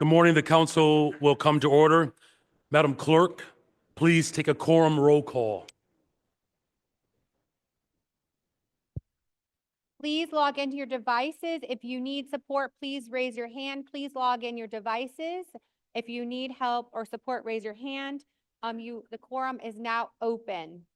Good morning. The council will come to order. Madam Clerk, please take a quorum roll call. Please log into your devices. If you need support, please raise your hand. Please log in your devices. If you need help or support, raise your hand. The quorum is now open.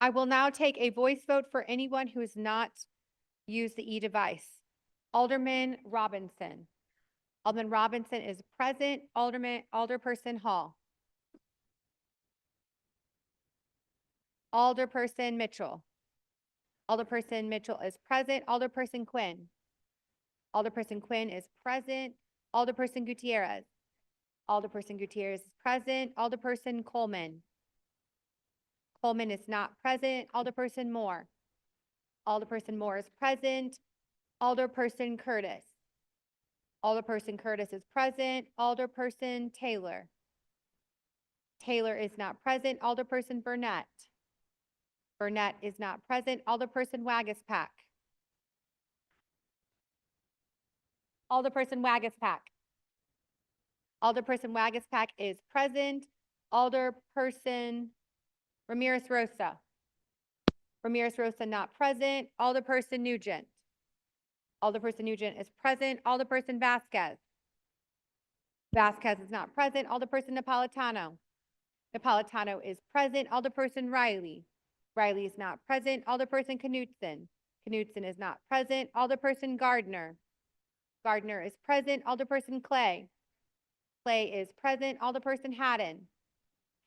I will now take a voice vote for anyone who has not used the e-device. Alderman Robinson. Alderman Robinson is present. Alderperson Hall. Alderperson Mitchell. Alderperson Mitchell is present. Alderperson Quinn. Alderperson Quinn is present. Alderperson Gutierrez. Alderperson Gutierrez is present. Alderperson Coleman. Coleman is not present. Alderperson Moore. Alderperson Moore is present. Alderperson Curtis. Alderperson Curtis is present. Alderperson Taylor. Taylor is not present. Alderperson Burnett. Burnett is not present. Alderperson Wagaspack. Alderperson Wagaspack. Alderperson Wagaspack is present. Alderperson Ramirez Rosa. Ramirez Rosa not present. Alderperson Nugent. Alderperson Nugent is present. Alderperson Vasquez. Vasquez is not present. Alderperson Napolitano. Napolitano is present. Alderperson Riley. Riley is not present. Alderperson Knutson. Knutson is not present. Alderperson Gardner. Gardner is present. Alderperson Clay. Clay is present. Alderperson Haddon.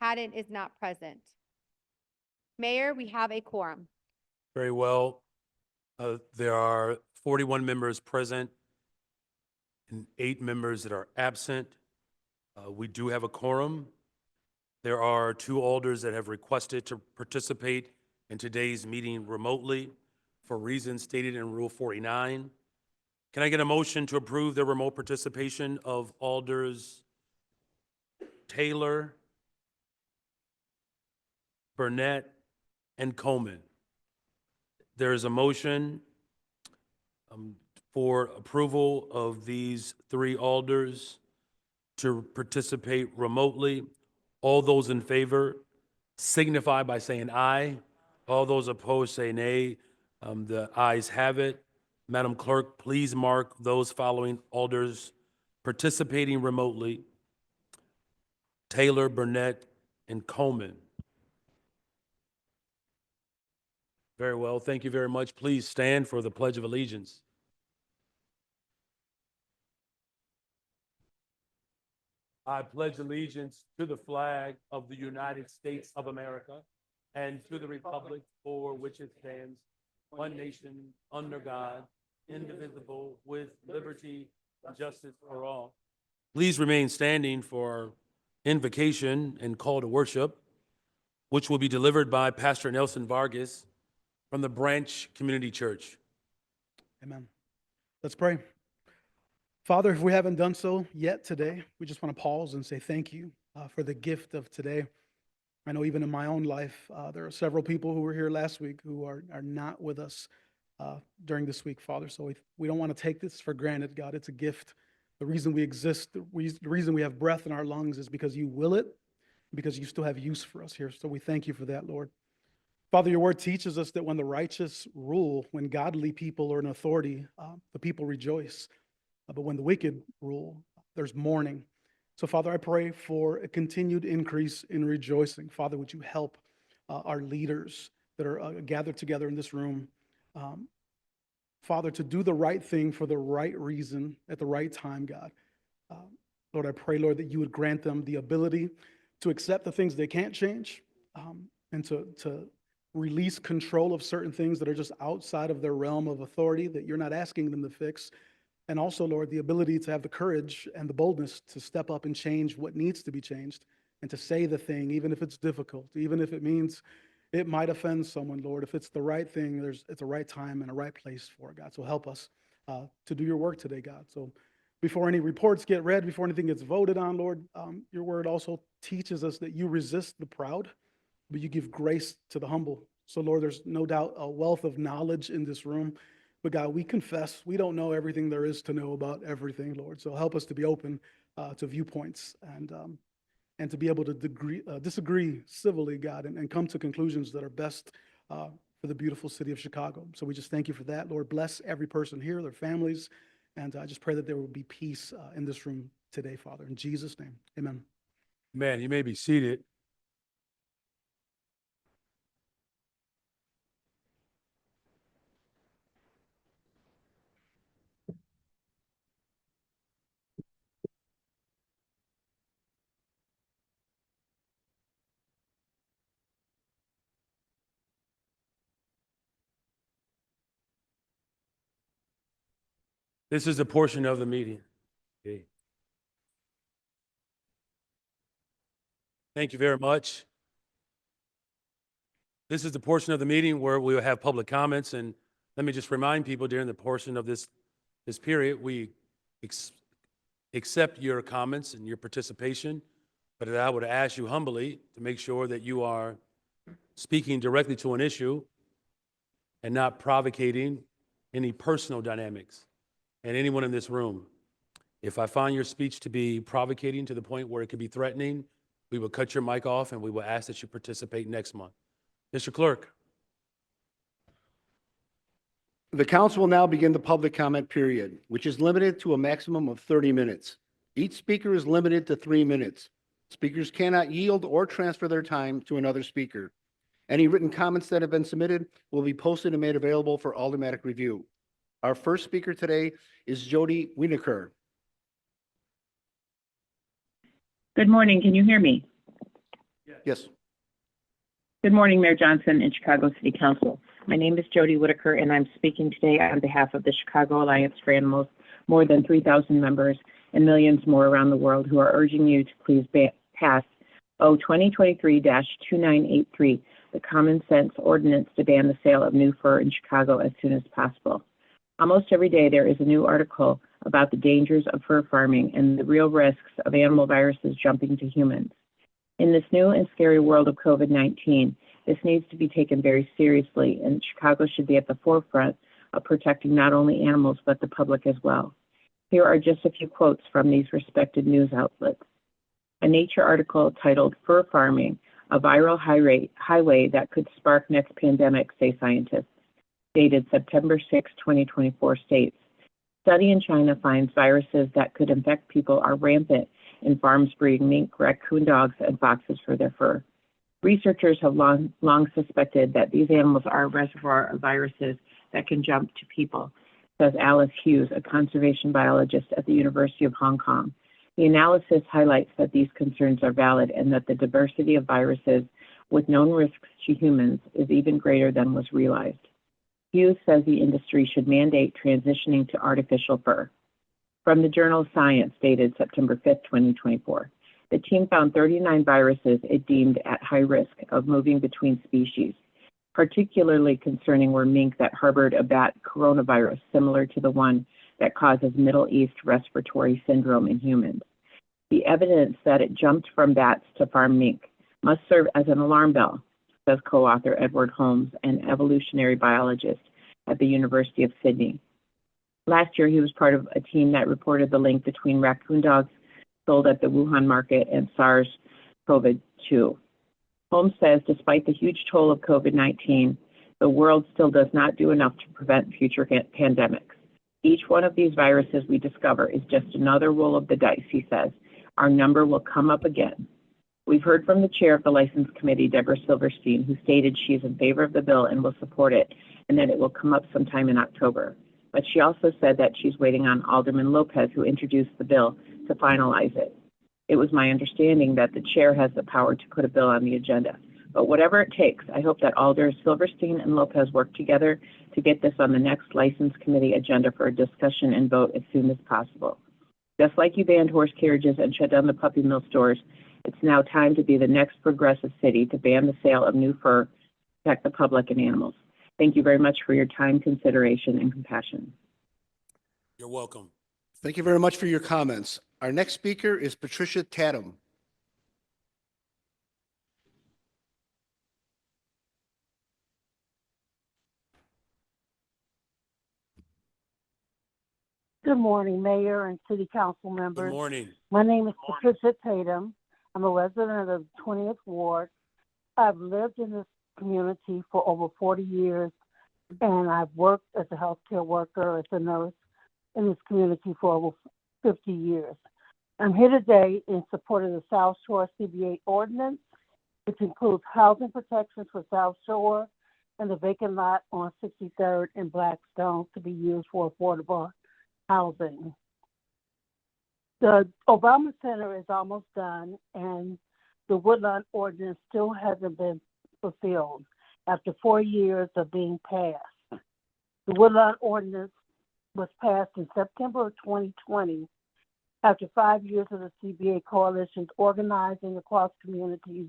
Haddon is not present. Mayor, we have a quorum. Very well. There are 41 members present and 8 members that are absent. We do have a quorum. There are 2 alders that have requested to participate in today's meeting remotely for reasons stated in Rule 49. Can I get a motion to approve the remote participation of alders Taylor, Burnett, and Coleman? There is a motion for approval of these 3 alders to participate remotely. All those in favor signify by saying aye. All those opposed say nay. The ayes have it. Madam Clerk, please mark those following alders participating remotely: Taylor, Burnett, and Coleman. Very well. Thank you very much. Please stand for the Pledge of Allegiance. I pledge allegiance to the flag of the United States of America and to the republic for which it stands, one nation, under God, indivisible, with liberty and justice for all. Please remain standing for invocation and call to worship, which will be delivered by Pastor Nelson Vargas from the Branch Community Church. Amen. Let's pray. Father, if we haven't done so yet today, we just want to pause and say thank you for the gift of today. I know even in my own life, there are several people who were here last week who are not with us during this week, Father. So we don't want to take this for granted, God. It's a gift. The reason we exist, the reason we have breath in our lungs is because you will it, because you still have use for us here. So we thank you for that, Lord. Father, your word teaches us that when the righteous rule, when godly people are in authority, the people rejoice. But when the wicked rule, there's mourning. So, Father, I pray for a continued increase in rejoicing. Father, would you help our leaders that are gathered together in this room, Father, to do the right thing for the right reason at the right time, God. Lord, I pray, Lord, that you would grant them the ability to accept the things they can't change, and to release control of certain things that are just outside of their realm of authority that you're not asking them to fix. And also, Lord, the ability to have the courage and the boldness to step up and change what needs to be changed and to say the thing, even if it's difficult, even if it means it might offend someone, Lord. If it's the right thing, it's a right time and a right place for it, God. So help us to do your work today, God. So before any reports get read, before anything gets voted on, Lord, your word also teaches us that you resist the proud, but you give grace to the humble. So, Lord, there's no doubt a wealth of knowledge in this room. But God, we confess we don't know everything there is to know about everything, Lord. So help us to be open to viewpoints and to be able to disagree civilly, God, and come to conclusions that are best for the beautiful city of Chicago. So we just thank you for that. Lord, bless every person here, their families, and I just pray that there will be peace in this room today, Father. In Jesus' name, amen. Man, you may be seated. This is a portion of the meeting. Okay. Thank you very much. This is the portion of the meeting where we will have public comments, and let me just remind people during the portion of this period, we accept your comments and your participation, but I would ask you humbly to make sure that you are speaking directly to an issue and not provocating any personal dynamics and anyone in this room. If I find your speech to be provocating to the point where it could be threatening, we will cut your mic off and we will ask that you participate next month. Mr. Clerk. The council will now begin the public comment period, which is limited to a maximum of 30 minutes. Each speaker is limited to 3 minutes. Speakers cannot yield or transfer their time to another speaker. Any written comments that have been submitted will be posted and made available for automatic review. Our first speaker today is Jody Winokur. Good morning. Can you hear me? Yes. Good morning, Mayor Johnson and Chicago City Council. My name is Jody Whitaker, and I'm speaking today on behalf of the Chicago Alliance for Animals, more than 3,000 members and millions more around the world who are urging you to please pass O 2023-2983, the common sense ordinance to ban the sale of new fur in Chicago as soon as possible. Almost every day there is a new article about the dangers of fur farming and the real risks of animal viruses jumping to humans. In this new and scary world of COVID-19, this needs to be taken very seriously, and Chicago should be at the forefront of protecting not only animals, but the public as well. Here are just a few quotes from these respected news outlets. A Nature article titled "Fur Farming, a Viral Highway That Could Spark Next Pandemic, Say Scientists," dated September 6, 2024, states, "Study in China finds viruses that could infect people are rampant in farms breeding mink, raccoon dogs, and foxes for their fur. Researchers have long suspected that these animals are a reservoir of viruses that can jump to people," says Alice Hughes, a conservation biologist at the University of Hong Kong. The analysis highlights that these concerns are valid and that the diversity of viruses with known risks to humans is even greater than was realized. Hughes says the industry should mandate transitioning to artificial fur. From the journal Science, dated September 5, 2024, the team found 39 viruses it deemed at high risk of moving between species. Particularly concerning were mink that harbored a bat coronavirus similar to the one that causes Middle East respiratory syndrome in humans. The evidence that it jumped from bats to farm mink must serve as an alarm bell, says co-author Edward Holmes, an evolutionary biologist at the University of Sydney. Last year, he was part of a team that reported the link between raccoon dogs sold at the Wuhan market and SARS-CoV-2. Holmes says, despite the huge toll of COVID-19, the world still does not do enough to prevent future pandemics. Each one of these viruses we discover is just another roll of the dice, he says. Our number will come up again. We've heard from the chair of the License Committee, Deborah Silverstein, who stated she is in favor of the bill and will support it, and that it will come up sometime in October. But she also said that she's waiting on Alderman Lopez, who introduced the bill, to finalize it. It was my understanding that the chair has the power to put a bill on the agenda. But whatever it takes, I hope that Alders Silverstein and Lopez work together to get this on the next License Committee agenda for a discussion and vote as soon as possible. Just like you banned horse carriages and shut down the puppy mill stores, it's now time to be the next progressive city to ban the sale of new fur, to protect the public and animals. Thank you very much for your time, consideration, and compassion. You're welcome. Thank you very much for your comments. Our next speaker is Patricia Tatum. Good morning, Mayor and City Council Good members. morning. My name is Patricia Tatum. I'm a resident of the 20th Ward. I've lived in this community for over 40 years, and I've worked as a healthcare worker, as a nurse in this community for over 50 years. I'm here today in support of the South Shore CBA ordinance, which includes housing protections for South Shore and the vacant lot on 63rd and Blackstone to be used for affordable housing. The Obama Center is almost done, and the Woodlawn ordinance still hasn't been fulfilled after 4 years of being passed. The Woodlawn ordinance was passed in September of 2020 after 5 years of the CBA coalitions organizing across communities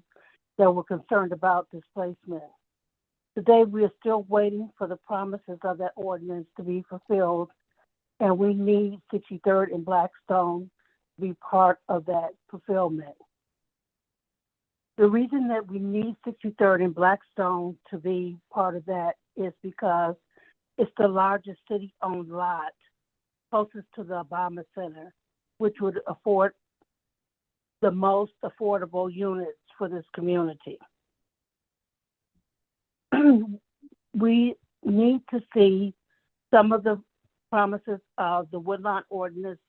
that were concerned about displacement. Today, we are still waiting for the promises of that ordinance to be fulfilled, and we need 63rd and Blackstone to be part of that fulfillment. The reason that we need 63rd and Blackstone to be part of that is because it's the largest city-owned lot closest to the Obama Center, which would afford the most affordable units for this community. We need to see some of the promises of the Woodlawn ordinance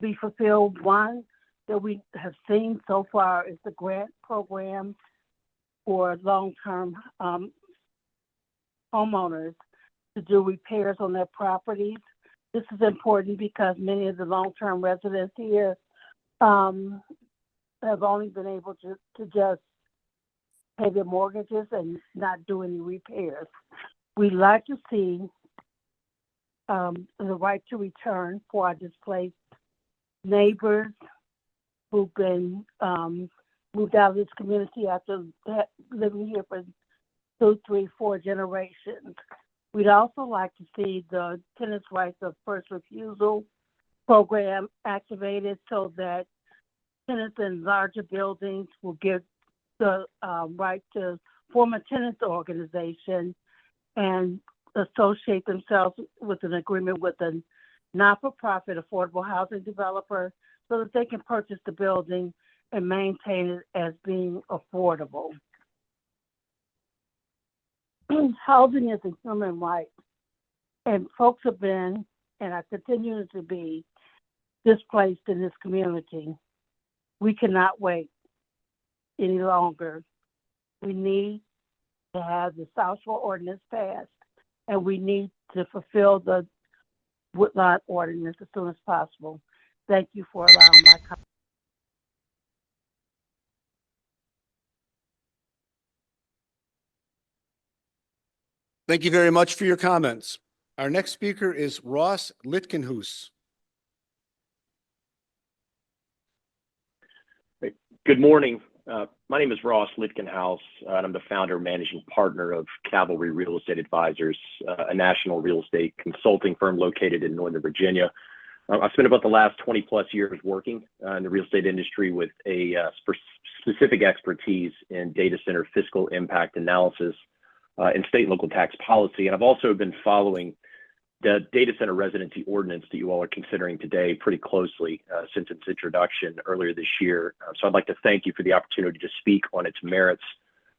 be fulfilled. One that we have seen so far is the grant program for long-term homeowners to do repairs on their properties. This is important because many of the long-term residents here have only been able to just pay their mortgages and not do any repairs. We'd like to see the right to return for our displaced neighbors who've been moved out of this community after living here for 2, 3, 4 generations. We'd also like to see the tenants' rights of first refusal program activated so that tenants in larger buildings will get the right to form a tenants organization and associate themselves with an agreement with a not-for-profit affordable housing developer so that they can purchase the building and maintain it as being affordable. Housing is a human right, and folks have been and are continuing to be displaced in this community. We cannot wait any longer. We need to have the South Shore ordinance passed, and we need to fulfill the Woodlawn ordinance as soon as possible. Thank you for allowing my comment. Thank you very much for your comments. Our next speaker is Ross Litkenhuis. Good morning. My name is Ross Litkenhouse, and I'm the founder and managing partner of Cavalry Real Estate Advisors, a national real estate consulting firm located in Northern Virginia. I've spent about the last 20 plus years working in the real estate industry with a specific expertise in data center fiscal impact analysis and state and local tax policy. And I've also been following the data center residency ordinance that you all are considering today pretty closely since its introduction earlier this year. So I'd like to thank you for the opportunity to speak on its merits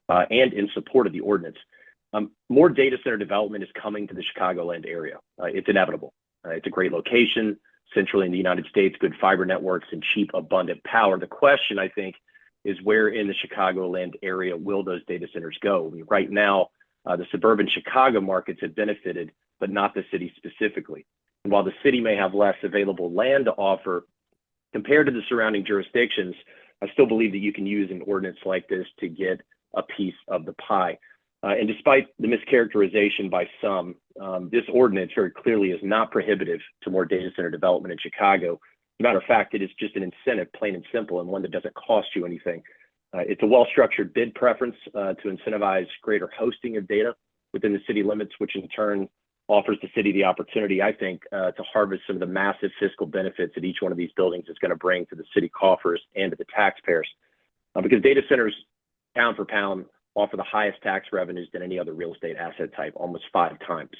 and in support of the ordinance. More data center development is coming to the Chicagoland area. It's inevitable. It's a great location, centrally in the United States, good fiber networks and cheap, abundant power. The question, I think, is where in the Chicagoland area will those data centers go? I mean, right now, the suburban Chicago markets have benefited, but not the city specifically. And while the city may have less available land to offer compared to the surrounding jurisdictions, I still believe that you can use an ordinance like this to get a piece of the pie. And despite the mischaracterization by some, this ordinance very clearly is not prohibitive to more data center development in Chicago. As a matter of fact, it is just an incentive, plain and simple, and one that doesn't cost you anything. It's a well-structured bid preference to incentivize greater hosting of data within the city limits, which in turn offers the city the opportunity, I think, to harvest some of the massive fiscal benefits that each one of these buildings is going to bring to the city coffers and to the taxpayers. Because data centers, pound for pound, offer the highest tax revenues than any other real estate asset type, almost 5 times.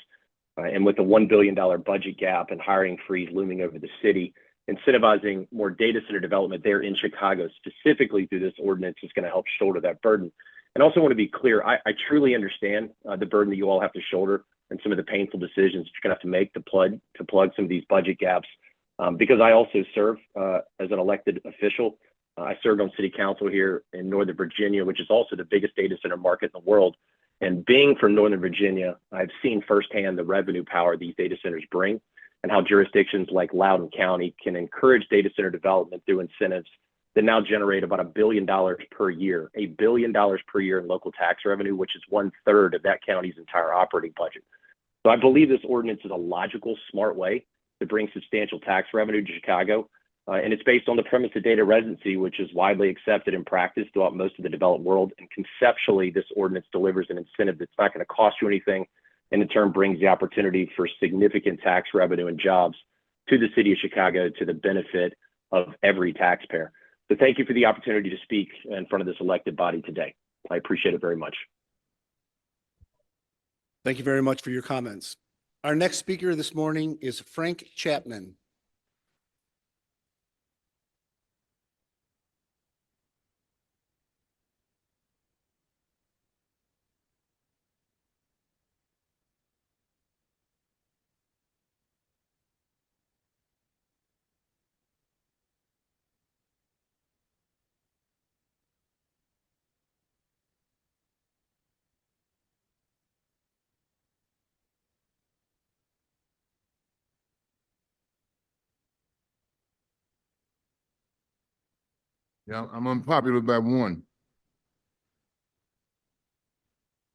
And with the $1 billion budget gap and hiring freeze looming over the city, incentivizing more data center development there in Chicago, specifically through this ordinance, is going to help shoulder that burden. And also want to be clear, I truly understand the burden that you all have to shoulder and some of the painful decisions you're going to have to make to plug some of these budget gaps. Because I also serve as an elected official. I served on city council here in Northern Virginia, which is also the biggest data center market in the world. And being from Northern Virginia, I've seen firsthand the revenue power these data centers bring and how jurisdictions like Loudoun County can encourage data center development through incentives that now generate about $1 billion per year, $1 billion per year in local tax revenue, which is 1/3 of that county's entire operating budget. So I believe this ordinance is a logical, smart way to bring substantial tax revenue to Chicago. And it's based on the premise of data residency, which is widely accepted in practice throughout most of the developed world. And conceptually, this ordinance delivers an incentive that's not going to cost you anything, and in turn brings the opportunity for significant tax revenue and jobs to the city of Chicago to the benefit of every taxpayer. So thank you for the opportunity to speak in front of this elected body today. I appreciate it very much. Thank you very much for your comments. Our next speaker this morning is Frank Chapman. Yeah, I'm unpopular by 1.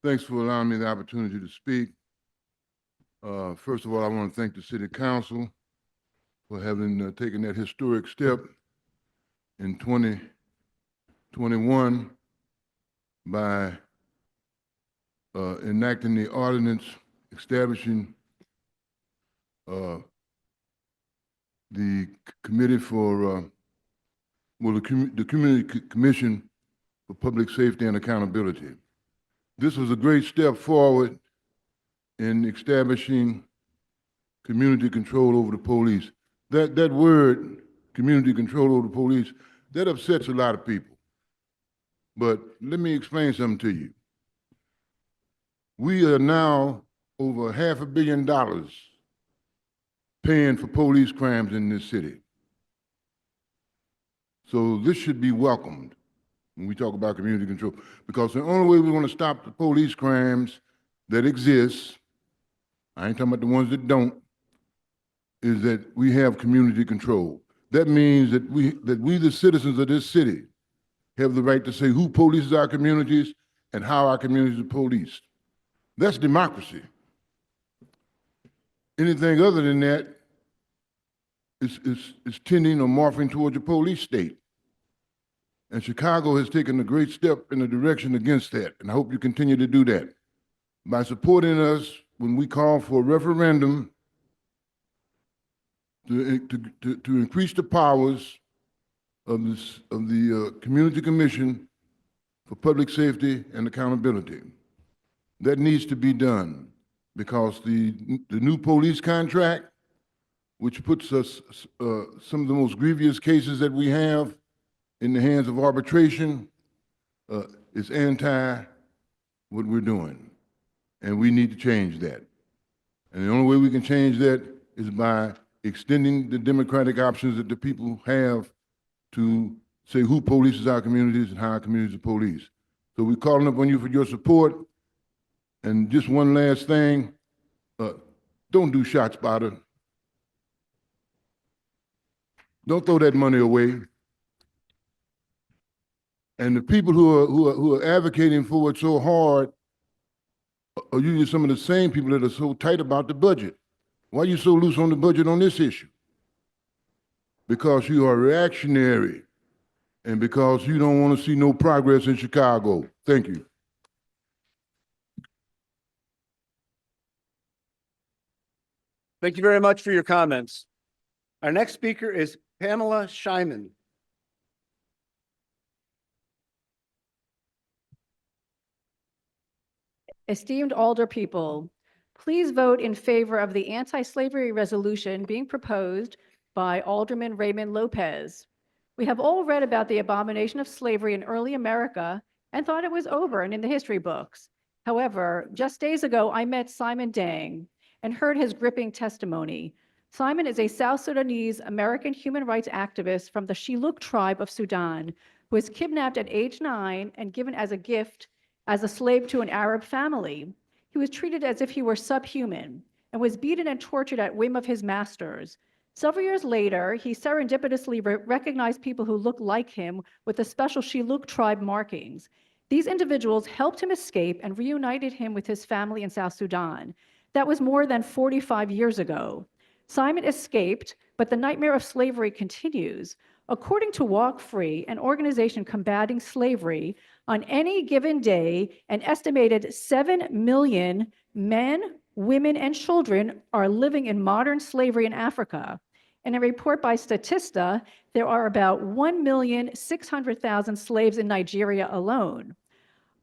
Thanks for allowing me the opportunity to speak. First of all, I want to thank the City Council for having taken that historic step in 2021 by enacting the ordinance establishing the committee for the Community Commission for Public Safety and Accountability. This was a great step forward in establishing community control over the police. That word, community control over the police, that upsets a lot of people. But let me explain something to you. We are now over $500 million paying for police crimes in this city. So this should be welcomed when we talk about community control, because the only way we're going to stop the police crimes that exist, I ain't talking about the ones that don't, is that we have community control. That means that we, the citizens of this city, have the right to say who polices our communities and how our communities are policed. That's democracy. Anything other than that is tending or morphing towards a police state. And Chicago has taken a great step in the direction against that, and I hope you continue to do that by supporting us when we call for a referendum to increase the powers of the Community Commission for Public Safety and Accountability. That needs to be done because the new police contract, which puts us some of the most grievous cases that we have in the hands of arbitration, is anti what we're doing. And we need to change that. And the only way we can change that is by extending the democratic options that the people have to say who polices our communities and how our communities are policed. So we're calling up on you for your support. And just one last thing, don't do shot spotter. Don't throw that money away. And the people who are advocating for it so hard are usually some of the same people that are so tight about the budget. Why are you so loose on the budget on this issue? Because you are reactionary and because you don't want to see no progress in Chicago. Thank you. Thank you very much for your comments. Our next speaker is Pamela Scheinman. Esteemed Alder people, please vote in favor of the anti-slavery resolution being proposed by Alderman Raymond Lopez. We have all read about the abomination of slavery in early America and thought it was over and in the history books. However, just days ago, I met Simon Dang and heard his gripping testimony. Simon is a South Sudanese American human rights activist from the Shilluk tribe of Sudan, who was kidnapped at age 9 and given as a gift as a slave to an Arab family. He was treated as if he were subhuman and was beaten and tortured at whim of his masters. Several years later, he serendipitously recognized people who looked like him with the special Shilluk tribe markings. These individuals helped him escape and reunited him with his family in South Sudan. That was more than 45 years ago. Simon escaped, but the nightmare of slavery continues. According to Walk Free, an organization combating slavery, on any given day, an estimated 7 million men, women, and children are living in modern slavery in Africa. In a report by Statista, there are about 1,600,000 slaves in Nigeria alone.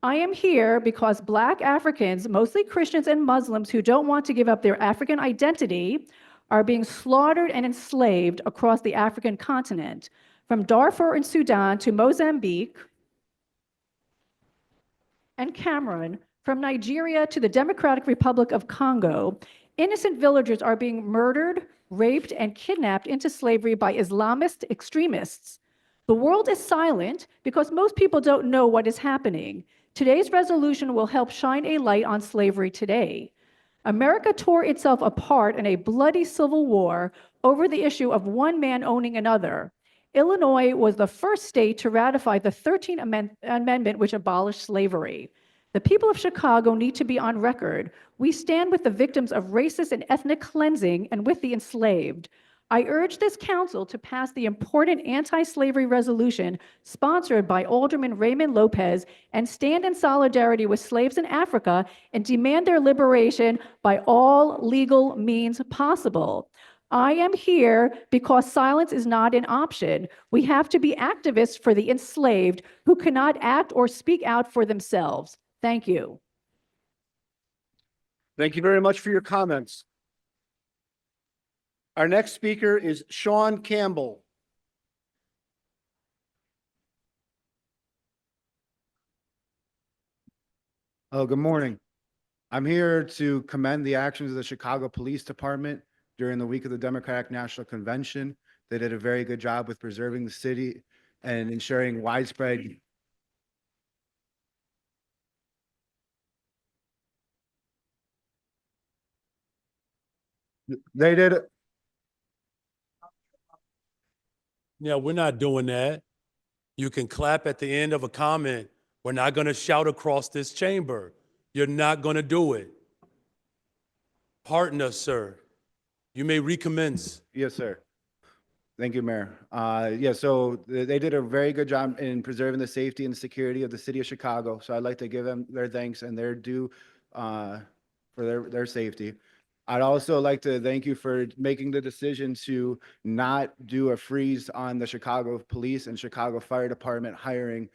I am here because Black Africans, mostly Christians and Muslims who don't want to give up their African identity, are being slaughtered and enslaved across the African continent, from Darfur in Sudan to Mozambique and Cameroon, from Nigeria to the Democratic Republic of Congo. Innocent villagers are being murdered, raped, and kidnapped into slavery by Islamist extremists. The world is silent because most people don't know what is happening. Today's resolution will help shine a light on slavery today. America tore itself apart in a bloody civil war over the issue of one man owning another. Illinois was the first state to ratify the 13th Amendment, which abolished slavery. The people of Chicago need to be on record. We stand with the victims of racist and ethnic cleansing and with the enslaved. I urge this council to pass the important anti-slavery resolution sponsored by Alderman Raymond Lopez and stand in solidarity with slaves in Africa and demand their liberation by all legal means possible. I am here because silence is not an option. We have to be activists for the enslaved who cannot act or speak out for themselves. Thank you. Thank you very much for your comments. Our next speaker is Sean Campbell. Oh, good morning. I'm here to commend the actions of the Chicago Police Department during the week of the Democratic National Convention. They did a very good job with preserving the city and ensuring widespread. They did. Yeah, we're not doing that. You can clap at the end of a comment. We're not going to shout across this chamber. You're not going to do it. Pardon us, sir. You may recommence. Yes, sir. Thank you, Mayor. Yeah, so they did a very good job in preserving the safety and security of the city of Chicago. So I'd like to give them their thanks and their due for their safety. I'd also like to thank you for making the decision to not do a freeze on the Chicago Police and Chicago Fire Department hiring.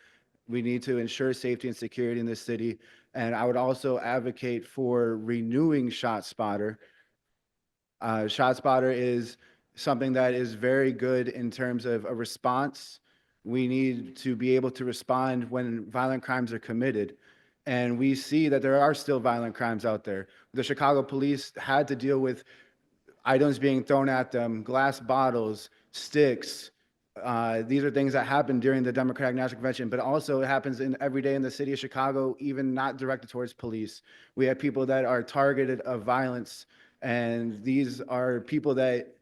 We need to ensure safety and security in this city. And I would also advocate for renewing ShotSpotter. ShotSpotter is something that is very good in terms of a response. We need to be able to respond when violent crimes are committed. And we see that there are still violent crimes out there. The Chicago police had to deal with items being thrown at them, glass bottles, sticks, These are things that happen during the Democratic National Convention, but also it happens in every day in the city of Chicago, even not directed towards police. We have people that are targeted of violence, and these are people that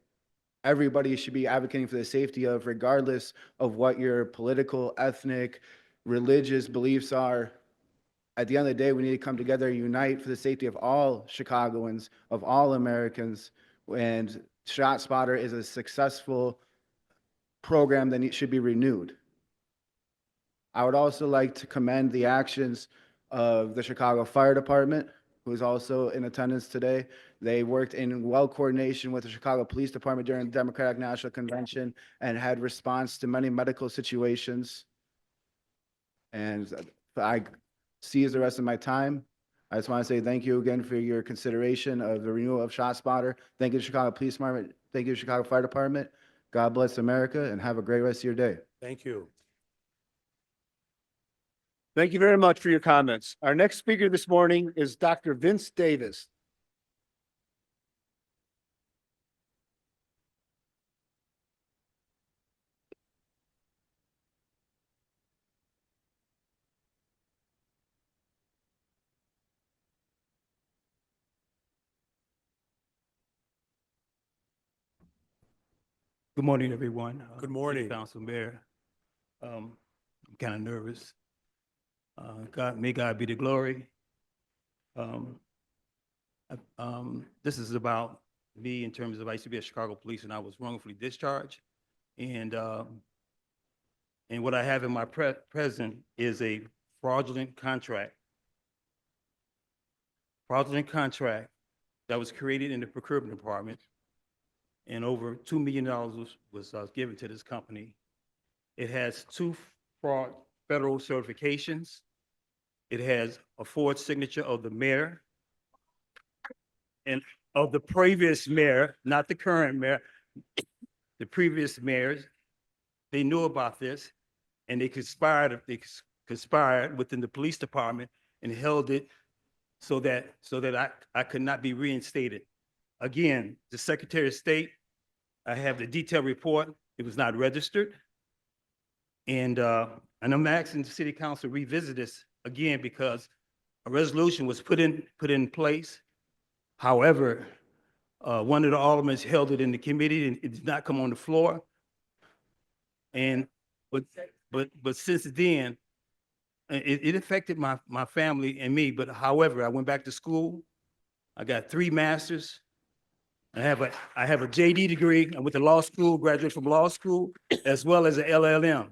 everybody should be advocating for the safety of, regardless of what your political, ethnic, religious beliefs are. At the end of the day, we need to come together, unite for the safety of all Chicagoans, of all Americans. And ShotSpotter is a successful program that should be renewed. I would also like to commend the actions of the Chicago Fire Department, who is also in attendance today. They worked in well coordination with the Chicago Police Department during the Democratic National Convention and had response to many medical situations. And I seize the rest of my time. I just want to say thank you again for your consideration of the renewal of ShotSpotter. Thank you, Chicago Police Department. Thank you, Chicago Fire Department. God bless America, and have a great rest of your day. Thank you. Thank you very much for your comments. Our next speaker this morning is Dr. Vince Davis. Good morning, everyone. Good City morning. Council Mayor. I'm kind of nervous. May God be the glory. This is about me in terms of I used to be a Chicago police and I was wrongfully discharged. And what I have in my present is a fraudulent contract. Fraudulent contract that was created in the procurement department, and over $2 million was given to this company. It has 2 fraud federal certifications. It has a forged signature of the mayor and of the previous mayor, not the current mayor, the previous mayors. They knew about this, and they conspired within the police department and held it so that I could not be reinstated. Again, the Secretary of State, I have the detailed report. It was not registered. And I'm asking the City Council to revisit this again because a resolution was put in place. However, one of the aldermen held it in the committee and it did not come on the floor. And but since then, it affected my family and me. But however, I went back to school. I got 3 masters. I have a JD degree. I went to law school, graduated from law school, as well as an LLM.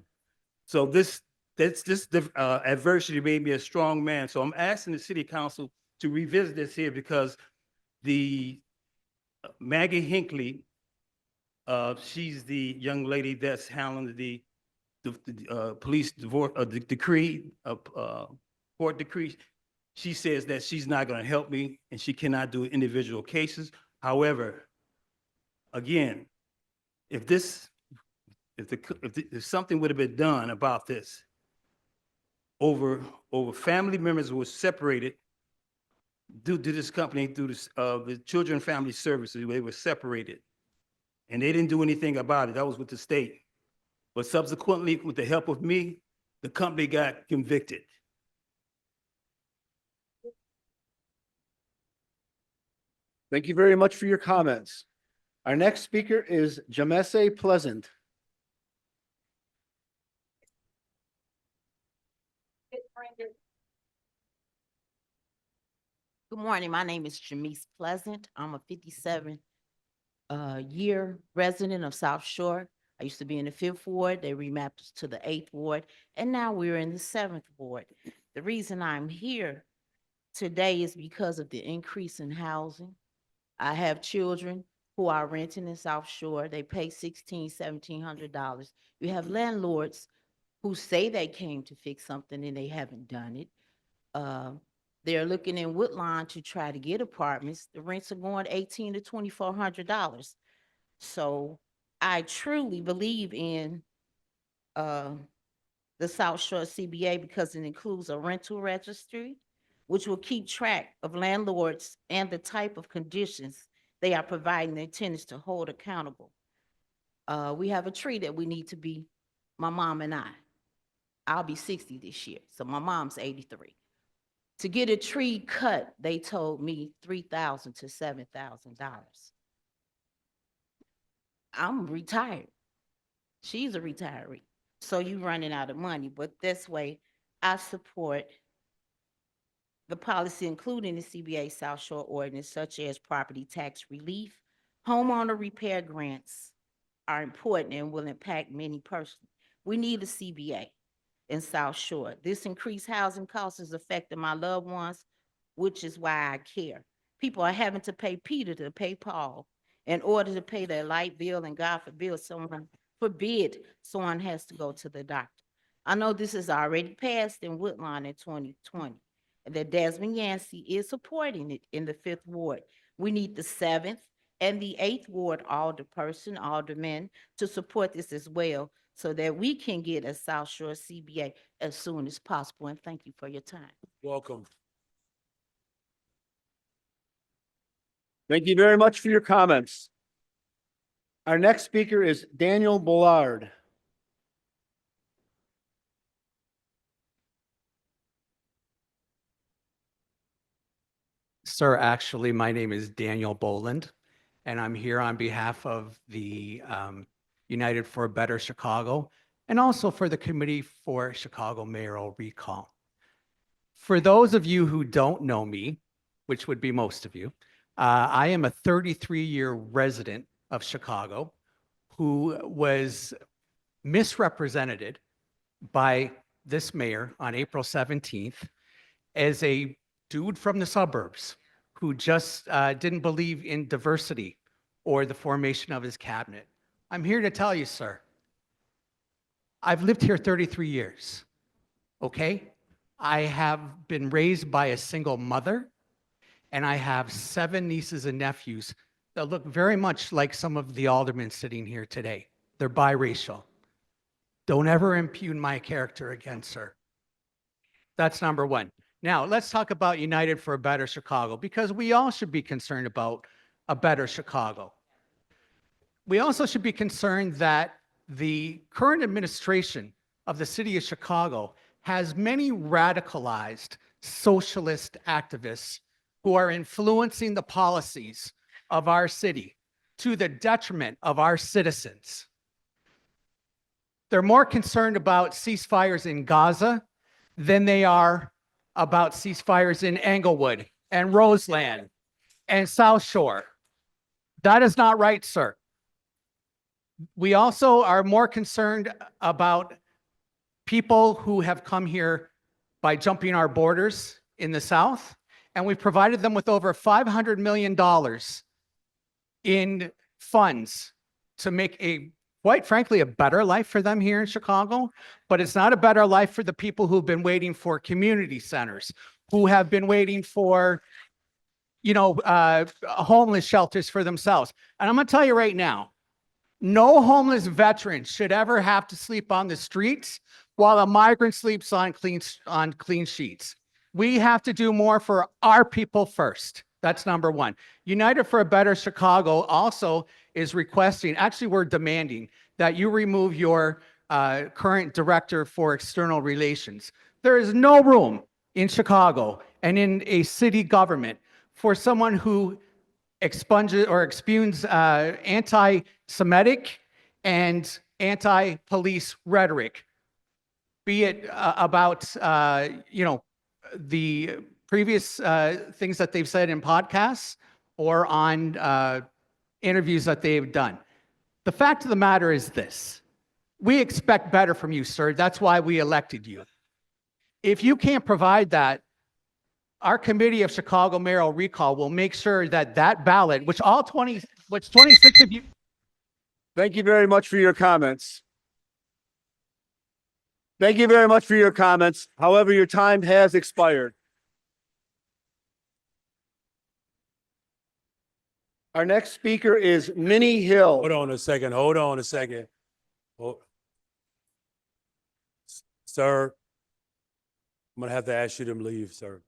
So this adversity made me a strong man. So I'm asking the City Council to revisit this here because the Maggie Hinckley, she's the young lady that's handling the police divorce, decree, court decree. She says that she's not going to help me and she cannot do individual cases. However, again, if something would have been done about this, over family members were separated due to this company, through this, the Children and Family Services, they were separated, and they didn't do anything about it. That was with the state. But subsequently, with the help of me, the company got convicted. Thank you very much for your comments. Our next speaker is Jamese Pleasant. Good morning. My name is Jamise Pleasant. I'm a 57-year resident of South Shore. I used to be in the 5th Ward. They remapped us to the 8th Ward, and now we're in the 7th Ward. The reason I'm here today is because of the increase in housing. I have children who are renting in South Shore. They pay $1,600, $1,700. You have landlords who say they came to fix something and they haven't done it. They're looking in Woodlawn to try to get apartments. The rents are going $1,800 to $2,400. So I truly believe in the South Shore CBA because it includes a rental registry, which will keep track of landlords and the type of conditions they are providing their tenants to hold accountable. We have a tree that we need to be, my mom and I. I'll be 60 this year, so my mom's 83. To get a tree cut, they told me $3,000 to $7,000. I'm retired. She's a retiree. So you running out of money, but this way I support the policy, including the CBA South Shore ordinance, such as property tax relief. Homeowner repair grants are important and will impact many personally. We need a CBA in South Shore. This increased housing costs is affecting my loved ones, which is why I care. People are having to pay Peter to pay Paul in order to pay their light bill, and God forbid someone has to go to the doctor. I know this is already passed in Woodlawn in 2020, and that Desmond Yancey is supporting it in the 5th Ward. We need the 7th and the 8th Ward aldermen to support this as well, so that we can get a South Shore CBA as soon as possible. And thank you for your time. Welcome. Thank you very much for your comments. Our next speaker is Daniel Bullard. Sir, actually, my name is Daniel Boland, and I'm here on behalf of the United for a Better Chicago and also for the Committee for Chicago Mayoral Recall. For those of you who don't know me, which would be most of you, I am a 33-year resident of Chicago who was misrepresented by this mayor on April 17th as a dude from the suburbs who just didn't believe in diversity or the formation of his cabinet. I'm here to tell you, sir, I've lived here 33 years, okay? I have been raised by a single mother, and I have 7 nieces and nephews that look very much like some of the aldermen sitting here today. They're biracial. Don't ever impugn my character again, sir. That's number one. Now, let's talk about United for a Better Chicago, because we all should be concerned about a better Chicago. We also should be concerned that the current administration of the city of Chicago has many radicalized socialist activists who are influencing the policies of our city to the detriment of our citizens. They're more concerned about ceasefires in Gaza than they are about ceasefires in Englewood and Roseland and South Shore. That is not right, sir. We also are more concerned about people who have come here by jumping our borders in the South, and we've provided them with over $500 million in funds to make quite frankly, a better life for them here in Chicago, but it's not a better life for the people who've been waiting for community centers, who have been waiting for, homeless shelters for themselves. And I'm gonna tell you right now, no homeless veteran should ever have to sleep on the streets while a migrant sleeps on clean sheets. We have to do more for our people first. That's number one. United for a Better Chicago also is requesting, actually we're demanding, that you remove your current director for external relations. There is no room in Chicago and in a city government for someone who expunges or expugns anti-Semitic and anti-police rhetoric, be it about the previous things that they've said in podcasts or on interviews that they've done. The fact of the matter is this: we expect better from you, sir. That's why we elected you. If you can't provide that, our Committee of Chicago Mayoral Recall will make sure that that ballot, which 26 of you. Thank you very much for your comments. Thank you very much for your comments. However, your time has expired. Our next speaker is Minnie Hill. Hold on a second. Oh, sir, I'm gonna have to ask you to leave, sir.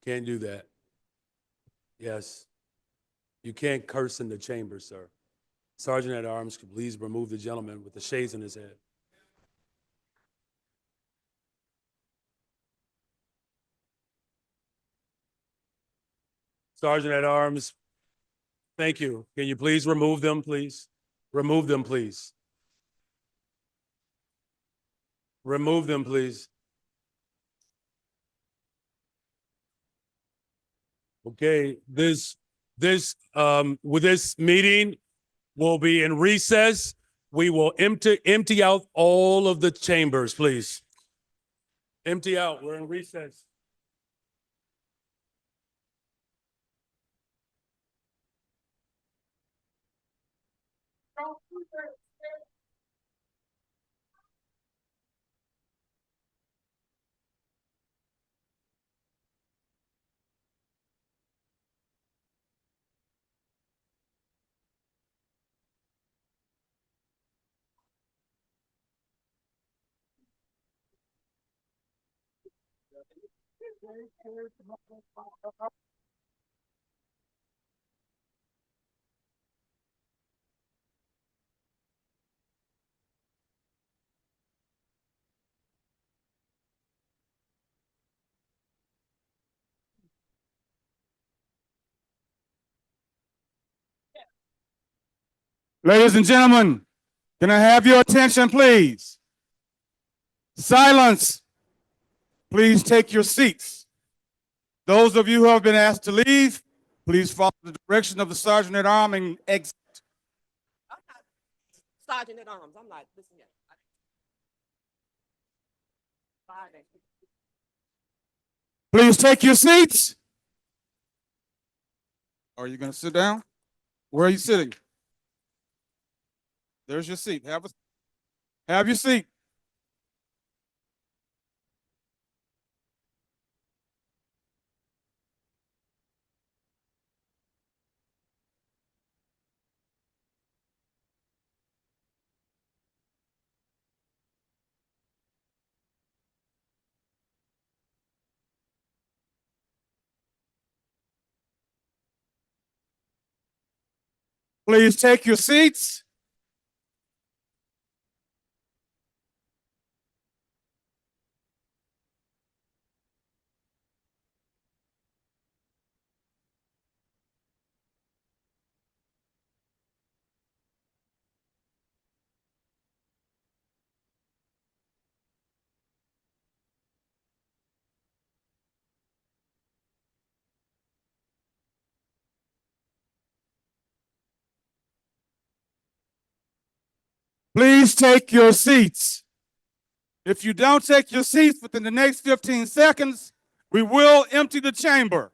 Can't do that. Yes. You can't curse in the chamber, sir. Sergeant at Arms, could please remove the gentleman with the shades in his head. Sergeant at Arms, thank you. Can you please remove them, please? Remove them, please. Remove them, please. Okay, with this meeting will be in recess. We will empty out all of the chambers, please. Empty out. We're in recess. Ladies and gentlemen, can I have your attention, please? Silence. Please take your seats. Those of you who have been asked to leave, please follow the direction of the sergeant at arms and exit. Sergeant at Arms, I'm not listening yet. Please take your seats. Are you going to sit down? Where are you sitting? There's your seat. Have your seat. Please take your seats. Please take your seats. If you don't take your seats within the next 15 seconds, we will empty the chamber.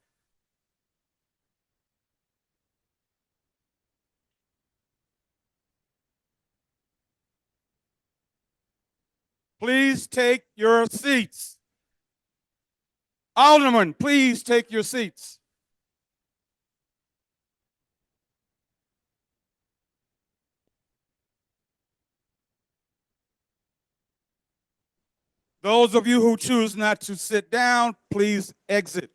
Please take your seats. Alderman, please take your seats. Those of you who choose not to sit down, please exit.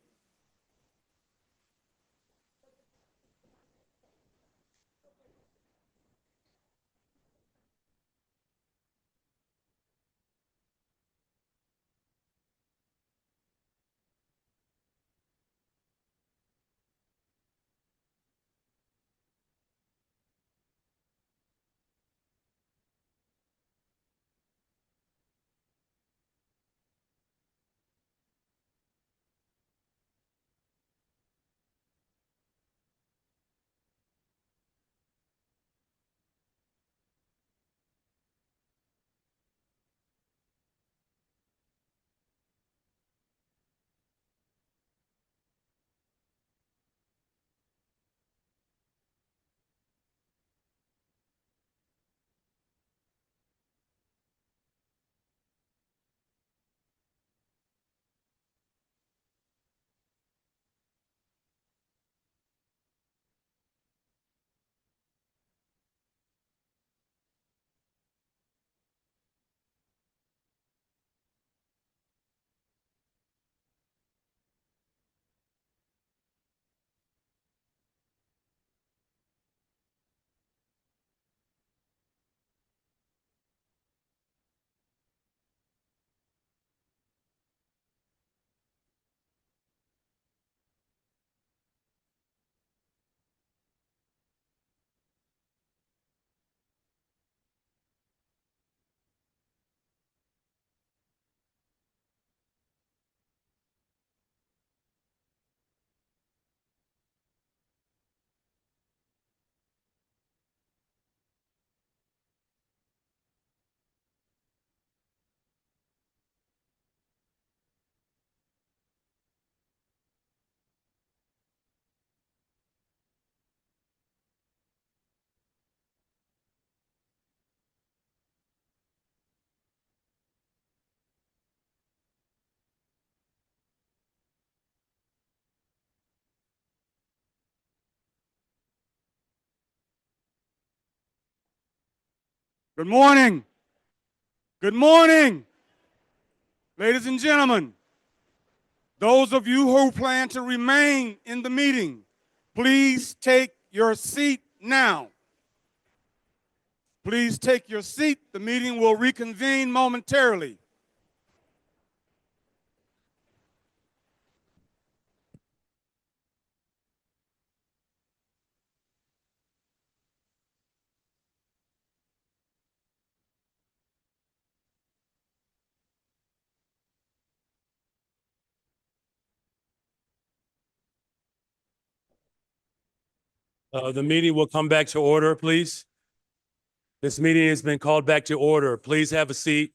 Good morning. Good morning. Ladies and gentlemen, those of you who plan to remain in the meeting, please take your seat now. Please take your seat. The meeting will reconvene momentarily. The meeting will come back to order, please. This meeting has been called back to order. Please have a seat.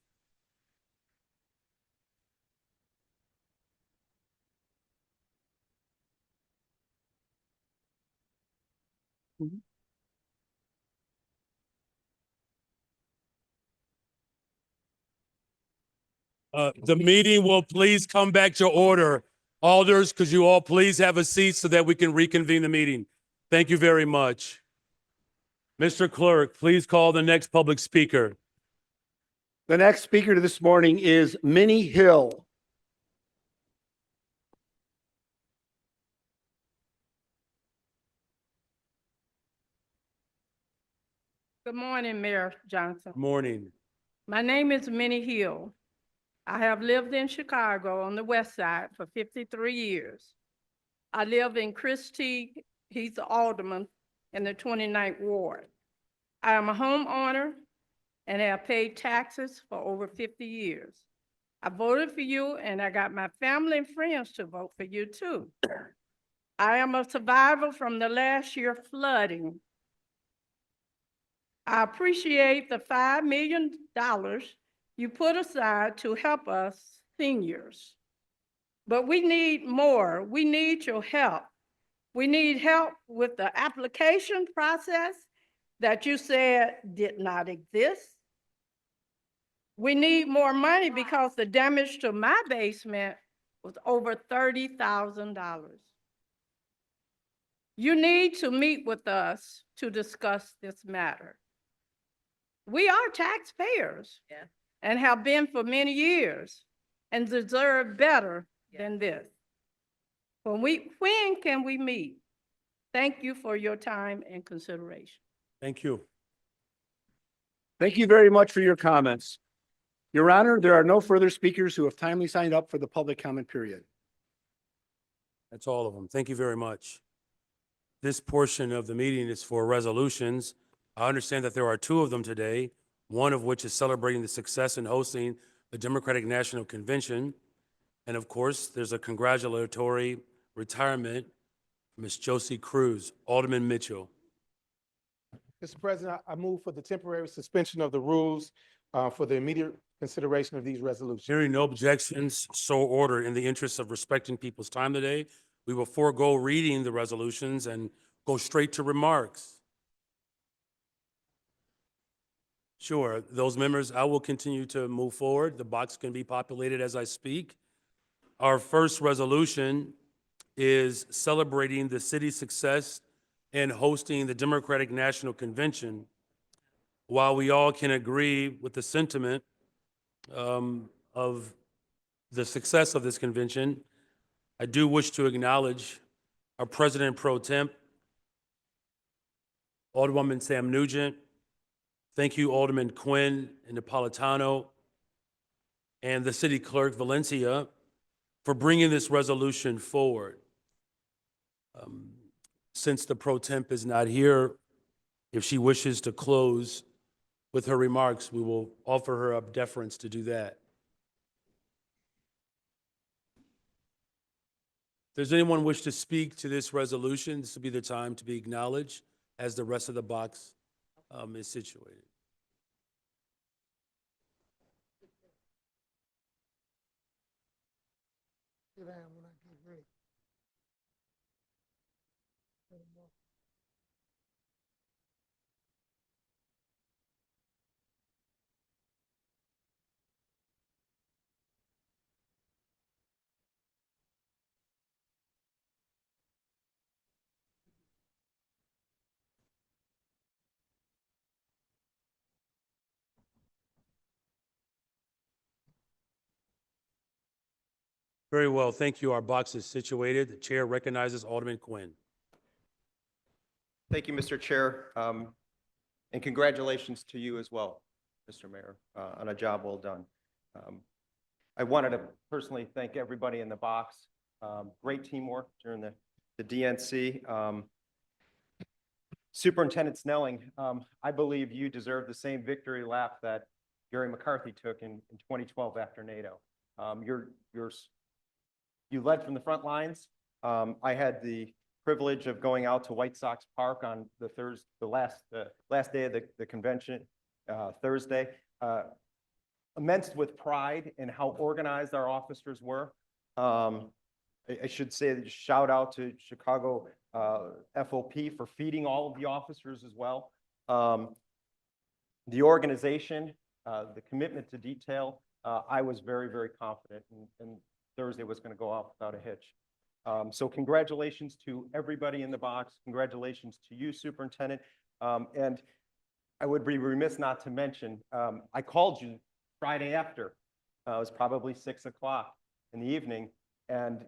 The meeting will please come back to order. Alders, could you all please have a seat so that we can reconvene the meeting? Thank you very much. Mr. Clerk, please call the next public speaker. The next speaker this morning is Minnie Hill. Good morning, Mayor Johnson. Morning. My name is Minnie Hill. I have lived in Chicago on the west side for 53 years. I live in Chris T. He's the alderman in the 29th Ward. I am a homeowner and have paid taxes for over 50 years. I voted for you and I got my family and friends to vote for you too. I am a survivor from the last year flooding. I appreciate the $5 million you put aside to help us seniors. But we need more. We need your help. We need help with the application process that you said did not exist. We need more money because the damage to my basement was over $30,000. You need to meet with us to discuss this matter. We are taxpayers and have been for many years and deserve better than this. When can we meet? Thank you for your time and consideration. Thank you. Thank you very much for your comments. Your Honor, there are no further speakers who have timely signed up for the public comment period. That's all of them. Thank you very much. This portion of the meeting is for resolutions. I understand that there are two of them today, one of which is celebrating the success in hosting the Democratic National Convention. And of course, there's a congratulatory retirement for Ms. Josie Cruz. Alderman Mitchell. Mr. President, I move for the temporary suspension of the rules for the immediate consideration of these resolutions. Hearing no objections, so ordered. In the interest of respecting people's time today, we will forego reading the resolutions and go straight to remarks. Sure, those members, I will continue to move forward. The box can be populated as I speak. Our first resolution is celebrating the city's success in hosting the Democratic National Convention. While we all can agree with the sentiment of the success of this convention, I do wish to acknowledge our President Pro Temp, Alderwoman Sam Nugent. Thank you, Alderman Quinn and Napolitano, and the City Clerk Valencia for bringing this resolution forward. Since the Pro Temp is not here, if she wishes to close with her remarks, we will offer her up deference to do that. Does anyone wish to speak to this resolution? This will be the time to be acknowledged as the rest of the box is situated. Very well, thank you. Our box is situated. The chair recognizes Alderman Quinn. Thank you, Mr. Chair, and congratulations to you as well, Mr. Mayor, on a job well done. I wanted to personally thank everybody in the box. Great teamwork during the DNC. Superintendent Snelling, I believe you deserve the same victory lap that Gary McCarthy took in 2012 after NATO. You led from the front lines. I had the privilege of going out to White Sox Park on the last day of the convention, Thursday. Immense with pride in how organized our officers were. I should say, shout out to Chicago FOP for feeding all of the officers as well. The organization, the commitment to detail, I was very, very confident, and Thursday was going to go off without a hitch. So congratulations to everybody in the box. Congratulations to you, Superintendent. And I would be remiss not to mention, I called you Friday after. It was probably 6 o'clock in the evening, and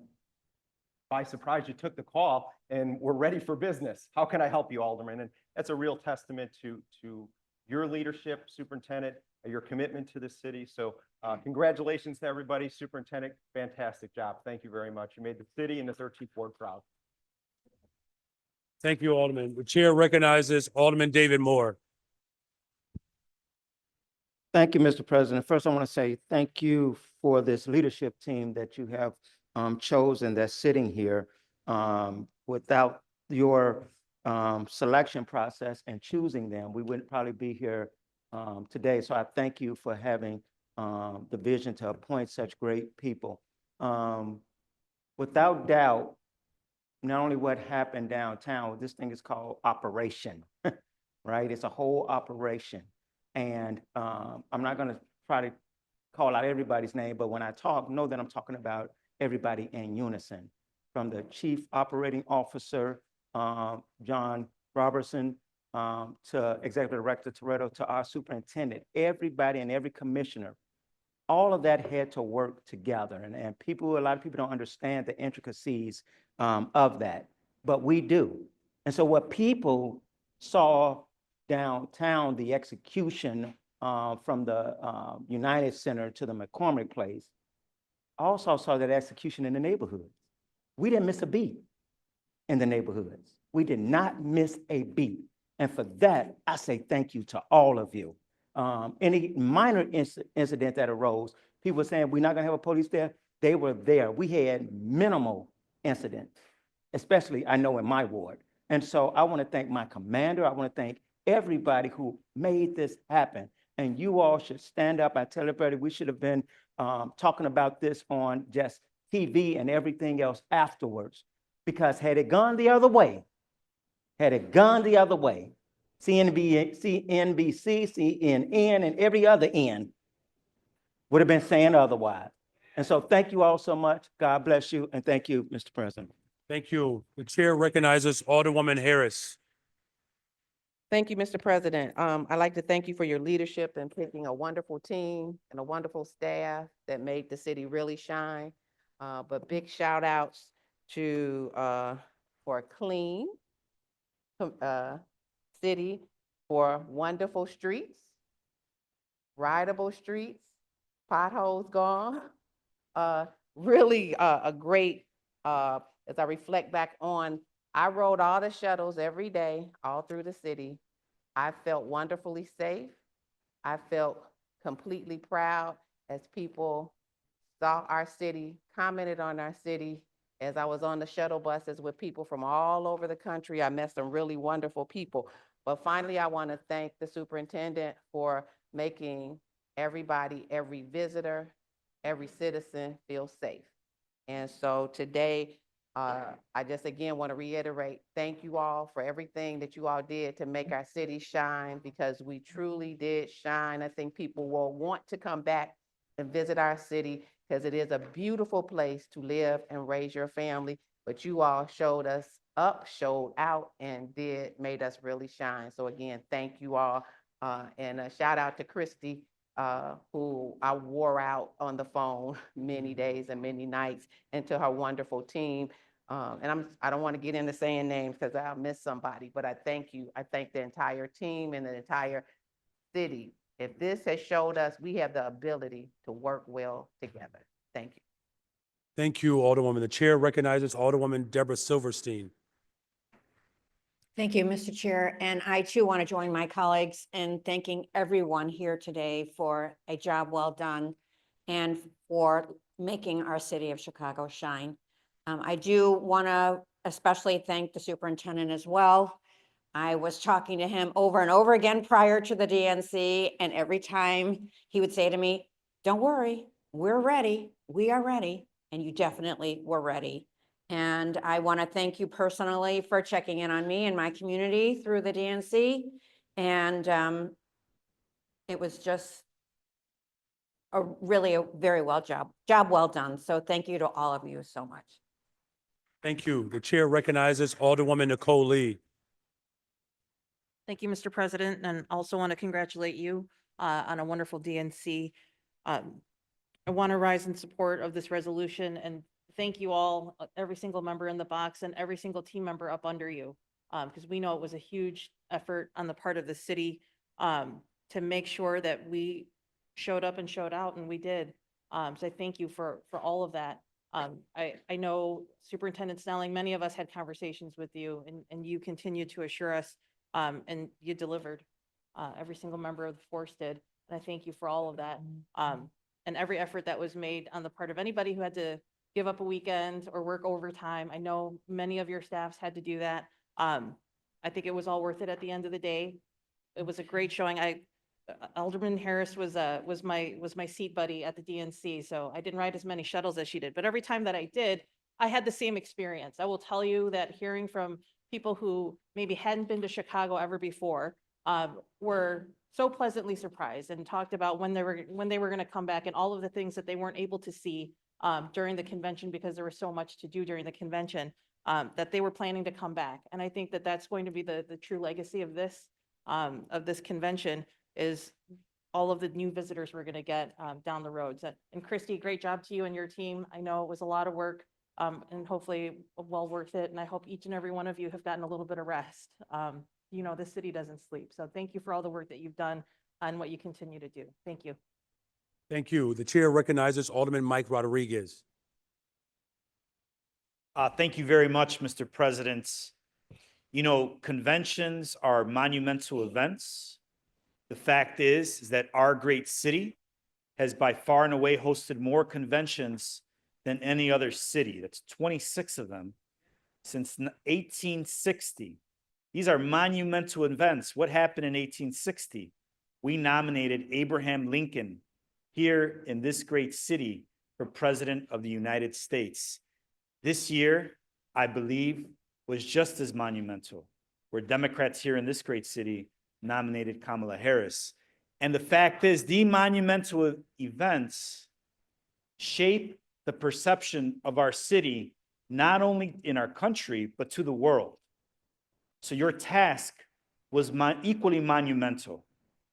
by surprise, you took the call and we're ready for business. How can I help you, Alderman? And that's a real testament to your leadership, Superintendent, your commitment to the city. So congratulations to everybody. Superintendent, fantastic job. Thank you very much. You made the city and the 13th Ward proud. Thank you, Alderman. The chair recognizes Alderman David Moore. Thank you, Mr. President. First, I want to say thank you for this leadership team that you have chosen that's sitting here. Without your selection process and choosing them, we wouldn't probably be here today. So I thank you for having the vision to appoint such great people. Without doubt, not only what happened downtown, this thing is called operation, right? It's a whole operation. And I'm not going to try to call out everybody's name, but when I talk, know that I'm talking about everybody in unison, from the Chief Operating Officer, John Robertson, to Executive Director Toretto, to our superintendent, everybody and every commissioner. All of that had to work together. And a lot of people don't understand the intricacies of that, but we do. And so what people saw downtown, the execution from the United Center to the McCormick Place, also saw that execution in the neighborhoods. We didn't miss a beat in the neighborhoods. We did not miss a beat. And for that, I say thank you to all of you. Any minor incident that arose, people were saying, we're not gonna have a police there. They were there. We had minimal incidents, especially I know in my ward. And so I wanna thank my commander. I wanna thank everybody who made this happen. And you all should stand up. I tell everybody we should have been talking about this on just TV and everything else afterwards. Because had it gone the other way, CNBC, CNN, and every other N would have been saying otherwise. And so thank you all so much. God bless you. And thank you, Mr. President. Thank you. The chair recognizes Alderwoman Harris. Thank you, Mr. President. I'd like to thank you for your leadership in picking a wonderful team and a wonderful staff that made the city really shine. But big shout outs to for a clean city, for wonderful streets, rideable streets, potholes gone. Really a great, as I reflect back on, I rode all the shuttles every day, all through the city. I felt wonderfully safe. I felt completely proud as people saw our city, commented on our city. As I was on the shuttle buses with people from all over the country, I met some really wonderful people. But finally, I want to thank the superintendent for making everybody, every visitor, every citizen feel safe. And so today, I just again want to reiterate, thank you all for everything that you all did to make our city shine, because we truly did shine. I think people will want to come back and visit our city because it is a beautiful place to live and raise your family. But you all showed us up, showed out, and made us really shine. So again, thank you all. And a shout out to Christy who I wore out on the phone many days and many nights, and to her wonderful team. I don't want to get into saying names because I'll miss somebody, but I thank you. I thank the entire team and the entire city. If this has showed us we have the ability to work well together. Thank you. Thank you, Alderwoman. The chair recognizes Alderwoman Deborah Silverstein. Thank you, Mr. Chair. And I too want to join my colleagues in thanking everyone here today for a job well done and for making our city of Chicago shine. I do want to especially thank the superintendent as well. I was talking to him over and over again prior to the DNC, and every time he would say to me, "Don't worry, we're ready. We are ready." And you definitely were ready. And I want to thank you personally for checking in on me and my community through the DNC. And it was just a very job well done. So thank you to all of you so much. Thank you. The chair recognizes Alderwoman Nicole Lee. Thank you, Mr. President, and also want to congratulate you on a wonderful DNC. I want to rise in support of this resolution and thank you all, every single member in the box and every single team member up under you, because we know it was a huge effort on the part of the city to make sure that we showed up and showed out, and we did. So I thank you for all of that. I know Superintendent Snelling, many of us had conversations with you, and you continued to assure us, and you delivered. Every single member of the force did, and I thank you for all of that. And every effort that was made on the part of anybody who had to give up a weekend or work overtime. I know many of your staffs had to do that. I think it was all worth it at the end of the day. It was a great showing. Alderman Harris was my seat buddy at the DNC, so I didn't ride as many shuttles as she did. But every time that I did, I had the same experience. I will tell you that hearing from people who maybe hadn't been to Chicago ever before were so pleasantly surprised and talked about when they were going to come back and all of the things that they weren't able to see during the convention because there was so much to do during the convention, that they were planning to come back. And I think that that's going to be the true legacy of this convention, is all of the new visitors we're going to get down the roads. And Christy, great job to you and your team. I know it was a lot of work and hopefully well worth it. And I hope each and every one of you have gotten a little bit of rest. You know, the city doesn't sleep. So thank you for all the work that you've done and what you continue to do. Thank you. Thank you. The chair recognizes Alderman Mike Rodriguez. Thank you very much, Mr. President. You know, conventions are monumental events. The fact is that our great city has by far and away hosted more conventions than any other city. That's 26 of them since 1860. These are monumental events. What happened in 1860? We nominated Abraham Lincoln here in this great city for President of the United States. This year, I believe, was just as monumental, where Democrats here in this great city nominated Kamala Harris. And the fact is, the monumental events shape the perception of our city, not only in our country, but to the world. So your task was equally monumental.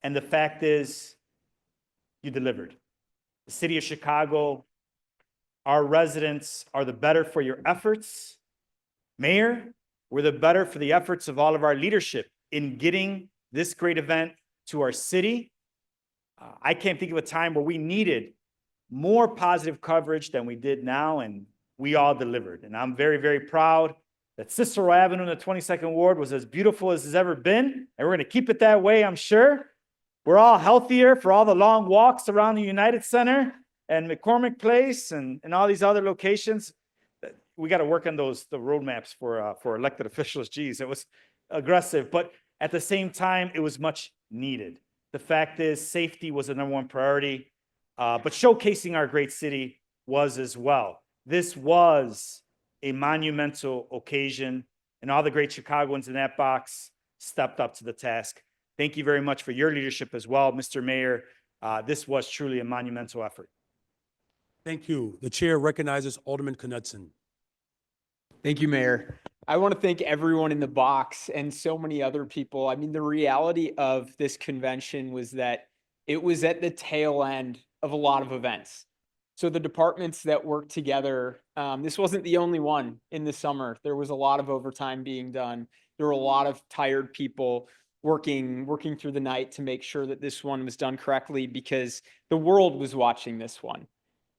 And the fact is, you delivered. The city of Chicago, our residents are the better for your efforts. Mayor, we're the better for the efforts of all of our leadership in getting this great event to our city. I can't think of a time where we needed more positive coverage than we did now, and we all delivered. And I'm very, very proud that Cicero Avenue in the 22nd Ward was as beautiful as it's ever been, and we're going to keep it that way, I'm sure. We're all healthier for all the long walks around the United Center and McCormick Place and all these other locations. We got to work on the roadmaps for elected officials. Geez, it was aggressive, but at the same time, it was much needed. The fact is, safety was the #1 priority, but showcasing our great city was as well. This was a monumental occasion, and all the great Chicagoans in that box stepped up to the task. Thank you very much for your leadership as well, Mr. Mayor. This was truly a monumental effort. Thank you. The chair recognizes Alderman Knudsen. Thank you, Mayor. I want to thank everyone in the box and so many other people. I mean, the reality of this convention was that it was at the tail end of a lot of events. So the departments that worked together, this wasn't the only one in the summer. There was a lot of overtime being done. There were a lot of tired people working through the night to make sure that this one was done correctly because the world was watching this one.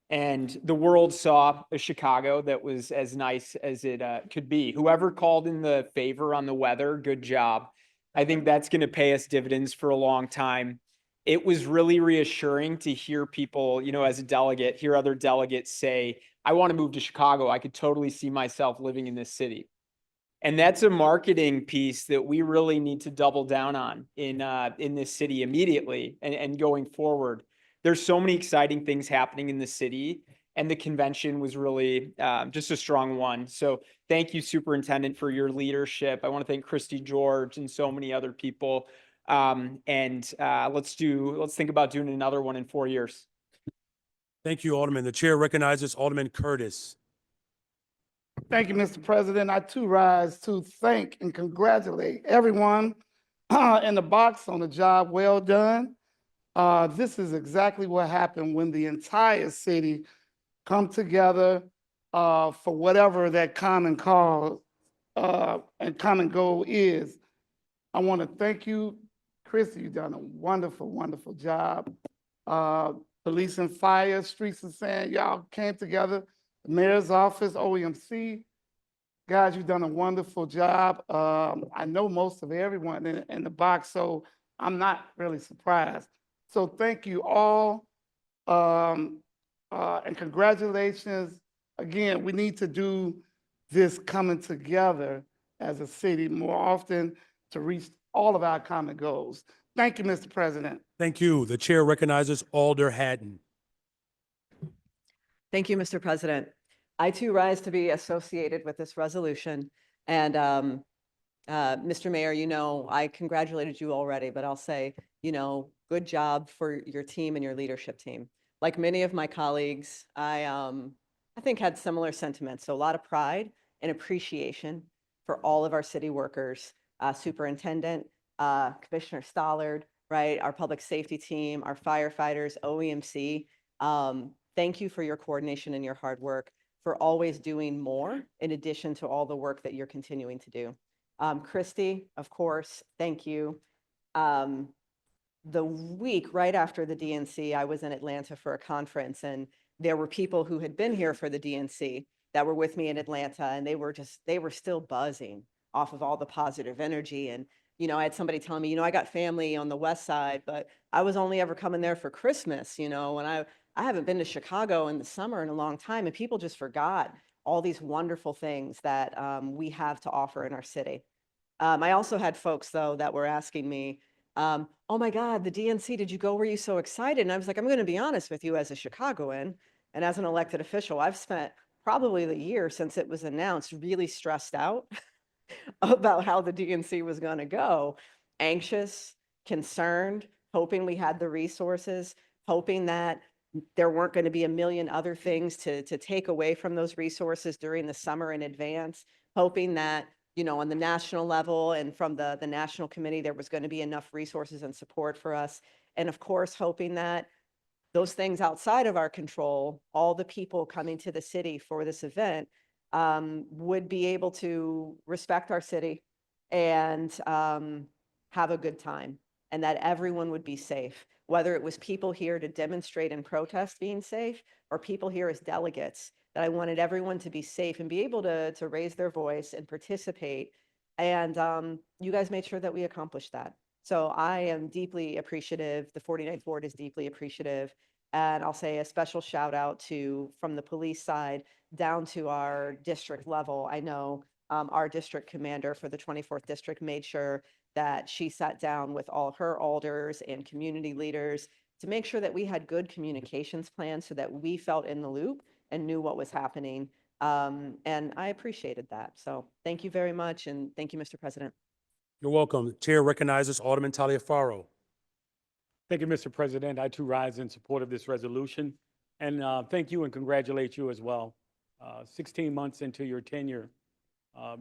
And the world saw a Chicago that was as nice as it could be. Whoever called in the favor on the weather, good job. I think that's going to pay us dividends for a long time. It was really reassuring to hear people, as a delegate, hear other delegates say, I want to move to Chicago. I could totally see myself living in this city. And that's a marketing piece that we really need to double down on in this city immediately and going forward. There's so many exciting things happening in the city, and the convention was really just a strong one. So thank you, Superintendent, for your leadership. I want to thank Christy George and so many other people. Let's think about doing another one in 4 years. Thank you, Alderman. The chair recognizes Alderman Curtis. Thank you, Mr. President. I too rise to thank and congratulate everyone in the box on a job well done. This is exactly what happened when the entire city come together for whatever that common cause and common goal is. I want to thank you, Christy. You've done a wonderful, wonderful job. Police and fire, streets and sand, y'all came together. The mayor's office, OEMC, guys, you've done a wonderful job. I know most of everyone in the box, so I'm not really surprised. So thank you all, and congratulations. Again, we need to do this coming together as a city more often to reach all of our common goals. Thank you, Mr. President. Thank you. The chair recognizes Alder Hatton. Thank you, Mr. President. I too rise to be associated with this resolution. And Mr. Mayor, I congratulated you already, but I'll say, good job for your team and your leadership team. Like many of my colleagues, I think had similar sentiments. So a lot of pride and appreciation for all of our city workers, Superintendent, Commissioner Stollard, right? Our public safety team, our firefighters, OEMC. Thank you for your coordination and your hard work, for always doing more in addition to all the work that you're continuing to do. Christy, of course, thank you. The week right after the DNC, I was in Atlanta for a conference, and there were people who had been here for the DNC that were with me in Atlanta, and they were still buzzing off of all the positive energy. And I had somebody telling me, I got family on the West Side, but I was only ever coming there for Christmas, and I haven't been to Chicago in the summer in a long time, and people just forgot all these wonderful things that we have to offer in our city. I also had folks, though, that were asking me, oh my God, the DNC, did you go? Were you so excited? And I was like, I'm going to be honest with you, as a Chicagoan and as an elected official, I've spent probably the year since it was announced really stressed out about how the DNC was going to go, anxious, concerned, hoping we had the resources, hoping that there weren't going to be a million other things to take away from those resources during the summer in advance, hoping that, on the national level and from the national committee, there was going to be enough resources and support for us. And of course, hoping that those things outside of our control, all the people coming to the city for this event, would be able to respect our city and have a good time, and that everyone would be safe, whether it was people here to demonstrate and protest being safe or people here as delegates, that I wanted everyone to be safe and be able to raise their voice and participate. And you guys made sure that we accomplished that. So I am deeply appreciative. The 49th Ward is deeply appreciative. And I'll say a special shout out from the police side down to our district level. I know our district commander for the 24th district made sure that she sat down with all her alders and community leaders to make sure that we had good communications plans so that we felt in the loop and knew what was happening. And I appreciated that. So thank you very much. And thank you, Mr. President. You're welcome. The chair recognizes Alderman Taliaferro. Thank you, Mr. President. I too rise in support of this resolution. And thank you and congratulate you as well. 16 months into your tenure,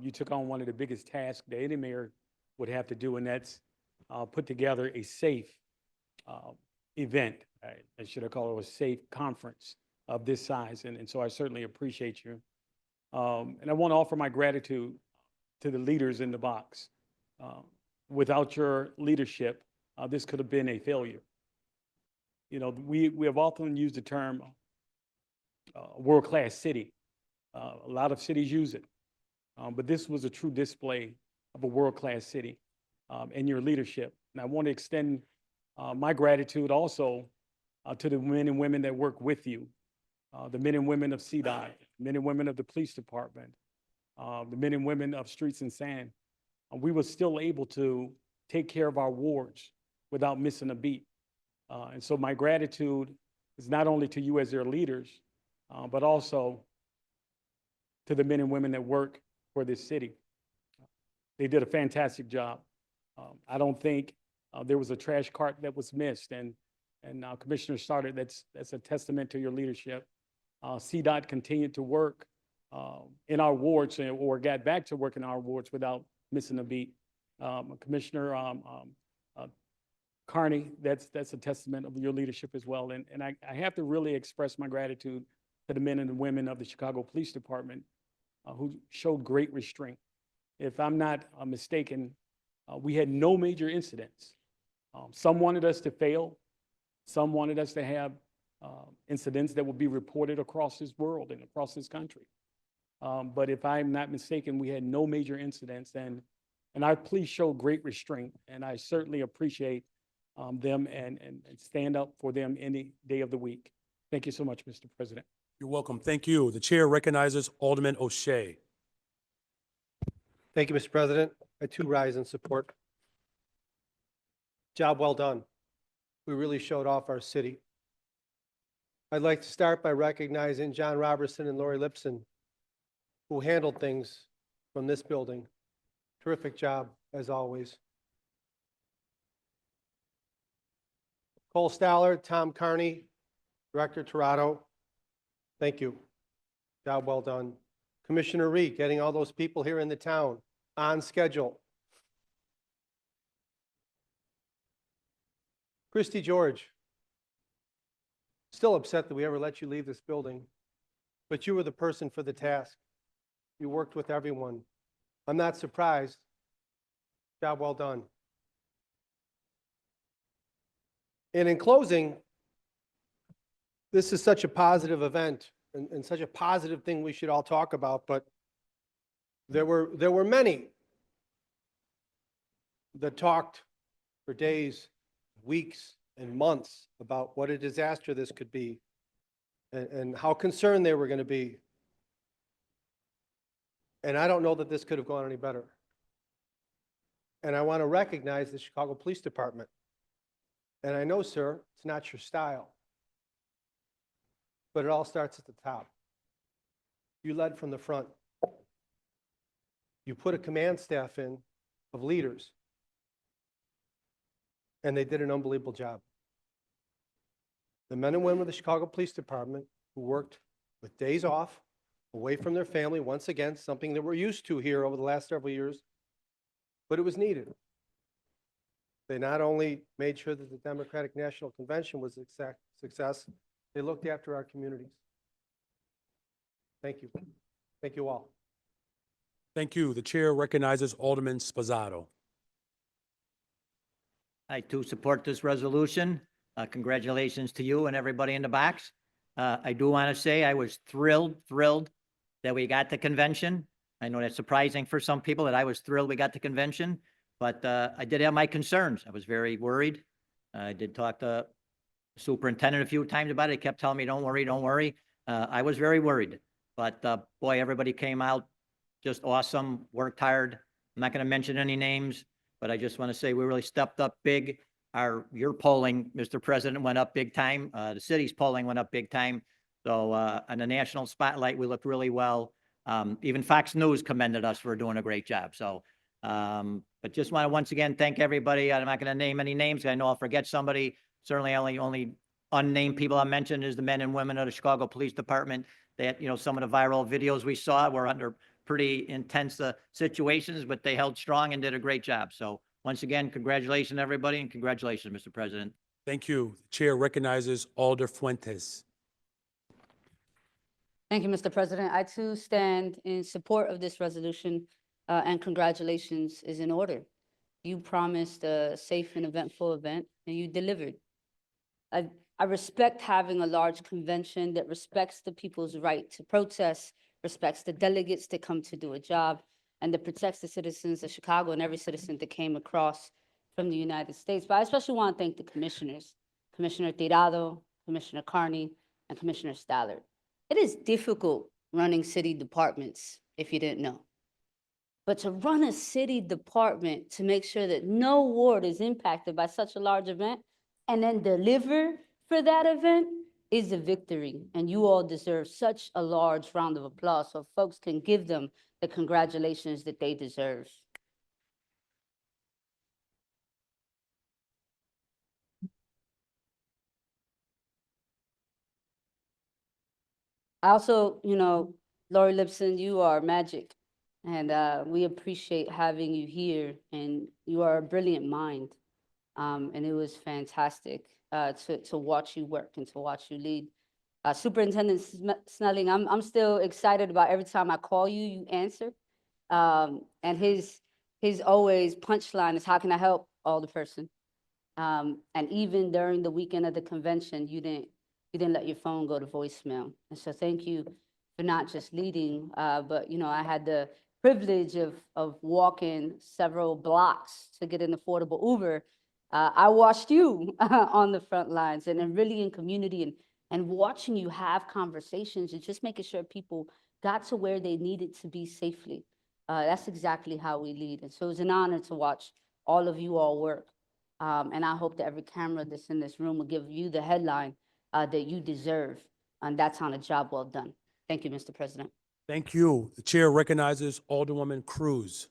you took on one of the biggest tasks that any mayor would have to do, and that's put together a safe event. I should have called it a safe conference of this size. And so I certainly appreciate you. And I want to offer my gratitude to the leaders in the box. Without your leadership, this could have been a failure. You know, we have often used the term world-class city. A lot of cities use it. But this was a true display of a world-class city and your leadership. And I want to extend my gratitude also to the men and women that work with you, the men and women of CDOT, men and women of the police department, the men and women of Streets and Sand. We were still able to take care of our wards without missing a beat. And so my gratitude is not only to you as their leaders, but also to the men and women that work for this city. They did a fantastic job. I don't think there was a trash cart that was missed. And Commissioner Starter, that's a testament to your leadership. CDOT continued to work in our wards or got back to work in our wards without missing a beat. Commissioner Carney, that's a testament of your leadership as well. And I have to really express my gratitude to the men and the women of the Chicago Police Department who showed great restraint. If I'm not mistaken, we had no major incidents. Some wanted us to fail. Some wanted us to have incidents that would be reported across this world and across this country. But if I'm not mistaken, we had no major incidents, and our police showed great restraint, and I certainly appreciate them and stand up for them any day of the week. Thank you so much, Mr. President. You're welcome. Thank you. The chair recognizes Alderman O'Shea. Thank you, Mr. President. I too rise in support. Job well done. We really showed off our city. I'd like to start by recognizing John Robertson and Lori Lipson, who handled things from this building. Terrific job, as always. Cole Staller, Tom Carney, Director Torado, thank you. Job well done. Commissioner Reed, getting all those people here in the town on schedule. Christy George, still upset that we ever let you leave this building, but you were the person for the task. You worked with everyone. I'm not surprised. Job well done. And in closing, this is such a positive event and such a positive thing we should all talk about, but there were many that talked for days, weeks, and months about what a disaster this could be and how concerned they were going to be. And I don't know that this could have gone any better. And I want to recognize the Chicago Police Department. And I know, sir, it's not your style, but it all starts at the top. You led from the front. You put a command staff in of leaders, and they did an unbelievable job. The men and women of the Chicago Police Department who worked with days off, away from their family, once again, something that we're used to here over the last several years, but it was needed. They not only made sure that the Democratic National Convention was a success, they looked after our communities. Thank you. Thank you all. Thank you. The chair recognizes Alderman Sposato. I too support this resolution. Congratulations to you and everybody in the box. I do want to say I was thrilled that we got the convention. I know that's surprising for some people that I was thrilled we got the convention, but I did have my concerns. I was very worried. I did talk to the superintendent a few times about it. He kept telling me, don't worry, don't worry. I was very worried, but boy, everybody came out just awesome, worked hard. I'm not going to mention any names, but I just want to say we really stepped up big. Your polling, Mr. President, went up big time. The city's polling went up big time. So on the national spotlight, we looked really well. Even Fox News commended us for doing a great job. So, but just want to once again thank everybody. I'm not going to name any names. I know I'll forget somebody. Certainly, only unnamed people I mentioned is the men and women of the Chicago Police Department. That, you know, some of the viral videos we saw were under pretty intense situations, but they held strong and did a great job. So once again, congratulations, everybody, and congratulations, Mr. President. Thank you. The chair recognizes Alder Fuentes. Thank you, Mr. President. I too stand in support of this resolution, and congratulations is in order. You promised a safe and eventful event, and you delivered. I respect having a large convention that respects the people's right to protest, respects the delegates that come to do a job, and that protects the citizens of Chicago and every citizen that came across from the United States. But I especially want to thank the commissioners, Commissioner Tirado, Commissioner Carney, and Commissioner Stallard. It is difficult running city departments, if you didn't know. But to run a city department to make sure that no ward is impacted by such a large event and then deliver for that event is a victory. And you all deserve such a large round of applause so folks can give them the congratulations that they deserve. I also, Lori Lipson, you are magic. And we appreciate having you here. And you are a brilliant mind. And it was fantastic to watch you work and to watch you lead. Superintendent Snelling, I'm still excited about every time I call you, you answer. And his always punchline is, how can I help Alderperson? And even during the weekend of the convention, you didn't let your phone go to voicemail. And so thank you for not just leading, but I had the privilege of walking several blocks to get an affordable Uber. I watched you on the front lines and really in community and watching you have conversations and just making sure people got to where they needed to be safely. That's exactly how we lead. And so it was an honor to watch all of you all work. And I hope that every camera that's in this room will give you the headline that you deserve. And that's on a job well done. Thank you, Mr. President. Thank you. The chair recognizes Alderwoman Cruz.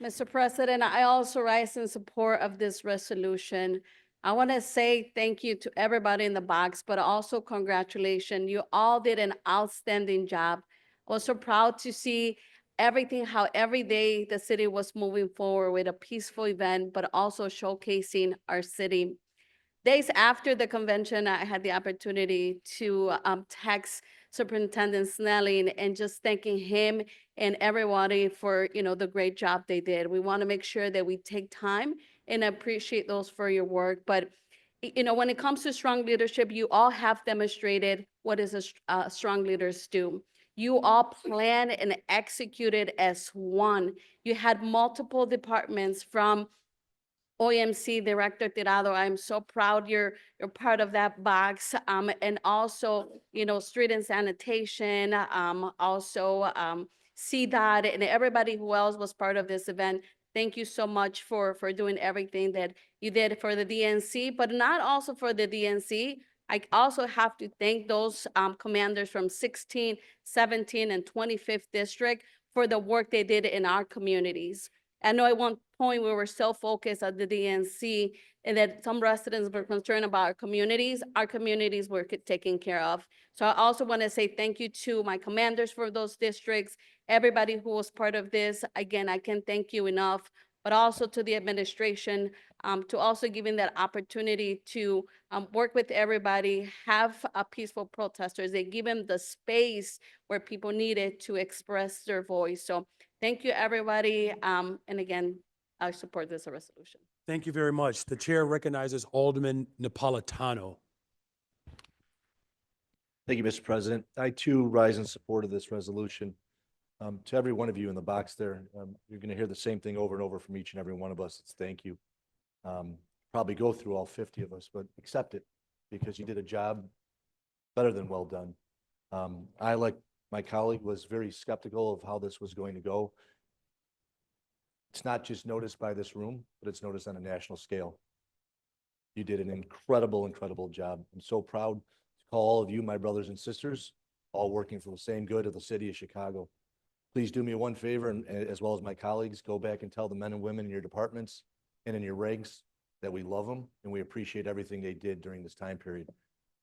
Mr. President, I also rise in support of this resolution. I want to say thank you to everybody in the box, but also congratulations. You all did an outstanding job. I was so proud to see everything, how every day the city was moving forward with a peaceful event, but also showcasing our city. Days after the convention, I had the opportunity to text Superintendent Snelling and just thanking him and everybody for the great job they did. We want to make sure that we take time and appreciate those for your work. But when it comes to strong leadership, you all have demonstrated what is a strong leaders do. You all planned and executed as one. You had multiple departments from OMC Director Tirado. I'm so proud you're part of that box. And also, street and sanitation, also CDOT and everybody who else was part of this event. Thank you so much for doing everything that you did for the DNC, but not also for the DNC. I also have to thank those commanders from 16, 17, and 25th District for the work they did in our communities. I know at one point we were so focused at the DNC and that some residents were concerned about our communities were taken care of. So I also want to say thank you to my commanders for those districts, everybody who was part of this. Again, I can't thank you enough, but also to the administration, to also giving that opportunity to work with everybody, have peaceful protesters. They give them the space where people needed to express their voice. So thank you, everybody. And again, I support this resolution. Thank you very much. The chair recognizes Alderman Napolitano. Thank you, Mr. President. I too rise in support of this resolution. To every one of you in the box there, you're going to hear the same thing over and over from each and every one of us. It's thank you. Probably go through all 50 of us, but accept it because you did a job better than well done. I, like my colleague, was very skeptical of how this was going to go. It's not just noticed by this room, but it's noticed on a national scale. You did an incredible, incredible job. I'm so proud to call all of you my brothers and sisters, all working for the same good of the city of Chicago. Please do me one favor, and as well as my colleagues, go back and tell the men and women in your departments and in your ranks that we love them and we appreciate everything they did during this time period.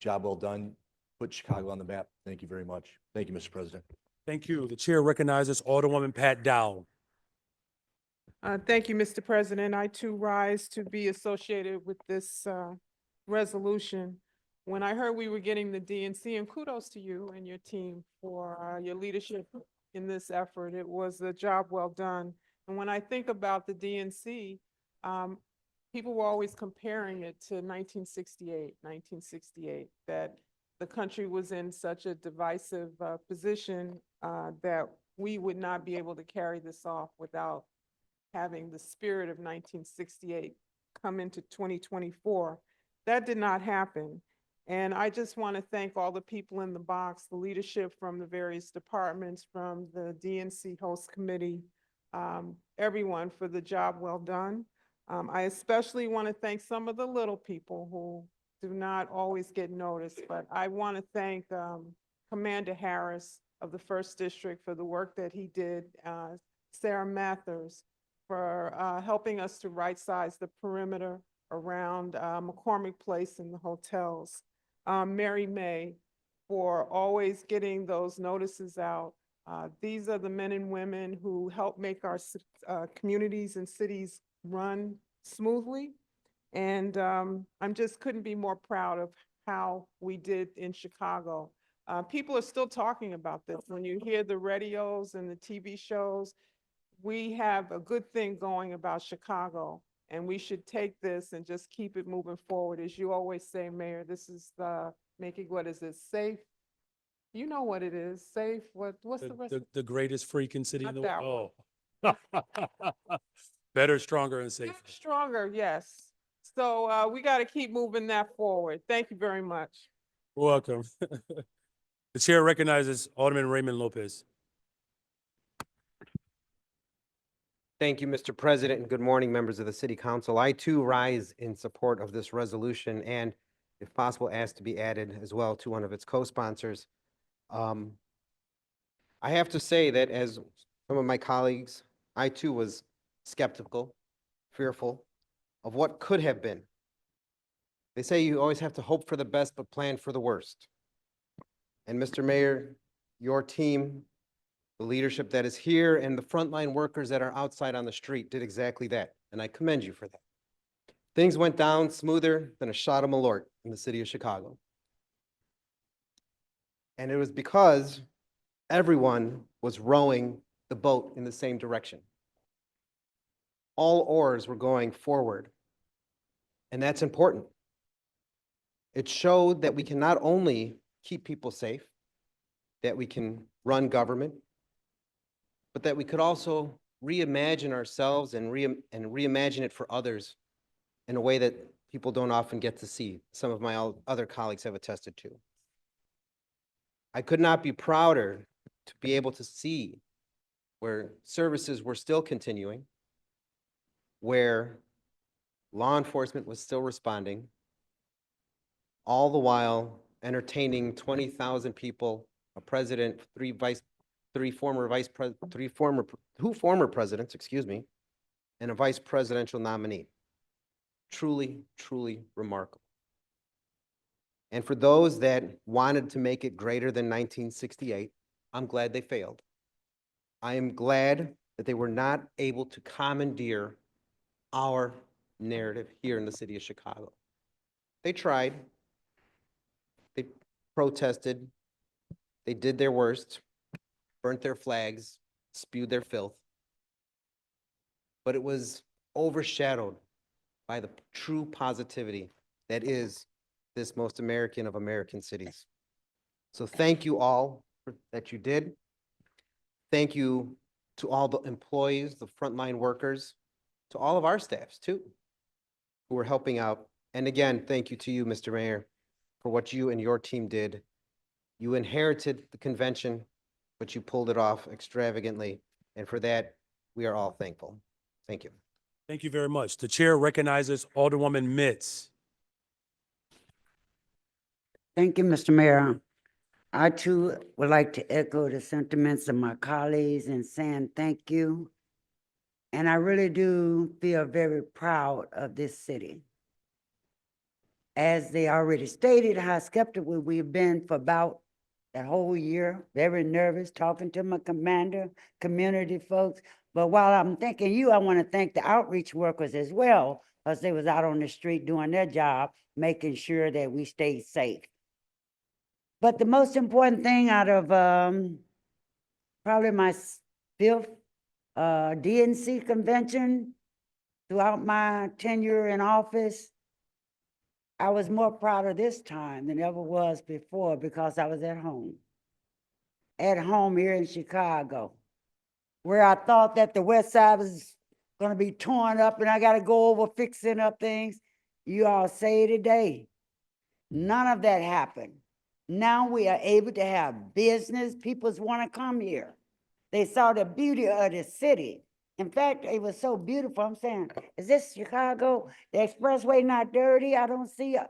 Job well done. Put Chicago on the map. Thank you very much. Thank you, Mr. President. Thank you. The chair recognizes Alderwoman Pat Dowell. Thank you, Mr. President. I too rise to be associated with this resolution. When I heard we were getting the DNC, and kudos to you and your team for your leadership in this effort. It was a job well done. And when I think about the DNC, people were always comparing it to 1968, that the country was in such a divisive position that we would not be able to carry this off without having the spirit of 1968 come into 2024. That did not happen. And I just want to thank all the people in the box, the leadership from the various departments, from the DNC host committee, everyone for the job well done. I especially want to thank some of the little people who do not always get noticed, but I want to thank Commander Harris of the 1st District for the work that he did, Sarah Mathers for helping us to right-size the perimeter around McCormick Place and the hotels. Mary May for always getting those notices out. These are the men and women who help make our communities and cities run smoothly. And I'm just couldn't be more proud of how we did in Chicago. People are still talking about this. When you hear the radios and the TV shows, we have a good thing going about Chicago, and we should take this and just keep it moving forward. As you always say, Mayor, this is making, what is it, safe? You know what it is, safe, what's the rest? The greatest freaking city in the Not that world. Oh. Better, stronger, and safer. Stronger, yes. So we got to keep moving that forward. Thank you very much. Welcome. The chair recognizes Alderman Raymond Lopez. Thank you, Mr. President, and good morning, members of the City Council. I too rise in support of this resolution and, if possible, ask to be added as well to one of its co-sponsors. I have to say that as some of my colleagues, I too was skeptical, fearful of what could have been. They say you always have to hope for the best, but plan for the worst. And Mr. Mayor, your team, the leadership that is here, and the frontline workers that are outside on the street did exactly that, and I commend you for that. Things went down smoother than a shot of Malort in the city of Chicago. And it was because everyone was rowing the boat in the same direction. All oars were going forward, and that's important. It showed that we can not only keep people safe, that we can run government, but that we could also reimagine ourselves and reimagine it for others in a way that people don't often get to see. Some of my other colleagues have attested to. I could not be prouder to be able to see where services were still continuing, where law enforcement was still responding, all the while entertaining 20,000 people, a president, two former presidents, excuse me, and a vice presidential nominee. Truly, truly remarkable. And for those that wanted to make it greater than 1968, I'm glad they failed. I am glad that they were not able to commandeer our narrative here in the city of Chicago. They tried, they protested, they did their worst, burnt their flags, spewed their filth, but it was overshadowed by the true positivity that is this most American of American cities. So thank you all that you did. Thank you to all the employees, the frontline workers, to all of our staffs too, who are helping out. And again, thank you to you, Mr. Mayor, for what you and your team did. You inherited the convention, but you pulled it off extravagantly. And for that, we are all thankful. Thank you. Thank you very much. The chair recognizes Alderwoman Mitz. Thank you, Mr. Mayor. I too would like to echo the sentiments of my colleagues in saying thank you. And I really do feel very proud of this city. As they already stated, how skeptical we've been for about that whole year, very nervous, talking to my commander, community folks. But while I'm thanking you, I want to thank the outreach workers as well, because they was out on the street doing their job, making sure that we stayed safe. But the most important thing out of probably my fifth DNC convention throughout my tenure in office, I was more proud of this time than ever was before because I was at home. At home here in Chicago, where I thought that the West Side was gonna be torn up and I gotta go over fixing up things. You all say today, none of that happened. Now we are able to have business, people wanna come here. They saw the beauty of the city. In fact, it was so beautiful, I'm saying, is this Chicago? The expressway not dirty? I don't see it.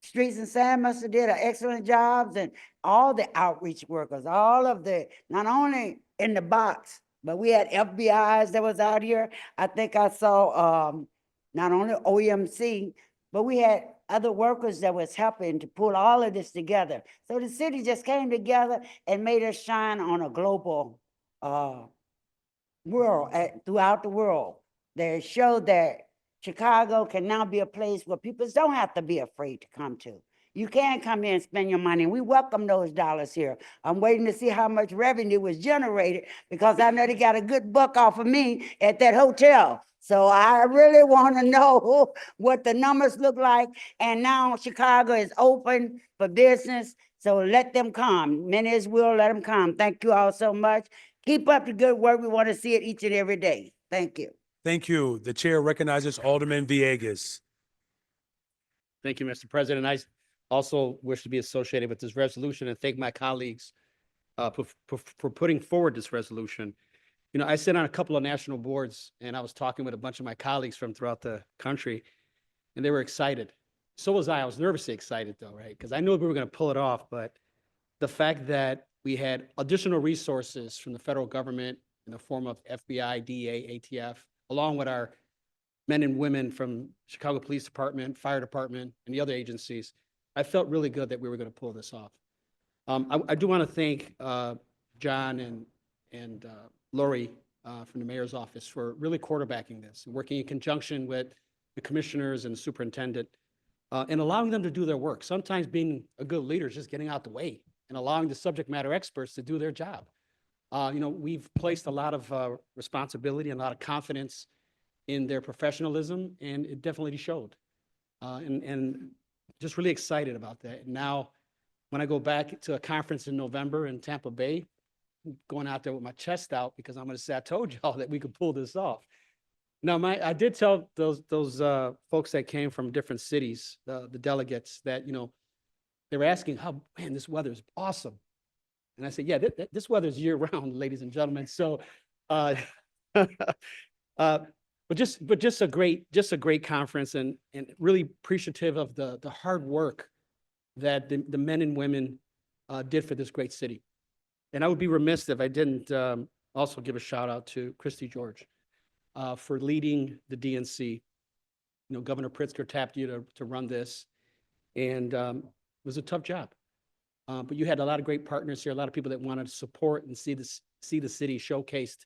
Streets and Sand must have did an excellent jobs, and all the outreach workers, all of the, not only in the box, but we had FBIs that was out here. I think I saw not only OEMC, but we had other workers that was helping to pull all of this together. So the city just came together and made us shine on a global world, throughout the world. They showed that Chicago can now be a place where people don't have to be afraid to come to. You can come here and spend your money. We welcome those dollars here. I'm waiting to see how much revenue was generated because I know they got a good buck off of me at that hotel. So I really want to know what the numbers look like. And now Chicago is open for business. So let them come. Many as will, let them come. Thank you all so much. Keep up the good work. We want to see it each and every day. Thank you. Thank you. The chair recognizes Alderman Villegas. Thank you, Mr. President. I also wish to be associated with this resolution and thank my colleagues for putting forward this resolution. You know, I sit on a couple of national boards and I was talking with a bunch of my colleagues from throughout the country and they were excited. So was I. I was nervously excited though, right? Because I knew we were going to pull it off, but the fact that we had additional resources from the federal government in the form of FBI, DEA, ATF, along with our men and women from Chicago Police Department, Fire Department, and the other agencies, I felt really good that we were going to pull this off. I do want to thank John and Lori from the mayor's office for really quarterbacking this, and working in conjunction with the commissioners and the superintendent, and allowing them to do their work. Sometimes being a good leader is just getting out the way and allowing the subject matter experts to do their job. You know, we've placed a lot of responsibility and a lot of confidence in their professionalism, and it definitely showed. And just really excited about that. And now, when I go back to a conference in November in Tampa Bay, I'm going out there with my chest out because I'm going to say, I told y'all that we could pull this off. Now, I did tell those folks that came from different cities, the delegates, that, you know, they were asking, how, man, this weather is awesome. And I said, yeah, this weather is year round, ladies and gentlemen. So, but just a great conference, and really appreciative of the hard work that the men and women did for this great city. And I would be remiss if I didn't also give a shout out to Christy George for leading the DNC. You know, Governor Pritzker tapped you to run this, and it was a tough job. But you had a lot of great partners here, a lot of people that wanted to support and see the city showcased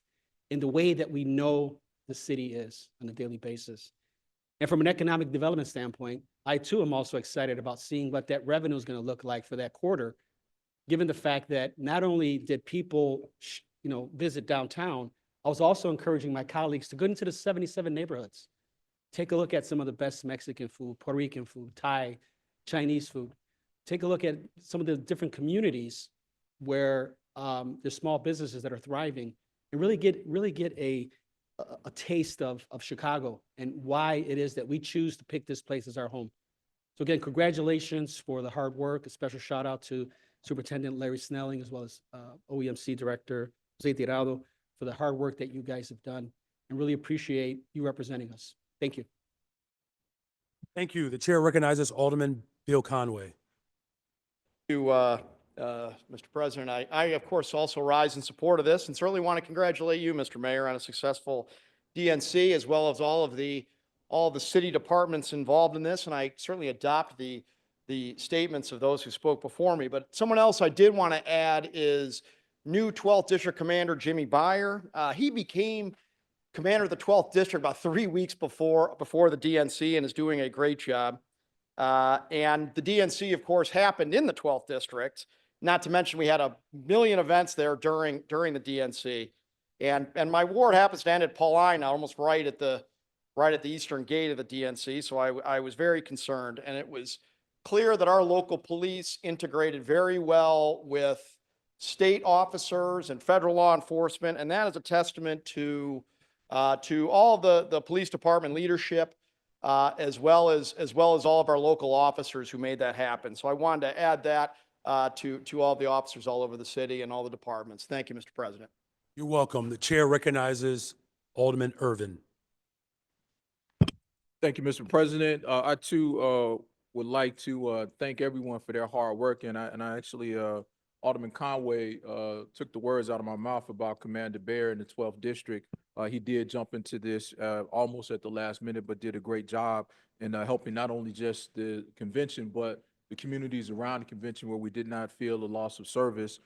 in the way that we know the city is on a daily basis. And from an economic development standpoint, I too am also excited about seeing what that revenue is going to look like for that quarter, given the fact that not only did people, you know, visit downtown, I was also encouraging my colleagues to go into the 77 neighborhoods, take a look at some of the best Mexican food, Puerto Rican food, Thai, Chinese food. Take a look at some of the different communities where there's small businesses that are thriving, and really get a taste of Chicago and why it is that we choose to pick this place as our home. So again, congratulations for the hard work. A special shout out to Superintendent Larry Snelling, as well as OEMC Director Jose Tirado, for the hard work that you guys have done, and really appreciate you representing us. Thank you. Thank you. The chair recognizes Alderman Bill Conway. Mr. President, I of course also rise in support of this, and certainly want to congratulate you, Mr. Mayor, on a successful DNC, as well as all the city departments involved in this. And I certainly adopt the statements of those who spoke before me. But someone else I did want to add is new 12th District Commander Jimmy Byer. He became commander of the 12th District about 3 weeks before the DNC and is doing a great job. And the DNC, of course, happened in the 12th District. Not to mention we had a million events there during the DNC. And my ward happens to end at Paulina, almost right at the eastern gate of the DNC. So I was very concerned, and it was clear that our local police integrated very well with state officers and federal law enforcement, and that is a testament to all the police department leadership, as well as all of our local officers who made that happen. So I wanted to add that to all the officers all over the city and all the departments. Thank you, Mr. President. You're welcome. The chair recognizes Alderman Irvin. Thank you, Mr. President. I too would like to thank everyone for their hard work, and I actually Alderman Conway took the words out of my mouth about Commander Bear in the 12th District. He did jump into this almost at the last minute, but did a great job in helping not only just the convention, but the communities around the convention where we did not feel a loss of service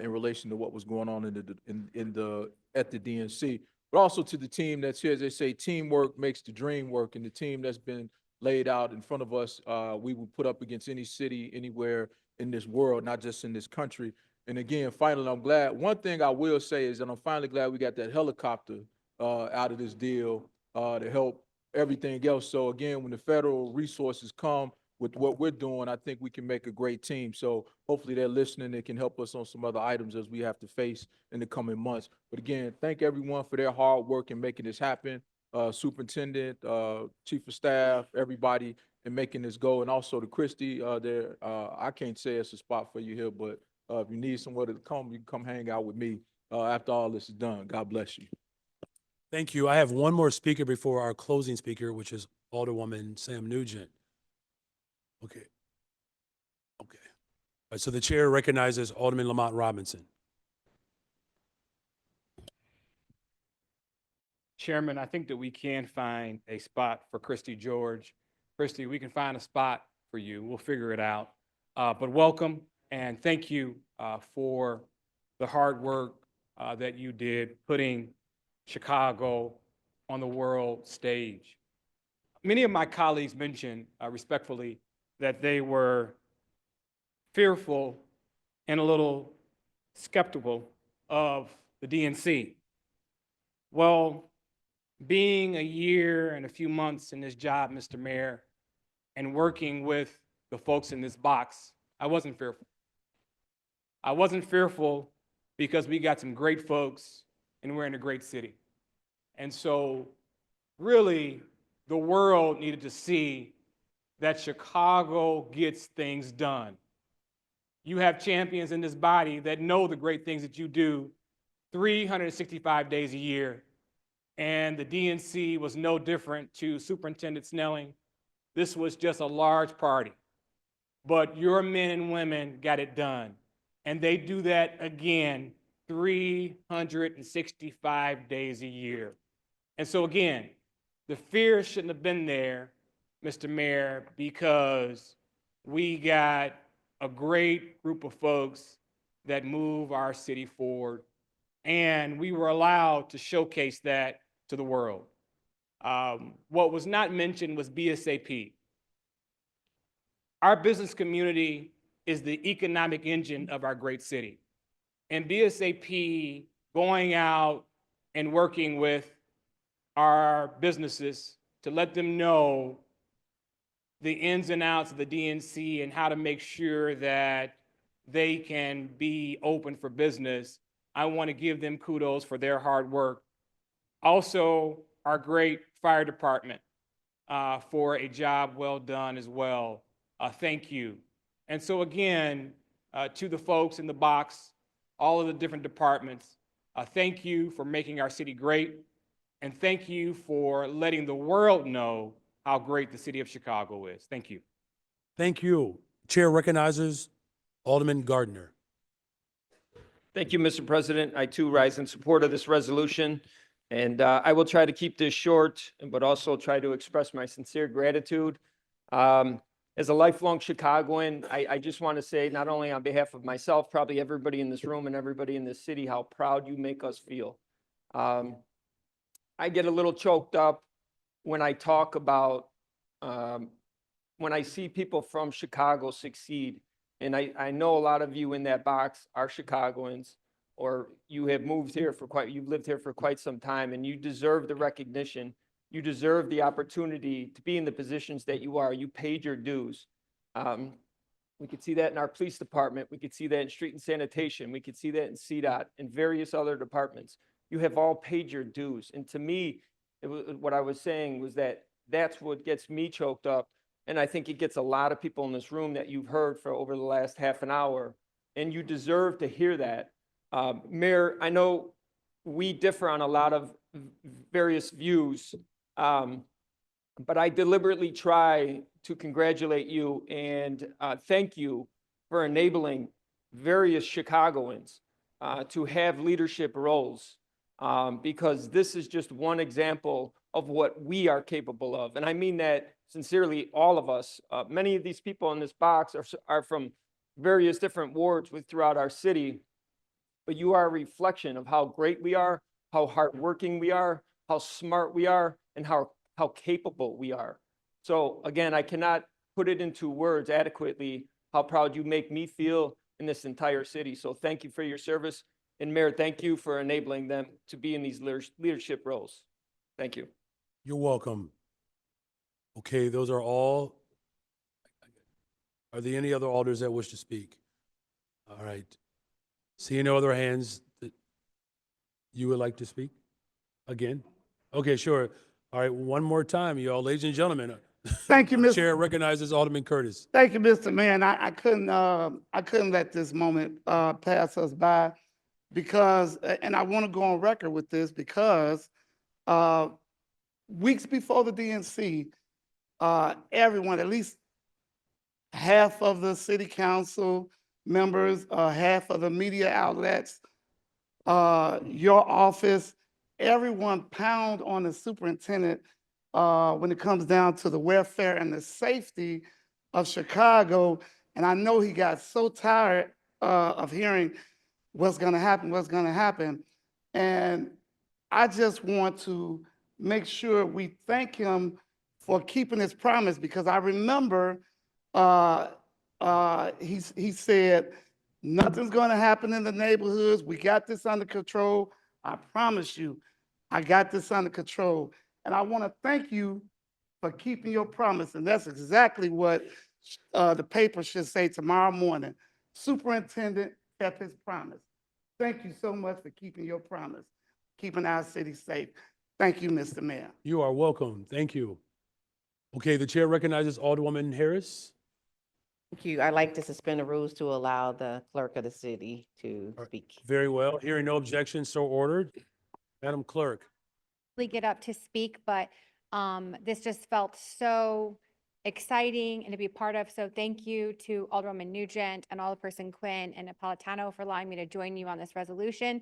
in relation to what was going on at the DNC. But also to the team that's here. As they say, teamwork makes the dream work, and the team that's been laid out in front of us, we will put up against any city, anywhere in this world, not just in this country. And again, finally, I'm glad. One thing I will say is that I'm finally glad we got that helicopter out of this deal to help everything else. So again, when the federal resources come with what we're doing, I think we can make a great team. So hopefully they're listening. They can help us on some other items as we have to face in the coming months. But again, thank everyone for their hard work in making this happen. Superintendent, Chief of Staff, everybody in making this go. And also to Christy there, I can't say it's a spot for you here, but if you need somewhere to come, you can come hang out with me after all this is done. God bless you. Thank you. I have one more speaker before our closing speaker, which is Alderwoman Sam Nugent. Okay. All right, so the chair recognizes Alderman Lamont Robinson. Chairman, I think that we can find a spot for Christy George. Christy, we can find a spot for you. We'll figure it out. But welcome and thank you for the hard work that you did putting Chicago on the world stage. Many of my colleagues mentioned respectfully that they were fearful and a little skeptical of the DNC. Well, being a year and a few months in this job, Mr. Mayor, and working with the folks in this box, I wasn't fearful. I wasn't fearful because we got some great folks and we're in a great city. And so really the world needed to see that Chicago gets things done. You have champions in this body that know the great things that you do 365 days a year. And the DNC was no different to Superintendent Snelling. This was just a large party. But your men and women got it done. And they do that again 365 days a year. And so again, the fear shouldn't have been there, Mr. Mayor, because we got a great group of folks that move our city forward. And we were allowed to showcase that to the world. What was not mentioned was BSAP. Our business community is the economic engine of our great city. And BSAP going out and working with our businesses to let them know the ins and outs of the DNC and how to make sure that they can be open for business. I want to give them kudos for their hard work. Also, our great fire department for a job well done as well. Thank you. And so again, to the folks in the box, all of the different departments, thank you for making our city great. And thank you for letting the world know how great the city of Chicago is. Thank you. Thank you. Chair recognizes Alderman Gardner. Thank you, Mr. President. I too rise in support of this resolution. And I will try to keep this short, but also try to express my sincere gratitude. As a lifelong Chicagoan, I just want to say, not only on behalf of myself, probably everybody in this room and everybody in this city, how proud you make us feel. I get a little choked up when I talk about, when I see people from Chicago succeed. And I know a lot of you in that box are Chicagoans, or you have moved here you've lived here for quite some time, and you deserve the recognition. You deserve the opportunity to be in the positions that you are. You paid your dues. We could see that in our police department. We could see that in street and sanitation. We could see that in CDOT and various other departments. You have all paid your dues. And to me, what I was saying was that that's what gets me choked up. And I think it gets a lot of people in this room that you've heard for over the last half an hour. And you deserve to hear that. Mayor, I know we differ on a lot of various views, but I deliberately try to congratulate you and thank you for enabling various Chicagoans to have leadership roles, because this is just one example of what we are capable of. And I mean that sincerely, all of us. Many of these people in this box are from various different wards throughout our city, but you are a reflection of how great we are, how hardworking we are, how smart we are, and how capable we are. So again, I cannot put it into words adequately how proud you make me feel in this entire city. So thank you for your service. And Mayor, thank you for enabling them to be in these leadership roles. Thank you. You're welcome. Okay, those are all. Are there any other alders that wish to speak? All right. Seeing no other hands, that you would like to speak again? Okay, sure. All right, one more time, y'all, ladies and gentlemen. Thank you, Mr. Chair recognizes Alderman Curtis. Thank you, Mr. Mayor. And I couldn't let this moment pass us by because, and I want to go on record with this because weeks before the DNC, everyone, at least half of the city council members, half of the media outlets, your office, everyone pound on the superintendent when it comes down to the welfare and the safety of Chicago. And I know he got so tired of hearing what's going to happen. And I just want to make sure we thank him for keeping his promise, because I remember he said, nothing's going to happen in the neighborhoods. We got this under control. I promise you, I got this under control. And I want to thank you for keeping your promise. And that's exactly what the paper should say tomorrow morning. Superintendent kept his promise. Thank you so much for keeping your promise, keeping our city safe. Thank you, Mr. Mayor. You are welcome. Thank you. Okay, the chair recognizes Alderwoman Harris. Thank you. I'd like to suspend the rules to allow the clerk of the city to speak. Very well. Hearing no objections, so ordered. Madam Clerk. Get up to speak, but this just felt so exciting and to be a part of. So thank you to Alderwoman Nugent and Alderperson Quinn and Napolitano for allowing me to join you on this resolution.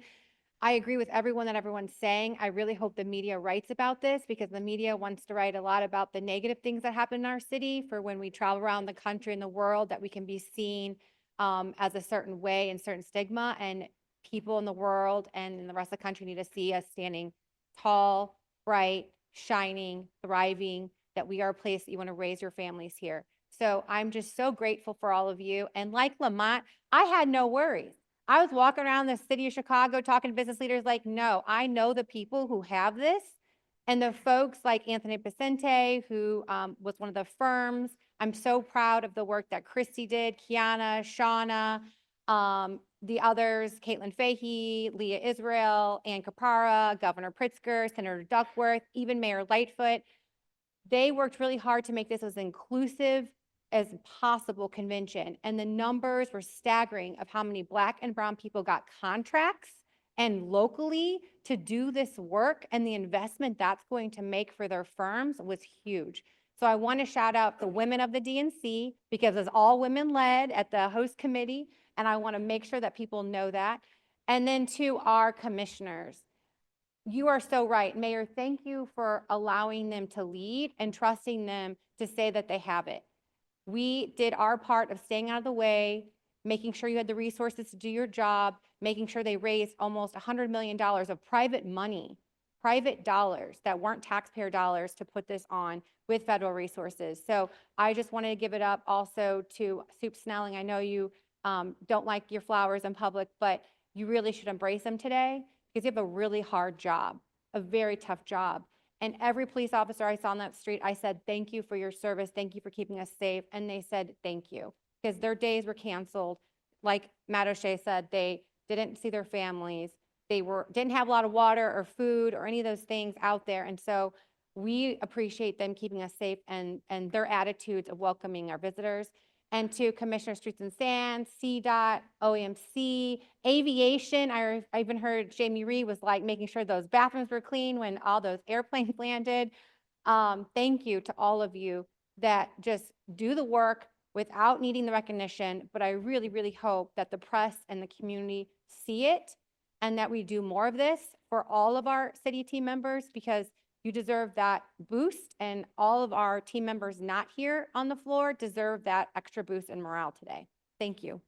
I agree with everyone that everyone's saying. I really hope the media writes about this, because the media wants to write a lot about the negative things that happen in our city for when we travel around the country and the world, that we can be seen as a certain way and certain stigma, and people in the world and in the rest of the country need to see us standing tall, bright, shining, thriving, that we are a place that you want to raise your families here. So I'm just so grateful for all of you. And like Lamont, I had no worries. I was walking around the city of Chicago talking to business leaders like, no, I know the people who have this, and the folks like Anthony Pacente, who was one of the firms. I'm so proud of the work that Christy did, Kiana, Shauna, the others, Caitlin Fahey, Leah Israel, Ann Capara, Governor Pritzker, Senator Duckworth, even Mayor Lightfoot. They worked really hard to make this as inclusive as possible convention. And the numbers were staggering of how many Black and brown people got contracts and locally to do this work, and the investment that's going to make for their firms was huge. So I want to shout out the women of the DNC, because it's all women led at the host committee. And I want to make sure that people know that. And then to our commissioners, you are so right. Mayor, thank you for allowing them to lead and trusting them to say that they have it. We did our part of staying out of the way, making sure you had the resources to do your job, making sure they raised almost $100 million of private money, private dollars that weren't taxpayer dollars to put this on with federal resources. So I just wanted to give it up also to Soup Snelling. I know you don't like your flowers in public, but you really should embrace them today because you have a really hard job, a very tough job. And every police officer I saw on that street, I said, thank you for your service. Thank you for keeping us safe. And they said, thank you, because their days were canceled. Like Matt O'Shea said, they didn't see their families. They didn't have a lot of water or food or any of those things out there. And so we appreciate them keeping us safe and their attitudes of welcoming our visitors. And to Commissioner Streets and Sands, CDOT, OAMC, Aviation, I even heard Jamie Reed was like making sure those bathrooms were clean when all those airplanes landed. Thank you to all of you that just do the work without needing the recognition, but I really, really hope that the press and the community see it and that we do more of this for all of our city team members, because you deserve that boost, and all of our team members not here on the floor deserve that extra boost in morale today. Thank you.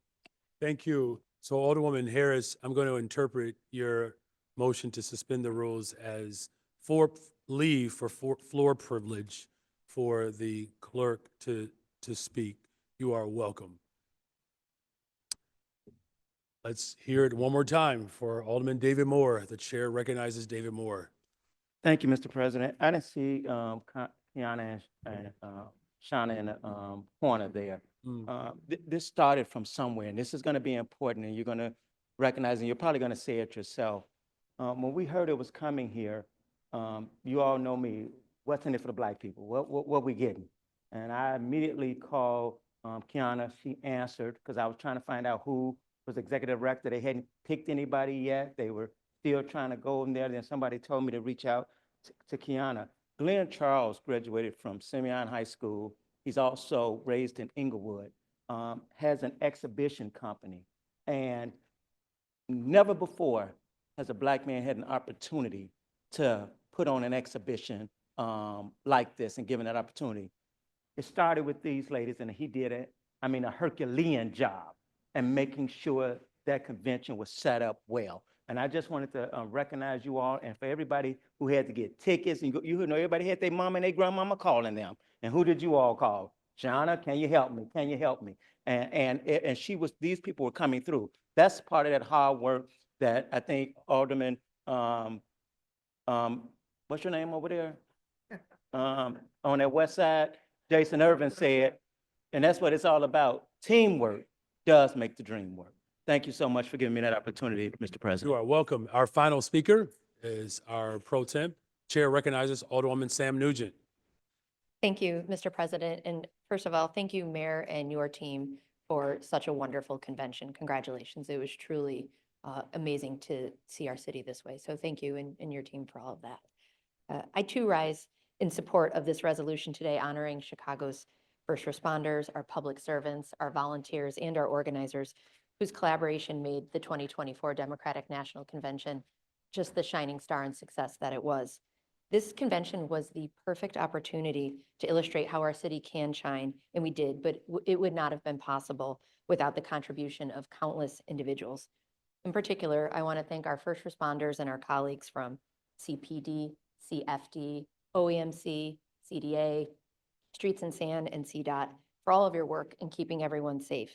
Thank you. So Alderwoman Harris, I'm going to interpret your motion to suspend the rules as leave for floor privilege for the clerk to speak. You are welcome. Let's hear it one more time for Alderman David Moore. The chair recognizes David Moore. Thank you, Mr. President. I didn't see Kiana and Shauna in the corner there. This started from somewhere, and this is going to be important, and you're going to recognize, and you're probably going to say it yourself. When we heard it was coming here, you all know me, what's in it for the Black people? What we getting? And I immediately called Kiana. She answered, because I was trying to find out who was executive director. They hadn't picked anybody yet. They were still trying to go in there. Then somebody told me to reach out to Kiana. Glenn Charles graduated from Simeon High School. He's also raised in Inglewood, has an exhibition company. And never before has a Black man had an opportunity to put on an exhibition like this and given that opportunity. It started with these ladies, and he did a Herculean job and making sure that convention was set up well. And I just wanted to recognize you all, and for everybody who had to get tickets, and you know everybody had their mom and their grandmama calling them. And who did you all call? Shauna, can you help me? Can you help me? And these people were coming through. That's part of that hard work that I think Alderman, what's your name over there? On that west side, Jason Irvin said, and that's what it's all about. Teamwork does make the dream work. Thank you so much for giving me that opportunity, Mr. President. You are welcome. Our final speaker is our pro temp. Chair recognizes Alderwoman Sam Nugent. Thank you, Mr. President. And first of all, thank you, Mayor, and your team for such a wonderful convention. Congratulations. It was truly amazing to see our city this way. So thank you and your team for all of that. I too rise in support of this resolution today, honoring Chicago's first responders, our public servants, our volunteers, and our organizers whose collaboration made the 2024 Democratic National Convention just the shining star and success that it was. This convention was the perfect opportunity to illustrate how our city can shine, and we did, but it would not have been possible without the contribution of countless individuals. In particular, I want to thank our first responders and our colleagues from CPD, CFD, OAMC, CDA, Streets and Sand, and CDOT for all of your work in keeping everyone safe.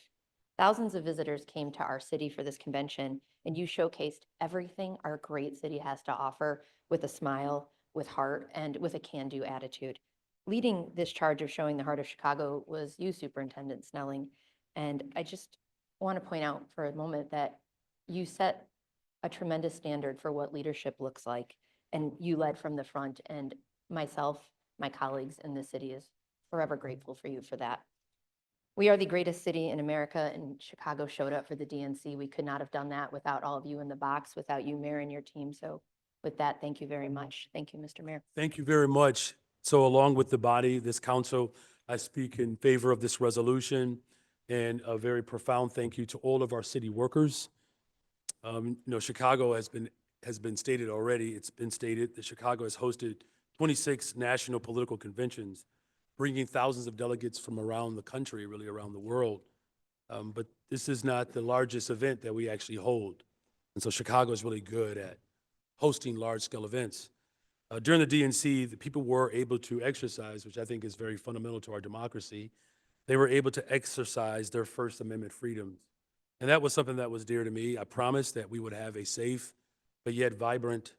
Thousands of visitors came to our city for this convention, and you showcased everything our great city has to offer with a smile, with heart, and with a can-do attitude. Leading this charge of showing the heart of Chicago was you, Superintendent Snelling, and I just want to point out for a moment that you set a tremendous standard for what leadership looks like, and you led from the front, and myself, my colleagues in the city is forever grateful for you for that. We are the greatest city in America, and Chicago showed up for the DNC. We could not have done that without all of you in the box, without you, Mayor, and your team. So with that, thank you very much. Thank you, Mr. Mayor. Thank you very much. So along with the body, this council, I speak in favor of this resolution, and a very profound thank you to all of our city workers. Chicago has been stated already. It's been stated that Chicago has hosted 26 national political conventions, bringing thousands of delegates from around the country, really around the world. But this is not the largest event that we actually hold. And so Chicago is really good at hosting large-scale events. During the DNC, the people were able to exercise, which I think is very fundamental to our democracy. They were able to exercise their First Amendment freedoms. And that was something that was dear to me. I promised that we would have a safe but yet vibrant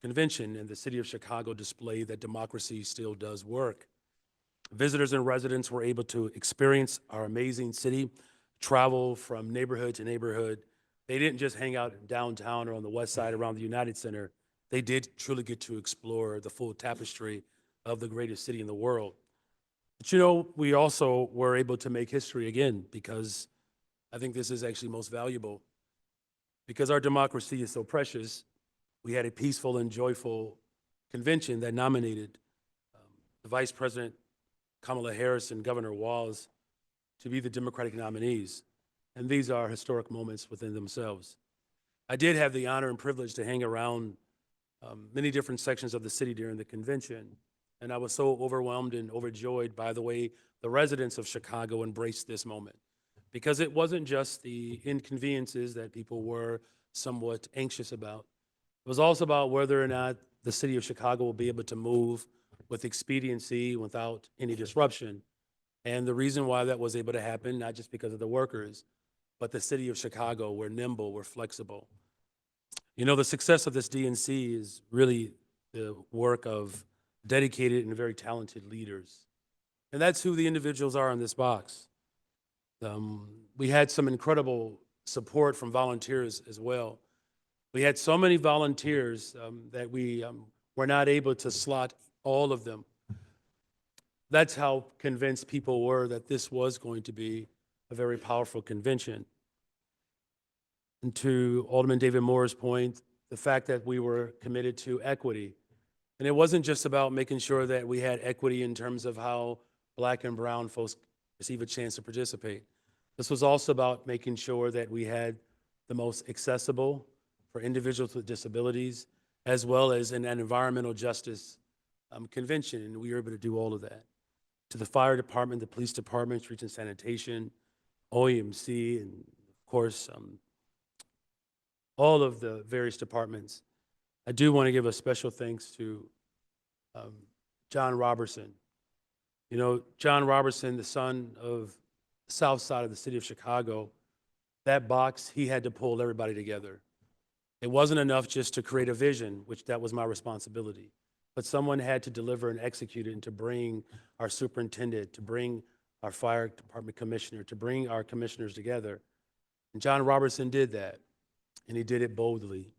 convention, and the city of Chicago displayed that democracy still does work. Visitors and residents were able to experience our amazing city, travel from neighborhood to neighborhood. They didn't just hang out downtown or on the west side around the United Center. They did truly get to explore the full tapestry of the greatest city in the world. But you know, we also were able to make history again, because I think this is actually most valuable. Because our democracy is so precious, we had a peaceful and joyful convention that nominated the Vice President Kamala Harris and Governor Walz to be the Democratic nominees. And these are historic moments within themselves. I did have the honor and privilege to hang around many different sections of the city during the convention. And I was so overwhelmed and overjoyed by the way the residents of Chicago embraced this moment. Because it wasn't just the inconveniences that people were somewhat anxious about. It was also about whether or not the city of Chicago will be able to move with expediency without any disruption. And the reason why that was able to happen, not just because of the workers, but the city of Chicago, we're nimble, we're flexible. You know, the success of this DNC is really the work of dedicated and very talented leaders. And that's who the individuals are in this box. We had some incredible support from volunteers as well. We had so many volunteers that we were not able to slot all of them. That's how convinced people were that this was going to be a very powerful convention. And to Alderman David Moore's point, the fact that we were committed to equity. And it wasn't just about making sure that we had equity in terms of how Black and brown folks receive a chance to participate. This was also about making sure that we had the most accessible for individuals with disabilities, as well as an environmental justice convention, and we were able to do all of that. To the fire department, the police department, streets and sanitation, OEMC, and of course, all of the various departments. I do want to give a special thanks to John Robertson. You know, John Robertson, the son of the south side of the city of Chicago, that box, he had to pull everybody together. It wasn't enough just to create a vision, which that was my responsibility, but someone had to deliver and execute it, and to bring our superintendent, to bring our fire department commissioner, to bring our commissioners together. And John Robertson did that, and he did it boldly.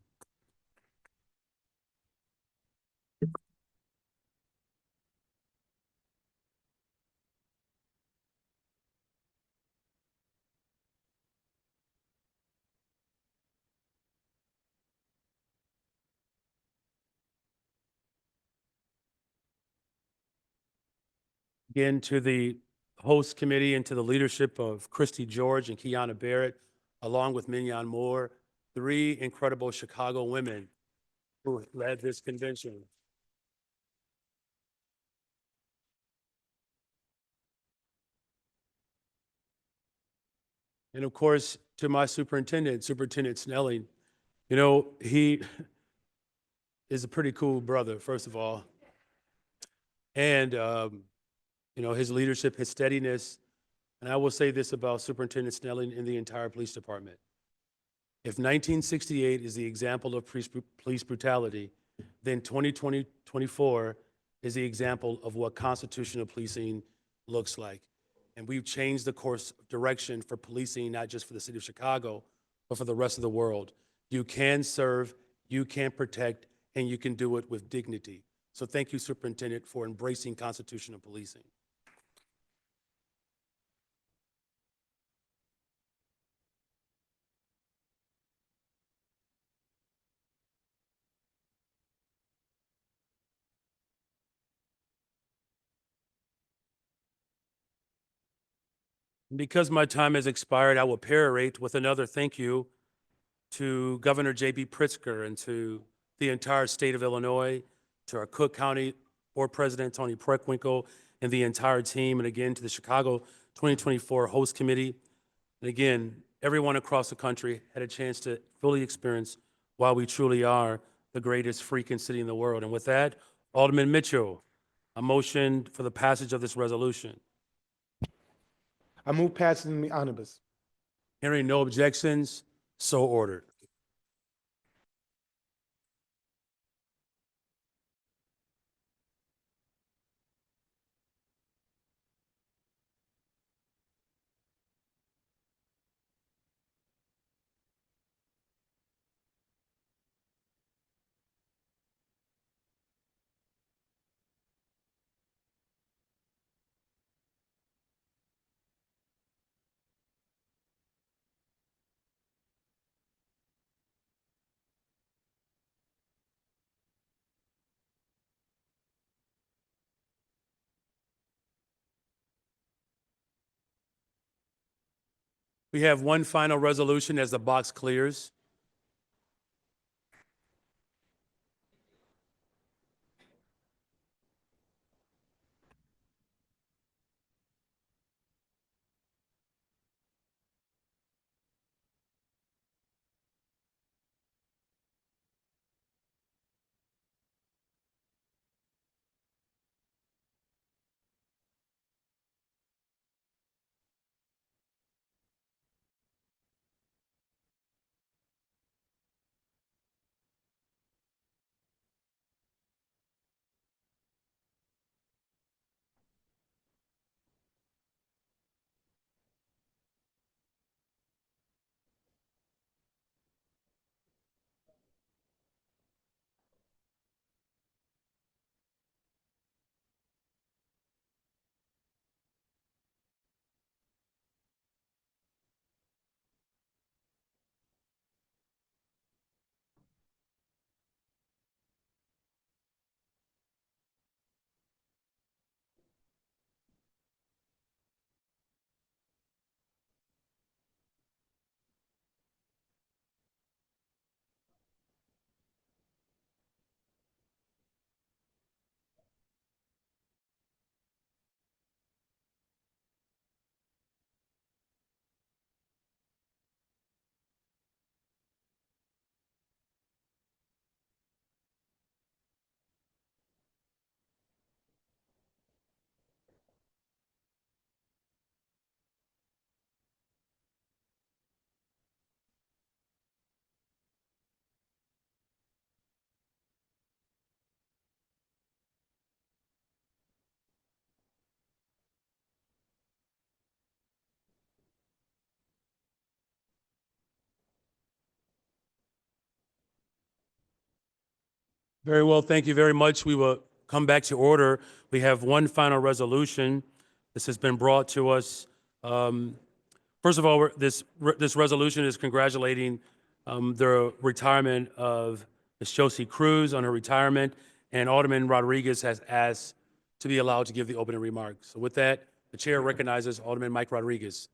Again, to the host committee and to the leadership of Christy George and Kiana Barrett, along with Mignon Moore, 3 incredible Chicago women who led this convention. And of course, to my superintendent, Superintendent Snelling, you know, he is a pretty cool brother, first of all. And, you know, his leadership, his steadiness, and I will say this about Superintendent Snelling and the entire police department. If 1968 is the example of police brutality, then 2024 is the example of what constitutional policing looks like. And we've changed the course of direction for policing, not just for the city of Chicago, but for the rest of the world. You can serve, you can protect, and you can do it with dignity. So thank you, Superintendent, for embracing constitutional policing. Because my time has expired, I will perorate with another thank you to Governor J.B. Pritzker and to the entire state of Illinois, to our Cook County Board President Tony Preckwinkle, and the entire team, and again, to the Chicago 2024 host committee. And again, everyone across the country had a chance to fully experience why we truly are the greatest freaking city in the world. And with that, Alderman Mitchell, a motion for the passage of this resolution. I move passage in the omnibus. Hearing no objections, so ordered. We have one final resolution as the box clears. Very well, thank you very much. We will come back to order. We have one final resolution. This has been brought to us. First of all, this resolution is congratulating the retirement of Ms. Josie Cruz on her retirement, and Alderman Rodriguez has asked to be allowed to give the opening remarks. So with that, the chair recognizes Alderman Mike Rodriguez.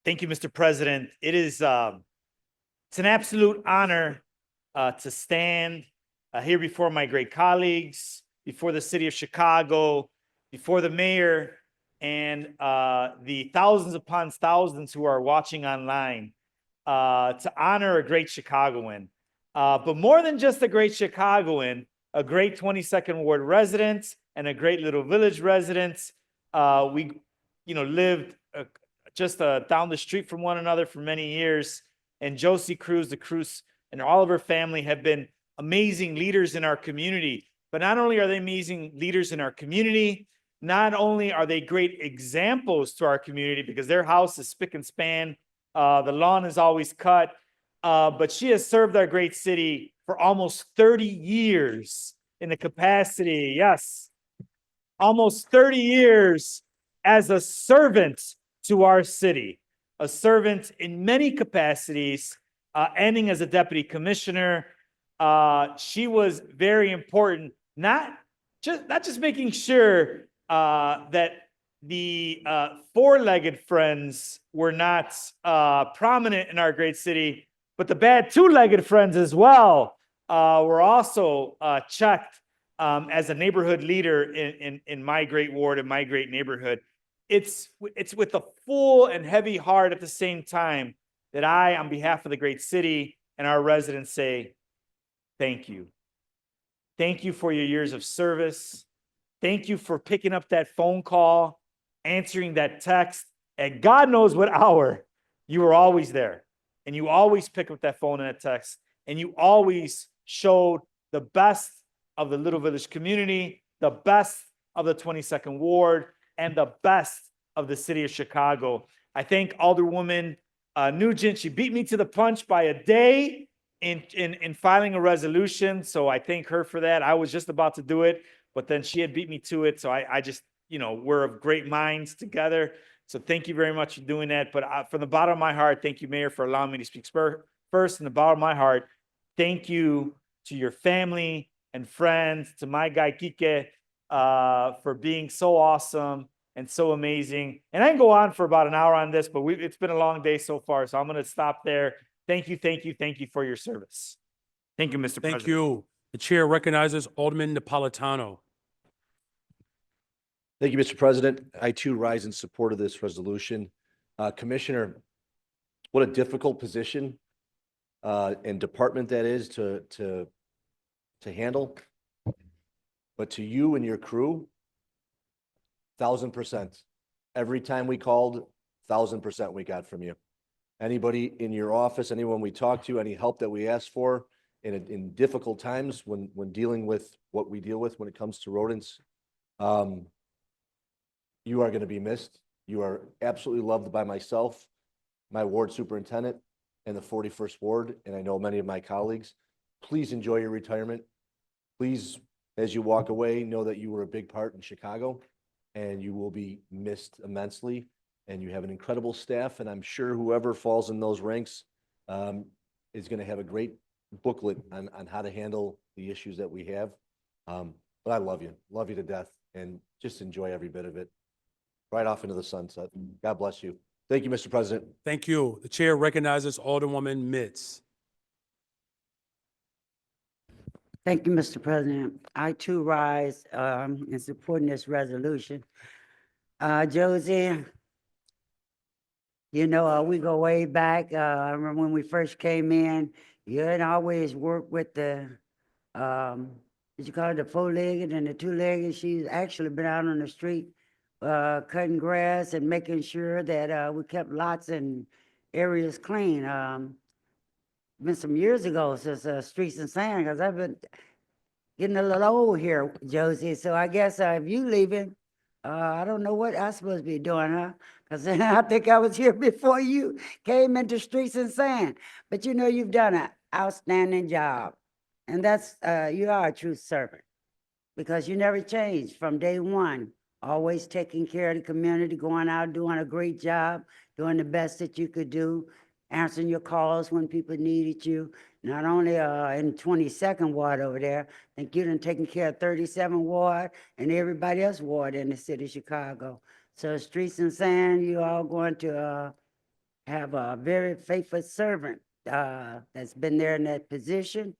Thank you, Mr. President. It's an absolute honor to stand here before my great colleagues, before the city of Chicago, before the mayor, and the thousands upon thousands who are watching online to honor a great Chicagoan. But more than just a great Chicagoan, a great 22nd Ward resident and a great Little Village resident. We, lived just down the street from one another for many years. And Josie Cruz, the Cruz, and all of her family have been amazing leaders in our community. But not only are they amazing leaders in our community, not only are they great examples to our community because their house is spick and span, the lawn is always cut, but she has served our great city for almost 30 years in the capacity, yes, almost 30 years as a servant to our city, a servant in many capacities, ending as a deputy commissioner. She was very important, not just making sure that the four-legged friends were not prominent in our great city, but the bad two-legged friends as well were also checked as a neighborhood leader in my great ward, in my great neighborhood, it's with a full and heavy heart at the same time that I, on behalf of the great city and our residents, say, thank you. Thank you for your years of service. Thank you for picking up that phone call, answering that text, and God knows what hour. You were always there, and you always pick up that phone and that text, and you always showed the best of the Little Village community, the best of the 22nd Ward, and the best of the city of Chicago. I thank Alderwoman Nugent. She beat me to the punch by a day in filing a resolution, so I thank her for that. I was just about to do it, but then she had beat me to it, so I just, we're of great minds together. So thank you very much for doing that. But from the bottom of my heart, thank you, Mayor, for allowing me to speak first. From the bottom of my heart, thank you to your family and friends, to my guy Kike, for being so awesome and so amazing. And I can go on for about an hour on this, but it's been a long day so far, so I'm going to stop there. Thank you, thank you, thank you for your service. Thank you, Mr. President. Thank you. The chair recognizes Alderman Napolitano. Thank you, Mr. President. I too rise in support of this resolution. Commissioner, what a difficult position and department that is to handle. But to you and your crew, 1,000%. Every time we called, 1,000% we got from you. Anybody in your office, anyone we talked to, any help that we asked for in difficult times when dealing with what we deal with when it comes to rodents, you are going to be missed. You are absolutely loved by myself, my ward superintendent, and the 41st Ward, and I know many of my colleagues. Please enjoy your retirement. Please, as you walk away, know that you were a big part in Chicago, and you will be missed immensely. And you have an incredible staff, and I'm sure whoever falls in those ranks is going to have a great booklet on how to handle the issues that we have. But I love you to death, and just enjoy every bit of it. Right off into the sunset. God bless you. Thank you, Mr. President. Thank you. The chair recognizes Alderwoman Mitz. Thank you, Mr. President. I too rise in supporting this resolution. Josie, we go way back. I remember when we first came in, you had always worked with the, did you call it the four-legged and the two-legged? She's actually been out on the street cutting grass and making sure that we kept lots and areas clean. Been some years ago since Streets and Sand, because I've been getting a little old here, Josie. So I guess if you leaving, I don't know what I'm supposed to be doing, huh? Because I think I was here before you came into Streets and Sand. But you've done an outstanding job. And that's, you are a true servant. Because you never changed from day one. Always taking care of the community, going out, doing a great job, doing the best that you could do, answering your calls when people needed you. Not only in 22nd Ward over there, I think you've taken care of 37th Ward and everybody else ward in the city of Chicago. So Streets and Sand, you all going to have a very faithful servant that's been there in that position,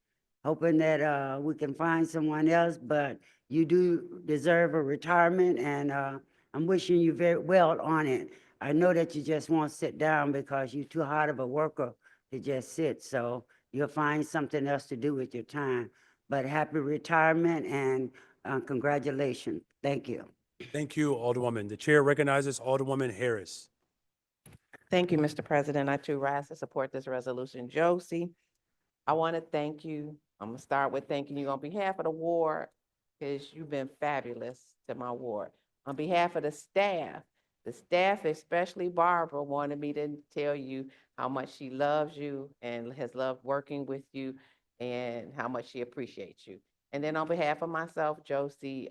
hoping that we can find someone else, but you do deserve a retirement, and I'm wishing you very well on it. I know that you just won't sit down because you're too hard of a worker to just sit, so you'll find something else to do with your time. But happy retirement and congratulations. Thank you. Thank you, Alderwoman. The chair recognizes Alderwoman Harris. Thank you, Mr. President. I too rise to support this resolution. Josie, I want to thank you. I'm going to start with thanking you on behalf of the ward, because you've been fabulous to my ward. On behalf of the staff, especially Barbara, wanted me to tell you how much she loves you and has loved working with you and how much she appreciates you. And then on behalf of myself, Josie,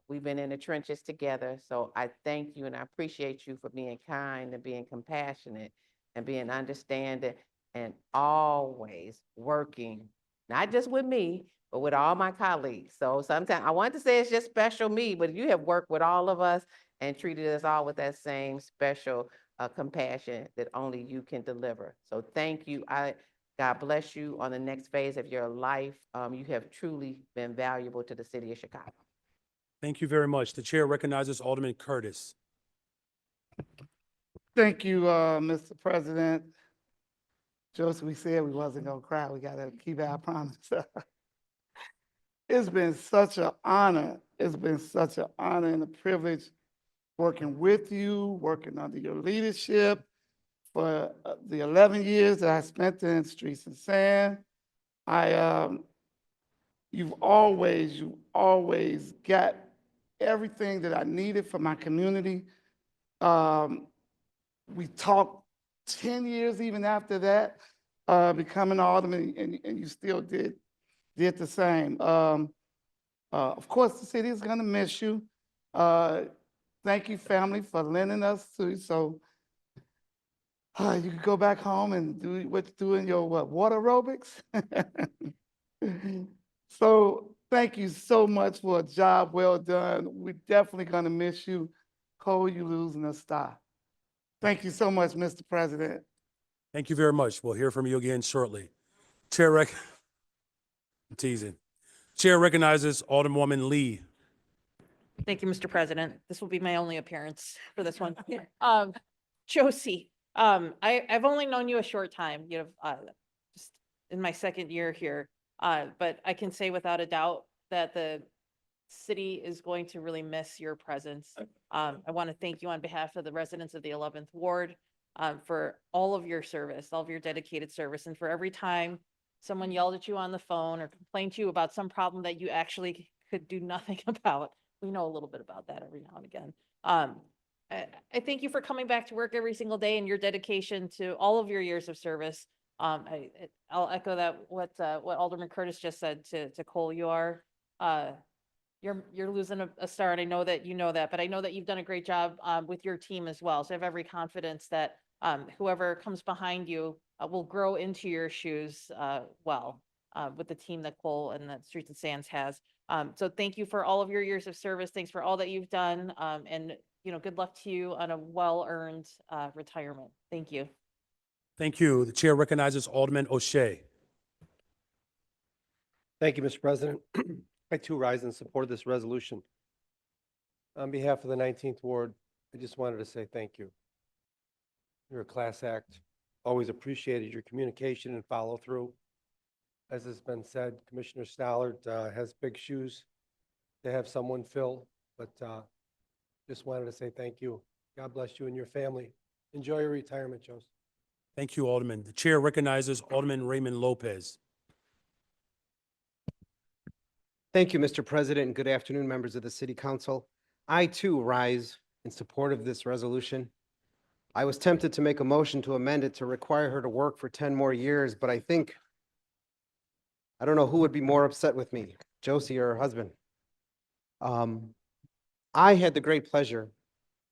we've been in the trenches together. So I thank you and I appreciate you for being kind and being compassionate and being understanding and always working, not just with me, but with all my colleagues. So sometimes I want to say it's just special me, but you have worked with all of us and treated us all with that same special compassion that only you can deliver. So thank you. God bless you on the next phase of your life. You have truly been valuable to the city of Chicago. Thank you very much. The chair recognizes Alderman Curtis. Thank you, Mr. President. Joseph, we said we wasn't gonna cry. We gotta keep our promise. It's been such an honor. It's been such an honor and a privilege working with you, working under your leadership for the 11 years that I spent in Streets and Sand. You've always got everything that I needed for my community. We talked 10 years even after that, becoming alderman, and you still did the same. Of course, the city is gonna miss you. Thank you, family, for lending us to you, so you can go back home and do what you do in your water aerobics. So thank you so much for a job well done. We're definitely gonna miss you. Cole, you losing a star. Thank you so much, Mr. President. Thank you very much. We'll hear from you again shortly. I'm teasing. Chair recognizes Alderwoman Lee. Thank you, Mr. President. This will be my only appearance for this one. Josie, I've only known you a short time, just in my second year here. But I can say without a doubt that the city is going to really miss your presence. I want to thank you on behalf of the residents of the 11th Ward for all of your service, all of your dedicated service, and for every time someone yelled at you on the phone or complained to you about some problem that you actually could do nothing about. We know a little bit about that every now and again. I thank you for coming back to work every single day and your dedication to all of your years of service. I'll echo that what Alderman Curtis just said to Cole. You're losing a star, and I know that you know that, but I know that you've done a great job with your team as well. So I have every confidence that whoever comes behind you will grow into your shoes with the team that Cole and the Streets and Sands has. So thank you for all of your years of service. Thanks for all that you've done, and good luck to you on a well-earned retirement. Thank you. Thank you. The chair recognizes Alderman O'Shea. Thank you, Mr. President. I too rise in support of this resolution. On behalf of the 19th Ward, I just wanted to say thank you. You're a class act. Always appreciated your communication and follow through. As has been said, Commissioner Stallard has big shoes to have someone fill, but just wanted to say thank you. God bless you and your family. Enjoy your retirement, Joseph. Thank you, Alderman. The chair recognizes Alderman Raymond Lopez. Thank you, Mr. President, and good afternoon, members of the City Council. I too rise in support of this resolution. I was tempted to make a motion to amend it to require her to work for 10 more years, but I don't know who would be more upset with me, Josie or her husband. I had the great pleasure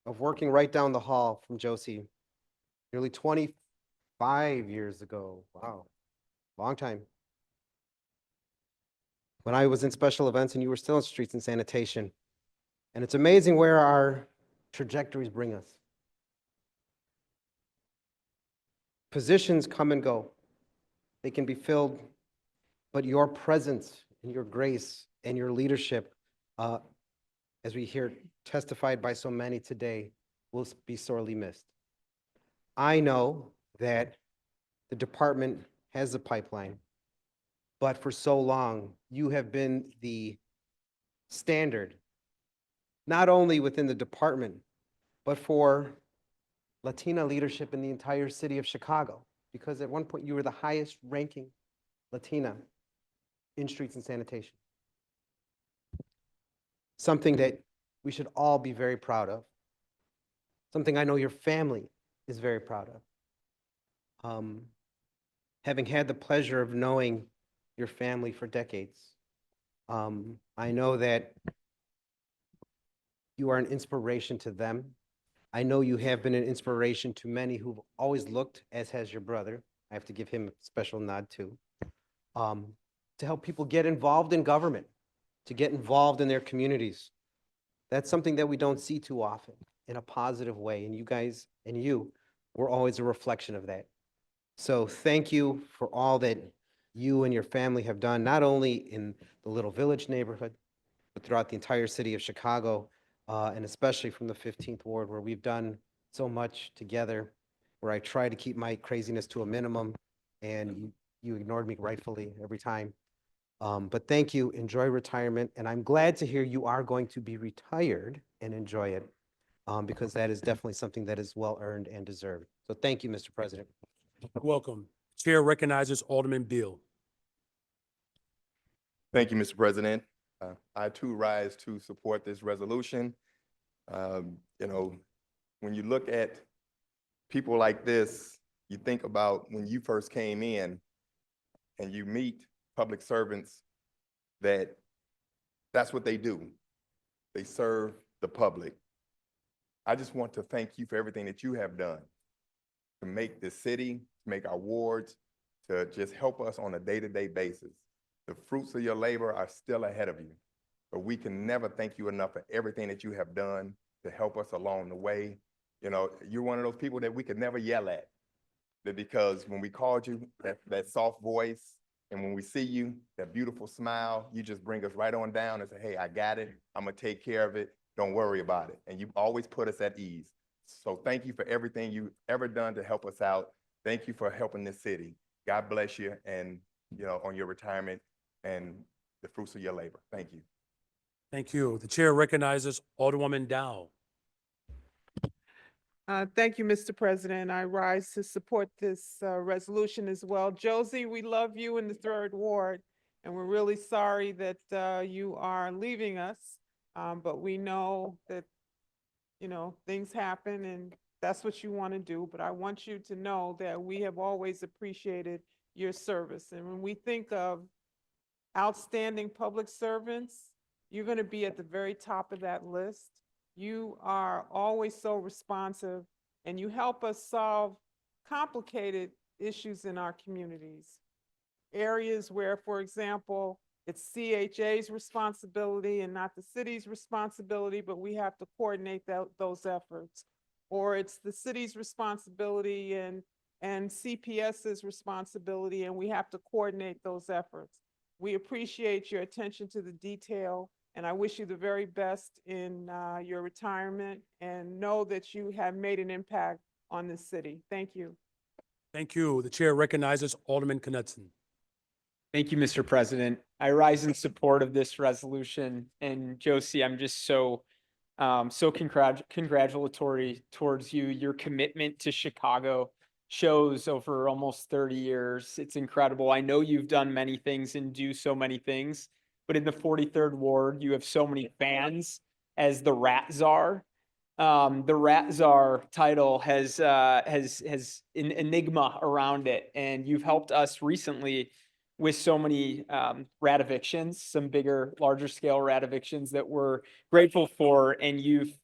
of working right down the hall from Josie nearly 25 years ago. Wow, long time. When I was in special events and you were still in Streets and Sanitation. And it's amazing where our trajectories bring us. Positions come and go. They can be filled, but your presence and your grace and your leadership, as we hear testified by so many today, will be sorely missed. I know that the department has a pipeline, but for so long, you have been the standard, not only within the department, but for Latina leadership in the entire city of Chicago, because at one point you were the highest ranking Latina in Streets and Sanitation. Something that we should all be very proud of. Something I know your family is very proud of. Having had the pleasure of knowing your family for decades, I know that you are an inspiration to them. I know you have been an inspiration to many who've always looked, as has your brother. I have to give him a special nod too, to help people get involved in government, to get involved in their communities. That's something that we don't see too often in a positive way. And you guys and you were always a reflection of that. So thank you for all that you and your family have done, not only in the Little Village neighborhood, but throughout the entire city of Chicago, and especially from the 15th Ward, where we've done so much together, where I try to keep my craziness to a minimum, and you ignored me rightfully every time. But thank you, enjoy retirement, and I'm glad to hear you are going to be retired and enjoy it, because that is definitely something that is well-earned and deserved. So thank you, Mr. President. Welcome. Chair recognizes Alderman Beal. Thank you, Mr. President. I too rise to support this resolution. You know, when you look at people like this, you think about when you first came in and you meet public servants that's what they do. They serve the public. I just want to thank you for everything that you have done to make this city, to make our wards, to just help us on a day-to-day basis. The fruits of your labor are still ahead of you, but we can never thank you enough for everything that you have done to help us along the way. You know, you're one of those people that we could never yell at, because when we called you, that soft voice, and when we see you, that beautiful smile, you just bring us right on down and say, hey, I got it. I'm gonna take care of it. Don't worry about it. And you always put us at ease. So thank you for everything you've ever done to help us out. Thank you for helping this city. God bless you, and you know, on your retirement and the fruits of your labor. Thank you. Thank you. The chair recognizes Alderwoman Dow. Thank you, Mr. President. I rise to support this resolution as well. Josie, we love you in the 3rd Ward, and we're really sorry that you are leaving us. But we know that, you know, things happen and that's what you want to do. But I want you to know that we have always appreciated your service. And when we think of outstanding public servants, you're going to be at the very top of that list. You are always so responsive, and you help us solve complicated issues in our communities. Areas where, for example, it's CHA's responsibility and not the city's responsibility, but we have to coordinate those efforts. Or it's the city's responsibility and CPS's responsibility, and we have to coordinate those efforts. We appreciate your attention to the detail, and I wish you the very best in your retirement, and know that you have made an impact on this city. Thank you. Thank you. The chair recognizes Alderman Knudsen. Thank you, Mr. President. I rise in support of this resolution. And Josie, I'm just so congratulatory towards you. Your commitment to Chicago shows over almost 30 years. It's incredible. I know you've done many things and do so many things, but in the 43rd Ward, you have so many fans as the Rat Czar. The Rat Czar title has an enigma around it, and you've helped us recently with so many rat evictions, some bigger, larger scale rat evictions that we're grateful for, and you've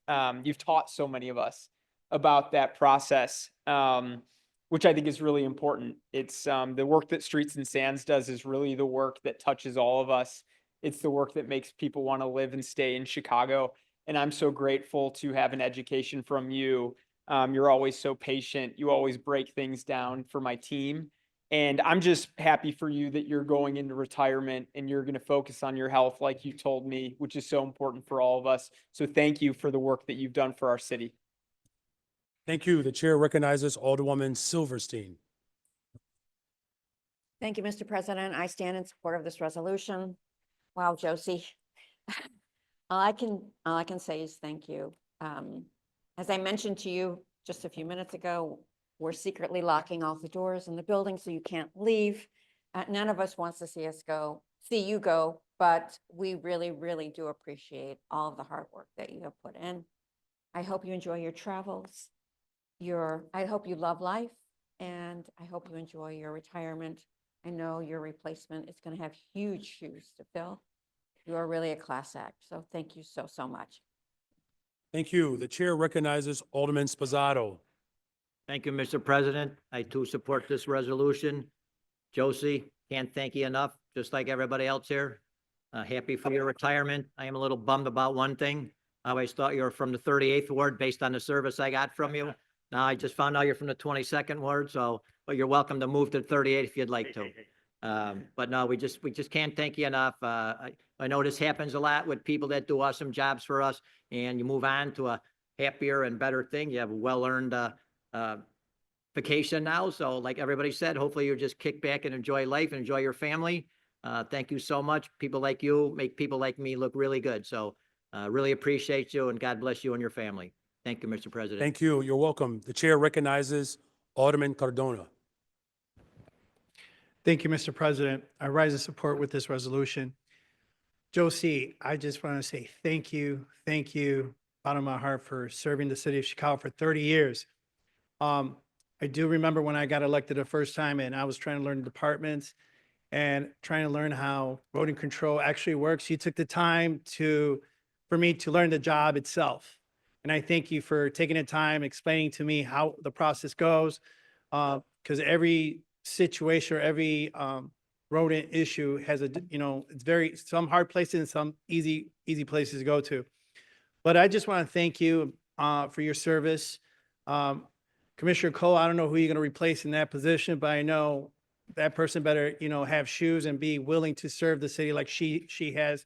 taught so many of us about that process, which I think is really important. It's the work that Streets and Sands does is really the work that touches all of us. It's the work that makes people want to live and stay in Chicago. And I'm so grateful to have an education from you. You're always so patient. You always break things down for my team. And I'm just happy for you that you're going into retirement and you're going to focus on your health like you told me, which is so important for all of us. So thank you for the work that you've done for our city. Thank you. The chair recognizes Alderwoman Silverstein. Thank you, Mr. President. I stand in support of this resolution. Wow, Josie. All I can say is thank you. As I mentioned to you just a few minutes ago, we're secretly locking all the doors in the building so you can't leave. None of us wants to see you go, but we really, really do appreciate all of the hard work that you have put in. I hope you enjoy your travels. I hope you love life, and I hope you enjoy your retirement. I know your replacement is going to have huge shoes to fill. You are really a class act, so thank you so, so much. Thank you. The chair recognizes Alderman Sposato. Thank you, Mr. President. I too support this resolution. Josie, can't thank you enough, just like everybody else here. Happy for your retirement. I am a little bummed about one thing. I always thought you were from the 38th Ward based on the service I got from you. Now, I just found out you're from the 22nd ward, so, but you're welcome to move to 38 if you'd like to. But no, we just can't thank you enough. I know this happens a lot with people that do awesome jobs for us, and you move on to a happier and better thing. You have a well-earned vacation now. So like everybody said, hopefully you just kick back and enjoy life and enjoy your family. Thank you so much. People like you make people like me look really good. So really appreciate you, and God bless you and your family. Thank you, Mr. President. Thank you. You're welcome. The chair recognizes Alderman Cardona. Thank you, Mr. President. I rise in support with this resolution. Josie, I just want to say thank you, bottom of my heart, for serving the city of Chicago for 30 years. I do remember when I got elected the first time, and I was trying to learn the departments and trying to learn how voting control actually works. You took the time for me to learn the job itself. And I thank you for taking the time, explaining to me how the process goes. Because every situation or every rodent issue has it's some hard places and some easy places to go to. But I just want to thank you for your service. Commissioner Cole, I don't know who you're going to replace in that position, but I know that person better, have shoes and be willing to serve the city like she has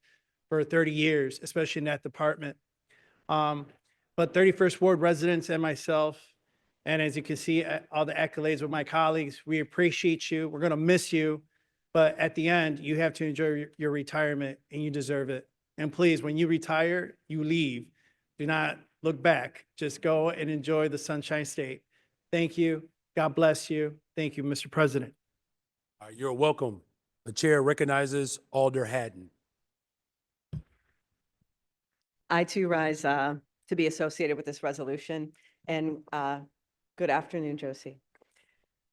for 30 years, especially in that department. But 31st Ward residents and myself, and as you can see, all the accolades with my colleagues, we appreciate you. We're going to miss you. But at the end, you have to enjoy your retirement, and you deserve it. And please, when you retire, you leave. Do not look back. Just go and enjoy the Sunshine State. Thank you. God bless you. Thank you, Mr. President. You're welcome. The chair recognizes Alder Haddon. I too rise to be associated with this resolution. And good afternoon, Josie.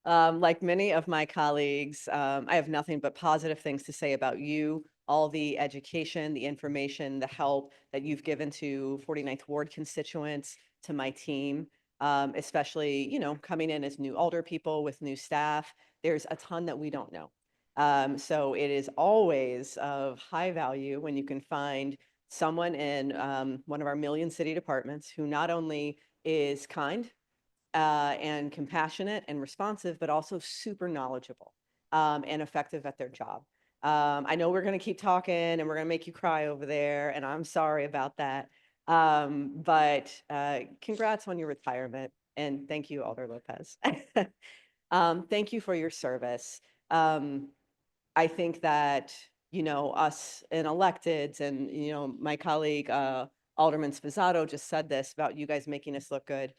Like many of my colleagues, I have nothing but positive things to say about you, all the education, the information, the help that you've given to 49th Ward constituents, to my team, especially, coming in as new alder people with new staff. There's a ton that we don't know. So it is always of high value when you can find someone in one of our million city departments who not only is kind and compassionate and responsive, but also super knowledgeable and effective at their job. I know we're going to keep talking and we're going to make you cry over there, and I'm sorry about that. But congrats on your retirement, and thank you, Alder Lopez. Thank you for your service. I think that, us and electeds and, my colleague, Alderman Spizzato just said this about you guys making us look good.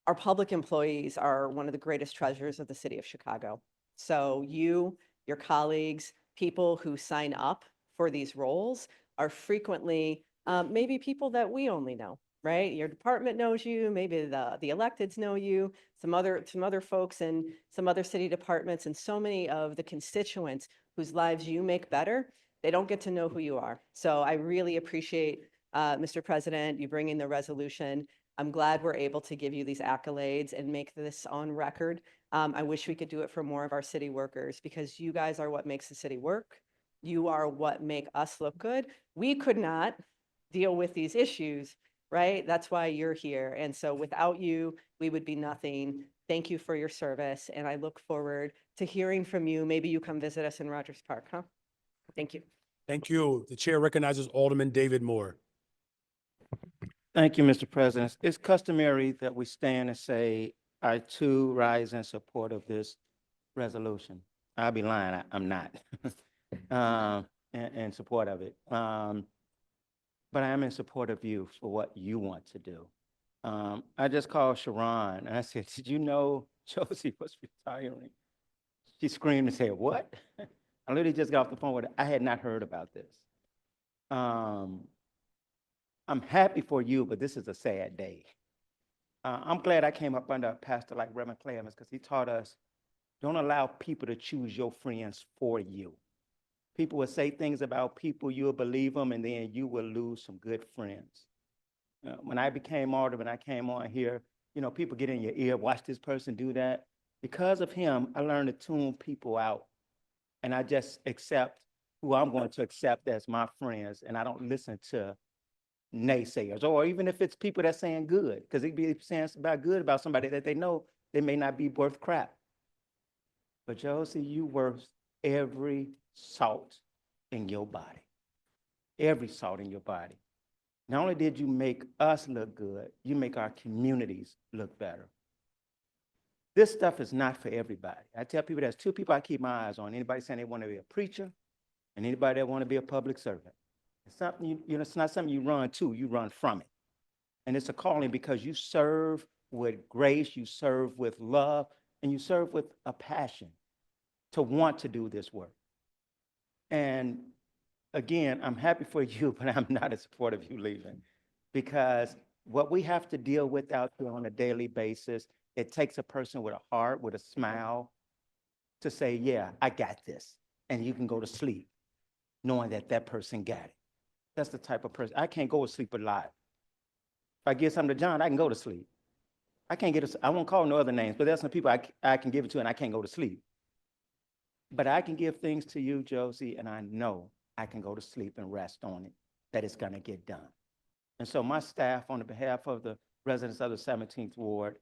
Our public employees are one of the greatest treasures of the city of Chicago. So you, your colleagues, people who sign up for these roles are frequently maybe people that we only know, right? Your department knows you, maybe the electeds know you, some other folks in some other city departments, and so many of the constituents whose lives you make better, they don't get to know who you are. So I really appreciate, Mr. President, you bringing the resolution. I'm glad we're able to give you these accolades and make this on record. I wish we could do it for more of our city workers, because you guys are what makes the city work. You are what make us look good. We could not deal with these issues, right? That's why you're here. And so without you, we would be nothing. Thank you for your service. And I look forward to hearing from you. Maybe you come visit us in Rogers Park, huh? Thank you. Thank you. The chair recognizes Alderman David Moore. Thank you, Mr. President. It's customary that we stand and say, I too rise in support of this resolution. I'll be lying, I'm not in support of it. But I am in support of you for what you want to do. I just called Sharon and I said, did you know Josie was retiring? She screamed and said, what? I literally just got off the phone with her. I had not heard about this. I'm happy for you, but this is a sad day. I'm glad I came up under a pastor like Reverend Clemens, because he taught us, don't allow people to choose your friends for you. People will say things about people, you'll believe them, and then you will lose some good friends. When I became alderman, I came on here, people get in your ear, watch this person do that. Because of him, I learned to tune people out. And I just accept who I'm going to accept as my friends, and I don't listen to naysayers, or even if it's people that's saying good, because they be saying about good about somebody that they know they may not be worth crap. But Josie, you worth every salt in your body, every salt in your body. Not only did you make us look good, you make our communities look better. This stuff is not for everybody. I tell people there's two people I keep my eyes on. Anybody saying they want to be a preacher and anybody that want to be a public servant. It's something it's not something you run to, you run from it. And it's a calling because you serve with grace, you serve with love, and you serve with a passion to want to do this work. And again, I'm happy for you, but I'm not in support of you leaving, because what we have to deal with out there on a daily basis, it takes a person with a heart, with a smile, to say, yeah, I got this. And you can go to sleep knowing that that person got it. That's the type of person. I can't go to sleep alive. If I give something to John, I can go to sleep. I can't get, I won't call no other names, but there's some people I can give it to and I can't go to sleep. But I can give things to you, Josie, and I know I can go to sleep and rest on it, that it's gonna get done. And so my staff, on the behalf of the residents of the 17th Ward,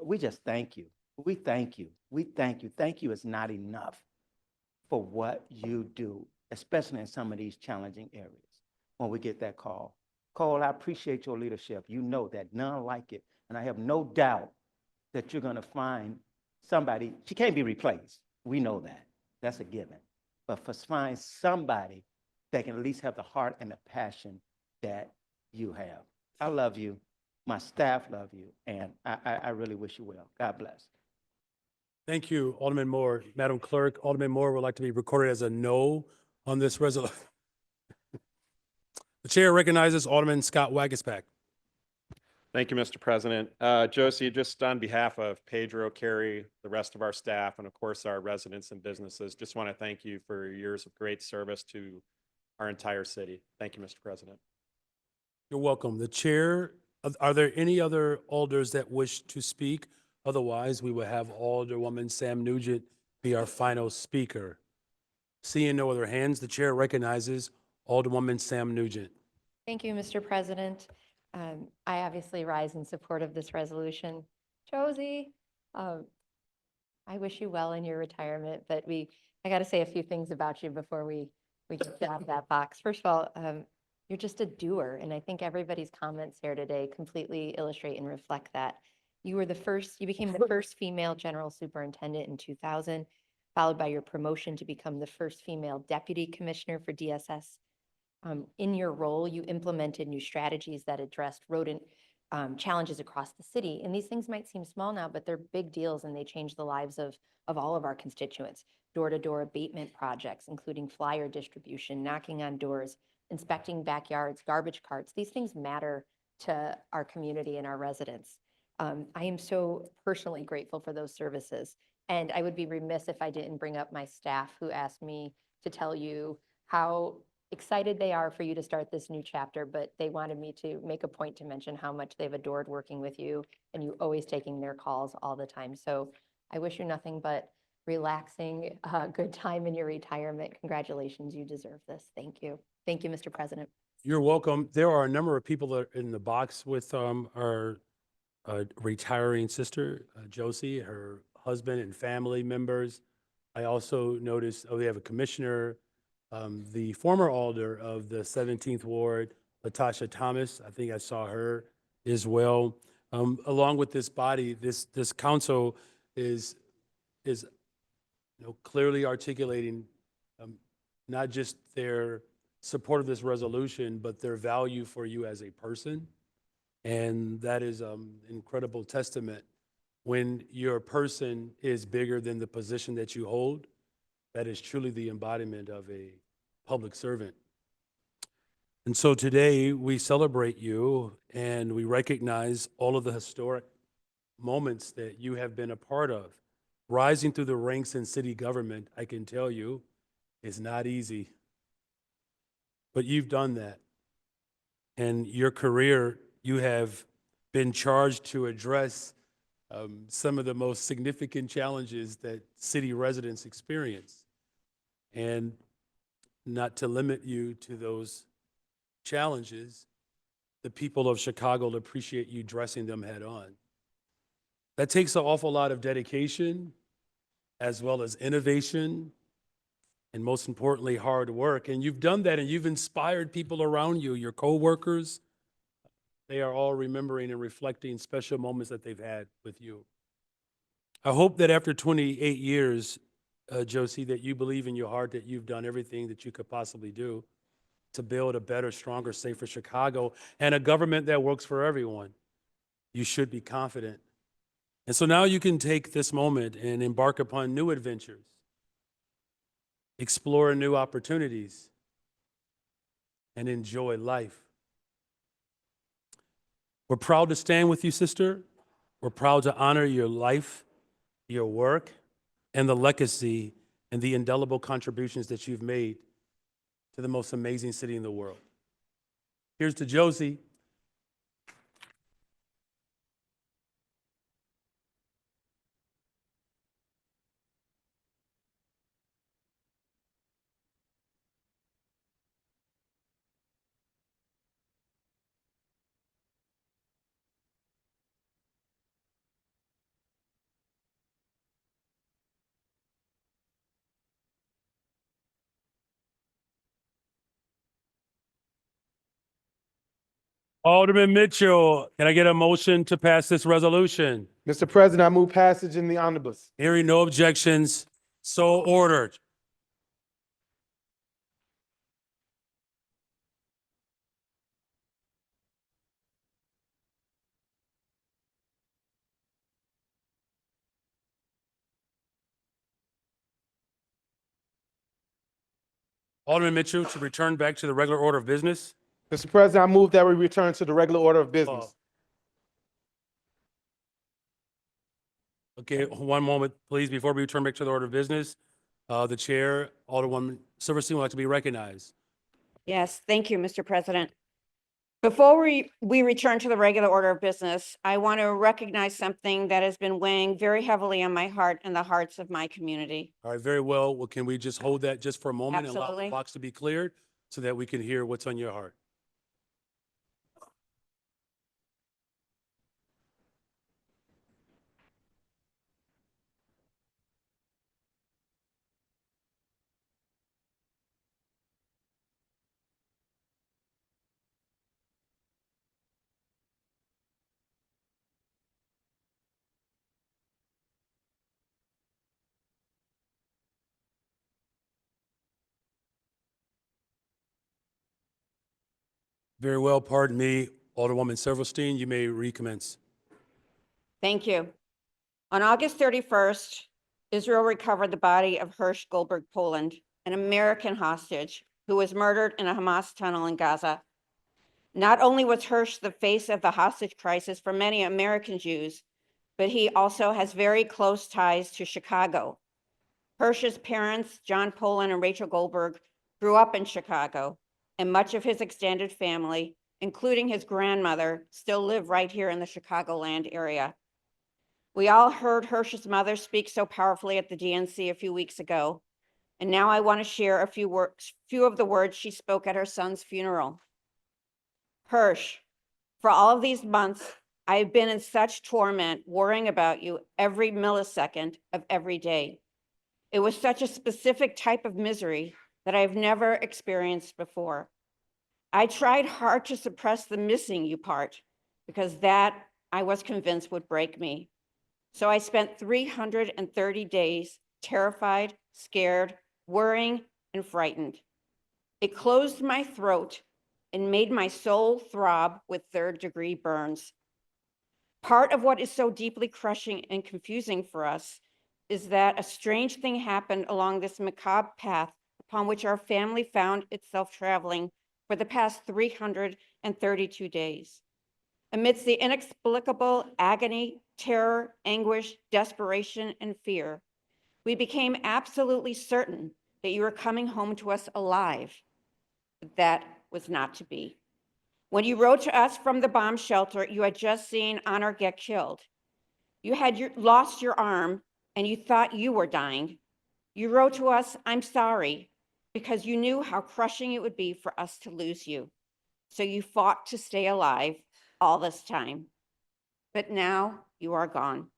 we just thank you. We thank you. We thank you. Thank you is not enough for what you do, especially in some of these challenging areas when we get that call. Cole, I appreciate your leadership. You know that, none like it. And I have no doubt that you're gonna find somebody. She can't be replaced. We know that. That's a given. But find somebody that can at least have the heart and the passion that you have. I love you. My staff love you. And I really wish you well. God bless. Thank you, Alderman Moore. Madam Clerk, Alderman Moore would like to be recorded as a no on this resolution. The chair recognizes Alderman Scott Wagispack. Thank you, Mr. President. Josie, just on behalf of Pedro, Carrie, the rest of our staff, and of course our residents and businesses, just want to thank you for your years of great service to our entire city. Thank you, Mr. President. You're welcome. The chair, are there any other alders that wish to speak? Otherwise, we will have Alderwoman Sam Nugent be our final speaker. Seeing no other hands, the chair recognizes Alderwoman Sam Nugent. Thank you, Mr. President. I obviously rise in support of this resolution. Josie, I wish you well in your retirement, but I got to say a few things about you before we get out of that box. First of all, you're just a doer, and I think everybody's comments here today completely illustrate and reflect that. You became the first female general superintendent in 2000, followed by your promotion to become the first female deputy commissioner for DSS. In your role, you implemented new strategies that addressed rodent challenges across the city. And these things might seem small now, but they're big deals and they change the lives of all of our constituents. Door-to-door abatement projects, including flyer distribution, knocking on doors, inspecting backyards, garbage carts. These things matter to our community and our residents. I am so personally grateful for those services. And I would be remiss if I didn't bring up my staff who asked me to tell you how excited they are for you to start this new chapter, but they wanted me to make a point to mention how much they've adored working with you and you always taking their calls all the time. So I wish you nothing but relaxing, good time in your retirement. Congratulations, you deserve this. Thank you. Thank you, Mr. President. You're welcome. There are a number of people that are in the box with our retiring sister, Josie, her husband and family members. I also noticed, we have a commissioner, the former alder of the 17th Ward, Latasha Thomas. I think I saw her as well. Along with this body, this council is clearly articulating not just their support of this resolution, but their value for you as a person. And that is an incredible testament. When your person is bigger than the position that you hold, that is truly the embodiment of a public servant. And so today we celebrate you and we recognize all of the historic moments that you have been a part of. Rising through the ranks in city government, I can tell you, is not easy. But you've done that. And your career, you have been charged to address some of the most significant challenges that city residents experience. And not to limit you to those challenges, the people of Chicago to appreciate you dressing them head on. That takes an awful lot of dedication, as well as innovation, and most importantly, hard work. And you've done that, and you've inspired people around you, your coworkers. They are all remembering and reflecting special moments that they've had with you. I hope that after 28 years, Josie, that you believe in your heart that you've done everything that you could possibly do to build a better, stronger, safer Chicago and a government that works for everyone. You should be confident. And so now you can take this moment and embark upon new adventures, explore new opportunities, and enjoy life. We're proud to stand with you, sister. We're proud to honor your life, your work, and the legacy and the indelible contributions that you've made to the most amazing city in the world. Here's to Josie. Alderman Mitchell, can I get a motion to pass this resolution? Mr. President, I move passage in the omnibus. Hearing no objections, so ordered. Alderman Mitchell to return back to the regular order of business. Mr. President, I move that we return to the regular order of business. Okay, one moment, please, before we return back to the order of business. The chair, Alderwoman Silverstein, would like to be recognized. Yes, thank you, Mr. President. Before we return to the regular order of business, I want to recognize something that has been weighing very heavily on my heart and the hearts of my community. All right, very well. Well, can we just hold that just for a moment and allow Absolutely. the box to be cleared so that we can hear what's on your heart? Very well, pardon me, Alderwoman Silverstein, you may recommence. Thank you. On August 31st, Israel recovered the body of Hirsch Goldberg Poland, an American hostage who was murdered in a Hamas tunnel in Gaza. Not only was Hirsch the face of the hostage crisis for many American Jews, but he also has very close ties to Chicago. Hirsch's parents, John Poland and Rachel Goldberg, grew up in Chicago, and much of his extended family, including his grandmother, still live right here in the Chicagoland area. We all heard Hirsch's mother speak so powerfully at the DNC a few weeks ago, and now I want to share a few of the words she spoke at her son's funeral. Hirsch, for all of these months, I have been in such torment worrying about you every millisecond of every day. It was such a specific type of misery that I have never experienced before. I tried hard to suppress the missing you part because that I was convinced would break me. So I spent 330 days terrified, scared, worrying, and frightened. It closed my throat and made my soul throb with third-degree burns. Part of what is so deeply crushing and confusing for us is that a strange thing happened along this macabre path upon which our family found itself traveling for the past 332 days. Amidst the inexplicable agony, terror, anguish, desperation, and fear, we became absolutely certain that you were coming home to us alive. But that was not to be. When you wrote to us from the bomb shelter, you had just seen Honor get killed. You had lost your arm and you thought you were dying. You wrote to us, "I'm sorry," because you knew how crushing it would be for us to lose you. So you fought to stay alive all this time, but now you are gone.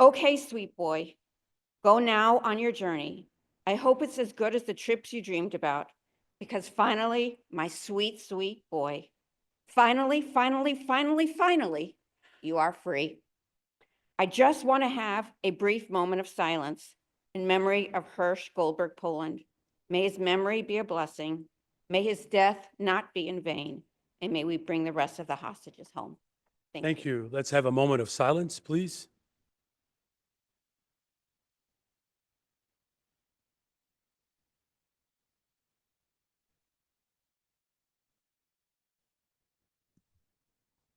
Okay, sweet boy, go now on your journey. I hope it's as good as the trips you dreamed about, because finally, my sweet, sweet boy, finally, you are free. I just want to have a brief moment of silence in memory of Hirsch Goldberg Poland. May his memory be a blessing. May his death not be in vain. And may we bring the rest of the hostages home. Thank you. Let's have a moment of silence, please.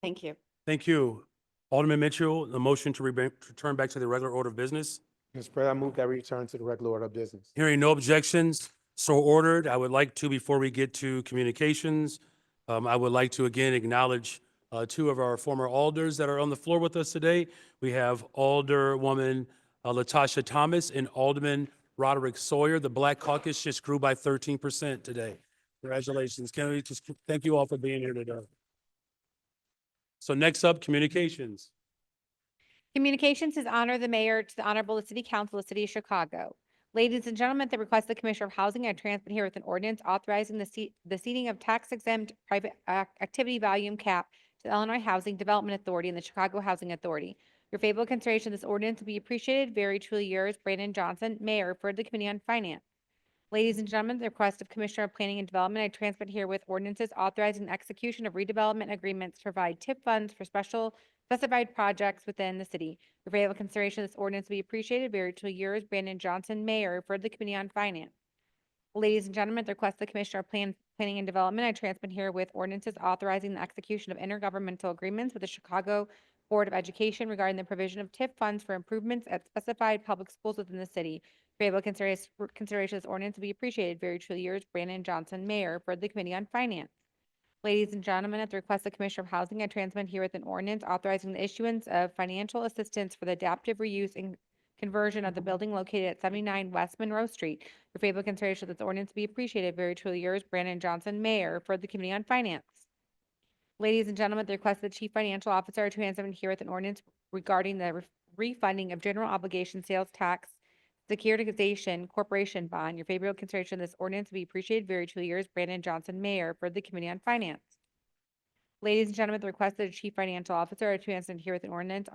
Thank you. Thank you. Alderman Mitchell, the motion to return back to the regular order of business. Mr. President, I move that we return to the regular order of business. Hearing no objections, so ordered. I would like to, before we get to communications, I would like to again acknowledge two of our former alders that are on the floor with us today. We have Alderwoman Latasha Thomas and Alderman Roderick Sawyer. The Black Caucus just grew by 13% today. Congratulations. Can we just thank you all for being here today? So next up, communications. Communications is honor the mayor to the Honorable City Council of the City of Chicago. Ladies and gentlemen, at the request of the Commissioner of Housing and Transport here with an ordinance authorizing the seating of tax-exempt private activity volume cap to the Illinois Housing Development Authority and the Chicago Housing Authority. Your favorable consideration of this ordinance will be appreciated. Very truly yours, Brandon Johnson, Mayor for the Committee on Finance. Ladies and gentlemen, the request of Commissioner of Planning and Development, I transmit here with ordinances authorizing the execution of redevelopment agreements to provide TIP funds for specified projects within the city. Your favorable consideration of this ordinance will be appreciated. Very truly yours, Brandon Johnson, Mayor for the Committee on Finance. Ladies and gentlemen, the request of the Commissioner of Planning and Development, I transmit here with ordinances authorizing the execution of intergovernmental agreements with the Chicago Board of Education regarding the provision of TIP funds for improvements at specified public schools within the city. Favorable consideration of this ordinance will be appreciated. Very truly yours, Brandon Johnson, Mayor for the Committee on Finance. Ladies and gentlemen, at the request of the Commissioner of Housing, I transmit here with an ordinance authorizing the issuance of financial assistance for the adaptive reuse and conversion of the building located at 79 West Monroe Street. Your favorable consideration of this ordinance will be appreciated. Very truly yours, Brandon Johnson, Mayor for the Committee on Finance. Ladies and gentlemen, at the request of the Chief Financial Officer, I transmit here with an ordinance regarding the refunding of general obligation sales tax securitization corporation bond. Your favorable consideration of this ordinance will be appreciated. Very truly yours, Brandon Johnson, Mayor for the Committee on Finance. Ladies and gentlemen, at the request of the Chief Financial Officer, I transmit here with an ordinance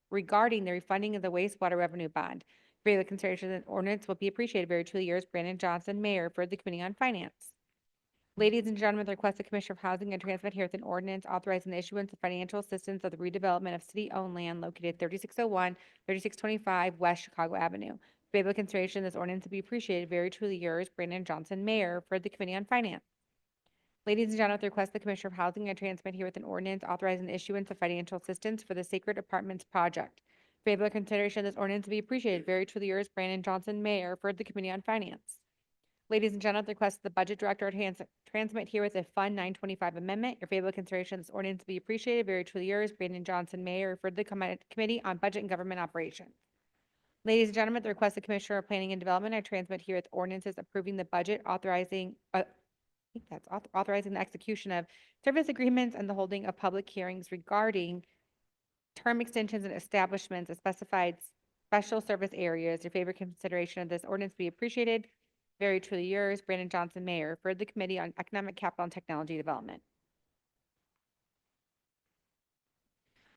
regarding the refunding of the wastewater revenue bond. Your favorable consideration of this ordinance will be appreciated. Very truly yours, Brandon Johnson, Mayor for the Committee on Finance. Ladies and gentlemen, the request of Commissioner of Housing, I transmit here with an ordinance authorizing the issuance of financial assistance of the redevelopment of city-owned land located 3601, 3625 West Chicago Avenue. Favorable consideration of this ordinance to be appreciated. Very truly yours, Brandon Johnson, Mayor for the Committee on Finance. Ladies and gentlemen, at the request of the Commissioner of Housing, I transmit here with an ordinance authorizing the issuance of financial assistance for the Sacred Apartments project. Favorable consideration of this ordinance to be appreciated. Very truly yours, Brandon Johnson, Mayor for the Committee on Finance. Ladies and gentlemen, at the request of the Budget Director, I transmit here with a Fund 925 amendment. Your favorable consideration of this ordinance to be appreciated. Very truly yours, Brandon Johnson, Mayor for the Committee on Budget and Government Operations. Ladies and gentlemen, at the request of Commissioner of Planning and Development, I transmit here with ordinances approving the budget, authorizing authorizing the execution of service agreements and the holding of public hearings regarding term extensions and establishments of specified special service areas. Your favorite consideration of this ordinance be appreciated. Very truly yours, Brandon Johnson, Mayor for the Committee on Economic Capital and Technology Development.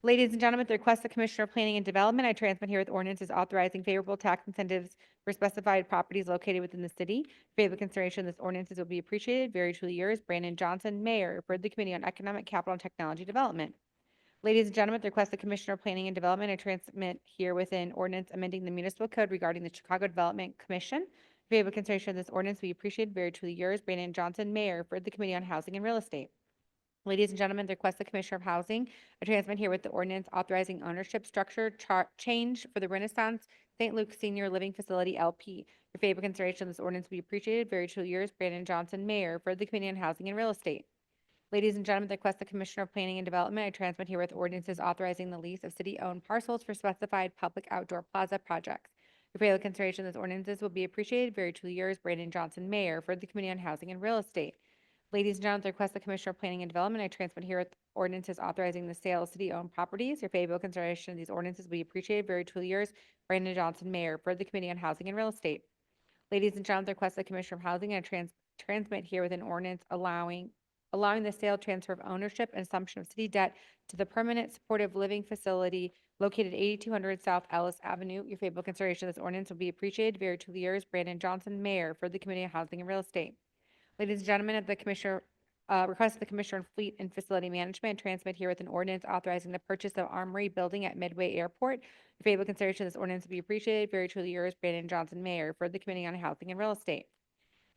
Ladies and gentlemen, at the request of Commissioner of Planning and Development, I transmit here with ordinances authorizing favorable tax incentives for specified properties located within the city. Favorable consideration of this ordinances will be appreciated. Very truly yours, Brandon Johnson, Mayor for the Committee on Economic Capital and Technology Development. Ladies and gentlemen, at the request of Commissioner of Planning and Development, I transmit here with an ordinance amending the municipal code regarding the Chicago Development Commission. Favorable consideration of this ordinance will be appreciated. Very truly yours, Brandon Johnson, Mayor for the Committee on Housing and Real Estate. Ladies and gentlemen, the request of the Commissioner of Housing, I transmit here with the ordinance authorizing ownership structure change for the Renaissance St. Luke Senior Living Facility LP. Your favorable consideration of this ordinance will be appreciated. Very truly yours, Brandon Johnson, Mayor for the Committee on Housing and Real Estate. Ladies and gentlemen, the request of the Commissioner of Planning and Development, I transmit here with ordinances authorizing the lease of city-owned parcels for specified public outdoor plaza projects. Your favorable consideration of this ordinances will be appreciated. Very truly yours, Brandon Johnson, Mayor for the Committee on Housing and Real Estate. Ladies and gentlemen, at the request of the Commissioner of Planning and Development, I transmit here ordinances authorizing the sale of city-owned properties. Your favorable consideration of these ordinances will be appreciated. Very truly yours, Brandon Johnson, Mayor, for the Committee on Housing and Real Estate. Ladies and gentlemen, at the request of the Commissioner of Housing, I transmit here with an ordinance allowing the sale, transfer of ownership, and assumption of city debt to the permanent supportive living facility located 8200 South Ellis Avenue. Your favorable consideration of this ordinance will be appreciated. Very truly yours, Brandon Johnson, Mayor, for the Committee on Housing and Real Estate. Ladies and gentlemen, at the Commissioner, request of the Commissioner on Fleet and Facility Management, transmit here with an ordinance authorizing the purchase of Armory Building at Midway Airport. Your favorable consideration of this ordinance will be appreciated. Very truly yours, Brandon Johnson, Mayor, for the Committee on Housing and Real Estate.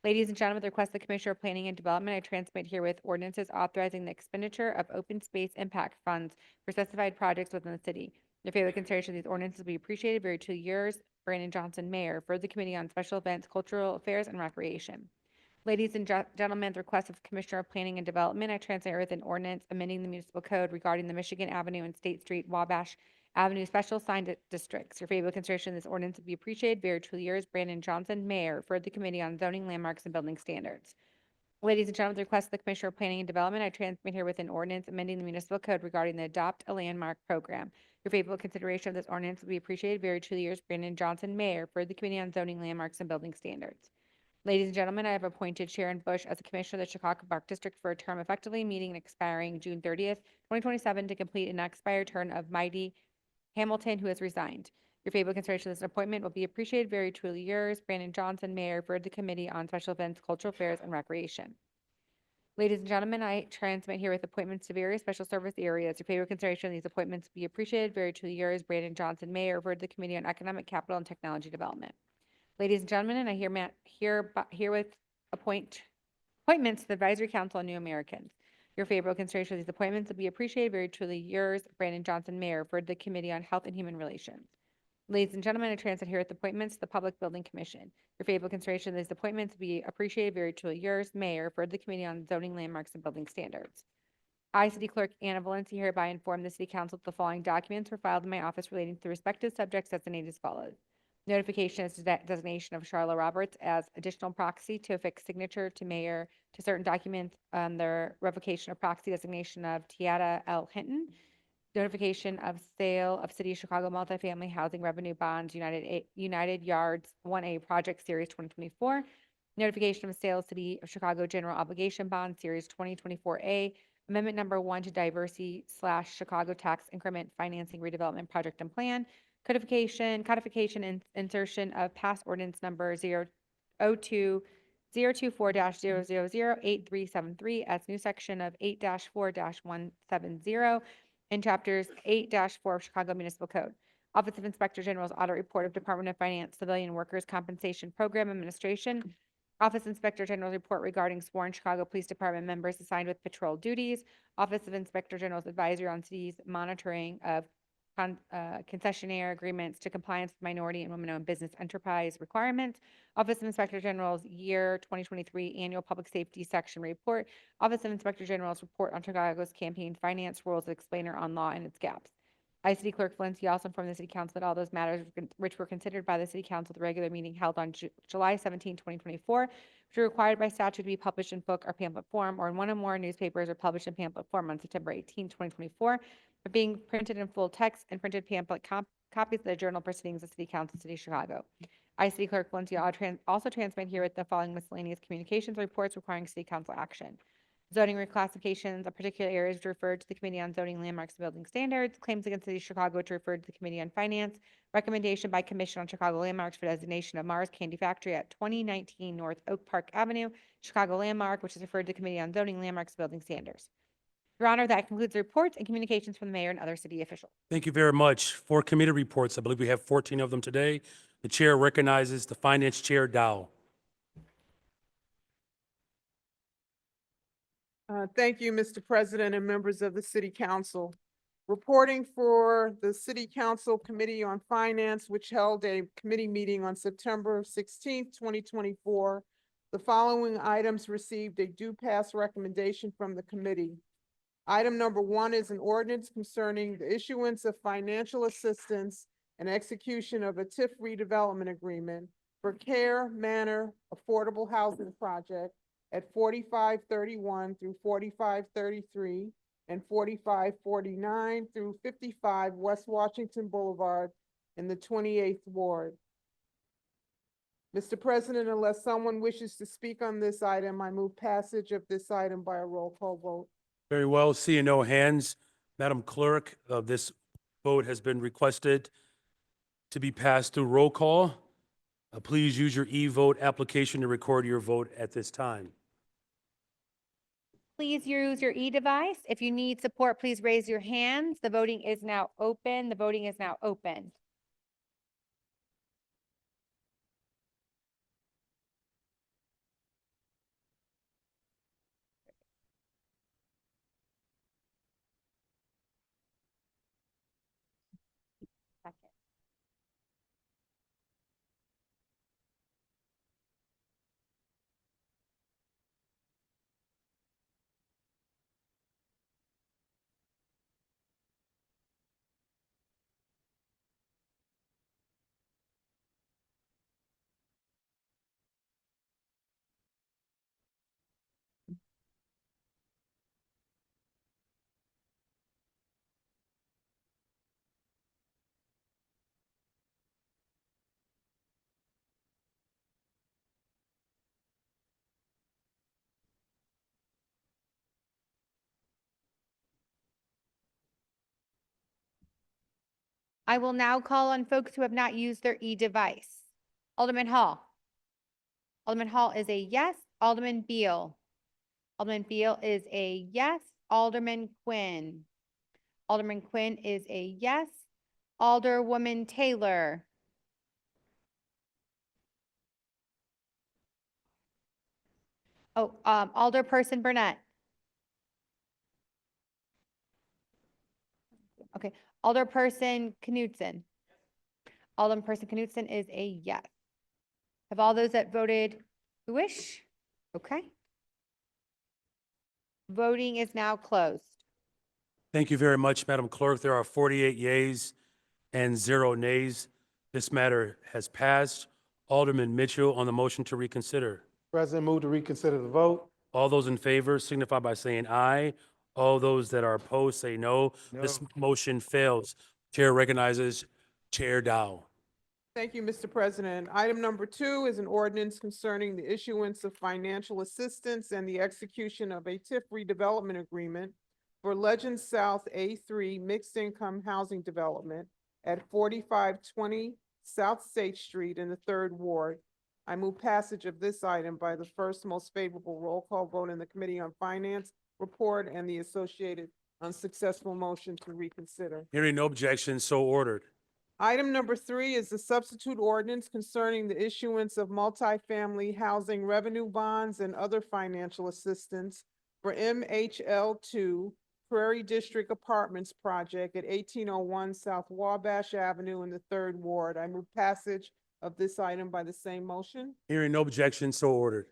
Ladies and gentlemen, at the request of the Commissioner of Planning and Development, I transmit herewith ordinances authorizing the expenditure of open space impact funds for specified projects within the city. Your favorable consideration of these ordinances will be appreciated. Very truly yours, Brandon Johnson, Mayor, for the Committee on Special Events, Cultural Affairs, and Recreation. Ladies and gentlemen, at the request of the Commissioner of Planning and Development, I transmit with an ordinance amending the municipal code regarding the Michigan Avenue and State Street, Wabash Avenue Special Signed Districts. Your favorable consideration of this ordinance would be appreciated. Very truly yours, Brandon Johnson, Mayor, for the Committee on Zoning, Landmarks, and Building Standards. Ladies and gentlemen, at the request of the Commissioner of Planning and Development, I transmit here with an ordinance amending the municipal code regarding the Adopt a Landmark program. Your favorable consideration of this ordinance will be appreciated. Very truly yours, Brandon Johnson, Mayor, for the Committee on Zoning, Landmarks, and Building Standards. Ladies and gentlemen, I have appointed Sharon Bush as a Commissioner of the Chicago Park District for a term effectively meeting and expiring June 30th, 2027 to complete an expired term of Mighty Hamilton, who has resigned. Your favorable consideration of this appointment will be appreciated. Very truly yours, Brandon Johnson, Mayor, for the Committee on Special Events, Cultural Affairs, and Recreation. Ladies and gentlemen, I transmit here with appointments to various special service areas. Your favorable consideration of these appointments will be appreciated. Very truly yours, Brandon Johnson, Mayor, for the Committee on Economic Capital and Technology Development. Ladies and gentlemen, and I herewith appointments to the Advisory Council on New Americans. Your favorable consideration of these appointments will be appreciated. Very truly yours, Brandon Johnson, Mayor, for the Committee on Health and Human Relations. Ladies and gentlemen, I transmit here with appointments to the Public Building Commission. Your favorable consideration of these appointments will be appreciated. Very truly yours, Mayor, for the Committee on Zoning, Landmarks, and Building Standards. I, City Clerk Anna Valencia, hereby inform the City Council that the following documents were filed in my office relating to the respective subjects designated as follows. Notification as to designation of Charlotte Roberts as additional proxy to affix signature to mayor to certain documents on their revocation of proxy designation of Tiata L. Hinton. Notification of sale of City of Chicago multifamily housing revenue bonds, United Yards 1A Project Series 2024. Notification of sale of City of Chicago General Obligation Bond Series 2024A. Amendment number 1 to Diversity/Chicago Tax Increment Financing Redevelopment Project and Plan. Codification and insertion of past ordinance number 024-0008373 as new section of 8-4-170 in chapters 8-4 of Chicago Municipal Code. Office of Inspector General's Audit Report of Department of Finance Civilian Workers Compensation Program Administration. Office Inspector General's report regarding sworn Chicago Police Department members assigned with patrol duties. Office of Inspector General's advisory on cities monitoring of concessionaire agreements to compliance with minority and women-owned business enterprise requirements. Office of Inspector General's year 2023 annual public safety section report. Office of Inspector General's report on Chicago's campaign finance rules explainer on law and its gaps. I, City Clerk Valencia, also informed the City Council that all those matters which were considered by the City Council at the regular meeting held on July 17, 2024, which are required by statute to be published in book or pamphlet form or in one or more newspapers or published in pamphlet form on September 18, 2024, are being printed in full text and printed pamphlet copies of the journal proceedings of City Council, City of Chicago. I, City Clerk Valencia, also transmit here with the following miscellaneous communications reports requiring City Council action. Zoning reclassifications of particular areas referred to the Committee on Zoning, Landmarks, and Building Standards. Claims against the City of Chicago to refer to the Committee on Finance. Recommendation by Commission on Chicago Landmarks for designation of Mars Candy Factory at 2019 North Oak Park Avenue, Chicago Landmark, which is referred to the Committee on Zoning, Landmarks, and Building Standards. Your Honor, that concludes the reports and communications from the mayor and other city officials. Thank you very much. For committee reports, I believe we have 14 of them today. The chair recognizes the Finance Chair Dow. Thank you, Mr. President and members of the City Council. Reporting for the City Council Committee on Finance, which held a committee meeting on September 16th, 2024. The following items received a due pass recommendation from the committee. Item number 1 is an ordinance concerning the issuance of financial assistance and execution of a TIF redevelopment agreement for Care Manor Affordable Housing Project at 4531 through 4533 and 4549 through 55 West Washington Boulevard in the 28th Ward. Mr. President, unless someone wishes to speak on this item, I move passage of this item by a roll call vote. Very well, seeing no hands, Madam Clerk, this vote has been requested to be passed through roll call. Please use your e-vote application to record your vote at this time. Please use your e-device. If you need support, please raise your hands. The voting is now open. The voting is now open. Second. I will now call on folks who have not used their e-device. Alderman Hall. Alderman Hall is a yes. Alderman Beal. Alderman Beal is a yes. Alderman Quinn. Alderman Quinn is a yes. Alderwoman Taylor. Oh, Alderperson Burnett. Okay, Alderperson Knudsen. Alderperson Knudsen is a yes. Have all those that voted who wish? Okay. Voting is now closed. Thank you very much, Madam Clerk. There are 48 yeas and 0 nays. This matter has passed. Alderman Mitchell on the motion to reconsider. President, move to reconsider the vote. All those in favor signify by saying aye. All those that are opposed say no. This motion fails. Chair recognizes Chair Dow. Thank you, Mr. President. Item number 2 is an ordinance concerning the issuance of financial assistance and the execution of a TIF redevelopment agreement for Legend South A3 Mixed Income Housing Development at 4520 South State Street in the 3rd Ward. I move passage of this item by the first most favorable roll call vote in the Committee on Finance report and the associated unsuccessful motion to reconsider. Hearing no objection, so ordered. Item number 3 is the substitute ordinance concerning the issuance of multifamily housing revenue bonds and other financial assistance for MHL2 Prairie District Apartments Project at 1801 South Wabash Avenue in the 3rd Ward. I move passage of this item by the same motion. Hearing no objection, so ordered.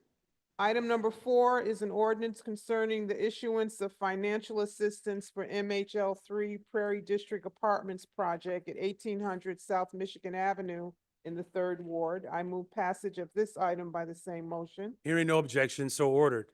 Item number 4 is an ordinance concerning the issuance of financial assistance for MHL3 Prairie District Apartments Project at 1800 South Michigan Avenue in the 3rd Ward. I move passage of this item by the same motion. Hearing no objection, so ordered.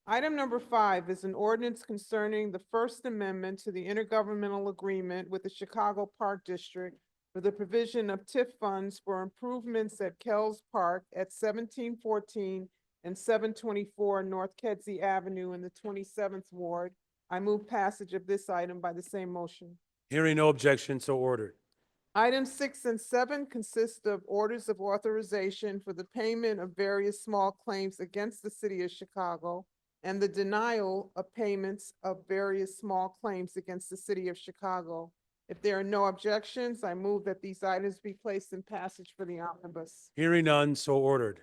Item number 5 is an ordinance concerning the First Amendment to the intergovernmental agreement with the Chicago Park District for the provision of TIF funds for improvements at Kells Park at 1714 and 724 North Kedzie Avenue in the 27th Ward. I move passage of this item by the same motion. Hearing no objection, so ordered. Items 6 and 7 consist of orders of authorization for the payment of various small claims against the city of Chicago and the denial of payments of various small claims against the city of Chicago. If there are no objections, I move that these items be placed in passage for the omnibus. Hearing none, so ordered.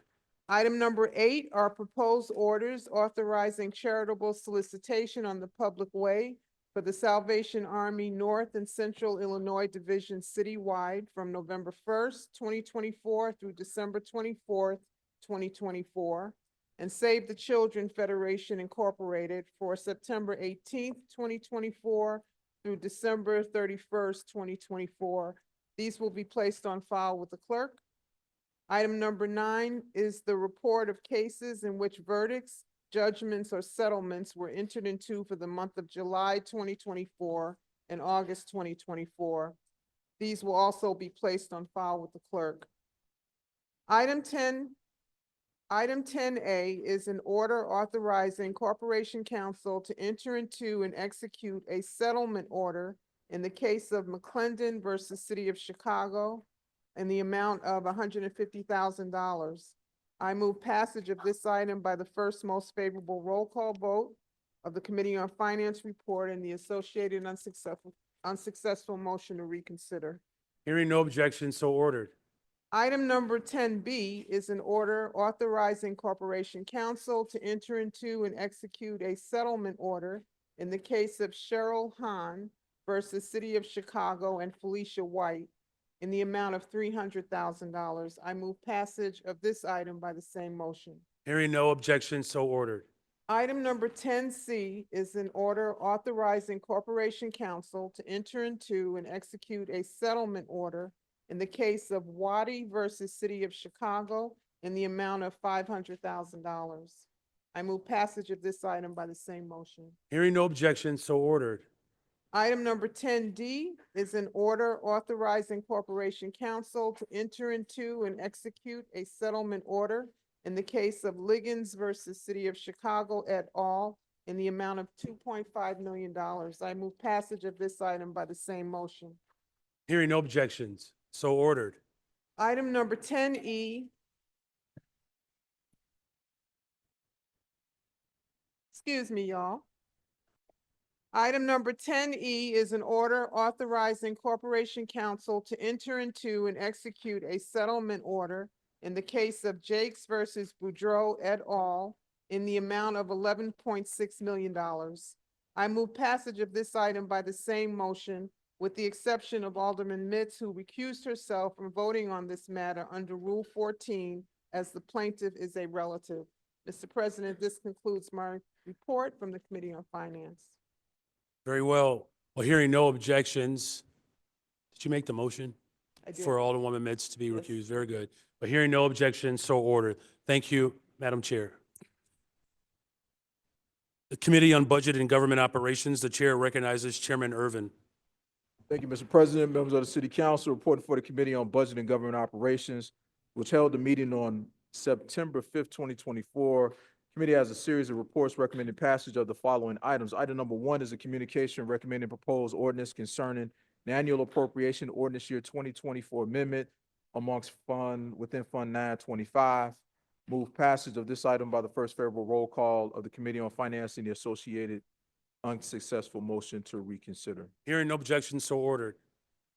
Item number 8 are proposed orders authorizing charitable solicitation on the public way for the Salvation Army North and Central Illinois Division citywide from November 1st, 2024 through December 24th, 2024, and Save the Children Federation Incorporated for September 18th, 2024 through December 31st, 2024. These will be placed on file with the clerk. Item number 9 is the report of cases in which verdicts judgments, or settlements were entered into for the month of July 2024 and August 2024. These will also be placed on file with the clerk. Item 10A is an order authorizing Corporation Counsel to enter into and execute a settlement order in the case of McClendon versus City of Chicago in the amount of $150,000. I move passage of this item by the first most favorable roll call vote of the Committee on Finance report and the associated unsuccessful motion to reconsider. Hearing no objection, so ordered. Item number 10B is an order authorizing Corporation Counsel to enter into and execute a settlement order in the case of Cheryl Hahn versus City of Chicago and Felicia White in the amount of $300,000. I move passage of this item by the same motion. Hearing no objection, so ordered. Item number 10C is an order authorizing Corporation Counsel to enter into and execute a settlement order in the case of Waddy versus City of Chicago in the amount of $500,000. I move passage of this item by the same motion. Hearing no objection, so ordered. Item number 10D is an order authorizing Corporation Counsel to enter into and execute a settlement order in the case of Liggins versus City of Chicago et al. In the amount of $2.5 million. I move passage of this item by the same motion. Hearing no objections, so ordered. Item number 10E. Excuse me, y'all. Item number 10E is an order authorizing Corporation Counsel to enter into and execute a settlement order in the case of Jakes versus Boudreaux et al. In the amount of $11.6 million. I move passage of this item by the same motion, with the exception of Alderman Mitz, who recused herself from voting on this matter under Rule 14, as the plaintiff is a relative. Mr. President, this concludes my report from the Committee on Finance. Very well. Well, hearing no objections, did you make the motion? I did. For Alderwoman Mitz to be Yes. recused? Very good. But hearing no objections, so ordered. Thank you, Madam Chair. The Committee on Budget and Government Operations, the Chair recognizes Chairman Irvin. Thank you, Mr. President, members of the City Council. Reporting for the Committee on Budget and Government Operations, which held a meeting on September 5th, 2024. Committee has a series of reports recommending passage of the following items. Item number 1 is a communication recommending proposed ordinance concerning an annual appropriation ordinance year 2024 amendment amongst within Fund 925. Move passage of this item by the first favorable roll call of the Committee on Finance and the associated unsuccessful motion to reconsider. Hearing no objections, so ordered.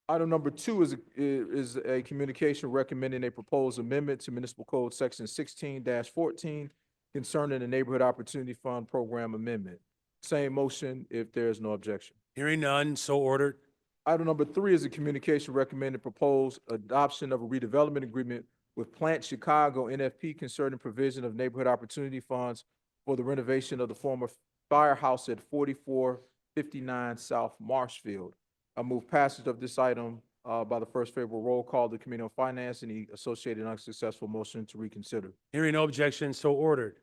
Item number 2 is a communication recommending a proposed amendment to Municipal Code Section 16-14 concerning the Neighborhood Opportunity Fund Program Amendment. Same motion if there is no objection. Hearing none, so ordered. Item number 3 is a communication recommending proposed adoption of a redevelopment agreement with Plant Chicago NFP concerning provision of neighborhood opportunity funds for the renovation of the former firehouse at 4459 South Marshfield. I move passage of this item by the first favorable roll call of the Committee on Finance and the associated unsuccessful motion to reconsider. Hearing no objections, so ordered.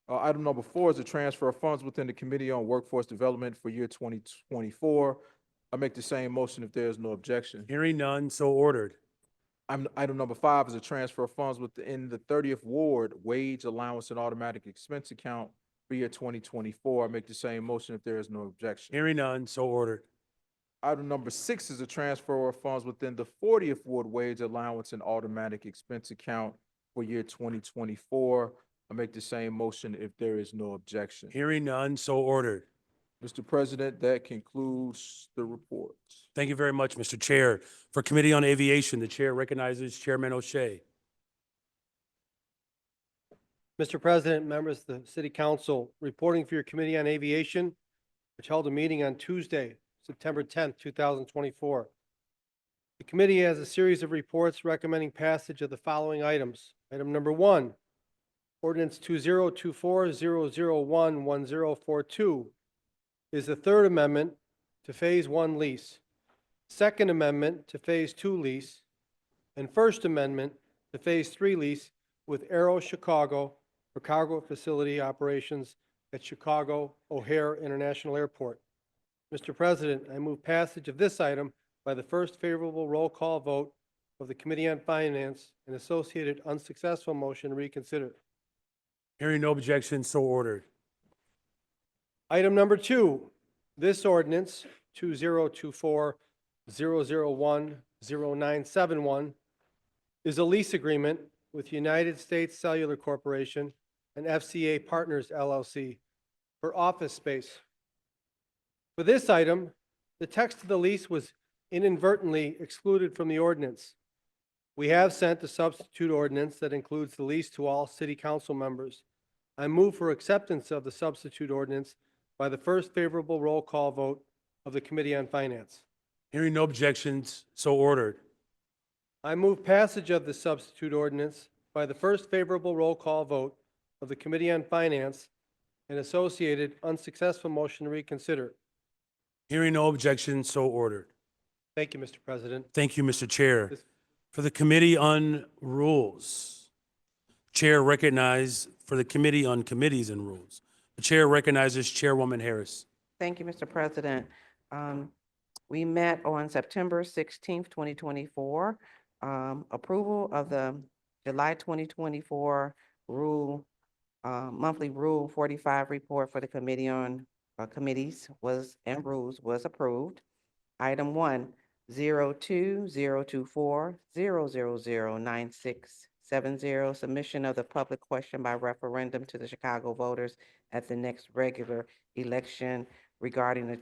Item number 4 is a transfer of funds within the Committee on Workforce Development for year 2024. I make the same motion if there is no objection. Hearing none, so ordered. Item number 5 is a transfer of funds within the 30th Ward Wage Allowance and Automatic Expense Account for year 2024. I make the same motion if there is no objection. Hearing none, so ordered. Item number 6 is a transfer of funds within the 40th Ward Wage Allowance and Automatic Expense Account for year 2024. I make the same motion if there is no objection. Hearing none, so ordered. Mr. President, that concludes the reports. Thank you very much, Mr. Chair. For Committee on Aviation, the Chair recognizes Chairman O'Shea. Mr. President, members of the City Council, reporting for your Committee on Aviation, which held a meeting on Tuesday, September 10th, 2024. The committee has a series of reports recommending passage of the following items. Item number 1, Ordinance 2024-001-1042 is the third amendment to Phase 1 lease, second amendment to Phase 2 lease, and first amendment to Phase 3 lease with Aero Chicago for cargo facility operations at Chicago O'Hare International Airport. Mr. President, I move passage of this item by the first favorable roll call vote of the Committee on Finance and associated unsuccessful motion to reconsider. Hearing no objection, so ordered. Item number 2, this ordinance, 2024-001-0971, is a lease agreement with United States Cellular Corporation and FCA Partners LLC for office space. For this item, the text of the lease was inadvertently excluded from the ordinance. We have sent a substitute ordinance that includes the lease to all city council members. I move for acceptance of the substitute ordinance by the first favorable roll call vote of the Committee on Finance. Hearing no objections, so ordered. I move passage of the substitute ordinance by the first favorable roll call vote of the Committee on Finance and associated unsuccessful motion to reconsider. Hearing no objections, so ordered. Thank you, Mr. President. Thank you, Mr. Chair. This- For the Committee on Rules, Chair recognized for the Committee on Committees and Rules. The Chair recognizes Chairwoman Harris. Thank you, Mr. President. We met on September 16th, 2024. Approval of the July 2024 monthly Rule 45 report for the Committee on Committees and Rules was approved. Item 1, 02-024-000-9670, submission of the public question by referendum to the Chicago voters at the next regular election regarding the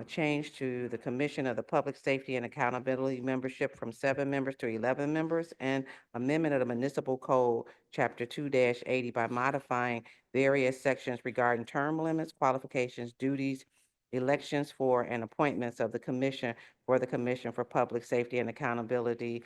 change to the Commission of the Public Safety and Accountability membership from 7 members to 11 members, and amendment of the Municipal Code, Chapter 2-80, by modifying various sections regarding term limits, qualifications, duties, elections for, and appointments of the Commission for the Commission for Public Safety and Accountability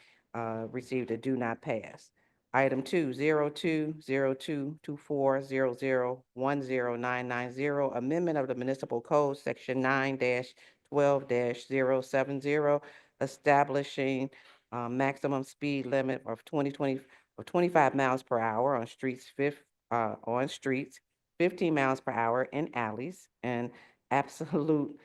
received a do not pass. Item 2, 02-2400-10990, amendment of the Municipal Code, Section 9-12-070, establishing maximum speed limit of 25 miles per hour on streets, 15 miles per hour in alleys, and absolute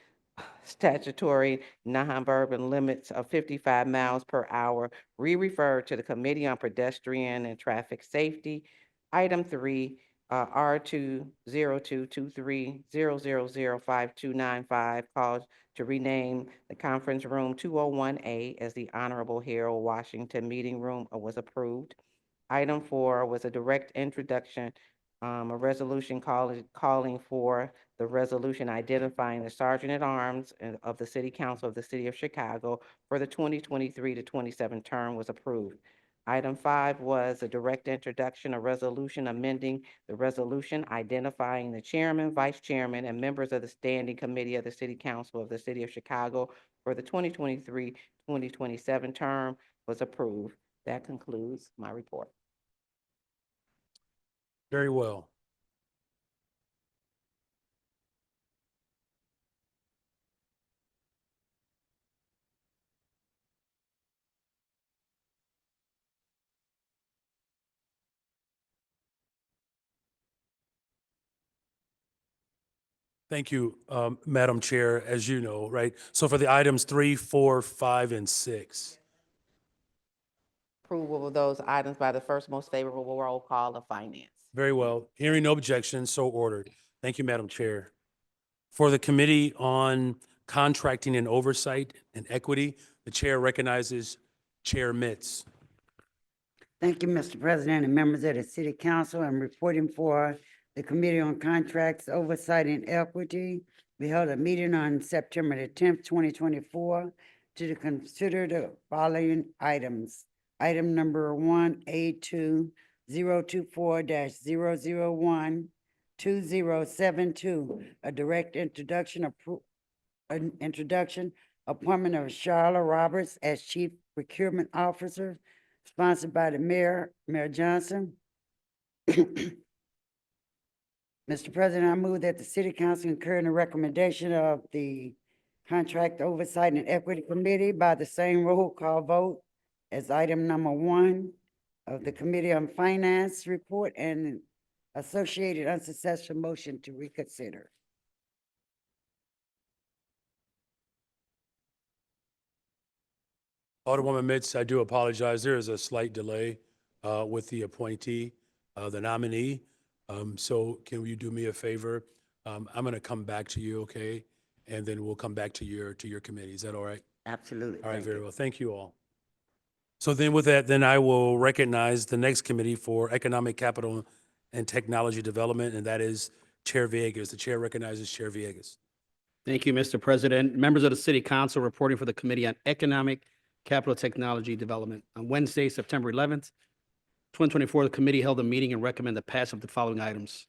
statutory non-urban limits of 55 miles per hour, referred to the Committee on Pedestrian and Traffic Safety. Item 3, R20223000525, calls to rename the conference room 201A as the Honorable Harold Washington Meeting Room, was approved. Item 4 was a direct introduction, a resolution calling for the resolution identifying the Sergeant-at-Arms of the City Council of the City of Chicago for the 2023 to 27 term was approved. Item 5 was a direct introduction, a resolution amending the resolution identifying the chairman, vice chairman, and members of the Standing Committee of the City Council of the City of Chicago for the 2023-2027 term was approved. That concludes my report. Very well. Thank you, Madam Chair, as you know, right? So for the items 3, 4, 5, and 6. Approval of those items by the first most favorable roll call of Finance. Very well. Hearing no objection, so ordered. Thank you, Madam Chair. For the Committee on Contracting and Oversight and Equity, the Chair recognizes Chair Mitz. Thank you, Mr. President and members of the City Council. I'm reporting for the Committee on Contracts, Oversight, and Equity. We held a meeting on September the 10th, 2024 to consider the following items. Item number 1, A2024-001-2072, a direct introduction, appointment of Charlotte Roberts as Chief Procurement Officer, sponsored by the Mayor Johnson. Mr. President, I move that the City Council concur in the recommendation of the Contract Oversight and Equity Committee by the same roll call vote as item number 1 of the Committee on Finance report and Associated unsuccessful motion to reconsider. Alderwoman Mitz, I do apologize. There is a slight delay with the appointee, the nominee. So can you do me a favor? I'm going to come back to you, okay? And then we'll come back to your committee. Is that all right? Absolutely. All right, Thank very you. well. Thank you all. So then with that, then I will recognize the next committee for Economic Capital and Technology Development, and that is Chair Villegas. The chair recognizes Chair Villegas. Thank you, Mr. President. Members of the City Council reporting for the Committee on Economic Capital Technology Development. On Wednesday, September 11th, 2024, the committee held a meeting and recommended the passage of the following items.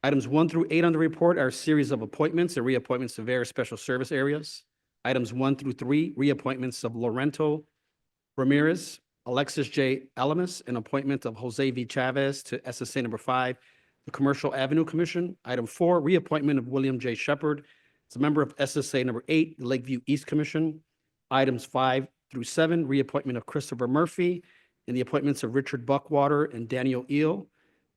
Items 1 through 8 on the report are a series of appointments and reappointments to various special service areas. Items 1 through 3, reappointments of Lorento Ramirez, Alexis J. Alamis, and appointment of Jose V. Chavez to SSA number 5, the Commercial Avenue Commission. Item 4, reappointment of William J. Shepard as a member of SSA number 8, the Lakeview East Commission. Items 5 through 7, reappointment of Christopher Murphy, and the appointments of Richard Buckwater and Daniel Eel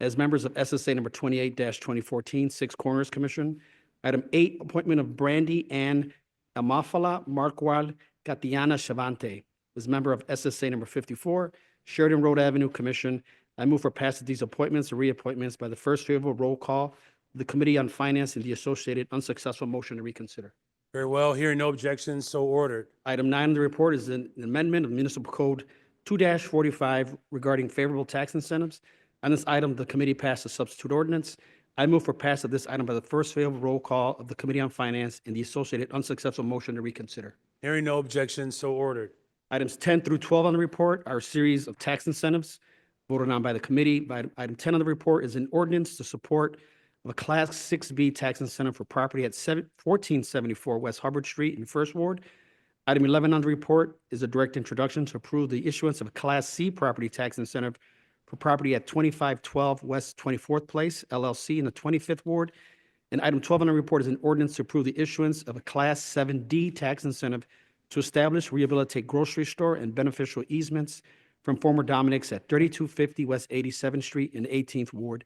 as members of SSA number 28-2014, Six Corners Commission. Item 8, appointment of Brandy Ann Amafala Marqual Catiana Chavante as member of SSA number 54, Sheridan Road Avenue Commission. I move for passage of these appointments and reappointments by the first favorable roll call of the Committee on Finance and the associated unsuccessful motion to reconsider. Very well. Hearing no objections, so ordered. Item 9 on the report is an amendment of Municipal Code 2-45 regarding favorable tax incentives. On this item, the committee passed a substitute ordinance. I move for passage of this item by the first favorable roll call of the Committee on Finance and the associated unsuccessful motion to reconsider. Hearing no objections, so ordered. Items 10 through 12 on the report are a series of tax incentives voted on by the committee. Item 10 on the report is an ordinance to support of a Class 6B tax incentive for property at 1474 West Hubbard Street in First Ward. Item 11 on the report is a direct introduction to approve the issuance of a Class C property tax incentive for property at 2512 West 24th Place, LLC in the 25th Ward. And item 12 on the report is an ordinance to approve the issuance of a Class 7D tax incentive to establish, rehabilitate grocery store and beneficial easements from former Dominic's at 3250 West 87th Street in the 18th Ward.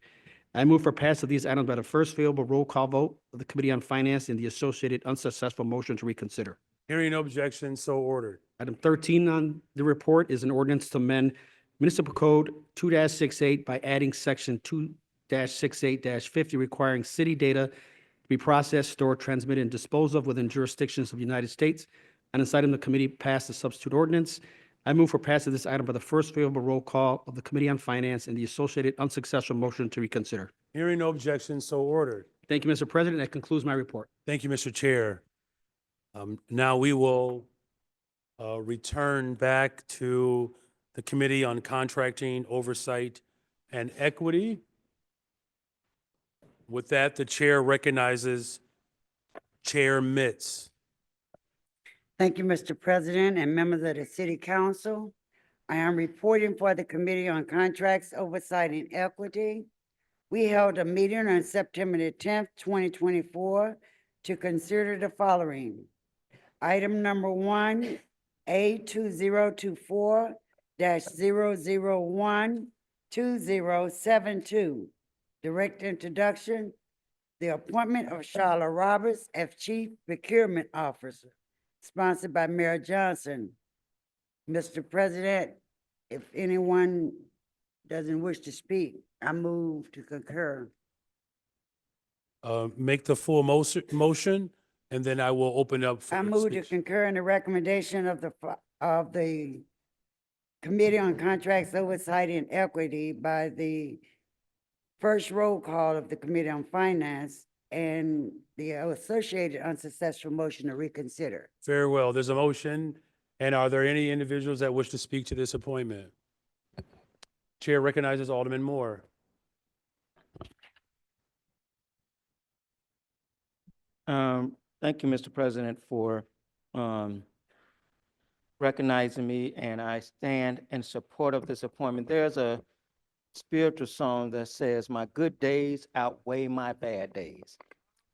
I move for passage of these items by the first favorable roll call vote of the Committee on Finance and the associated unsuccessful motion to reconsider. Hearing no objections, so ordered. Item 13 on the report is an ordinance to amend Municipal Code 2-68 by adding section 2-68-50 requiring city data to be processed, stored, transmitted, and disposed of within jurisdictions of the United States. On this item, the committee passed a substitute ordinance. I move for passage of this item by the first favorable roll call of the Committee on Finance and the associated unsuccessful motion to reconsider. Hearing no objections, so ordered. Thank you, Mr. President. That concludes my report. Thank you, Mr. Chair. Now we will return back to the Committee on Contracting, Oversight, and Equity. With that, the chair recognizes Chair Mitz. Thank you, Mr. President and members of the City Council. I am reporting for the Committee on Contracts, Oversight, and Equity. We held a meeting on September the 10th, 2024 to consider the following. Item number 1, A2024-001-2072. Direct introduction, the appointment of Charlotte Roberts as Chief Procurement Officer, sponsored by Mayor Johnson. Mr. President, if anyone doesn't wish to speak, I move to concur. Make the full motion, and then I will open up for I move to speech. concur in the recommendation of the Committee on Contracts, Oversight, and Equity by the first roll call of the Committee on Finance and the associated unsuccessful motion to reconsider. Very well. There's a motion. And are there any individuals that wish to speak to this appointment? Chair recognizes Alderman Moore. Thank you, Mr. President, for recognizing me, and I stand in support of this appointment. There's a spiritual song that says, "My good days outweigh my bad days."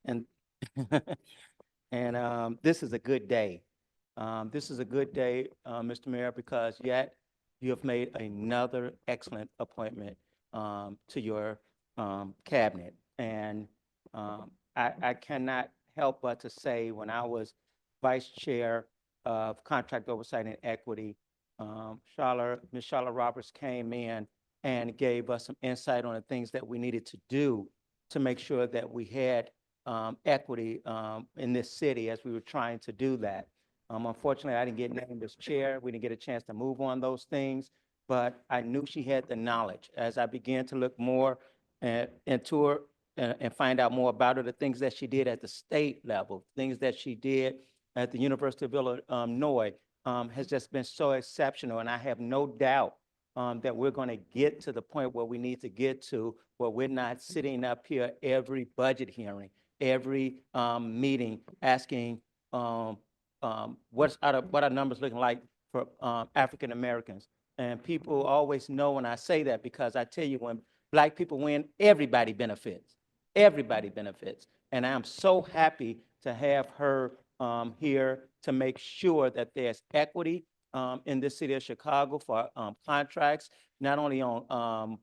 And and this is a good day. This is a good day, Mr. Mayor, because yet you have made another excellent appointment to your cabinet. And I cannot help but to say, when I was vice chair of contract oversight and equity, Ms. Charlotte Roberts came in and gave us some insight on the things that we needed to do to make sure that we had equity in this city as we were trying to do that. Unfortunately, I didn't get named as chair. We didn't get a chance to move on those things, but I knew she had the knowledge. As I began to look more into her and find out more about her, the things that she did at the state level, things that she did at the University of Illinois, has just been so exceptional. And I have no doubt that we're going to get to the point where we need to get to, where we're not sitting up here every budget hearing, every meeting asking what are numbers looking like for African Americans. And people always know when I say that, because I tell you, when Black people win, everybody benefits. Everybody benefits. And I'm so happy to have her here to make sure that there's equity in the city of Chicago for contracts, not only on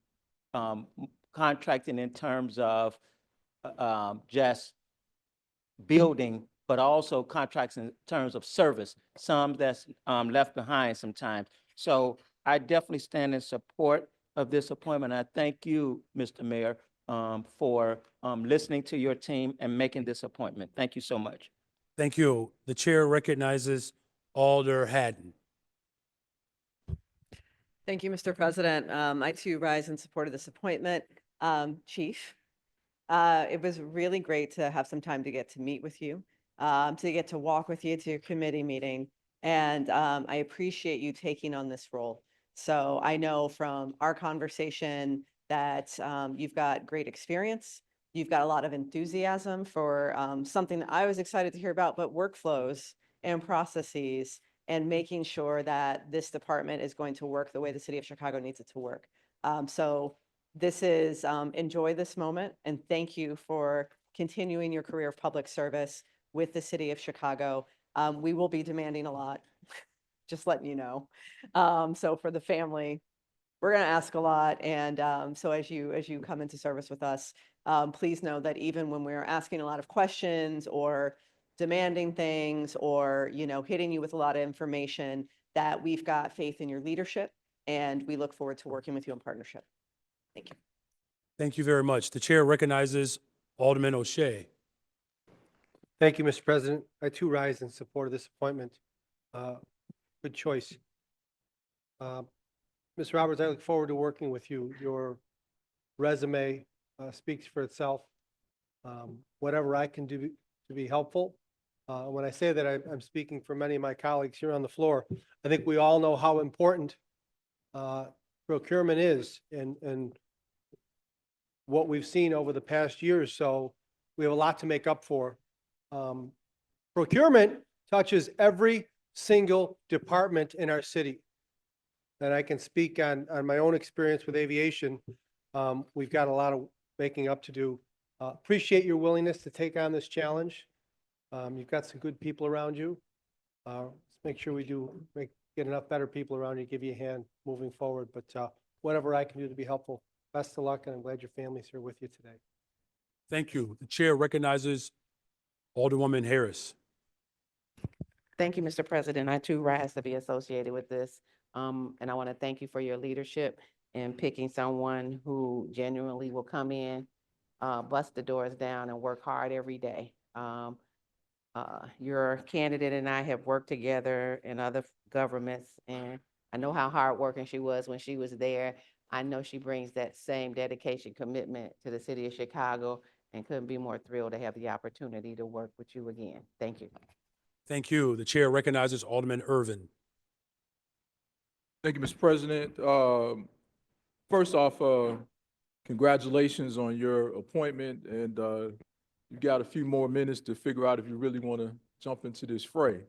contracting in terms of just building, but also contracts in terms of service, some that's left behind sometimes. So I definitely stand in support of this appointment. I thank you, Mr. Mayor, for listening to your team and making this appointment. Thank you so much. Thank you. The chair recognizes Alder Haddon. Thank you, Mr. President. I too rise in support of this appointment. Chief, it was really great to have some time to get to meet with you, to get to walk with you to your committee meeting. And I appreciate you taking on this role. So I know from our conversation that you've got great experience. You've got a lot of enthusiasm for something that I was excited to hear about, but workflows and processes and making sure that this department is going to work the way the city of Chicago needs it to work. So this is, enjoy this moment, and thank you for continuing your career of public service with the city of Chicago. We will be demanding a lot, just letting you know. So for the family, we're going to ask a lot. And so as you come into service with us, please know that even when we're asking a lot of questions or demanding things or, hitting you with a lot of information, that we've got faith in your leadership, and we look forward to working with you in partnership. Thank you. Thank you very much. The chair recognizes Alderman O'Shea. Thank you, Mr. President. I too rise in support of this appointment. Good choice. Ms. Roberts, I look forward to working with you. Your resume speaks for itself. Whatever I can do to be helpful. When I say that, I'm speaking for many of my colleagues here on the floor. I think we all know how important procurement is, and what we've seen over the past year or so, we have a lot to make up for. Procurement touches every single department in our city. And I can speak on my own experience with aviation. We've got a lot of making up to do. Appreciate your willingness to take on this challenge. You've got some good people around you. Let's make sure we get enough better people around you to give you a hand moving forward. But whatever I can do to be helpful, best of luck, and I'm glad your family's here with you today. Thank you. The chair recognizes Alderwoman Harris. Thank you, Mr. President. I too rise to be associated with this. And I want to thank you for your leadership in picking someone who genuinely will come in, bust the doors down, and work hard every day. Your candidate and I have worked together in other governments, and I know how hardworking she was when she was there. I know she brings that same dedication, commitment to the city of Chicago, and couldn't be more thrilled to have the opportunity to work with you again. Thank you. Thank you. The chair recognizes Alderman Irvin. Thank you, Mr. President. First off, congratulations on your appointment, and you got a few more minutes to figure out if you really want to jump into this fray.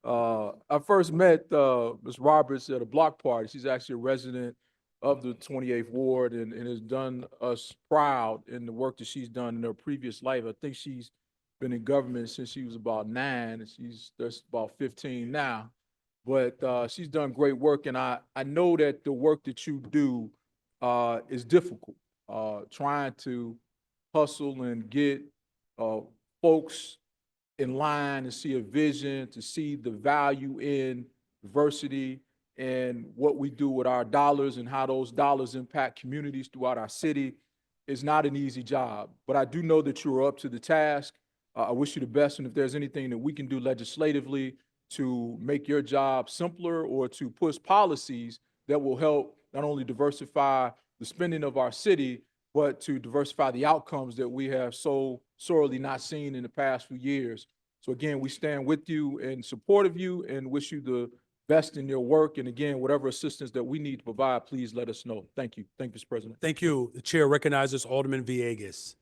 I first met Ms. Roberts at a block party. She's actually a resident of the 28th Ward and has done us proud in the work that she's done in her previous life. I think she's been in government since she was about 9, and that's about 15 now. But she's done great work, and I know that the work that you do is difficult. trying to hustle and get folks in line and see a vision, to see the value in diversity and what we do with our dollars and how those dollars impact communities throughout our city is not an easy job. But I do know that you are up to the task. I wish you the best, and if there's anything that we can do legislatively to make your job simpler or to push policies that will help not only diversify the spending of our city, but to diversify the outcomes that we have so sorely not seen in the past few years. So again, we stand with you in support of you and wish you the best in your work. And again, whatever assistance that we need to provide, please let us know. Thank you. Thank you, Mr. President. Thank you. The chair recognizes Alderman Villegas.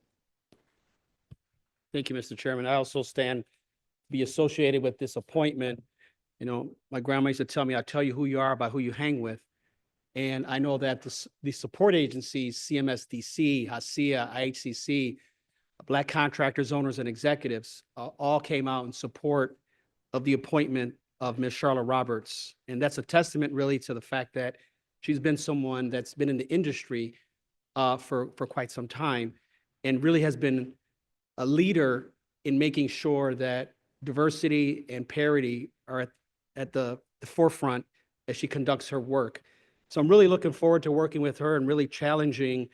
Thank you, Mr. Chairman. I also stand to be associated with this appointment. You know, my grandma used to tell me, I tell you who you are by who you hang with. And I know that the support agencies, CMSDC, HACIA, IHCC, Black contractors, owners, and executives, all came out in support of the appointment of Ms. Charlotte Roberts. And that's a testament really to the fact that she's been someone that's been in the industry for quite some time and really has been a leader in making sure that diversity and parity are at the forefront as she conducts her work. So I'm really looking forward to working with her and really challenging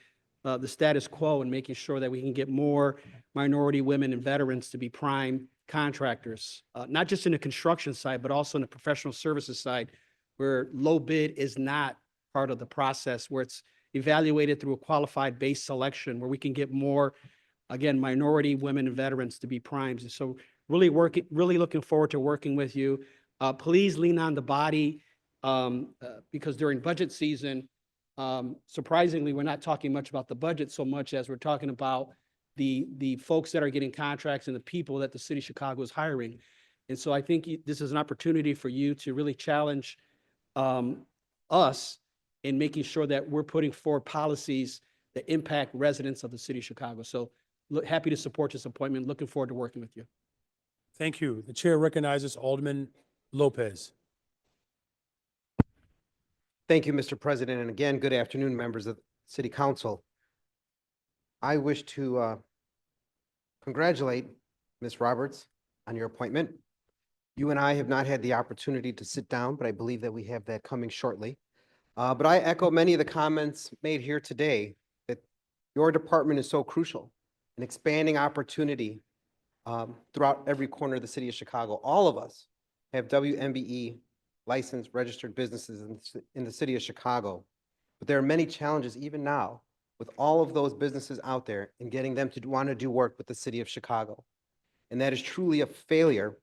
the status quo and making sure that we can get more minority women and veterans to be prime contractors, not just in the construction side, but also in the professional services side, where low bid is not part of the process, where it's evaluated through a qualified base selection, where we can get more, again, minority women and veterans to be primes. And so really looking forward to working with you. Please lean on the body because during budget season, surprisingly, we're not talking much about the budget so much as we're talking about the folks that are getting contracts and the people that the city of Chicago is hiring. And so I think this is an opportunity for you to really challenge us in making sure that we're putting forward policies that impact residents of the city of Chicago. So happy to support this appointment. Looking forward to working with you. Thank you. The chair recognizes Alderman Lopez. Thank you, Mr. President. And again, good afternoon, members of the City Council. I wish to congratulate Ms. Roberts on your appointment. You and I have not had the opportunity to sit down, but I believe that we have that coming shortly. But I echo many of the comments made here today that your department is so crucial in expanding opportunity throughout every corner of the city of Chicago. All of us have WMBE licensed registered businesses in the city of Chicago. But there are many challenges even now with all of those businesses out there in getting them to want to do work with the city of Chicago. And that is truly a failure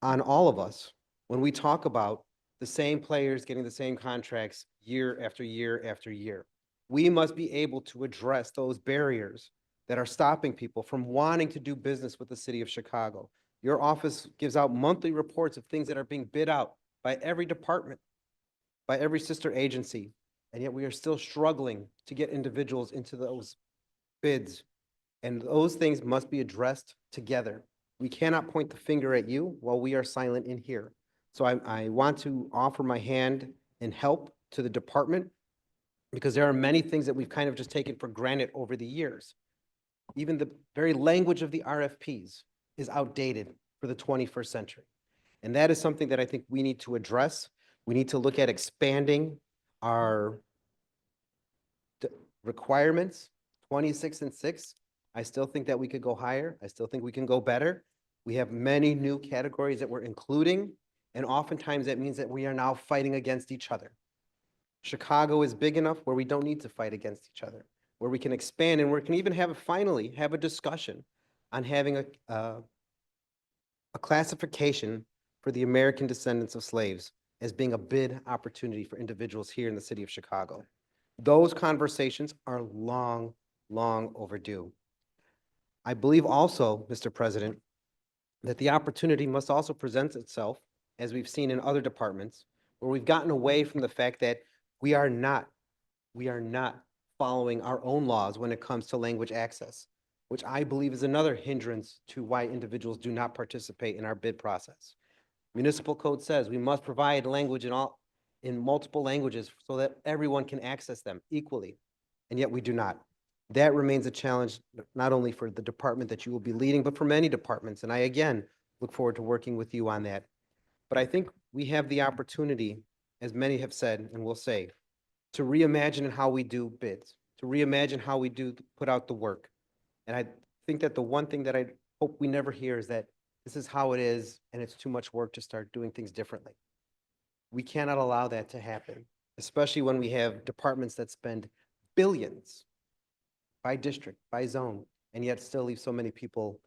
on all of us when we talk about the same players getting the same contracts year after year after year. We must be able to address those barriers that are stopping people from wanting to do business with the city of Chicago. Your office gives out monthly reports of things that are being bid out by every department, by every sister agency, and yet we are still struggling to get individuals into those bids. And those things must be addressed together. We cannot point the finger at you while we are silent in here. So I want to offer my hand and help to the department because there are many things that we've kind of just taken for granted over the years. Even the very language of the RFPs is outdated for the 21st century. And that is something that I think we need to address. We need to look at expanding our requirements, 26 and 6. I still think that we could go higher. I still think we can go better. We have many new categories that we're including, and oftentimes that means that we are now fighting against each other. Chicago is big enough where we don't need to fight against each other, where we can expand and we can even finally have a discussion on having a classification for the American descendants of slaves as being a bid opportunity for individuals here in the city of Chicago. Those conversations are long, long overdue. I believe also, Mr. President, that the opportunity must also present itself, as we've seen in other departments, where we've gotten away from the fact that we are not following our own laws when it comes to language access, which I believe is another hindrance to why individuals do not participate in our bid process. Municipal code says we must provide language in multiple languages so that everyone can access them equally, and yet we do not. That remains a challenge, not only for the department that you will be leading, but for many departments. And I, again, look forward to working with you on that. But I think we have the opportunity, as many have said and will say, to reimagine how we do bids, to reimagine how we do put out the work. And I think that the one thing that I hope we never hear is that this is how it is and it's too much work to start doing things differently. We cannot allow that to happen, especially when we have departments that spend billions by district, by zone, and yet still leave so many people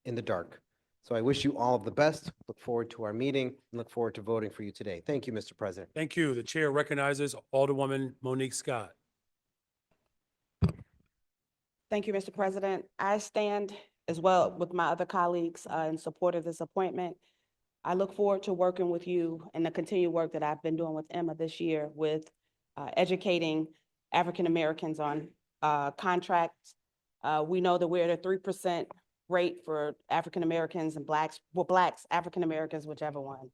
in the dark. So I wish you all of the best, look forward to our meeting, and look forward to voting for you today. Thank you, Mr. President. Thank you. The chair recognizes Alderwoman Monique Scott. Thank you, Mr. President. I stand as well with my other colleagues in support of this appointment. I look forward to working with you and the continued work that I've been doing with Emma this year with educating African Americans on contracts. We know that we're at a 3% rate for African Americans and Blacks, well, Blacks, African Americans, whichever one,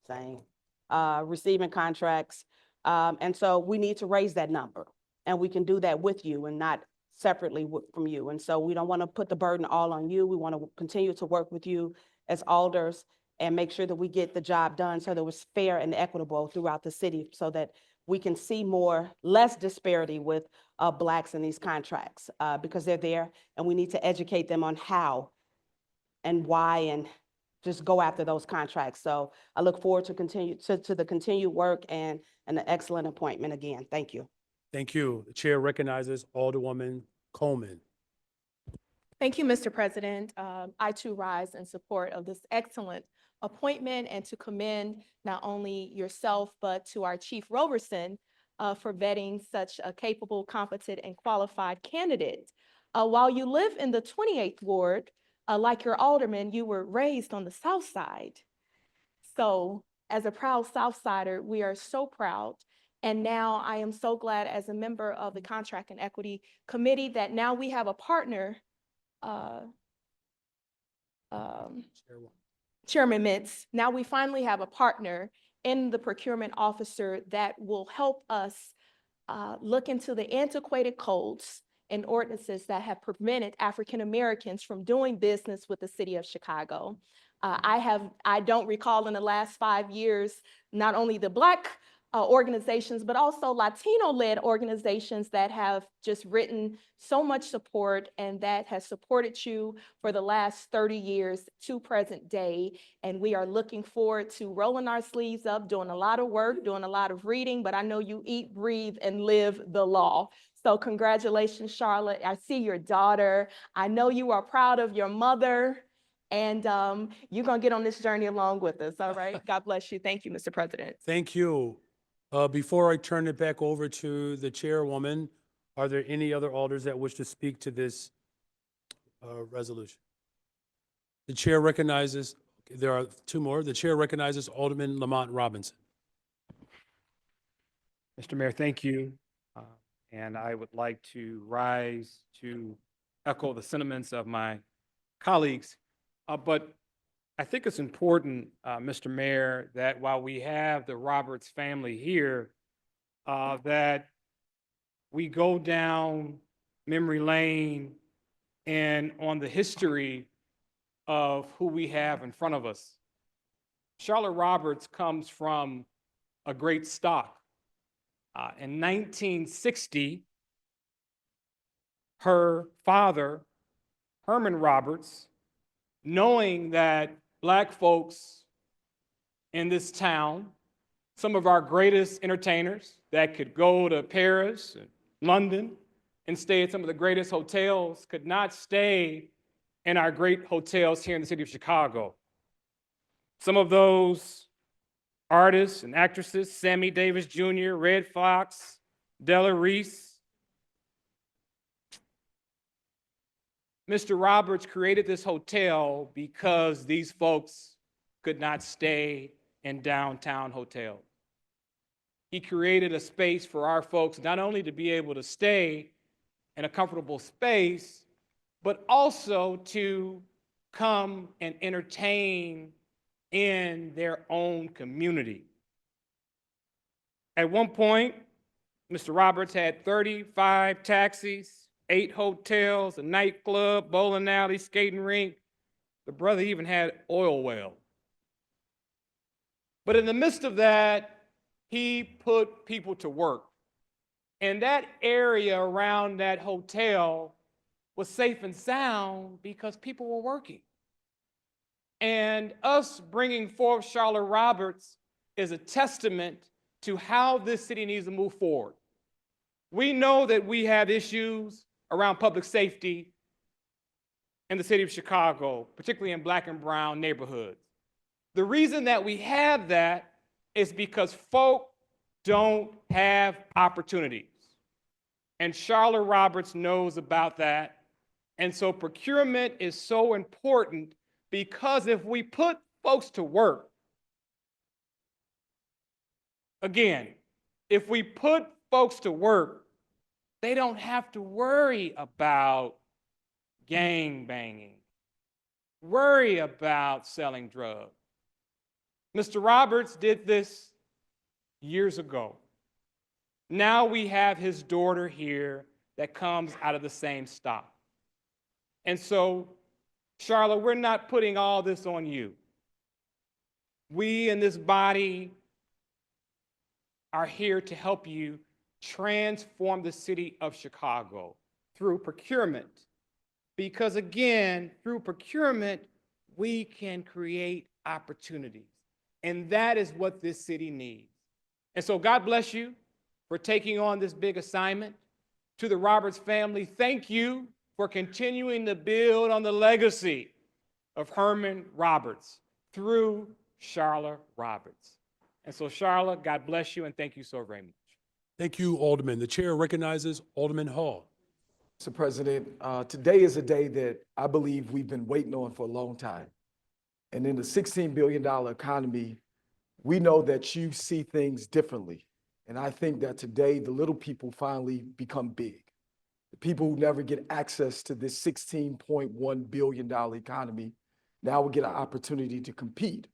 same, receiving contracts. And so we need to raise that number, and we can do that with you and not separately from you. And so we don't want to put the burden all on you. We want to continue to work with you as alders and make sure that we get the job done so that it's fair and equitable throughout the city so that we can see less disparity with Blacks in these contracts because they're there, and we need to educate them on how and why and just go after those contracts. So I look forward to the continued work and an excellent appointment again. Thank you. Thank you. The chair recognizes Alderwoman Coleman. Thank you, Mr. President. I too rise in support of this excellent appointment and to commend not only yourself, but to our Chief Roberson for vetting such a capable, competent, and qualified candidate. While you live in the 28th Ward, like your alderman, you were raised on the South Side. So as a proud South Sider, we are so proud. And now I am so glad as a member of the Contract and Equity Committee that now we have a partner, Chairman Mintz, now we finally have a partner in the procurement officer that will help us look into the antiquated codes and ordinances that have prevented African Americans from doing business with the city of Chicago. I don't recall in the last 5 years, not only the Black organizations, but also Latino-led organizations that have just written so much support and that has supported you for the last 30 years to present day. And we are looking forward to rolling our sleeves up, doing a lot of work, doing a lot of reading, but I know you eat, breathe, and live the law. So congratulations, Charlotte. I see your daughter. I know you are proud of your mother, and you're gonna get on this journey along with us, all right? God bless you. Thank you, Mr. President. Thank you. Before I turn it back over to the chairwoman, are there any other alders that wish to speak to this resolution? The chair recognizes, there are two more. The chair recognizes Alderman Lamont Robinson. Mr. Mayor, thank you. And I would like to rise to echo the sentiments of my colleagues. But I think it's important, Mr. Mayor, that while we have the Roberts family here, that we go down memory lane and on the history of who we have in front of us. Charlotte Roberts comes from a great stock. In 1960, her father, Herman Roberts, knowing that Black folks in this town, some of our greatest entertainers that could go to Paris and London and stay at some of the greatest hotels, could not stay in our great hotels here in the city of Chicago. Some of those artists and actresses, Sammy Davis Jr., Red Fox, Della Reese. Mr. Roberts created this hotel because these folks could not stay in downtown hotels. He created a space for our folks not only to be able to stay in a comfortable space, but also to come and entertain in their own community. At one point, Mr. Roberts had 35 taxis, 8 hotels, a nightclub, bowling alley, skating rink. The brother even had oil well. But in the midst of that, he put people to work. And that area around that hotel was safe and sound because people were working. And us bringing forth Charlotte Roberts is a testament to how this city needs to move forward. We know that we have issues around public safety in the city of Chicago, particularly in Black and brown neighborhoods. The reason that we have that is because folk don't have opportunities. And Charlotte Roberts knows about that. And so procurement is so important because if we put folks to work, again, if we put folks to work, they don't have to worry about gang banging, worry about selling drugs. Mr. Roberts did this years ago. Now we have his daughter here that comes out of the same stock. And so, Charlotte, we're not putting all this on you. We in this body are here to help you transform the city of Chicago through procurement. Because again, through procurement, we can create opportunities. And that is what this city needs. And so God bless you for taking on this big assignment. To the Roberts family, thank you for continuing to build on the legacy of Herman Roberts through Charlotte Roberts. And so Charlotte, God bless you and thank you so very much. Thank you, Alderman. The chair recognizes Alderman Hall. Mr. President, today is a day that I believe we've been waiting on for a long time. And in the $16 billion economy, we know that you see things differently. And I think that today the little people finally become big. The people who never get access to this $16.1 billion economy now will get an opportunity to compete.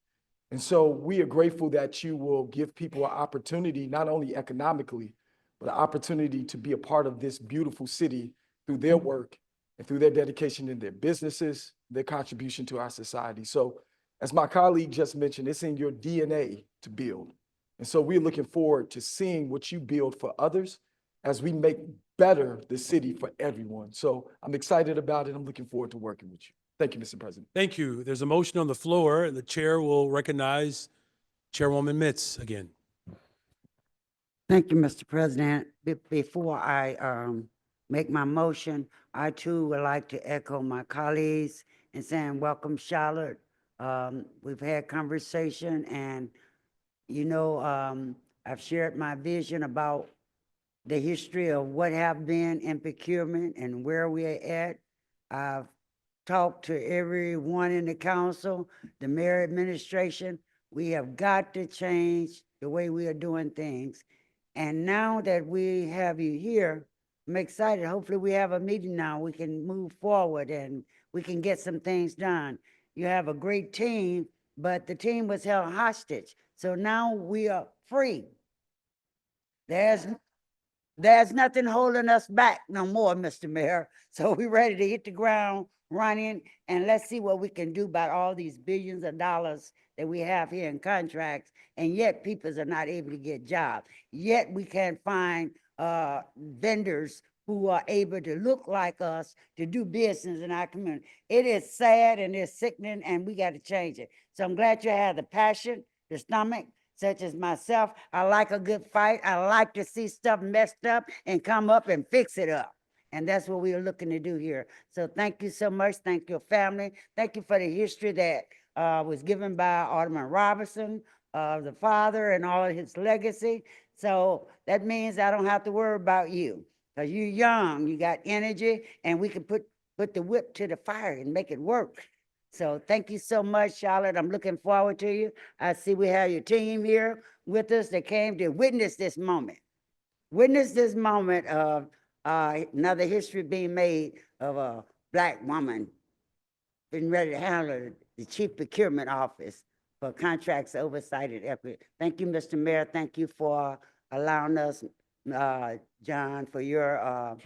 And so we are grateful that you will give people an opportunity, not only economically, but an opportunity to be a part of this beautiful city through their work and through their dedication in their businesses, their contribution to our society. So as my colleague just mentioned, it's in your DNA to build. And so we're looking forward to seeing what you build for others as we make better the city for everyone. So I'm excited about it. I'm looking forward to working with you. Thank you, Mr. President. Thank you. There's a motion on the floor. The chair will recognize Chairwoman Mitz again. Thank you, Mr. President. Before I make my motion, I too would like to echo my colleagues in saying welcome, Charlotte. We've had conversation and, you know, I've shared my vision about the history of what have been in procurement and where we're at. I've talked to everyone in the council, the mayor administration. We have got to change the way we are doing things. And now that we have you here, I'm excited. Hopefully we have a meeting now. We can move forward and we can get some things done. You have a great team, but the team was held hostage. So now we are free. There's nothing holding us back no more, Mr. Mayor. So we're ready to hit the ground running, and let's see what we can do about all these billions of dollars that we have here in contracts, and yet people are not able to get jobs. Yet we can't find vendors who are able to look like us to do business in our community. It is sad and it's sickening, and we got to change it. So I'm glad you have the passion, the stomach, such as myself. I like a good fight. I like to see stuff messed up and come up and fix it up. And that's what we are looking to do here. So thank you so much. Thank your family. Thank you for the history that was given by Alderman Robinson, the father, and all of his legacy. So that means I don't have to worry about you, because you're young, you got energy, and we can put the whip to the fire and make it work. So thank you so much, Charlotte. I'm looking forward to you. I see we have your team here with us that came to witness this moment. Witness this moment of another history being made of a Black woman being ready to handle the chief procurement office for contracts, oversight, and equity. Thank you, Mr. Mayor. Thank you for allowing us, John, for your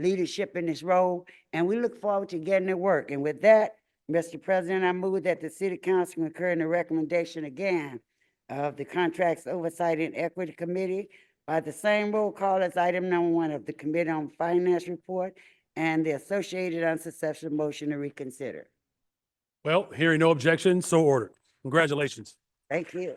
leadership in this role, and we look forward to getting it work. And with that, Mr. President, I move that the City Council concur in the recommendation again of the Contracts Oversight and Equity Committee by the same roll call as item number 1 of the Committee on Finance report and the associated unsuccessful motion to reconsider. Well, hearing no objection, so ordered. Congratulations. Thank you.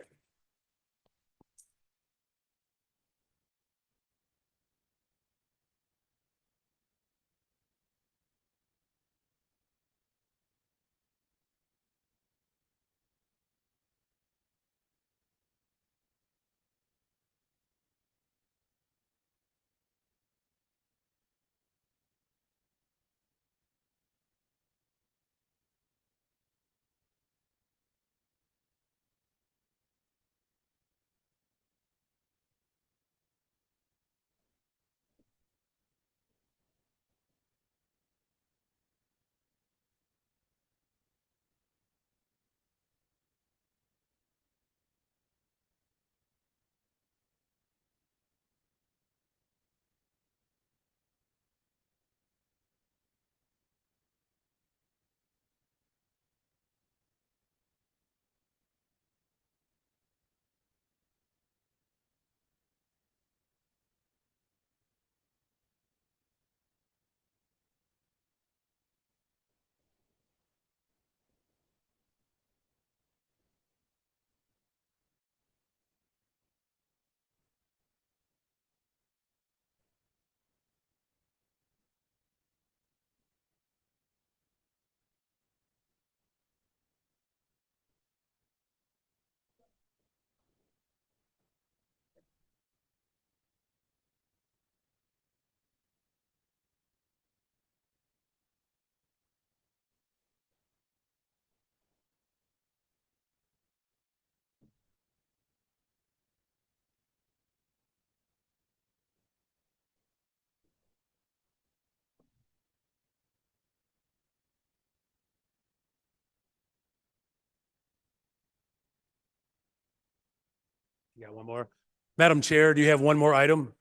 You got one more? Madam Chair, do you have one more item?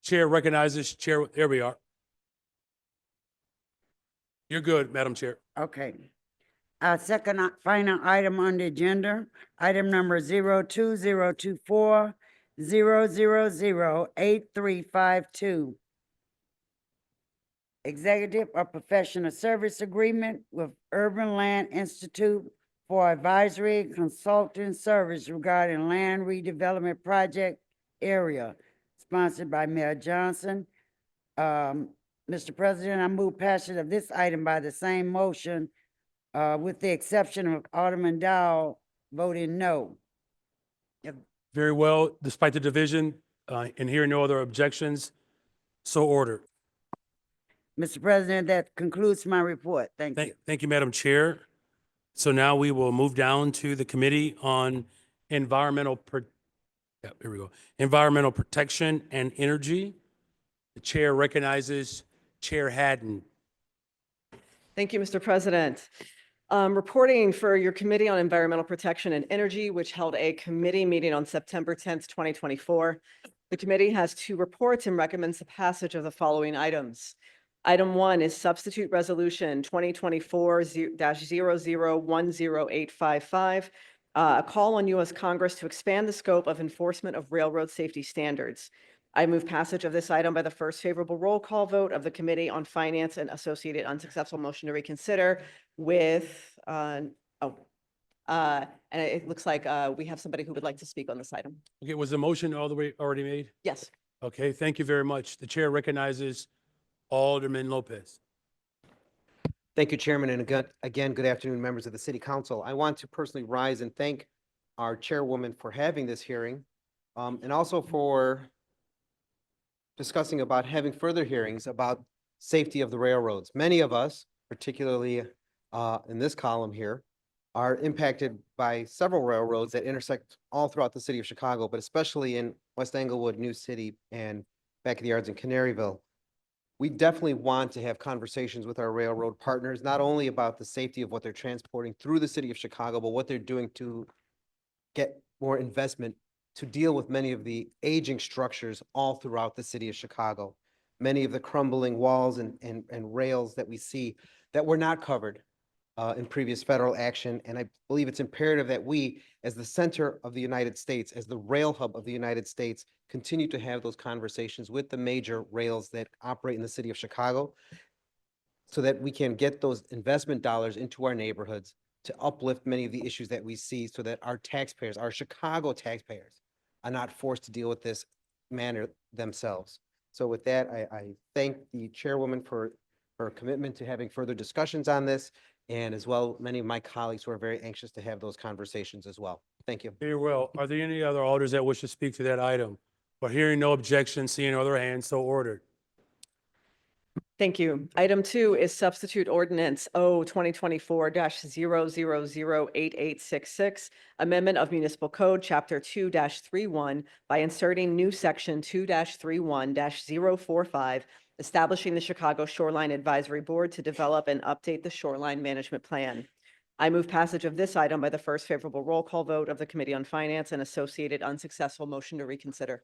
Chair recognizes Chair, there we are. You're good, Madam Chair. Okay. Our second final item on the agenda, item number 02024-000-8352. Executive or Professional Service Agreement with Urban Land Institute for advisory and consulting service regarding land redevelopment project area, sponsored by Mayor Johnson. Mr. President, I move passage of this item by the same motion, with the exception of Alderman Dow voting no. Very well, despite the division, and hearing no other objections, so ordered. Mr. President, that concludes my report. Thank you. Thank you, Madam Chair. So now we will move down to the Committee on Environmental Protection and Energy. The Chair recognizes Chair Haddon. Thank you, Mr. President. Reporting for your Committee on Environmental Protection and Energy, which held a committee meeting on September 10th, 2024. The committee has 2 reports and recommends the passage of the following items. Item 1 is Substitute Resolution 2024-0010855, a call on U.S. Congress to expand the scope of enforcement of railroad safety standards. I move passage of this item by the first favorable roll call vote of the Committee on Finance and associated unsuccessful motion to reconsider with, and it looks like we have somebody who would like to speak on this item. Okay, was the motion all the way already made? Yes. Okay, thank you very much. The Chair recognizes Alderman Lopez. Thank you, Chairman, and again, good afternoon, members of the City Council. I want to personally rise and thank our Chairwoman for having this hearing, and also for discussing about having further hearings about safety of the railroads. Many of us, particularly in this column here, are impacted by several railroads that intersect all throughout the city of Chicago, but especially in West Englewood, New City, and back of the yards in Canaryville. We definitely want to have conversations with our railroad partners, not only about the safety of what they're transporting through the city of Chicago, but what they're doing to get more investment to deal with many of the aging structures all throughout the city of Chicago. Many of the crumbling walls and rails that we see that were not covered in previous federal action. And I believe it's imperative that we, as the center of the United States, as the rail hub of the United States, continue to have those conversations with the major rails that operate in the city of Chicago so that we can get those investment dollars into our neighborhoods to uplift many of the issues that we see so that our taxpayers, our Chicago taxpayers, are not forced to deal with this manner themselves. So with that, I thank the chairwoman for her commitment to having further discussions on this, and as well, many of my colleagues who are very anxious to have those conversations as well. Thank you. Very well. Are there any other alders that wish to speak to that item? Or hearing no objection, seeing no other hands, so ordered. Thank you. Item 2 is substitute ordinance O 2024-0008866, amendment of municipal code, chapter 2-31 by inserting new section 2-31-045, establishing the Chicago Shoreline Advisory Board to develop and update the shoreline management plan. I move passage of this item by the first favorable roll call vote of the Committee on Finance and associated unsuccessful motion to reconsider.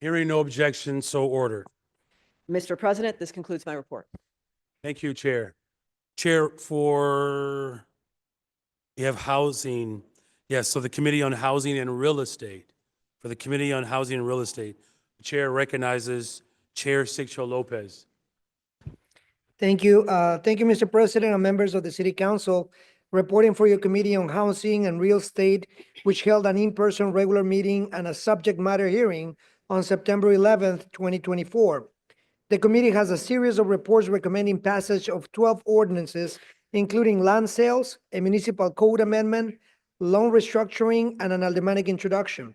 Hearing no objection, so ordered. Mr. President, this concludes my report. Thank you, Chair. Chair, for, you have housing. Yes, so the Committee on Housing and Real Estate. For the Committee on Housing and Real Estate, the Chair recognizes Chair Sixto Lopez. Thank you. Thank you, Mr. President and members of the City Council. Reporting for your Committee on Housing and Real Estate, which held an in-person regular meeting and a subject matter hearing on September 11th, 2024. The committee has a series of reports recommending passage of 12 ordinances, including land sales, a municipal code amendment, loan restructuring, and an aldermanic introduction.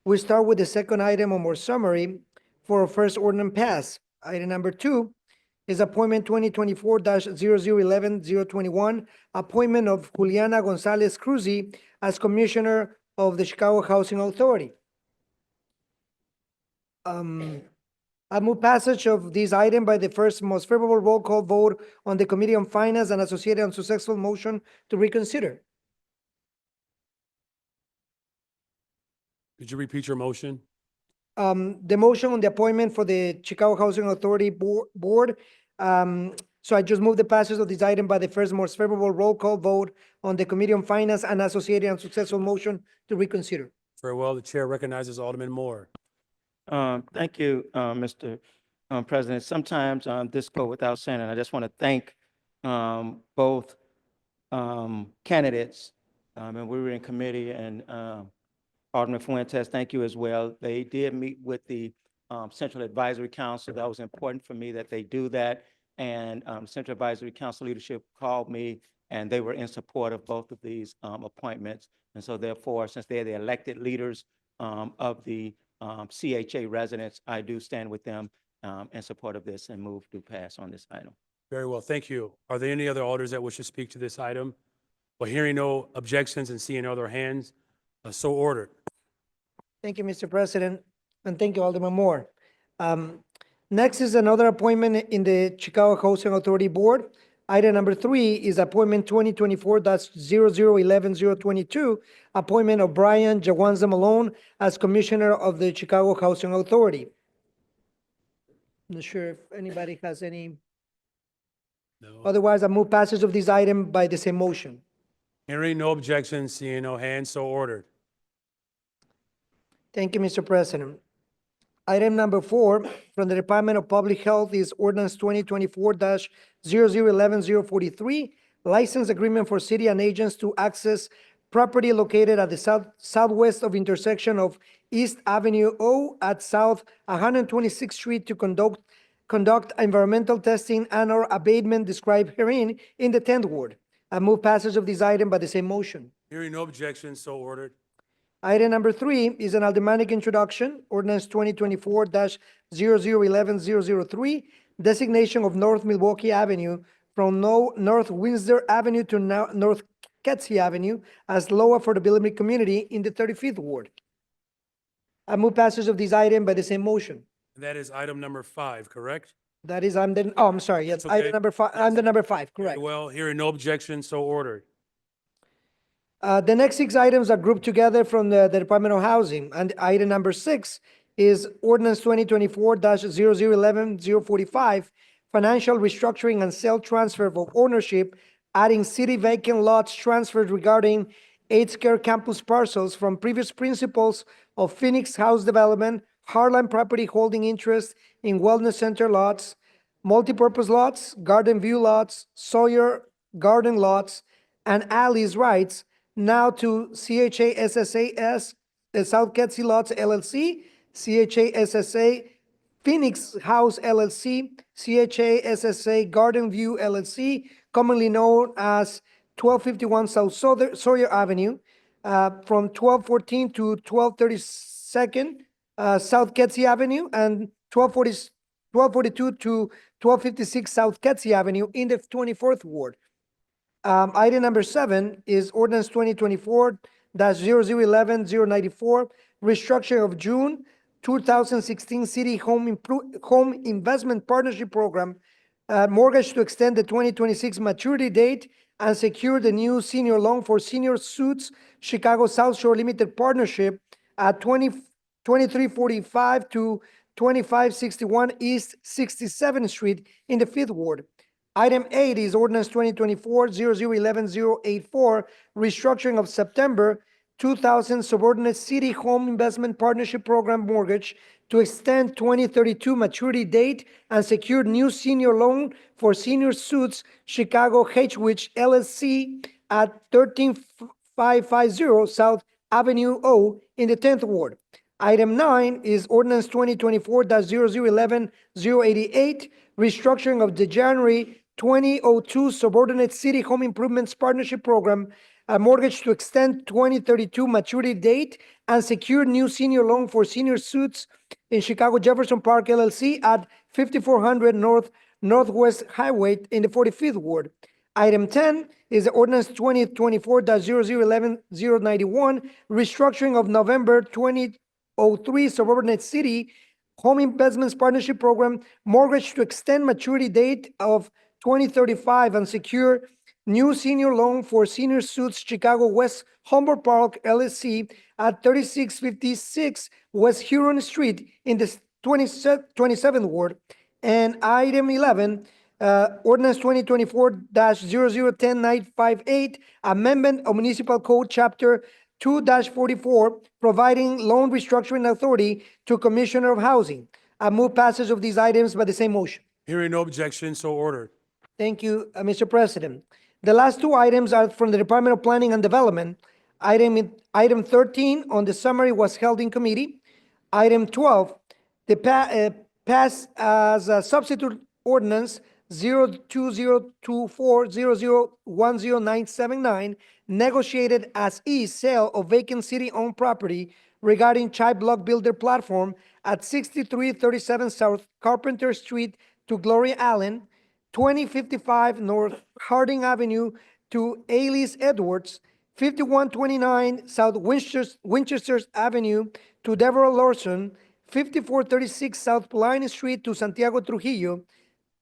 We start with the second item on our summary for our first ordinance pass. Item number 2 is appointment 2024-0011-021, appointment of Juliana Gonzalez Cruzy as Commissioner of the Chicago Housing Authority. I move passage of this item by the first most favorable roll call vote on the Committee on Finance and associated unsuccessful motion to reconsider. Could you repeat your motion? The motion on the appointment for the Chicago Housing Authority Board. So I just moved the passage of this item by the first most favorable roll call vote on the Committee on Finance and associated unsuccessful motion to reconsider. Very well. The Chair recognizes Alderman Moore. Thank you, Mr. President. Sometimes this goes without saying, and I just want to thank both candidates. And we were in committee, and Alderman Fuentes, thank you as well. They did meet with the Central Advisory Council. That was important for me that they do that. And Central Advisory Council leadership called me, and they were in support of both of these appointments. And so therefore, since they're the elected leaders of the CHA residents, I do stand with them in support of this and move to pass on this item. Very well. Thank you. Are there any other alders that wish to speak to this item? Well, hearing no objections and seeing no other hands, so ordered. Thank you, Mr. President, and thank you, Alderman Moore. Next is another appointment in the Chicago Housing Authority Board. Item number 3 is appointment 2024-0011-022, appointment of Brian Jawanza Malone as Commissioner of the Chicago Housing Authority. Not sure if anybody has any. No. Otherwise, I move passage of this item by the same motion. Hearing no objections, seeing no hands, so ordered. Thank you, Mr. President. Item number 4 from the Department of Public Health is ordinance 2024-0011-043, license agreement for city and agents to access property located at the southwest of intersection of East Avenue O at South 126th Street to conduct environmental testing and/or abatement described herein in the 10th Ward. I move passage of this item by the same motion. Hearing no objections, so ordered. Item number 3 is an aldermanic introduction, ordinance 2024-0011-003, designation of North Milwaukee Avenue from North Windsor Avenue to North Kedzie Avenue as low affordability community in the 35th Ward. I move passage of this item by the same motion. That is item number 5, correct? That is, I'm sorry, yes, That's okay. item number 5, I'm the number 5, correct. Very well, hearing no objections, so ordered. The next 6 items are grouped together from the Department of Housing. And item number 6 is ordinance 2024-0011-045, financial restructuring and sale transfer of ownership, adding city vacant lots transferred regarding 8 Scare Campus parcels from previous principals of Phoenix House Development, Harlan Property Holding Interest in Wellness Center lots, multipurpose lots, Garden View lots, Sawyer Garden lots, and Alice rights now to CHA SSAS, South Kedzie Lots LLC, CHA SSA Phoenix House LLC, CHA SSA Garden View LLC, commonly known as 1251 South Sawyer Avenue, from 1214 to 1232nd South Kedzie Avenue, and 1242 to 1256 South Kedzie Avenue in the 24th Ward. Item number 7 is ordinance 2024-0011-094, restructuring of June 2016 City Home Investment Partnership Program, mortgage to extend the 2026 maturity date and secure the new senior loan for Senior Suits Chicago South Shore Limited Partnership at 2345 to 2561 East 67th Street in the 5th Ward. Item 8 is ordinance 2024-0011-084, restructuring of September 2000 subordinate city home investment partnership program mortgage to extend 2032 maturity date and secure new senior loan for Senior Suits Chicago Hedgewich LLC at 13550 South Avenue O in the 10th Ward. Item 9 is ordinance 2024-0011-088, restructuring of the January 2002 subordinate city home improvements partnership program, a mortgage to extend 2032 maturity date and secure new senior loan for Senior Suits in Chicago Jefferson Park LLC at 5400 Northwest Highway in the 45th Ward. Item 10 is the ordinance 2024-0011-091, restructuring of November 2003 subordinate city home investments partnership program, mortgage to extend maturity date of 2035 and secure new senior loan for Senior Suits Chicago West Humboldt Park LLC at 3656 West Huron Street in the 27th Ward. And item 11, ordinance 2024-0010-958, amendment of Municipal Code Chapter 2-44, providing loan restructuring authority to Commissioner of Housing. I move passage of these items by the same motion. Hearing no objection, so ordered. Thank you, Mr. President. The last 2 items are from the Department of Planning and Development. Item 13 on the summary was held in committee. Item 12, passed as a substitute ordinance 02024-0010-979, negotiated as is sale of vacant city-owned property regarding Chai Block Builder Platform at 6337 South Carpenter Street to Gloria Allen, 2055 North Harding Avenue to Alice Edwards, 5129 South Winchester Avenue to Deborah Lawson, 5436 South Pauline Street to Santiago Trujillo,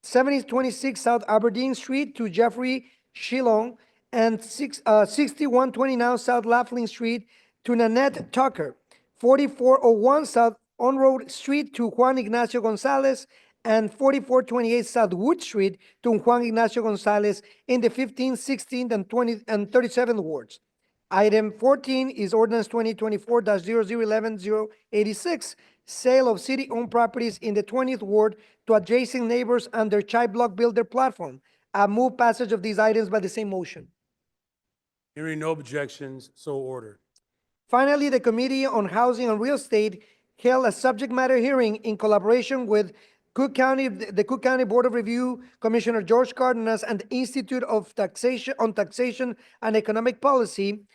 7026 South Aberdeen Street to Jeffrey Shillong, and 6129 South Laughlin Street to Nanette Tucker, 4401 South On Road Street to Juan Ignacio Gonzalez, and 4428 South Wood Street to Juan Ignacio Gonzalez in the 15th, 16th, and 37th wards. Item 14 is ordinance 2024-0011-086, sale of city-owned properties in the 20th ward to adjacent neighbors under Chai Block Builder Platform. I move passage of these items by the same motion. Hearing no objections, so ordered. Finally, the Committee on Housing and Real Estate held a subject matter hearing in collaboration with the Cook County Board of Review, Commissioner George Cardenas, and the Institute of Taxation and Economic Policy.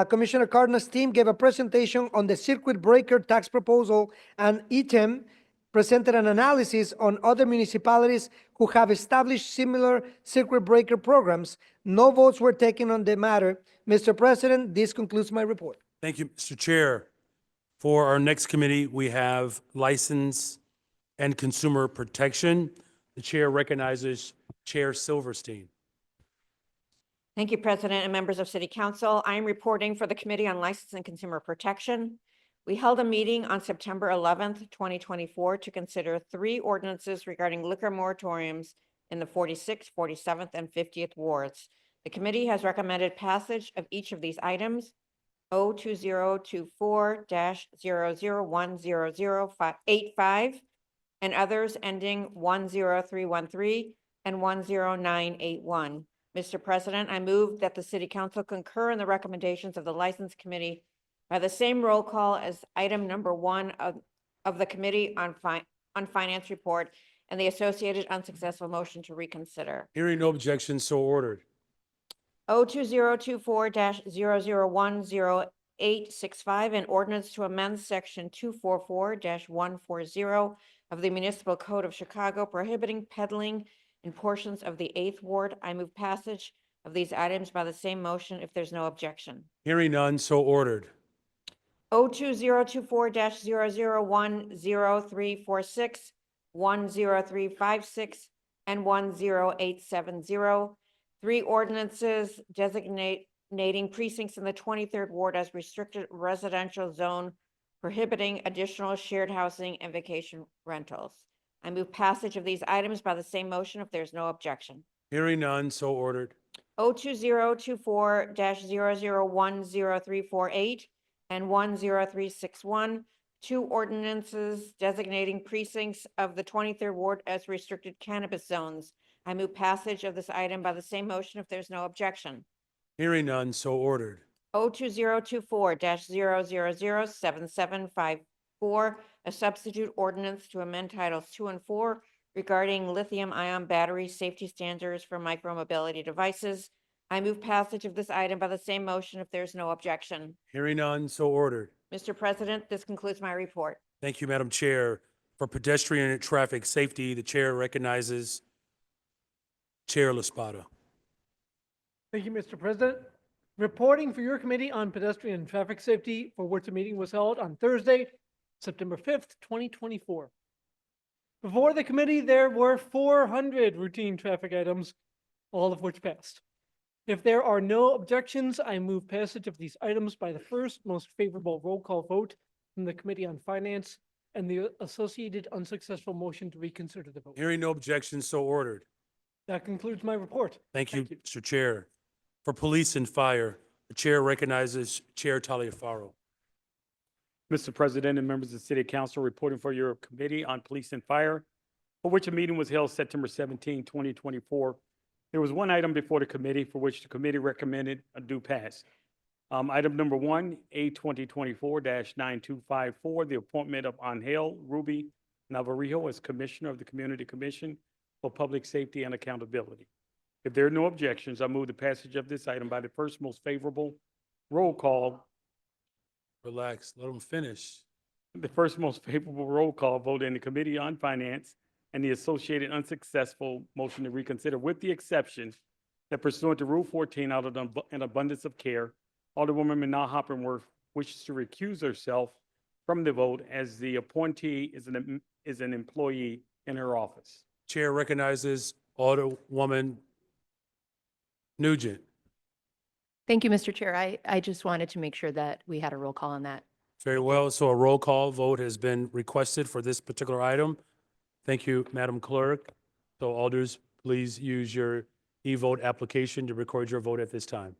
Commissioner Cardenas' team gave a presentation on the circuit breaker tax proposal, and ETEM presented an analysis on other municipalities who have established similar circuit breaker programs. No votes were taken on the matter. Mr. President, this concludes my report. Thank you, Mr. Chair. For our next committee, we have License and Consumer Protection. The chair recognizes Chair Silverstein. Thank you, President and members of City Council. I am reporting for the Committee on License and Consumer Protection. We held a meeting on September 11th, 2024 to consider 3 ordinances regarding liquor moratoriums in the 46th, 47th, and 50th wards. The committee has recommended passage of each of these items. 02024-0010085 and others ending 10313 and 10981. Mr. President, I move that the City Council concur in the recommendations of the License Committee by the same roll call as item number 1 of the Committee on Finance report and the associated unsuccessful motion to reconsider. Hearing no objection, so ordered. 02024-0010865, an ordinance to amend section 244-140 of the Municipal Code of Chicago prohibiting peddling in portions of the 8th Ward. I move passage of these items by the same motion if there's no objection. Hearing none, so ordered. 02024-0010346, 10356, and 10870. 3 ordinances designating precincts in the 23rd Ward as restricted residential zone, prohibiting additional shared housing and vacation rentals. I move passage of these items by the same motion if there's no objection. Hearing none, so ordered. 02024-0010348 and 10361, 2 ordinances designating precincts of the 23rd Ward as restricted cannabis zones. I move passage of this item by the same motion if there's no objection. Hearing none, so ordered. 02024-0007754, a substitute ordinance to amend Titles 2 and 4 regarding lithium-ion battery safety standards for micromobility devices. I move passage of this item by the same motion if there's no objection. Hearing none, so ordered. Mr. President, this concludes my report. Thank you, Madam Chair. For pedestrian and traffic safety, the chair recognizes Chair Laspada. Thank you, Mr. President. Reporting for your Committee on Pedestrian and Traffic Safety, for which the meeting was held on Thursday, September 5th, 2024. Before the committee, there were 400 routine traffic items, all of which passed. If there are no objections, I move passage of these items by the first most favorable roll call vote from the Committee on Finance and the associated unsuccessful motion to reconsider the vote. Hearing no objection, so ordered. That concludes my report. Thank you, Mr. Chair. For police and fire, the chair recognizes Chair Taliaferro. Mr. President and members of the City Council, reporting for your Committee on Police and Fire, for which a meeting was held September 17, 2024. There was one item before the committee for which the committee recommended a due pass. Item number 1, A 2024-9254, the appointment of Angel Ruby Navarro as Commissioner of the Community Commission for Public Safety and Accountability. If there are no objections, I move the passage of this item by the first most favorable roll call. Relax, let them finish. The first most favorable roll call vote in the Committee on Finance and the associated unsuccessful motion to reconsider, with the exception that pursuant to Rule 14 out of an abundance of care, Alderwoman Minna Hoppenworth wishes to recuse herself from the vote as the appointee is an employee in her office. Chair recognizes Alderwoman Nugent. Thank you, Mr. Chair. I just wanted to make sure that we had a roll call on that. Very well. So a roll call vote has been requested for this particular item. Thank you, Madam Clerk. So alders, please use your e-vote application to record your vote at this time.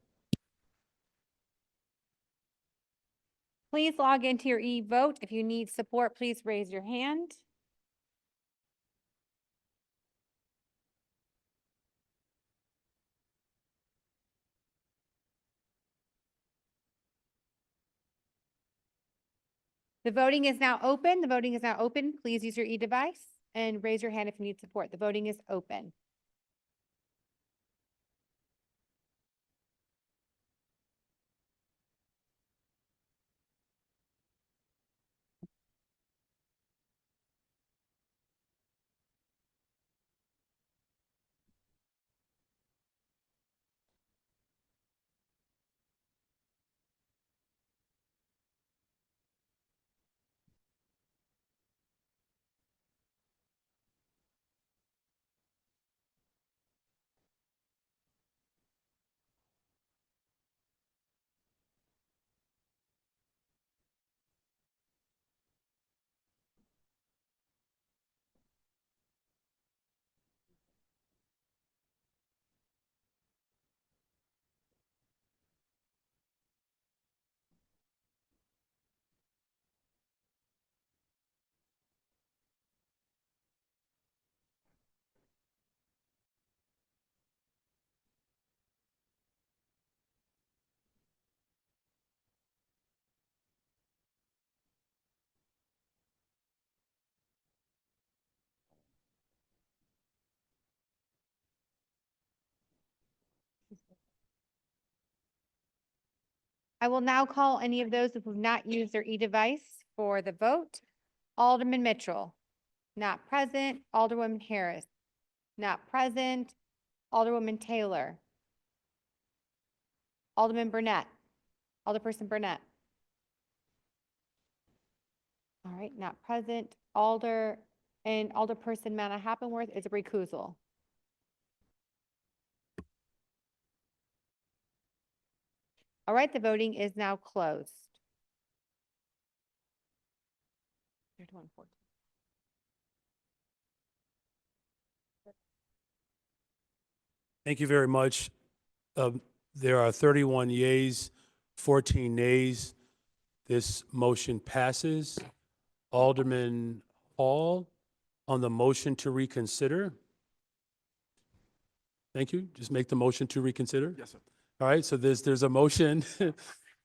Please log into your e-vote. If you need support, please raise your hand. The voting is now open. The voting is now open. Please use your e-device and raise your hand if you need support. The voting is open. I will now call any of those who have not used their e-device for the vote. Alderman Mitchell, not present. Alderwoman Harris, not present. Alderwoman Taylor. Alderman Burnett, Alderperson Burnett. All right, not present. And Alderperson Manna Happenworth is a recusal. All right, the voting is now closed. Thank you very much. There are 31 yeas, 14 nays. This motion passes. Alderman Hall on the motion to reconsider. Thank you. Just make the motion to reconsider. Yes, sir. All right, so there's a motion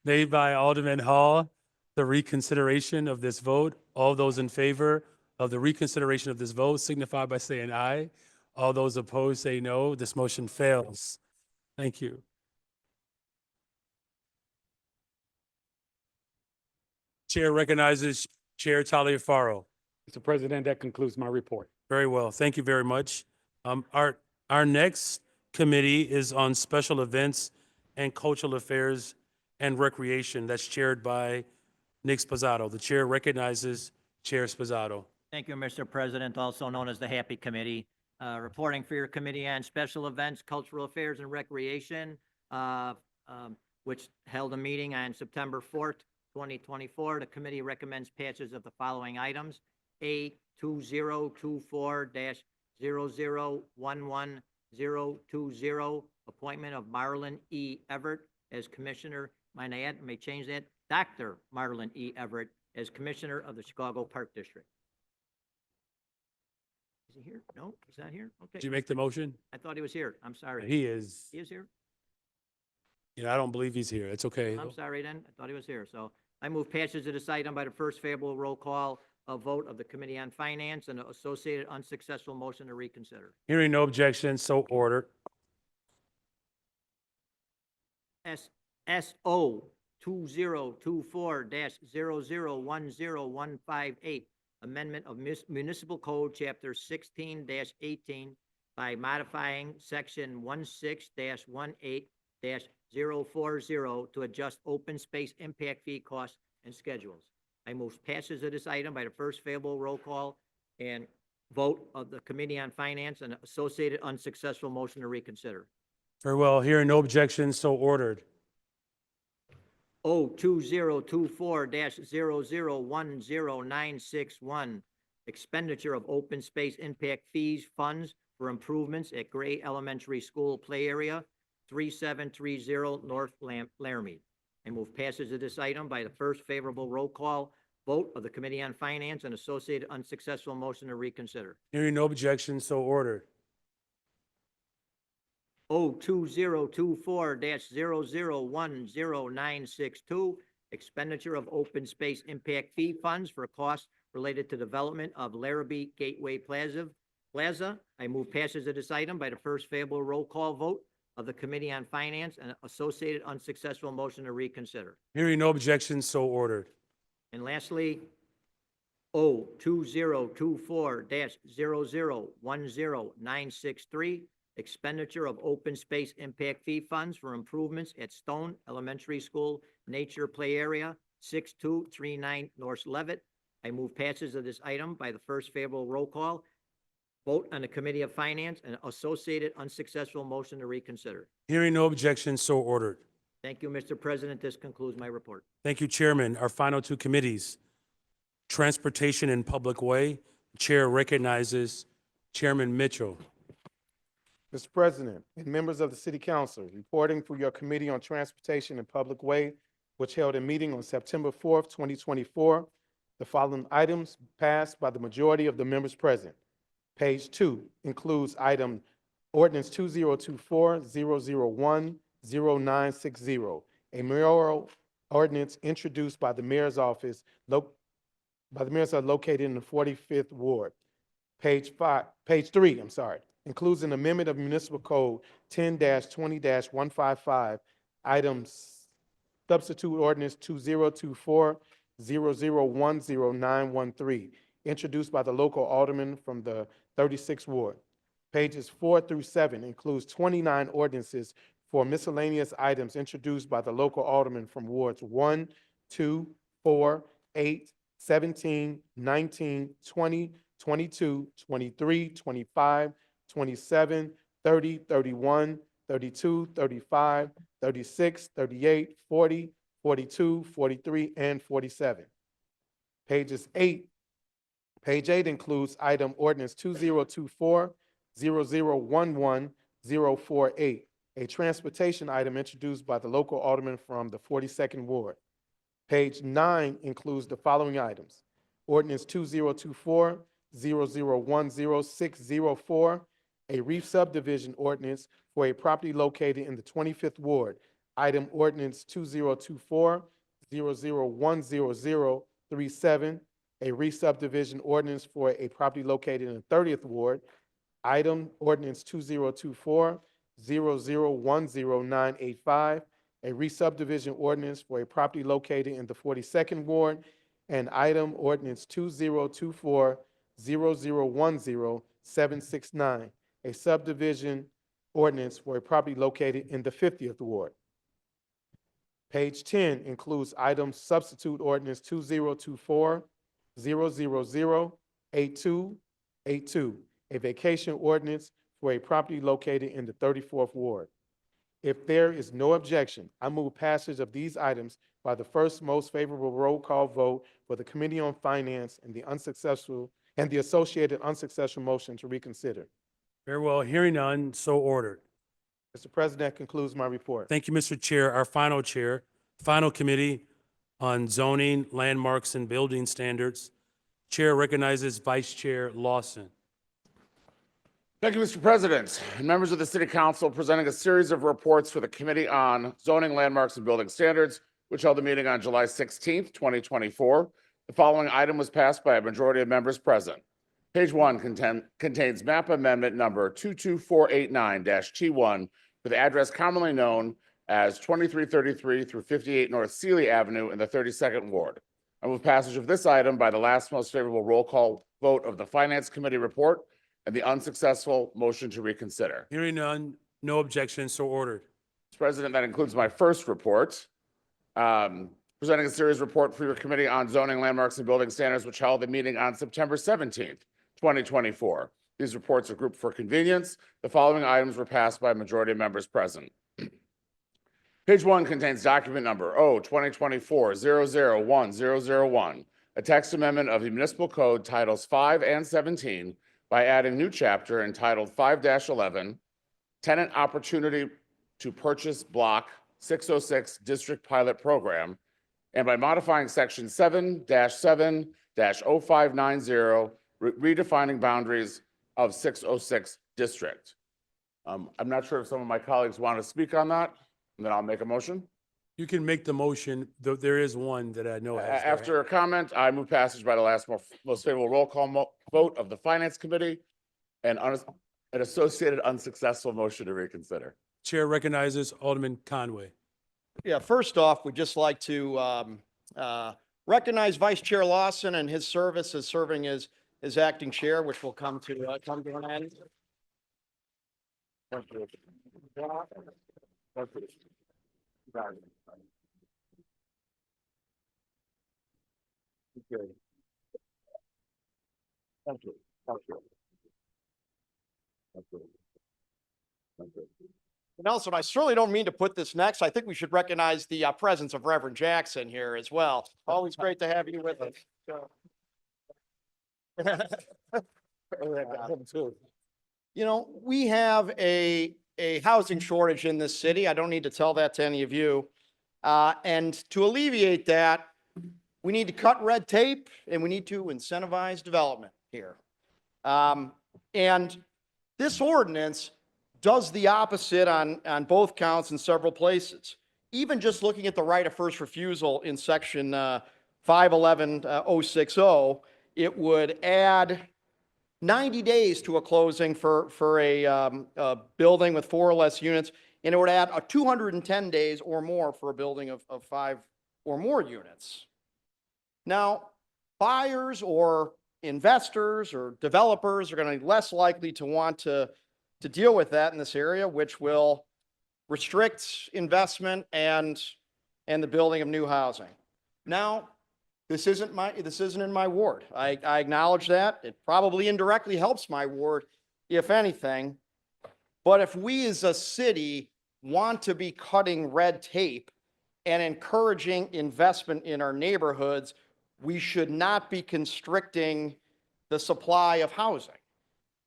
made by Alderman Hall, the reconsideration of this vote. All those in favor of the reconsideration of this vote signify by saying aye. All those opposed say no. This motion fails. Thank you. Chair recognizes Chair Taliaferro. Mr. President, that concludes my report. Very well. Thank you very much. Our next committee is on special events and cultural affairs and recreation. That's chaired by Nick Spazzato. The chair recognizes Chair Spazzato. Thank you, Mr. President, also known as the Happy Committee. Reporting for your Committee on Special Events, Cultural Affairs, and Recreation, which held a meeting on September 4th, 2024. The committee recommends passage of the following items. A 2024-0011020, appointment of Marlon E. Everett as Commissioner. Might I add, may change that, Dr. Marlon E. Everett as Commissioner of the Chicago Park District. Is he here? No, he's not here? Okay. Did you make the motion? I thought he was here. I'm sorry. He is. He is here? I don't believe he's here. It's okay. I'm sorry then. I thought he was here. So I move passage of this item by the first favorable roll call, a vote of the Committee on Finance and the associated unsuccessful motion to reconsider. Hearing no objection, so ordered. SO 2024-0010-158, amendment of Municipal Code, Chapter 16-18 by modifying Section 16-18-040 to adjust open space impact fee costs and schedules. I move passage of this item by the first favorable roll call and vote of the Committee on Finance and associated unsuccessful motion to reconsider. Very well. Hearing no objection, so ordered. 2024-0010961, expenditure of open space impact fees funds for improvements at Gray Elementary School play area, 3730 North Laramie. I move passage of this item by the first favorable roll call vote of the Committee on Finance and associated unsuccessful motion to reconsider. Hearing no objection, so ordered. 2024-0010962, expenditure of open space impact fee funds for costs related to development of Larrabee Gateway Plaza. I move passage of this item by the first favorable roll call vote of the Committee on Finance and associated unsuccessful motion to reconsider. Hearing no objection, so ordered. And lastly, 2024-0010963, expenditure of open space impact fee funds for improvements at Stone Elementary School Nature Play Area, 6239 North Levitt. I move passage of this item by the first favorable roll call vote on the Committee of Finance and associated unsuccessful motion to reconsider. Hearing no objection, so ordered. Thank you, Mr. President. This concludes my report. Thank you, Chairman. Our final two committees, Transportation and Public Way. Chair recognizes Chairman Mitchell. Mr. President and members of the City Council, reporting for your Committee on Transportation and Public Way, which held a meeting on September 4th, 2024. The following items passed by the majority of the members present. Page 2 includes item ordinance 2024-001-0960, a mayoral ordinance introduced by the mayor's office located in the 45th Ward. Page 3, includes an amendment of Municipal Code 10-20-155, items substitute ordinance 2024-0010-913, introduced by the local alderman from the 36th Ward. Pages 4 through 7 includes 29 ordinances for miscellaneous items introduced by the local alderman from wards 1, 2, 4, 8, 17, 19, 20, 22, 23, 25, 27, 30, 31, 32, 35, 36, 38, 40, 42, 43, and 47. Page 8 includes item ordinance 2024-0011-048, a transportation item introduced by the local alderman from the 42nd Ward. Page 9 includes the following items: ordinance 2024-0010-604, a reef subdivision ordinance for a property located in the 25th Ward. Item ordinance 2024-0010-37, a reef subdivision ordinance for a property located in the 30th Ward. Item ordinance 2024-0010-985, a re-subdivision ordinance for a property located in the 42nd Ward, and item ordinance 2024-0010-769, a subdivision ordinance for a property located in the 50th Ward. Page 10 includes item substitute ordinance 2024-000-8282, a vacation ordinance for a property located in the 34th Ward. If there is no objection, I move passage of these items by the first most favorable roll call vote for the Committee on Finance and the associated unsuccessful motion to reconsider. Very well, hearing none, so ordered. Mr. President, that concludes my report. Thank you, Mr. Chair. Our final committee on zoning, landmarks, and building standards. Chair recognizes Vice Chair Lawson. Thank you, Mr. President. Members of the City Council, presenting a series of reports for the Committee on Zoning, Landmarks, and Building Standards, which held a meeting on July 16th, 2024. The following item was passed by a majority of members present. Page 1 contains map amendment number 22489-T1 for the address commonly known as 2333 through 58 North Sealy Avenue in the 32nd Ward. I move passage of this item by the last most favorable roll call vote of the Finance Committee report and the unsuccessful motion to reconsider. Hearing none, no objection, so ordered. Mr. President, that includes my first report. Presenting a series report for your Committee on Zoning, Landmarks, and Building Standards, which held a meeting on September 17th, 2024. These reports are grouped for convenience. The following items were passed by a majority of members present. Page 1 contains document number 2024-001001, a text amendment of the Municipal Code Titles 5 and 17 by adding new chapter entitled 5-11, Tenant Opportunity to Purchase Block 606 District Pilot Program, and by modifying section 7-7-0590, redefining boundaries of 606 district. I'm not sure if some of my colleagues want to speak on that, and then I'll make a motion. You can make the motion, though there is one that I know has. After a comment, I move passage by the last most favorable roll call vote of the Finance Committee and an associated unsuccessful motion to reconsider. Chair recognizes Alderman Conway. Yeah, first off, we'd just like to recognize Vice Chair Lawson and his service as serving as acting chair, which will come to an end. Thank you. Thank you. Thank you. Thank you. Thank you. Nelson, I certainly don't mean to put this next. I think we should recognize the presence of Reverend Jackson here as well. Always great to have you with us. You know, we have a housing shortage in this city. I don't need to tell that to any of you. And to alleviate that, we need to cut red tape and we need to incentivize development here. And this ordinance does the opposite on both counts in several places. Even just looking at the right of first refusal in section 511-060, it would add 90 days to a closing for a building with 4 or less units. and it would add 210 days or more for a building of 5 or more units. Now, buyers or investors or developers are going to be less likely to want to deal with that in this area, which will restrict investment and the building of new housing. Now, this isn't in my ward. I acknowledge that. It probably indirectly helps my ward, if anything. But if we as a city want to be cutting red tape and encouraging investment in our neighborhoods, we should not be constricting the supply of housing.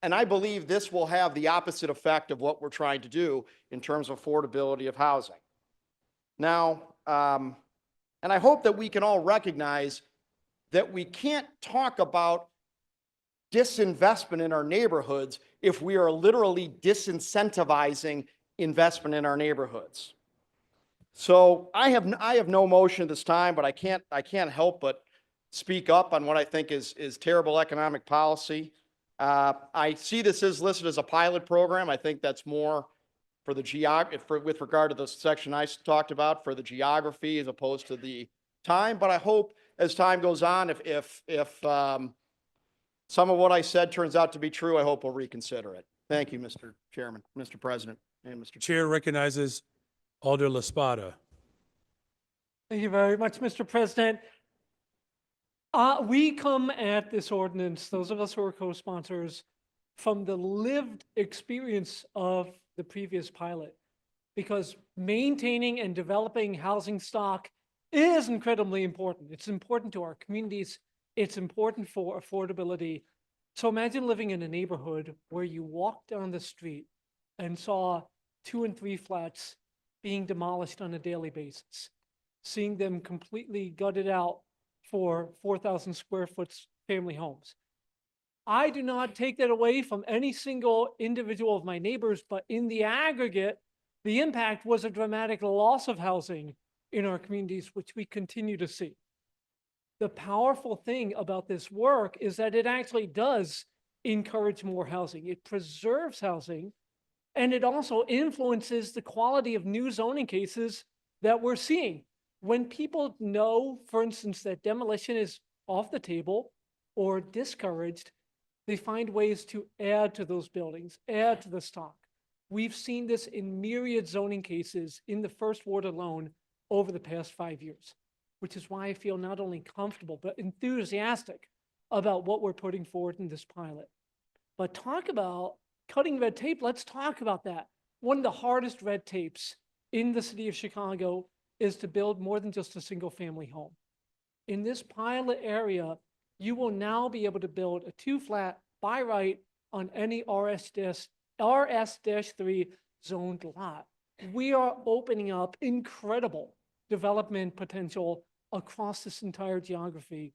And I believe this will have the opposite effect of what we're trying to do in terms of affordability of housing. Now, and I hope that we can all recognize that we can't talk about disinvestment in our neighborhoods if we are literally disincentivizing investment in our neighborhoods. So I have no motion at this time, but I can't help but speak up on what I think is terrible economic policy. I see this is listed as a pilot program. I think that's more for the with regard to the section I talked about, for the geography as opposed to the time. But I hope as time goes on, if some of what I said turns out to be true, I hope we'll reconsider it. Thank you, Mr. Chairman, Mr. President, and Mr. Chair recognizes Alder LaSpada. Thank you very much, Mr. President. We come at this ordinance, those of us who are co-sponsors, from the lived experience of the previous pilot, because maintaining and developing housing stock is incredibly important. It's important to our communities. It's important for affordability. So imagine living in a neighborhood where you walked down the street and saw 2 and 3 flats being demolished on a daily basis, seeing them completely gutted out for 4,000 square foot family homes. I do not take that away from any single individual of my neighbors, but in the aggregate, the impact was a dramatic loss of housing in our communities, which we continue to see. The powerful thing about this work is that it actually does encourage more housing. It preserves housing, and it also influences the quality of new zoning cases that we're seeing. When people know, for instance, that demolition is off the table or discouraged, they find ways to add to those buildings, add to the stock. We've seen this in myriad zoning cases in the first ward alone over the past 5 years, which is why I feel not only comfortable, but enthusiastic about what we're putting forward in this pilot. But talk about cutting red tape, let's talk about that. One of the hardest red tapes in the city of Chicago is to build more than just a single family home. In this pilot area, you will now be able to build a 2-flat by right on any RS-3 zoned lot. We are opening up incredible development potential across this entire geography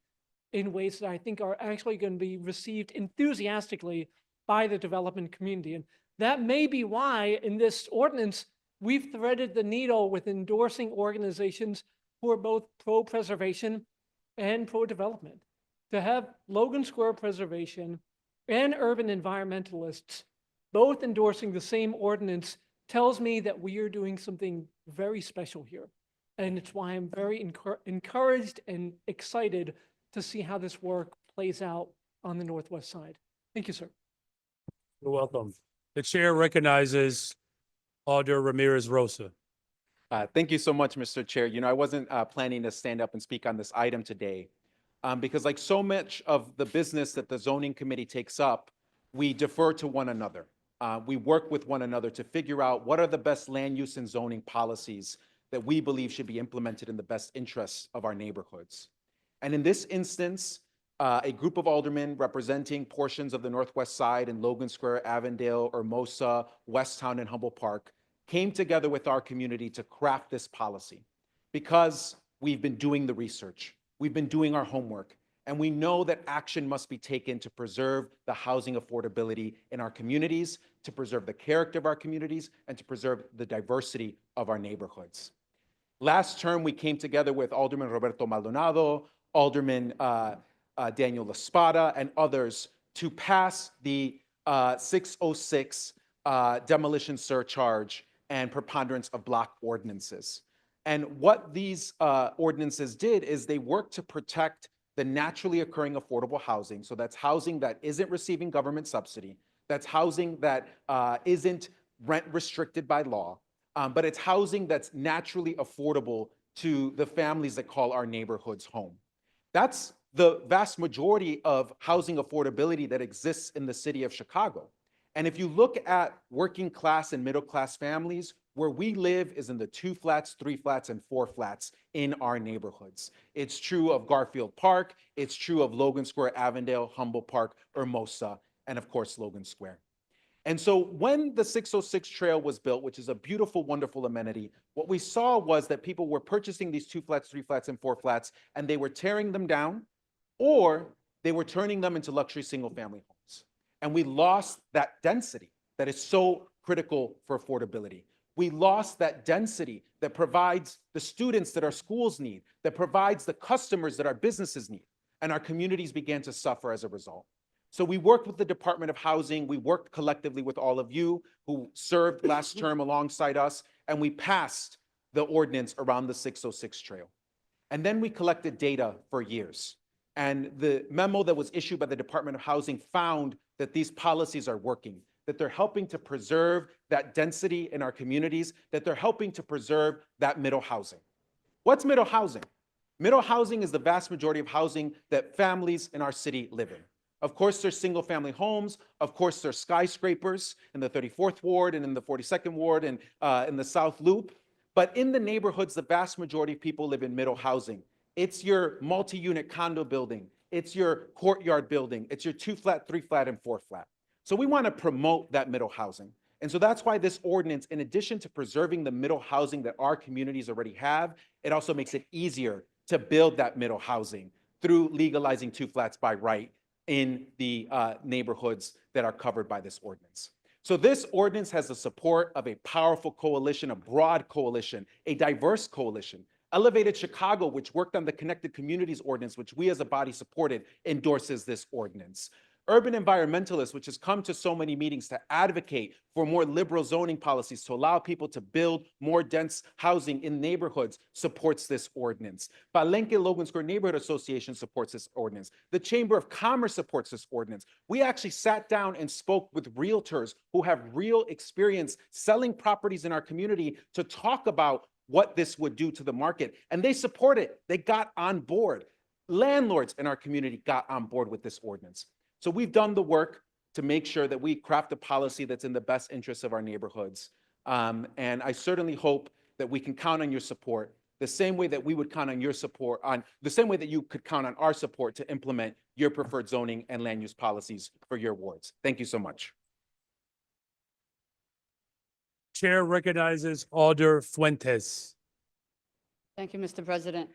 in ways that I think are actually going to be received enthusiastically by the development community. And that may be why in this ordinance, we've threaded the needle with endorsing organizations who are both pro-preservation and pro-development. To have Logan Square Preservation and urban environmentalists both endorsing the same ordinance tells me that we are doing something very special here. And it's why I'm very encouraged and excited to see how this work plays out on the Northwest side. Thank you, sir. You're welcome. The chair recognizes Alder Ramirez Rosa. Thank you so much, Mr. Chair. You know, I wasn't planning to stand up and speak on this item today because like so much of the business that the zoning committee takes up, we defer to one another. We work with one another to figure out what are the best land use and zoning policies that we believe should be implemented in the best interests of our neighborhoods. And in this instance, a group of aldermen representing portions of the Northwest Side in Logan Square, Avondale, Hermosa, Westtown, and Humboldt Park came together with our community to craft this policy because we've been doing the research, we've been doing our homework, and we know that action must be taken to preserve the housing affordability in our communities, to preserve the character of our communities, and to preserve the diversity of our neighborhoods. Last term, we came together with Alderman Roberto Maldonado, Alderman Daniel LaSpada, and others to pass the 606 demolition surcharge and preponderance of block ordinances. And what these ordinances did is they worked to protect the naturally occurring affordable housing. So that's housing that isn't receiving government subsidy. That's housing that isn't rent restricted by law, but it's housing that's naturally affordable to the families that call our neighborhoods home. That's the vast majority of housing affordability that exists in the city of Chicago. And if you look at working class and middle class families, where we live is in the 2 flats, 3 flats, and 4 flats in our neighborhoods. It's true of Garfield Park, it's true of Logan Square, Avondale, Humboldt Park, Hermosa, and of course, Logan Square. And so when the 606 trail was built, which is a beautiful, wonderful amenity, what we saw was that people were purchasing these 2 flats, 3 flats, and 4 flats, and they were tearing them down, or they were turning them into luxury single-family homes. And we lost that density that is so critical for affordability. We lost that density that provides the students that our schools need, that provides the customers that our businesses need, and our communities began to suffer as a result. So we worked with the Department of Housing, we worked collectively with all of you who served last term alongside us, and we passed the ordinance around the 606 trail. And then we collected data for years. And the memo that was issued by the Department of Housing found that these policies are working, that they're helping to preserve that density in our communities, that they're helping to preserve that middle housing. What's middle housing? Middle housing is the vast majority of housing that families in our city live in. Of course, there's single-family homes. Of course, there's skyscrapers in the 34th Ward and in the 42nd Ward and in the South Loop. But in the neighborhoods, the vast majority of people live in middle housing. It's your multi-unit condo building. It's your courtyard building. It's your 2 flat, 3 flat, and 4 flat. So we want to promote that middle housing. And so that's why this ordinance, in addition to preserving the middle housing that our communities already have, it also makes it easier to build that middle housing through legalizing 2 flats by right in the neighborhoods that are covered by this ordinance. So this ordinance has the support of a powerful coalition, a broad coalition, a diverse coalition. Elevated Chicago, which worked on the Connected Communities Ordinance, which we as a body supported, endorses this ordinance. Urban Environmentalists, which has come to so many meetings to advocate for more liberal zoning policies to allow people to build more dense housing in neighborhoods, supports this ordinance. Palenque Logan Square Neighborhood Association supports this ordinance. The Chamber of Commerce supports this ordinance. We actually sat down and spoke with realtors who have real experience selling properties in our community to talk about what this would do to the market. And they support it. They got on board. Landlords in our community got on board with this ordinance. So we've done the work to make sure that we craft a policy that's in the best interests of our neighborhoods. And I certainly hope that we can count on your support the same way that we would count on your support, the same way that you could count on our support to implement your preferred zoning and land use policies for your wards. Thank you so much. Chair recognizes Alder Fuentes. Thank you, Mr. President.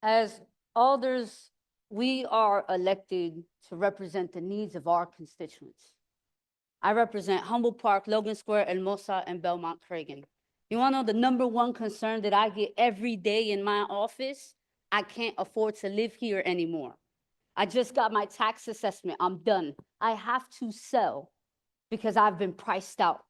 As alders, we are elected to represent the needs of our constituents. I represent Humboldt Park, Logan Square, Hermosa, and Belmont Cragen. You want to know the #1 concern that I get every day in my office? I can't afford to live here anymore. I just got my tax assessment. I'm done. I have to sell because I've been priced out.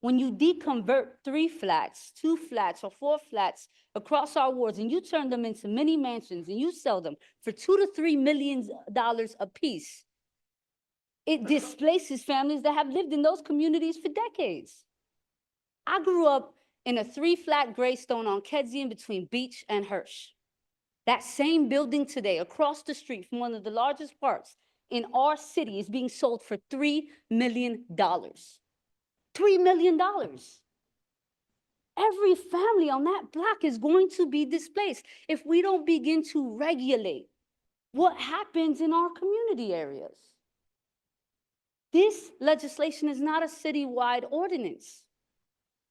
When you deconvert 3 flats, 2 flats, or 4 flats across our wards, and you turn them into mini mansions and you sell them for $2 to $3 million a piece, it displaces families that have lived in those communities for decades. I grew up in a 3-flat graystone on Kedzie between Beach and Hirsch. That same building today, across the street from one of the largest parks in our city, is being sold for $3 million. $3 million. Every family on that block is going to be displaced if we don't begin to regulate what happens in our community areas. This legislation is not a citywide ordinance.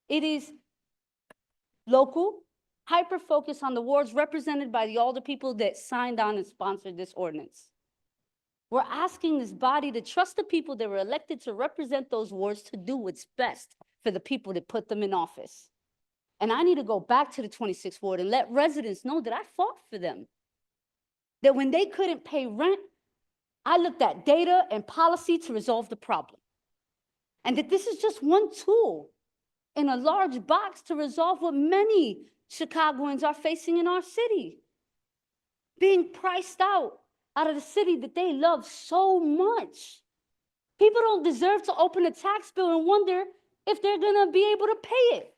It is local, hyper-focused on the wards represented by all the people that signed on and sponsored this ordinance. We're asking this body to trust the people that were elected to represent those wards to do what's best for the people that put them in office. And I need to go back to the 26th Ward and let residents know that I fought for them. That when they couldn't pay rent, I looked at data and policy to resolve the problem. And that this is just one tool in a large box to resolve what many Chicagoans are facing in our city. Being priced out of the city that they love so much. People don't deserve to open a tax bill and wonder if they're gonna be able to pay it.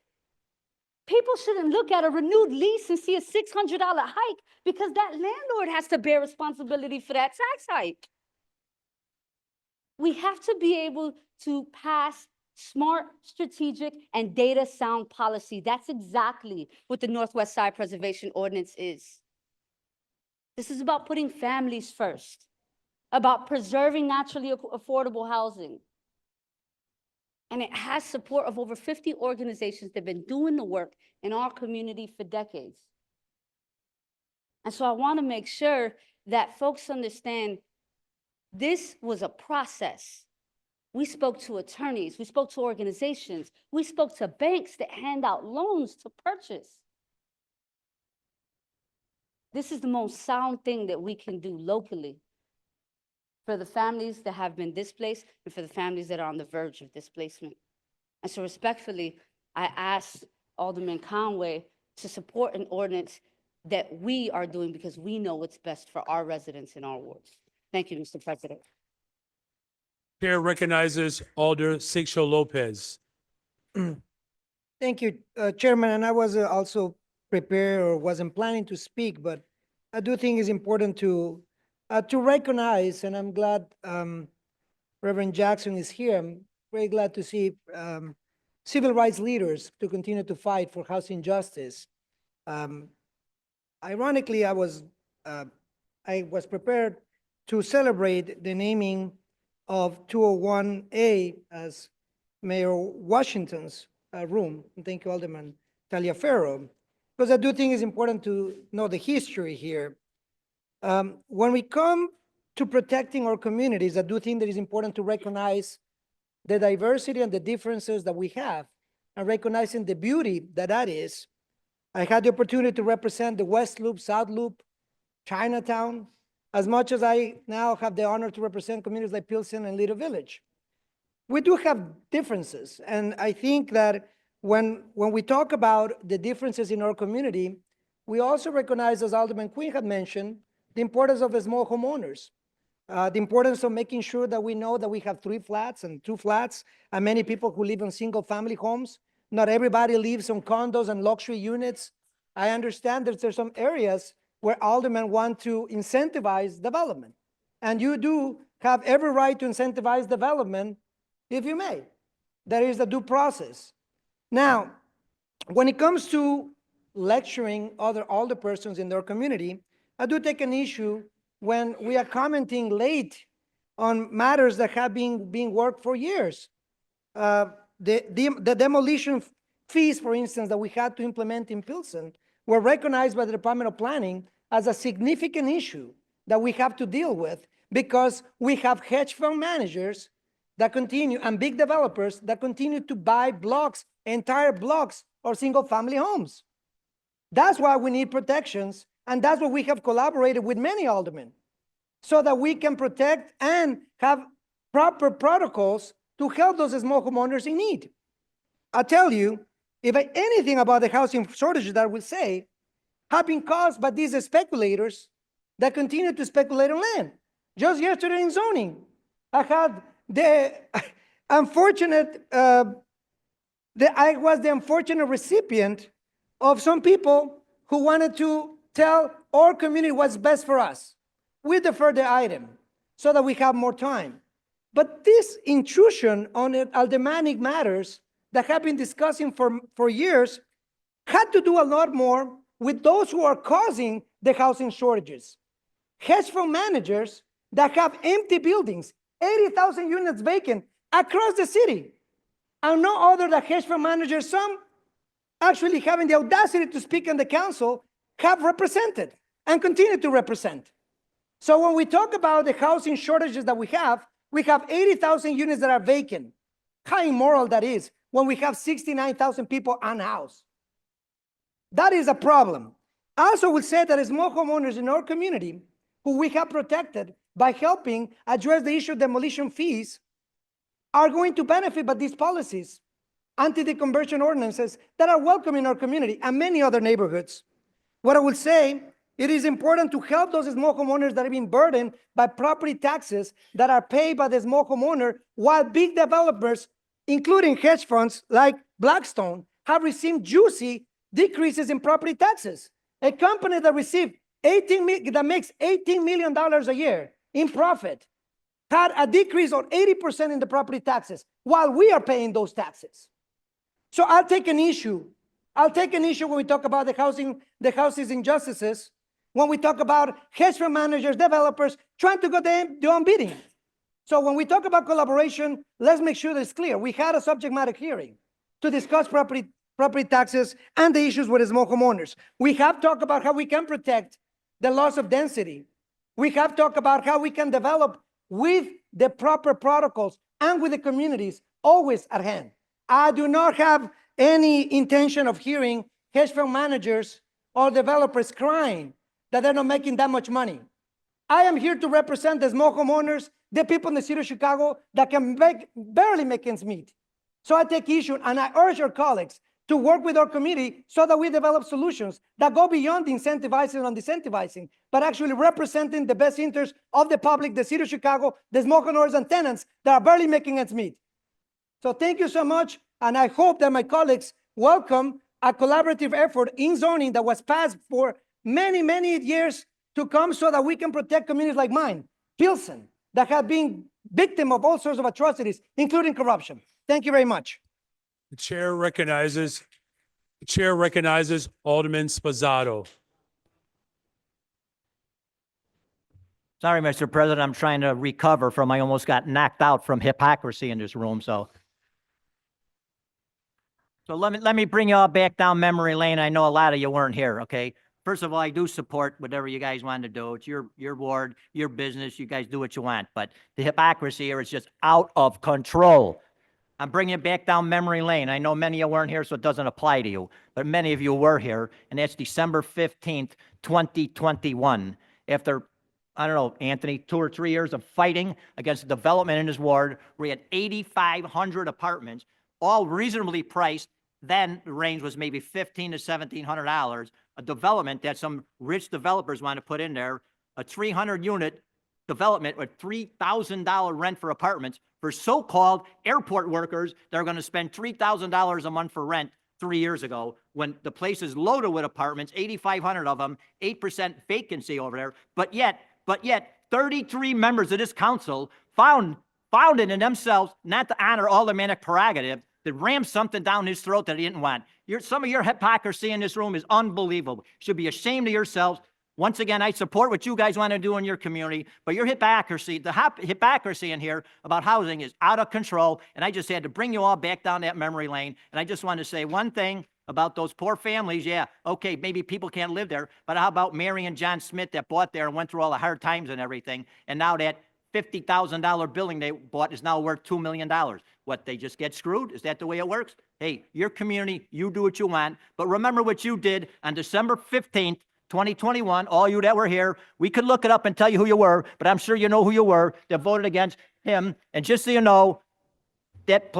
People shouldn't look at a renewed lease and see a $600 hike because that landlord has to bear responsibility for that tax hike. We have to be able to pass smart, strategic, and data sound policy. That's exactly what the Northwest Side Preservation Ordinance is. This is about putting families first, about preserving naturally affordable housing. And it has support of over 50 organizations that have been doing the work in our community for decades. And so I want to make sure that folks understand this was a process. We spoke to attorneys, we spoke to organizations, we spoke to banks that hand out loans to purchase. This is the most sound thing that we can do locally for the families that have been displaced and for the families that are on the verge of displacement. And so respectfully, I ask Alderman Conway to support an ordinance that we are doing because we know what's best for our residents in our wards. Thank you, Mr. President. Chair recognizes Alder Seixo Lopez. Thank you, Chairman, and I was also prepared or wasn't planning to speak, but I do think it's important to recognize, and I'm glad Reverend Jackson is here. I'm very glad to see civil rights leaders to continue to fight for housing justice. Ironically, I was prepared to celebrate the naming of 201A as Mayor Washington's room. And thank you, Alderman Taliaferro, because I do think it's important to know the history here. When we come to protecting our communities, I do think that it's important to recognize the diversity and the differences that we have, and recognizing the beauty that is. I had the opportunity to represent the West Loop, South Loop, Chinatown, as much as I now have the honor to represent communities like Pilsen and Little Village. We do have differences, and I think that when we talk about the differences in our community, we also recognize, as Alderman Quinn had mentioned, the importance of the small homeowners, the importance of making sure that we know that we have 3 flats and 2 flats, and many people who live in single-family homes. Not everybody lives on condos and luxury units. I understand that there's some areas where aldermen want to incentivize development, and you do have every right to incentivize development if you may. There is a due process. Now, when it comes to lecturing other older persons in their community, I do take an issue when we are commenting late on matters that have been being worked for years. The demolition fees, for instance, that we had to implement in Pilsen were recognized by the Department of Planning as a significant issue that we have to deal with, because we have hedge fund managers that continue and big developers that continue to buy blocks, entire blocks of single-family homes. That's why we need protections, and that's why we have collaborated with many aldermen, so that we can protect and have proper protocols to help those small homeowners in need. I tell you, if anything about the housing shortages that I will say have been caused by these speculators that continue to speculate on land. Just yesterday in zoning, I had the unfortunate, I was the unfortunate recipient of some people who wanted to tell our community what's best for us. We deferred the item so that we have more time. But this intrusion on aldermanic matters that have been discussing for years had to do a lot more with those who are causing the housing shortages. Hedge fund managers that have empty buildings, 80,000 units vacant across the city, and no other than hedge fund managers, some actually having the audacity to speak in the council, have represented and continue to represent. So when we talk about the housing shortages that we have 80,000 units that are vacant. How immoral that is when we have 69,000 people unhoused. That is a problem. I also would say that small homeowners in our community who we have protected by helping address the issue of demolition fees are going to benefit by these policies. anti-deconversion ordinances that are welcome in our community and many other neighborhoods. What I would say, it is important to help those small homeowners that are being burdened by property taxes that are paid by the small homeowner, while big developers, including hedge funds like Blackstone, have received juicy decreases in property taxes. A company that that makes $18 million a year in profit had a decrease of 80% in the property taxes while we are paying those taxes. So I'll take an issue. I'll take an issue when we talk about the housing injustices, when we talk about hedge fund managers, developers trying to go their own bidding. So when we talk about collaboration, let's make sure that it's clear. We had a subject matter hearing to discuss property taxes and the issues with the small homeowners. We have talked about how we can protect the loss of density. We have talked about how we can develop with the proper protocols and with the communities always at hand. I do not have any intention of hearing hedge fund managers or developers crying that they're not making that much money. I am here to represent the small homeowners, the people in the city of Chicago that can barely make ends meet. So I take issue, and I urge our colleagues to work with our committee so that we develop solutions that go beyond incentivizing and disincentivizing, but actually representing the best interests of the public, the city of Chicago, the small owners and tenants that are barely making ends meet. So thank you so much, and I hope that my colleagues welcome a collaborative effort in zoning that was passed for many, many years to come so that we can protect communities like mine, Pilsen, that have been victim of all sorts of atrocities, including corruption. Thank you very much. The chair recognizes Alderman Sposato. Sorry, Mr. President, I'm trying to recover from, I almost got knocked out from hypocrisy in this room, so. So let me bring you all back down memory lane. I know a lot of you weren't here, okay? First of all, I do support whatever you guys want to do. It's your ward, your business. You guys do what you want, but the hypocrisy here is just out of control. I'm bringing it back down memory lane. I know many of you weren't here, so it doesn't apply to you, but many of you were here, and that's December 15th, 2021. After, I don't know, Anthony, 2 or 3 years of fighting against development in his ward, we had 8,500 apartments, all reasonably priced. Then the range was maybe $1,500 to $1,700. A development that some rich developers want to put in there, a 300-unit development with $3,000 rent for apartments for so-called airport workers that are going to spend $3,000 a month for rent 3 years ago, when the place is loaded with apartments, 8,500 of them, 8% vacancy over there. But yet 33 members of this council found it in themselves not to honor aldermanic prerogative, to ram something down his throat that he didn't want. Some of your hypocrisy in this room is unbelievable. You should be ashamed of yourselves. Once again, I support what you guys want to do in your community, but your hypocrisy, the hypocrisy in here about housing is out of control, and I just had to bring you all back down that memory lane. And I just want to say one thing about those poor families. Yeah, okay, maybe people can't live there, but how about Mary and John Smith that bought there and went through all the hard times and everything, and now that $50,000 building they bought is now worth $2 million. What, they just get screwed? Is that the way it works? Hey, your community, you do what you want, but remember what you did on December 15th, 2021, all you that were here. We could look it up and tell you who you were, but I'm sure you know who you were that voted against him. And just so you know, that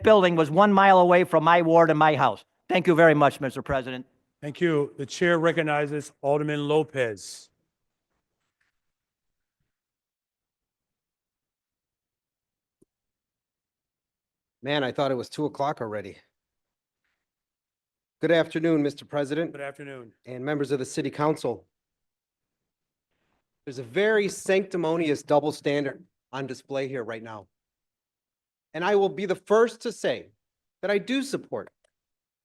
building was 1 mile away from my ward and my house. Thank you very much, Mr. President. Thank you. The chair recognizes Alderman Lopez. Man, I thought it was 2 o'clock already. Good afternoon, Mr. President. Good afternoon. And members of the City Council. There's a very sanctimonious double standard on display here right now. And I will be the first to say that I do support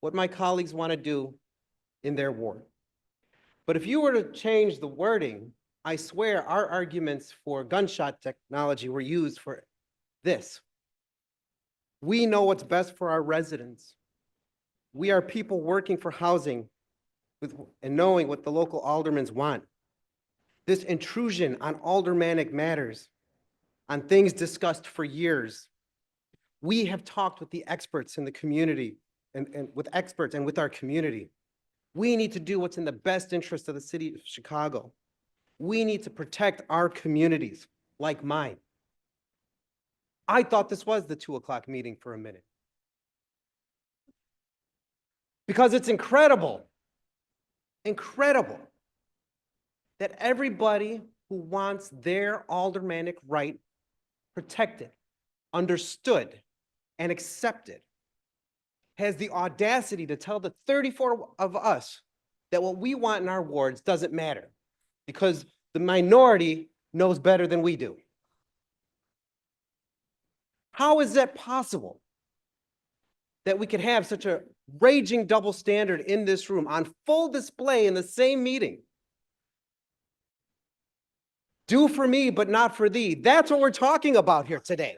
what my colleagues want to do in their ward. But if you were to change the wording, I swear our arguments for gunshot technology were used for this. We know what's best for our residents. We are people working for housing and knowing what the local aldermen want. This intrusion on aldermanic matters, on things discussed for years. We have talked with the experts in the community and with experts and with our community. We need to do what's in the best interest of the city of Chicago. We need to protect our communities like mine. I thought this was the 2 o'clock meeting for a minute. Because it's incredible, incredible that everybody who wants their aldermanic right protected, understood, and accepted has the audacity to tell the 34 of us that what we want in our wards doesn't matter because the minority knows better than we do. How is that possible? That we could have such a raging double standard in this room on full display in the same meeting. Do for me, but not for thee. That's what we're talking about here today.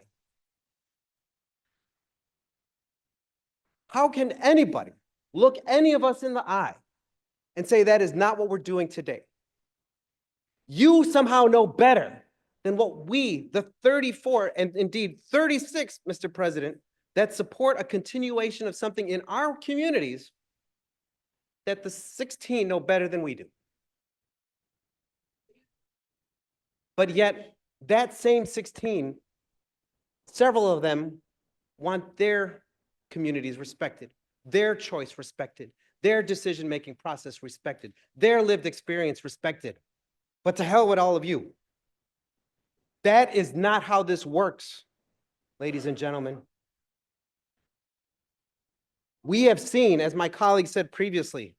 How can anybody look any of us in the eye and say that is not what we're doing today? You somehow know better than what we, the 34 and indeed 36, Mr. President, that support a continuation of something in our communities that the 16 know better than we do. But yet, that same 16, several of them want their communities respected, their choice respected, their decision-making process respected, their lived experience respected. But to hell with all of you. That is not how this works, ladies and gentlemen. We have seen, as my colleague said previously,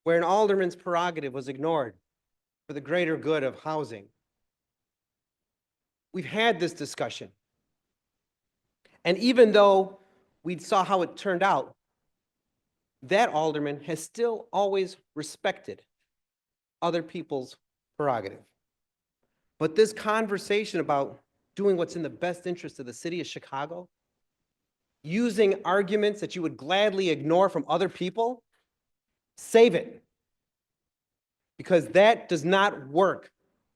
where an alderman's prerogative was ignored for the greater good of housing. We've had this discussion. And even though we saw how it turned out, that alderman has still always respected other people's prerogative. But this conversation about doing what's in the best interest of the city of Chicago, using arguments that you would gladly ignore from other people, save it. Because that does not work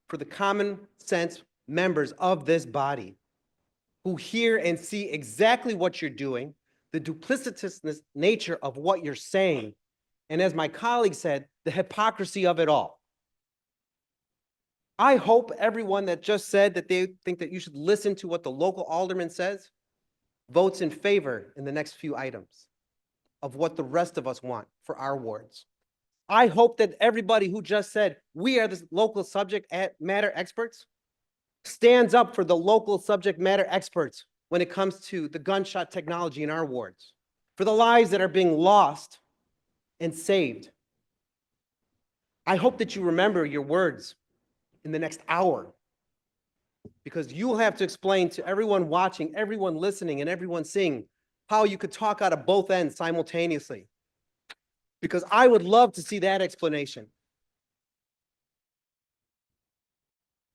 for the common sense members of this body who hear and see exactly what you're doing, the duplicitous nature of what you're saying, and as my colleague said, the hypocrisy of it all. I hope everyone that just said that they think that you should listen to what the local alderman says votes in favor in the next few items of what the rest of us want for our wards. I hope that everybody who just said we are the local subject matter experts stands up for the local subject matter experts when it comes to the gunshot technology in our wards, for the lives that are being lost and saved. I hope that you remember your words in the next hour, because you'll have to explain to everyone watching, everyone listening, and everyone seeing how you could talk out of both ends simultaneously. Because I would love to see that explanation.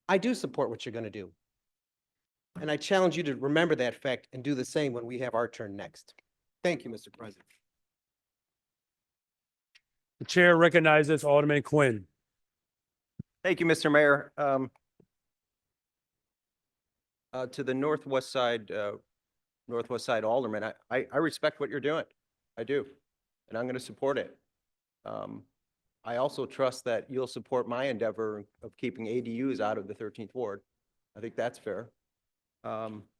I do support what you're going to do. And I challenge you to remember that fact and do the same when we have our turn next. Thank you, Mr. President. The chair recognizes Alderman Quinn. Thank you, Mr. Mayor. To the Northwest Side Alderman, I respect what you're doing. I do, and I'm going to support it. I also trust that you'll support my endeavor of keeping ADUs out of the 13th Ward. I think that's fair.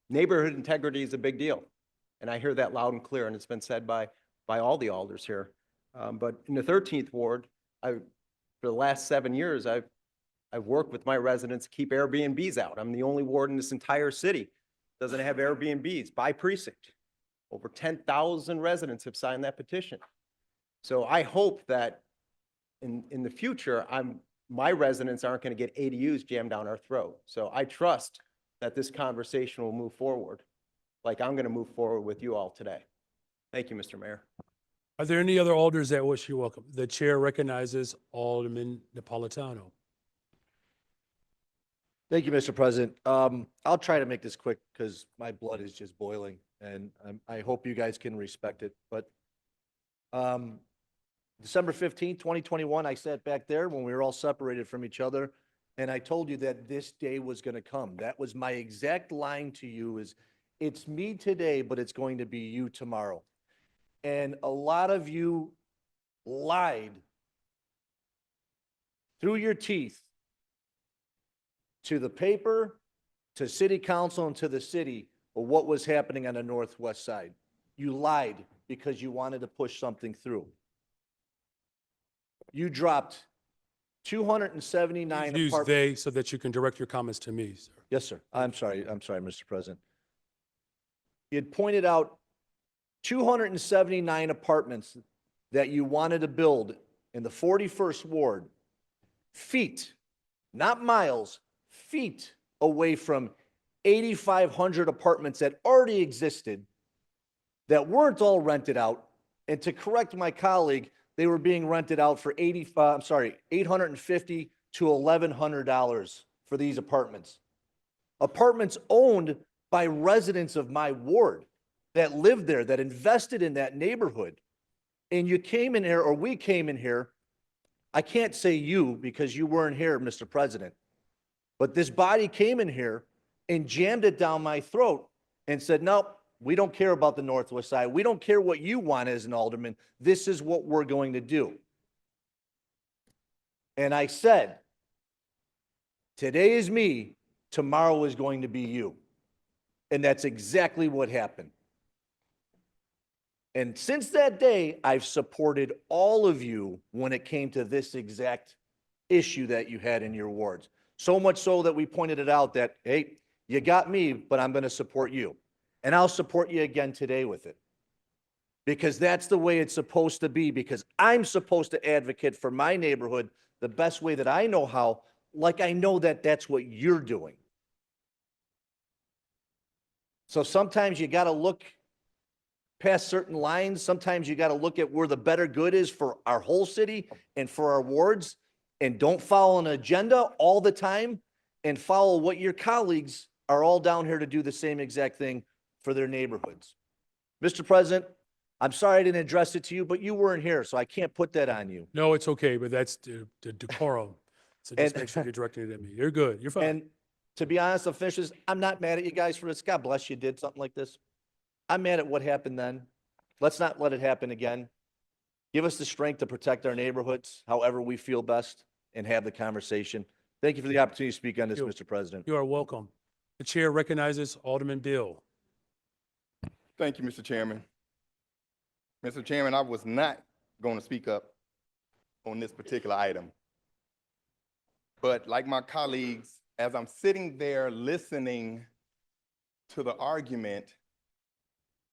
Neighborhood integrity is a big deal, and I hear that loud and clear, and it's been said by all the alders here. But in the 13th Ward, for the last 7 years, I've worked with my residents to keep Airbnbs out. I'm the only ward in this entire city that doesn't have Airbnbs by precinct. Over 10,000 residents have signed that petition. So I hope that in the future, my residents aren't going to get ADUs jammed down our throat. So I trust that this conversation will move forward like I'm going to move forward with you all today. Thank you, Mr. Mayor. Are there any other alders that wish you welcome? The chair recognizes Alderman Napolitano. Thank you, Mr. President. I'll try to make this quick because my blood is just boiling, and I hope you guys can respect it. But December 15th, 2021, I sat back there when we were all separated from each other, and I told you that this day was going to come. That was my exact line to you is, it's me today, but it's going to be you tomorrow. And a lot of you lied through your teeth to the paper, to city council, and to the city of what was happening on the Northwest Side. You lied. because you wanted to push something through. You dropped 279 Use apartments. they so that you can direct your comments to me, sir. Yes, sir. I'm sorry, Mr. President. You had pointed out 279 apartments that you wanted to build in the 41st Ward, feet, not miles, feet away from 8,500 apartments that already existed, that weren't all rented out. And to correct my colleague, they were being rented out for $850 to $1,100 for these apartments. Apartments owned by residents of my ward that lived there, that invested in that neighborhood. And you came in here, or we came in here, I can't say you because you weren't here, Mr. President, but this body came in here and jammed it down my throat and said, nope, we don't care about the Northwest Side. We don't care what you want as an alderman. This is what we're going to do. And I said, today is me, tomorrow is going to be you. And that's exactly what happened. And since that day, I've supported all of you when it came to this exact issue that you had in your wards. So much so that we pointed it out that, hey, you got me, but I'm going to support you. And I'll support you again today with it. Because that's the way it's supposed to be, because I'm supposed to advocate for my neighborhood the best way that I know how, like I know that that's what you're doing. So sometimes you got to look past certain lines. Sometimes you got to look at where the better good is for our whole city and for our wards, and don't follow an agenda all the time, and follow what your colleagues are all down here to do the same exact thing for their neighborhoods. Mr. President, I'm sorry I didn't address it to you, but you weren't here, so I can't put that on you. No, it's okay, but that's the decorum. So just And- make sure you're directing it at me. You're good. You're fine. And to be honest, I'll finish this. I'm not mad at you guys for this. God bless you did something like this. I'm mad at what happened then. Let's not let it happen again. Give us the strength to protect our neighborhoods however we feel best and have the conversation. Thank you for the opportunity to speak on this, You. Mr. President. You are welcome. The chair recognizes Alderman Bill. Thank you, Mr. Chairman. Mr. Chairman, I was not going to speak up on this particular item. But like my colleagues, as I'm sitting there listening to the argument,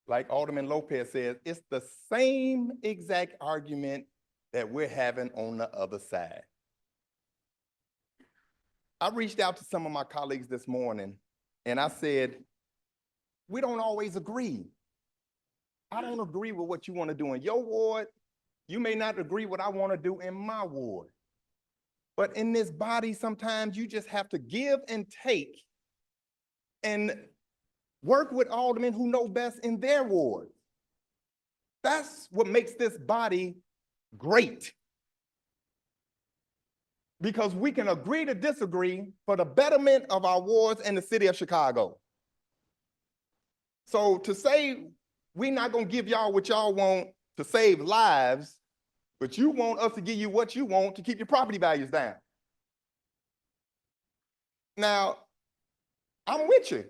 like Alderman Lopez says, it's the same exact argument that we're having on the other side. I reached out to some of my colleagues this morning and I said, we don't always agree. I don't agree with what you want to do in your ward. You may not agree what I want to do in my ward. But in this body, sometimes you just have to give and take and work with aldermen who know best in their ward. That's what makes this body great. Because we can agree to disagree for the betterment of our wards and the city of Chicago. So to say we're not going to give y'all what y'all want to save lives, but you want us to give you what you want to keep your property values down. Now, I'm with you.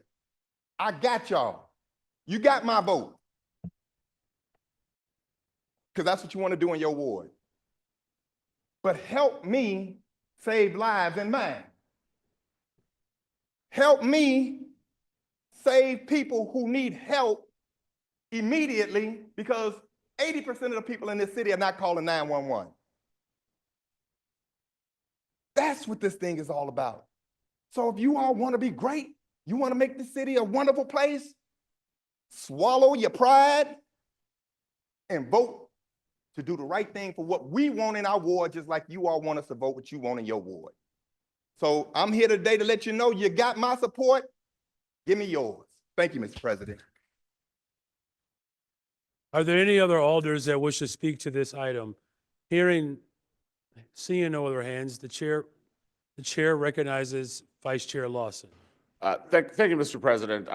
I got y'all. You got my vote. Because that's what you want to do in your ward. But help me save lives in mine. Help me save people who need help immediately, because 80% of the people in this city are not calling 911. That's what this thing is all about. So if you all want to be great, you want to make the city a wonderful place, swallow your pride and vote to do the right thing for what we want in our ward, just like you all want us to vote what you want in your ward. So I'm here today to let you know you got my support. Give me yours. Thank you, Mr. President. Are there any other alders that wish to speak to this item? Seeing no other hands, the chair recognizes Vice Chair Lawson. Thank you, Mr. President.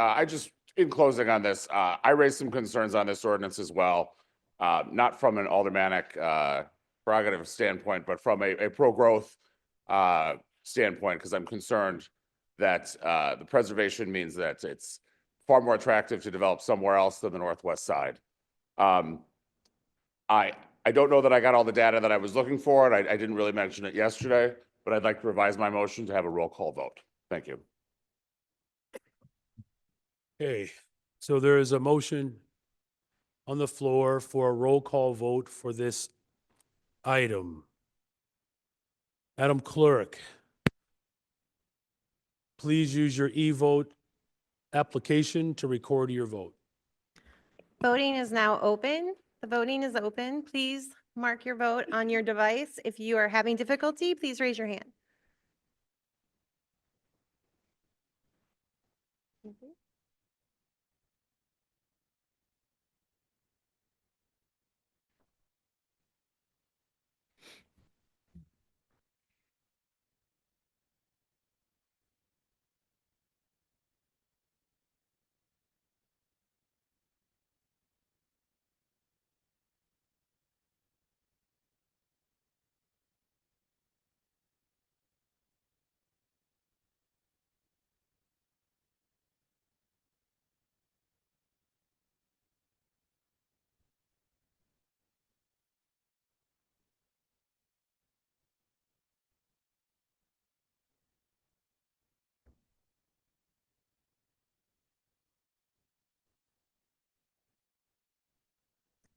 In closing on this, I raised some concerns on this ordinance as well, not from an aldermanic prerogative standpoint, but from a pro-growth standpoint, because I'm concerned that the preservation means that it's far more attractive to develop somewhere else than the Northwest Side. Um, I don't know that I got all the data that I was looking for, and I didn't really mention it yesterday, but I'd like to revise my motion to have a roll call vote. Thank you. Okay, so there is a motion on the floor for a roll call vote for this item. Madam Clerk, please use your e-vote application to record your vote. Voting is now open. The voting is open. Please mark your vote on your device. If you are having difficulty, please raise your hand.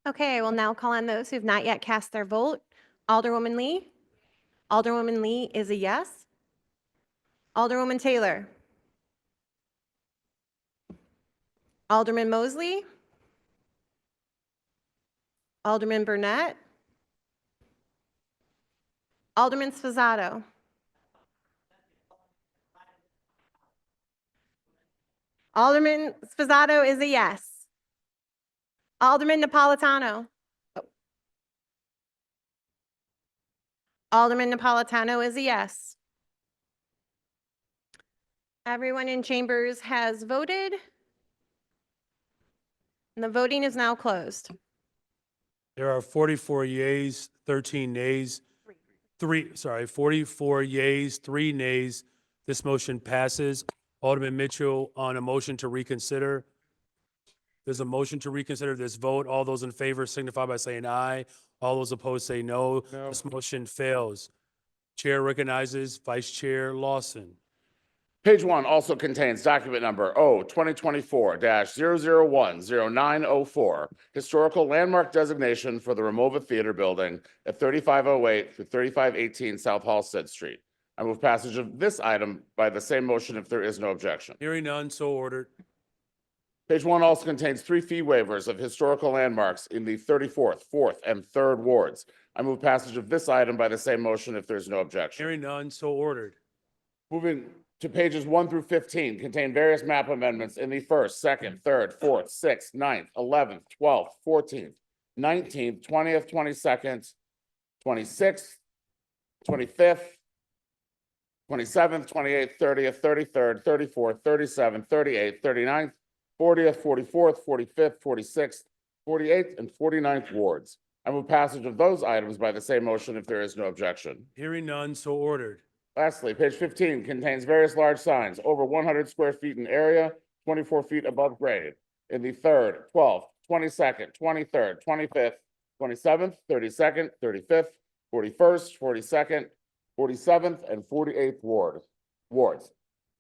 Okay, I will now call on those who have not yet cast their vote. Alderwoman Lee? Alderwoman Lee is a yes. Alderwoman Taylor? Alderman Mosley? Alderman Burnett? Alderman Sfuzzado? Alderman Sfuzzado is a yes. Alderman Napolitano? Oh. Alderman Napolitano is a yes. Everyone in chambers has voted. And the voting is now closed. There are 44 yeas, 13 nays, 44 yeas, 3 nays. This motion passes. Alderman Mitchell on a motion to reconsider. There's a motion to reconsider this vote. All those in favor signify by saying aye. All those opposed say no. No. This motion fails. Chair recognizes Vice Chair Lawson. Page 1 also contains document number O-2024-0010904, historical landmark designation for the Ramova Theater Building at 3508 through 3518 South Halsted Street. I move passage of this item by the same motion if there is no objection. Hearing none, so ordered. Page 1 also contains 3 fee waivers of historical landmarks in the 34th, 4th, and 3rd wards. I move passage of this item by the same motion if there's no objection. Hearing none, so ordered. Moving to pages 1 through 15 contain various map amendments in the 1st, 2nd, 3rd, 4th, 6th, 9th, 11th, 12th, 14th, 19th, 20th, 22nd, 26th, 25th, 27th, 28th, 30th, 33rd, 34th, 37th, 38th, 39th, 40th, 44th, 45th, 46th, 48th, and 49th wards. I move passage of those items by the same motion if there is no objection. Hearing none, so ordered. Lastly, page 15 contains various large signs over 100 square feet in area, 24 feet above grade, in the 3rd, 12th, 22nd, 23rd, 25th, 27th, 32nd, 35th, 41st, 42nd, 47th, and 48th wards.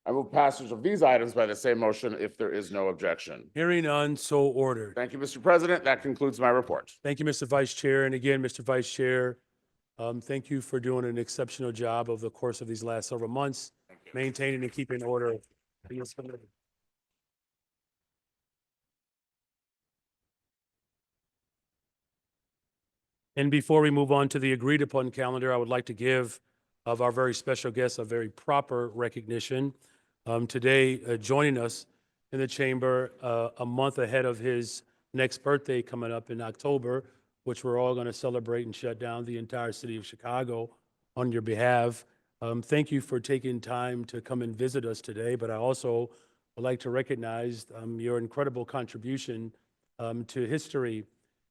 I move passage of these items by the same motion if there is no objection. Hearing none, so ordered. Thank you, Mr. President. That concludes my report. Thank you, Mr. Vice Chair. And again, Mr. Vice Chair, thank you for doing an exceptional job over the course of these last several months, maintaining and keeping order. And before we move on to the agreed upon calendar, I would like to give of our very special guest a very proper recognition. Today, joining us in the chamber a month ahead of his next birthday coming up in October, which we're all going to celebrate and shut down the entire city of Chicago on your behalf. Thank you for taking time to come and visit us today, but I also would like to recognize your incredible contribution to history.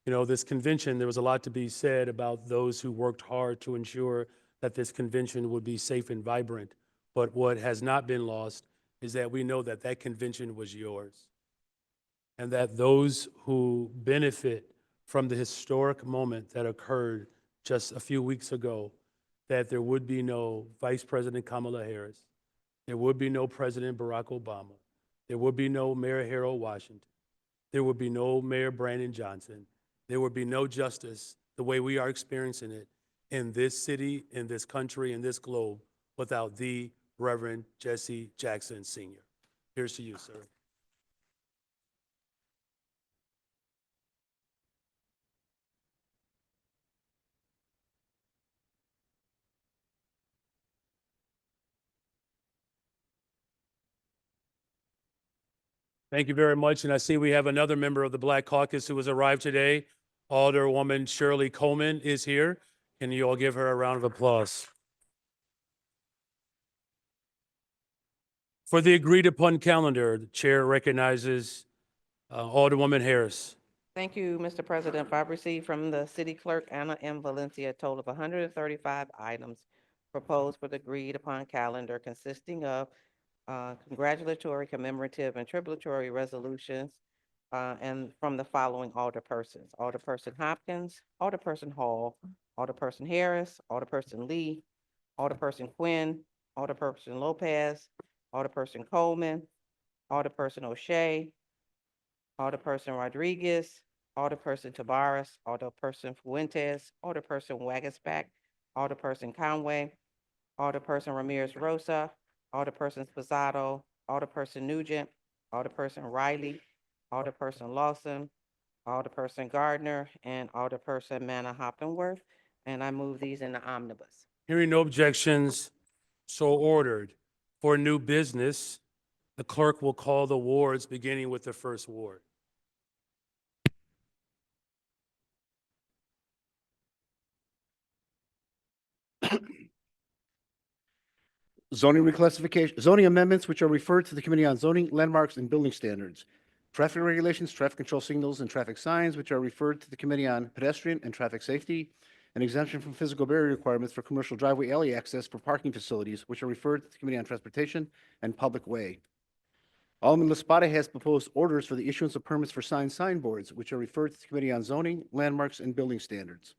You know, this convention, there was a lot to be said about those who worked hard to ensure that this convention would be safe and vibrant. But what has not been lost is that we know that that convention was yours, and that those who benefit from the historic moment that occurred just a few weeks ago that there would be no Vice President Kamala Harris, there would be no President Barack Obama, there would be no Mayor Harold Washington, there would be no Mayor Brandon Johnson, there would be no justice the way we are experiencing it in this city, in this country, in this globe without the Reverend Jesse Jackson Sr. Here's to you, sir. Thank you very much. And I see we have another member of the Black Caucus who has arrived today. Alderwoman Shirley Coleman is here. Can you all give her a round of applause? For the agreed upon calendar, the chair recognizes Alderwoman Harris. Thank you, Mr. President. I've received from the city clerk, Anna M. Valencia, a total of 135 items proposed for the agreed upon calendar consisting of congratulatory, commemorative, and tributary resolutions and from the following alderpersons: Alderperson Hopkins, Alderperson Hall, Alderperson Harris, Alderperson Lee, Alderperson Quinn, Alderperson Lopez, Alderperson Coleman, Alderperson O'Shea, Alderperson Rodriguez, Alderperson Tabarez, Alderperson Fuentes, Alderperson Wagasback, Alderperson Conway, Alderperson Ramirez Rosa, Alderperson Sposato, Alderperson Nugent, Alderperson Riley, Alderperson Lawson, Alderperson Gardner, and Alderperson Manna Hoppenworth. And I move these in the omnibus. Hearing no objections, so ordered. For new business, the clerk will call the wards, beginning with the first ward. Zoning reclassification, zoning amendments which are referred to the Committee on Zoning, Landmarks, and Building Standards. Traffic regulations, traffic control signals, and traffic signs which are referred to the Committee on Pedestrian and Traffic Safety. An exemption from physical barrier requirements for commercial driveway alley access for parking facilities which are referred to the Committee on Transportation and Public Way. Alderman Laspada has proposed orders for the issuance of permits for signboards which are referred to the Committee on Zoning, Landmarks, and Building Standards.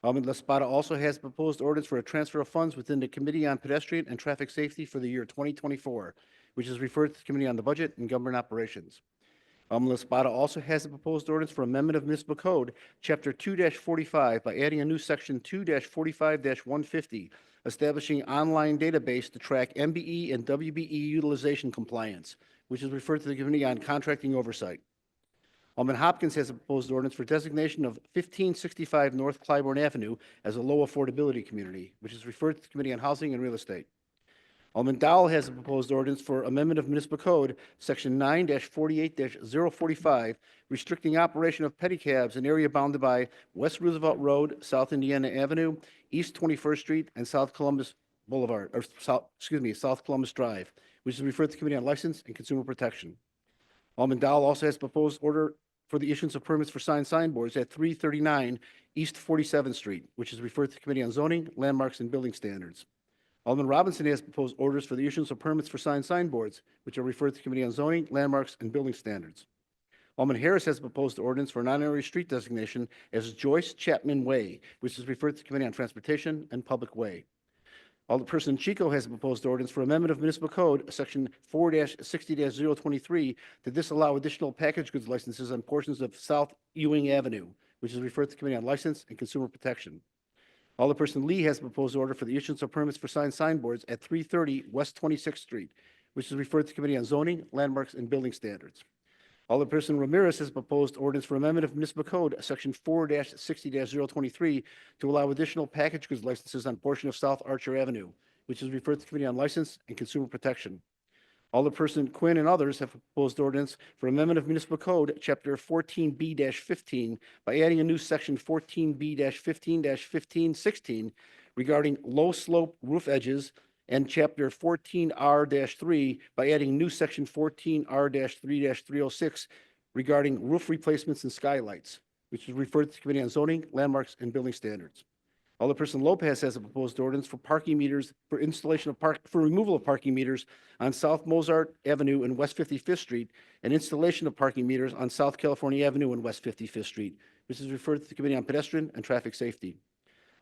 Alderman Laspada also has proposed orders for a transfer of funds within the Committee on Pedestrian and Traffic Safety for the year 2024, which is referred to the Committee on the Budget and Government Operations. Alderman Laspada also has a proposed ordinance for amendment of municipal code, Chapter 2-45, by adding a new Section 2-45-150, establishing online database to track MBE and WBE utilization compliance, which is referred to the Committee on Contracting Oversight. Alderman Hopkins has a proposed ordinance for designation of 1565 North Clybourne Avenue as a low affordability community, which is referred to the Committee on Housing and Real Estate. Alderman Dowell has a proposed ordinance for amendment of municipal code, Section 9-48-045, restricting operation of pedicabs in area bounded by West Roosevelt Road, South Indiana Avenue, East 21st Street, and South Columbus Boulevard, or South Columbus Drive, which is referred to the Committee on License and Consumer Protection. Alderman Dowell also has proposed order for the issuance of permits for signboards at 339 East 47th Street, which is referred to the Committee on Zoning, Landmarks, and Building Standards. Alderman Robinson has proposed orders for the issuance of permits for signboards, which are referred to the Committee on Zoning, Landmarks, and Building Standards. Alderman Harris has proposed ordinance for a non-area street designation as Joyce Chapman Way, which is referred to the Committee on Transportation and Public Way. Alderperson Chico has a proposed ordinance for amendment of municipal code, Section 4-60-023, to disallow additional package goods licenses on portions of South Ewing Avenue, which is referred to the Committee on License and Consumer Protection. Alderperson Lee has a proposed order for the issuance of permits for signboards at 330 West 26th Street, which is referred to the Committee on Zoning, Landmarks, and Building Standards. Alderperson Ramirez has proposed ordinance for amendment of municipal code, Section 4-60-023, to allow additional package goods licenses on portion of South Archer Avenue, which is referred to the Committee on License and Consumer Protection. Alderperson Quinn and others have proposed ordinance for amendment of municipal code, Chapter 14B-15, by adding a new Section 14B-15-1516 regarding low-slope roof edges, and Chapter 14R-3 by adding new Section 14R-3-306 regarding roof replacements and skylights, which is referred to the Committee on Zoning, Landmarks, and Building Standards. Alderperson Lopez has a proposed ordinance for parking meters, for installation of for removal of parking meters on South Mozart Avenue and West 55th Street, and installation of parking meters on South California Avenue and West 55th Street, which is referred to the Committee on Pedestrian and Traffic Safety.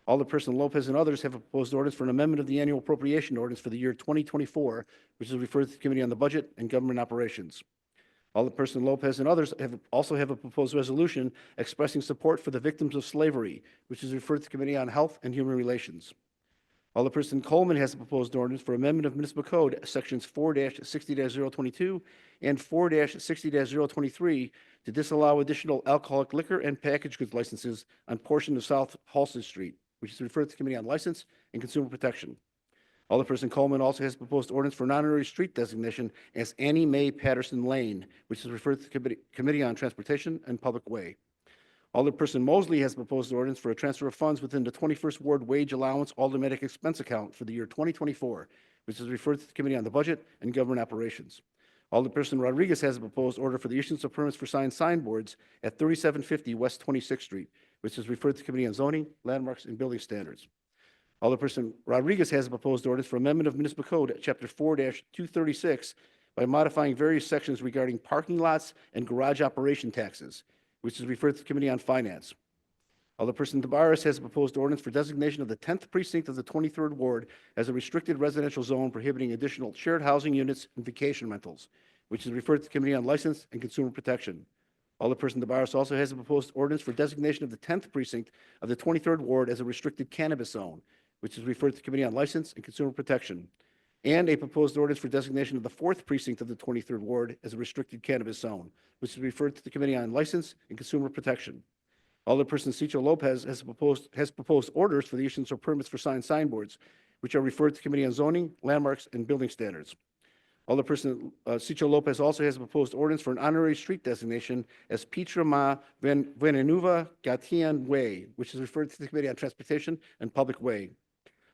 Alderperson Lopez and others have a proposed ordinance for an amendment of the annual appropriation ordinance for the year 2024, which is referred to the Committee on the Budget and Government Operations. Alderperson Lopez and others also have a proposed resolution expressing support for the victims of slavery, which is referred to the Committee on Health and Human Relations. Alderperson Coleman has a proposed ordinance for amendment of Municipal Code, Sections 4-60-022 and 4-60-023 to disallow additional alcoholic liquor and packaged goods licenses on portion of South Halsted Street, which is referred to the Committee on License and Consumer Protection. Alderperson Coleman also has proposed ordinance for an honorary street designation as Annie Mae Patterson Lane, which is referred to the Committee on Transportation and Public Way. Alderperson Mosley has proposed ordinance for a transfer of funds within the 21st Ward Wage Allowance Automatic Expense Account for the year 2024, which is referred to the Committee on the Budget and Government Operations. Alderperson Rodriguez has a proposed order for the issuance of permits for signboards at 3750 West 26th Street, which is referred to the Committee on Zoning, Landmarks, and Building Standards. Alderperson Rodriguez has a proposed ordinance for amendment of Municipal Code, Chapter 4-236, by modifying various sections regarding parking lots and garage operation taxes, which is referred to the Committee on Finance. Alderperson Tabares has a proposed ordinance for designation of the 10th precinct of the 23rd Ward as a restricted residential zone prohibiting additional shared housing units and vacation rentals, which is referred to the Committee on License and Consumer Protection. Alderperson Tabares also has a proposed ordinance for designation of the 10th precinct of the 23rd Ward as a restricted cannabis zone, which is referred to the Committee on License and Consumer Protection, and a proposed ordinance for designation of the 4th precinct of the 23rd Ward as a restricted cannabis zone, which is referred to the Committee on License and Consumer Protection. Alderperson Cicho Lopez has proposed orders for the issuance of permits for signboards, which are referred to the Committee on Zoning, Landmarks, and Building Standards. Alderperson Cicho Lopez also has a proposed ordinance for an honorary street designation as Petra Ma Venenuva Gatian Way, which is referred to the Committee on Transportation and Public Way.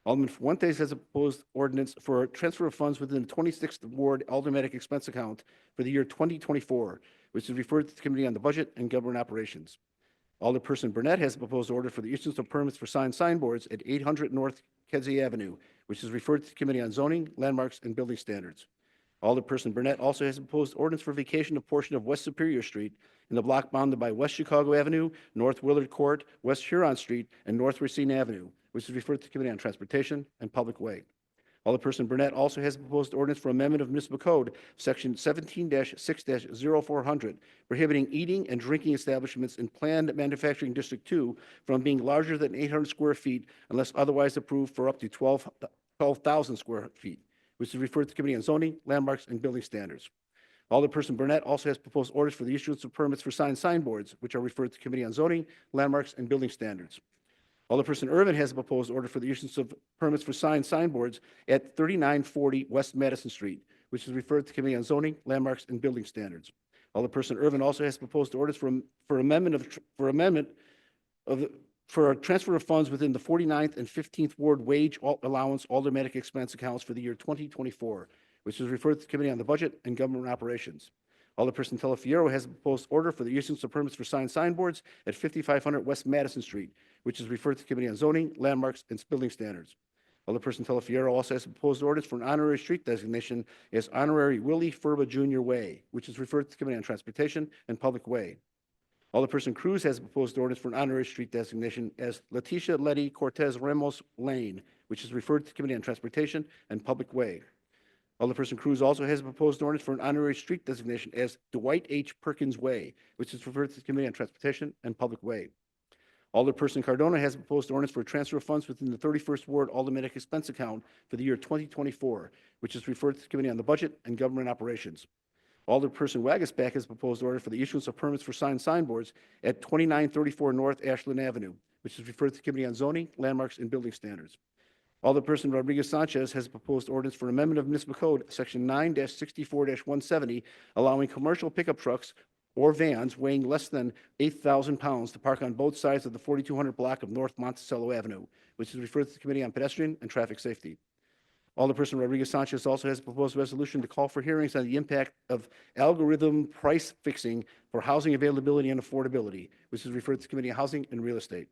Alderman Fuentes has a proposed ordinance for transfer of funds within the 26th Ward Automatic Expense Account for the year 2024, which is referred to the Committee on the Budget and Government Operations. Alderperson Burnett has a proposed order for the issuance of permits for signboards at 800 North Kedzie Avenue, which is referred to the Committee on Zoning, Landmarks, and Building Standards. Alderperson Burnett also has a proposed ordinance for vacation of portion of West Superior Street in the block bounded by West Chicago Avenue, North Willard Court, West Huron Street, and North Racine Avenue, which is referred to the Committee on Transportation and Public Way. Alderperson Burnett also has a proposed ordinance for amendment of Municipal Code, Section 17-6-0400, prohibiting eating and drinking establishments in Planned Manufacturing District 2 from being larger than 800 square feet unless otherwise approved for up to 12,000 square feet, which is referred to the Committee on Zoning, Landmarks, and Building Standards. Alderperson Burnett also has proposed orders for the issuance of permits for signboards, which are referred to the Committee on Zoning, Landmarks, and Building Standards. Alderperson Irvin has a proposed order for the issuance of permits for signboards at 3940 West Madison Street, which is referred to the Committee on Zoning, Landmarks, and Building Standards. Alderperson Irvin also has proposed orders for a transfer of funds within the 49th and 15th Ward Wage Allowance Automatic Expense Accounts for the year 2024, which is referred to the Committee on the Budget and Government Operations. Alderperson Telefiero has a proposed order for the issuance of permits for signboards at 5500 West Madison Street, which is referred to the Committee on Zoning, Landmarks, and Building Standards. Alderperson Telefiero also has a proposed ordinance for an honorary street designation as Honorary Willie Furba Jr. Way, which is referred to the Committee on Transportation and Public Way. Alderperson Cruz has a proposed ordinance for an honorary street designation as Leticia Letty Cortez Ramos Lane, which is referred to the Committee on Transportation and Public Way. Alderperson Cruz also has a proposed ordinance for an honorary street designation as Dwight H. Perkins Way, which is referred to the Committee on Transportation and Public Way. Alderperson Cardona has a proposed ordinance for a transfer of funds within the 31st Ward Automatic Expense Account for the year 2024, which is referred to the Committee on the Budget and Government Operations. Alderperson Wagasback has a proposed order for the issuance of permits for signboards at 2934 North Ashland Avenue, which is referred to the Committee on Zoning, Landmarks, and Building Standards. Alderperson Rodriguez Sanchez has a proposed ordinance for amendment of Municipal Code, Section 9-64-170, allowing commercial pickup trucks or vans weighing less than 8,000 pounds to park on both sides of the 4200 block of North Monticello Avenue, which is referred to the Committee on Pedestrian and Traffic Safety. Alderperson Rodriguez Sanchez also has a proposed resolution to call for hearings on the impact of algorithm price fixing for housing availability and affordability, which is referred to the Committee on Housing and Real Estate.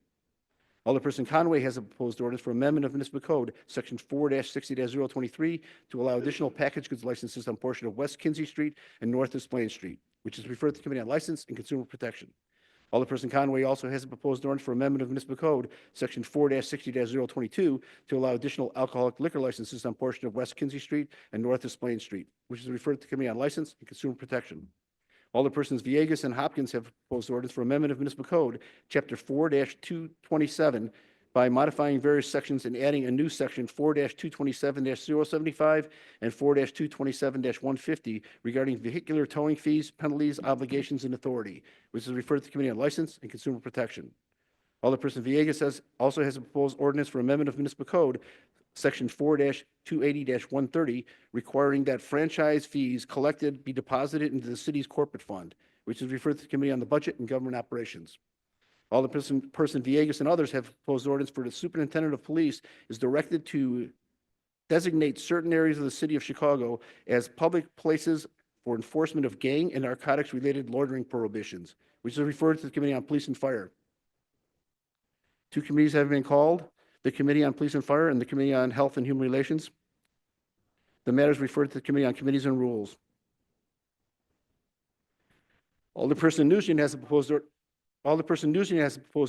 Alderperson Conway has a proposed ordinance for amendment of Municipal Code, Section 4-60-023, to allow additional packaged goods licenses on portion of West Kinsey Street and North Des Plaines Street, which is referred to the Committee on License and Consumer Protection. Alderperson Conway also has a proposed ordinance for amendment of municipal code, section 4-60-022, to allow additional alcoholic liquor licenses on portion of West Kinsey Street and North Desplain Street, which is referred to the Committee on License and Consumer Protection. Alderpersons Villegas and Hopkins have proposed ordinance for amendment of municipal code, chapter 4-227, by modifying various sections and adding a new section 4-227-075 and 4-227-150 regarding vehicular towing fees, penalties, obligations, and authority, which is referred to the Committee on License and Consumer Protection. Alderperson Villegas also has a proposed ordinance for amendment of municipal code, section 4-280-130, requiring that franchise fees collected be deposited into the city's corporate fund, which is referred to the Committee on the Budget and Government Operations. Alderperson Villegas and others have proposed ordinance for the superintendent of police is directed to designate certain areas of the city of Chicago as public places for enforcement of gang and narcotics-related loitering prohibitions, which is referred to the Committee on Police and Fire. Two committees have been called, the Committee on Police and Fire and the Committee on Health and Human Relations. The matter is referred to the Committee on Committees and Rules. Alderperson Nugent has a proposed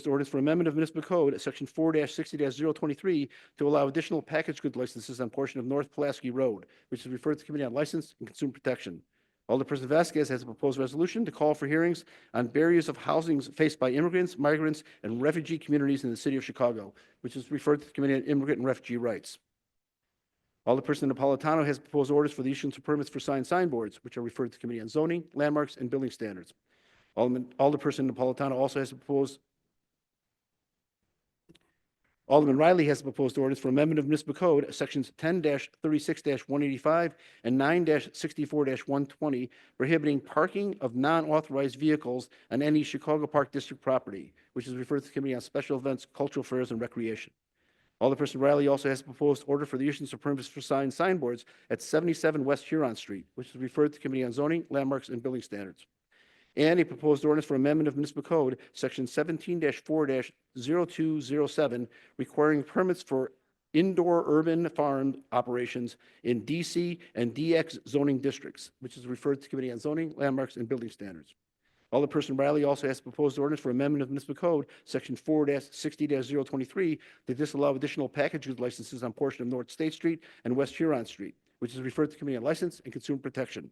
ordinance for amendment of municipal code, section 4-60-023, to allow additional packaged goods licenses on portion of North Pulaski Road, which is referred to the Committee on License and Consumer Protection. Alderperson Vasquez has a proposed resolution to call for hearings on barriers of housing faced by immigrants, migrants, and refugee communities in the city of Chicago, which is referred to the Committee on Immigrant and Refugee Rights. Alderperson Napolitano has proposed orders for the issuance of permits for signboards, which are referred to the Committee on Zoning, Landmarks, and Building Standards. Alderperson Napolitano also has proposed. Alderman Riley has proposed ordinance for amendment of municipal code, sections 10-36-185 and 9-64-120, prohibiting parking of non-authorized vehicles on any Chicago Park District property, which is referred to the Committee on Special Events, Cultural Affairs, and Recreation. Alderperson Riley also has a proposed order for the issuance of permits for signboards at 77 West Huron Street, which is referred to the Committee on Zoning, Landmarks, and Building Standards. And a proposed ordinance for amendment of municipal code, section 17-4-0207, requiring permits for indoor urban farm operations in DC and DX zoning districts, which is referred to the Committee on Zoning, Landmarks, and Building Standards. Alderperson Riley also has proposed ordinance for amendment of municipal code, section 4-60-023, to disallow additional package goods licenses on portion of North State Street and West Huron Street, which is referred to the Committee on License and Consumer Protection.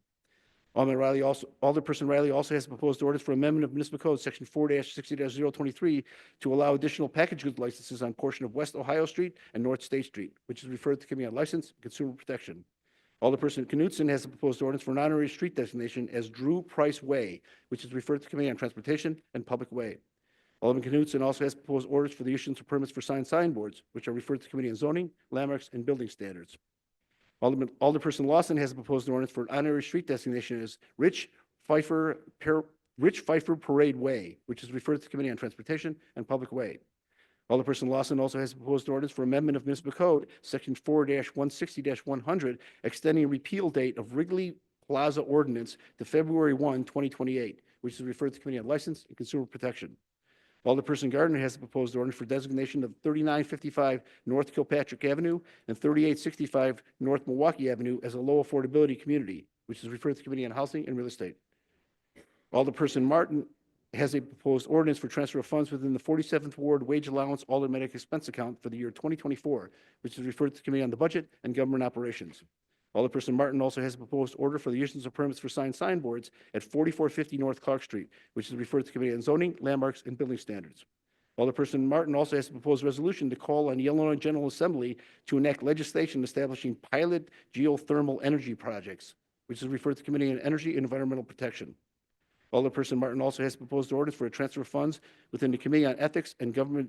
Alderperson Riley also has proposed orders for amendment of municipal code, section 4-60-023, to allow additional package goods licenses on portion of West Ohio Street and North State Street, which is referred to the Committee on License and Consumer Protection. Alderperson Knutson has a proposed ordinance for an honorary street designation as Drew Price Way, which is referred to the Committee on Transportation and Public Way. Alderman Knutson also has proposed orders for the issuance of permits for signboards, which are referred to the Committee on Zoning, Landmarks, and Building Standards. Alderperson Lawson has a proposed ordinance for an honorary street designation as Rich Pfeiffer Parade Way, which is referred to the Committee on Transportation and Public Way. Alderperson Lawson also has a proposed ordinance for amendment of municipal code, section 4-160-100, extending a repeal date of Wrigley Plaza Ordinance to February 1, 2028, which is referred to the Committee on License and Consumer Protection. Alderperson Gardner has a proposed ordinance for designation of 3955 North Kilpatrick Avenue and 3865 North Milwaukee Avenue as a low affordability community, which is referred to the Committee on Housing and Real Estate. Alderperson Martin has a proposed ordinance for transfer of funds within the 47th Ward Wage Allowance Automatic Expense Account for the year 2024, which is referred to the Committee on the Budget and Government Operations. Alderperson Martin also has a proposed order for the issuance of permits for signboards at 4450 North Clark Street, which is referred to the Committee on Zoning, Landmarks, and Building Standards. Alderperson Martin also has a proposed resolution to call on the Illinois General Assembly to enact legislation establishing pilot geothermal energy projects, which is referred to the Committee on Energy and Environmental Protection. Alderperson Martin also has proposed orders for a transfer of funds within the Committee on Ethics and Government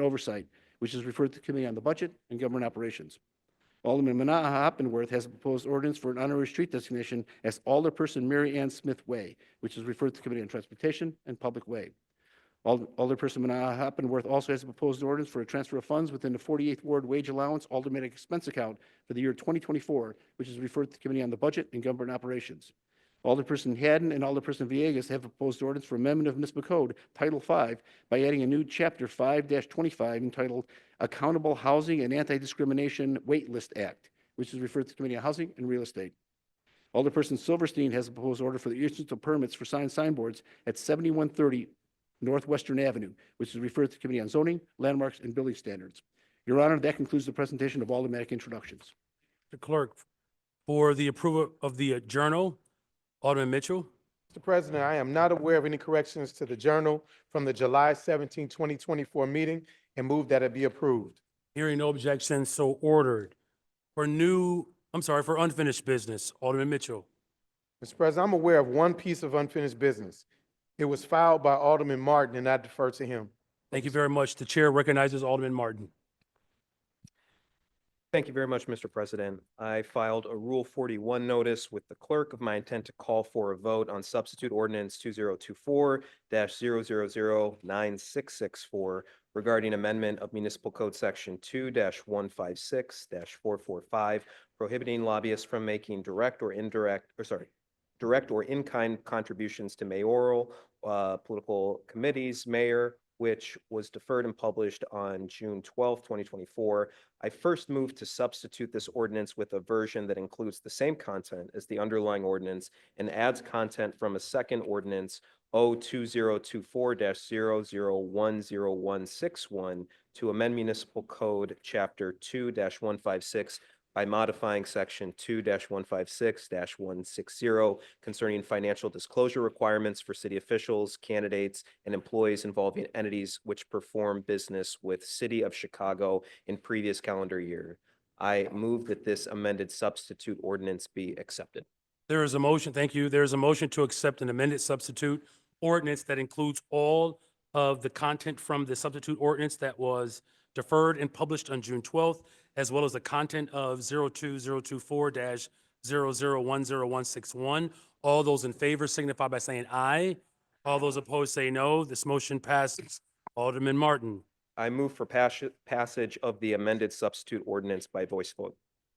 Oversight, which is referred to the Committee on the Budget and Government Operations. Alderman Manaha Hoppenworth has a proposed ordinance for an honorary street designation as Alderperson Mary Ann Smith Way, which is referred to the Committee on Transportation and Public Way. Alderperson Manaha Hoppenworth also has a proposed ordinance for a transfer of funds within the 48th Ward Wage Allowance Automatic Expense Account for the year 2024, which is referred to the Committee on the Budget and Government Operations. Alderperson Haddon and Alderperson Villegas have proposed ordinance for amendment of municipal code, Title 5, by adding a new chapter 5-25 entitled Accountable Housing and Anti-Discrimination Waitlist Act, which is referred to the Committee on Housing and Real Estate. Alderperson Silverstein has a proposed order for the issuance of permits for signboards at 7130 Northwestern Avenue, which is referred to the Committee on Zoning, Landmarks, and Building Standards. Your Honor, that concludes the presentation of automatic introductions. Mr. Clerk, for the approval of the journal, Alderman Mitchell. Mr. President, I am not aware of any corrections to the journal from the July 17, 2024 meeting and move that it be approved. Hearing no objections, so ordered. For unfinished business, Alderman Mitchell. Mr. President, I'm aware of one piece of unfinished business. It was filed by Alderman Martin, and I defer to him. Thank you very much. The chair recognizes Alderman Martin. Thank you very much, Mr. President. I filed a Rule 41 notice with the clerk of my intent to call for a vote on substitute ordinance 2024-0009664 regarding amendment of Municipal Code Section 2-156-445, prohibiting lobbyists from making direct or in-kind contributions to mayoral, political committees, mayor, which was deferred and published on June 12, 2024. I first moved to substitute this ordinance with a version that includes the same content as the underlying ordinance and adds content from a second ordinance, 2024-00106161, to amend Municipal Code Chapter 2-156 by modifying Section 2-156-160 concerning financial disclosure requirements for city officials, candidates, and employees involving entities which perform business with City of Chicago in previous calendar year. I move that this amended substitute ordinance be accepted. There is a motion, thank you. There is a motion to accept an amended substitute ordinance that includes all of the content from the substitute ordinance that was deferred and published on June 12th, as well as the content of 02024-001061. All those in favor signify by saying aye. All those opposed say no. This motion passes. Alderman Martin. I move for passage of the amended substitute ordinance by voice vote.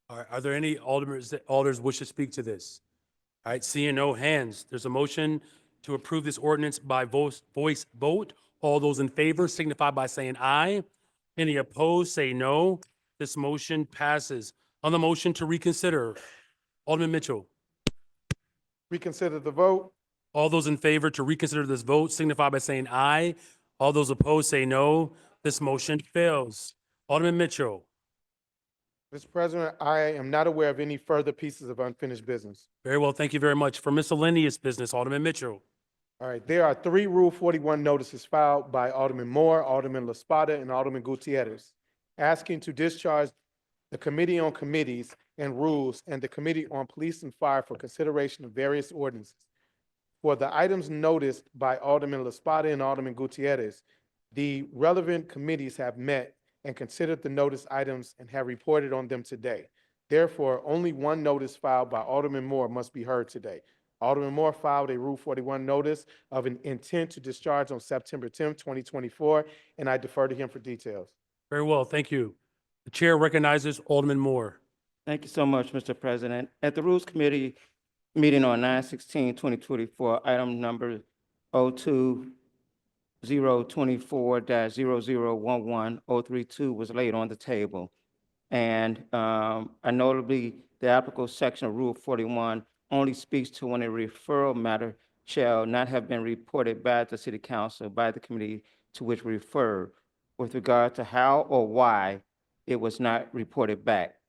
All right, are there any alders wish to speak to this? All right, seeing no hands, there's a motion to approve this ordinance by voice vote. All those in favor signify by saying aye. Any opposed, say no. This motion passes. On the motion to reconsider, Alderman Mitchell. Reconsider the vote. All those in favor to reconsider this vote signify by saying aye. All those opposed say no. This motion fails. Alderman Mitchell. Mr. President, I am not aware of any further pieces of unfinished business. Very well, thank you very much. For miscellaneous business, Alderman Mitchell. All right, there are 3 Rule 41 notices filed by Alderman Moore, Alderman LaSpada, and Alderman Gutierrez, asking to discharge the Committee on Committees and Rules and the Committee on Police and Fire for consideration of various ordinances. For the items noticed by Alderman LaSpada and Alderman Gutierrez, the relevant committees have met and considered the notice items and have reported on them today. Therefore, only one notice filed by Alderman Moore must be heard today. Alderman Moore filed a Rule 41 notice of an intent to discharge on September 10th, 2024, and I defer to him for details. Very well, thank you. The chair recognizes Alderman Moore. Thank you so much, Mr. President. At the Rules Committee meeting on 9/16/2024, item number 02024-0011-032 was laid on the table. And notably, the applicable section of Rule 41 only speaks to when a referral matter shall not have been reported by the City Council by the committee to which referred, with regard to how or why it was not reported back.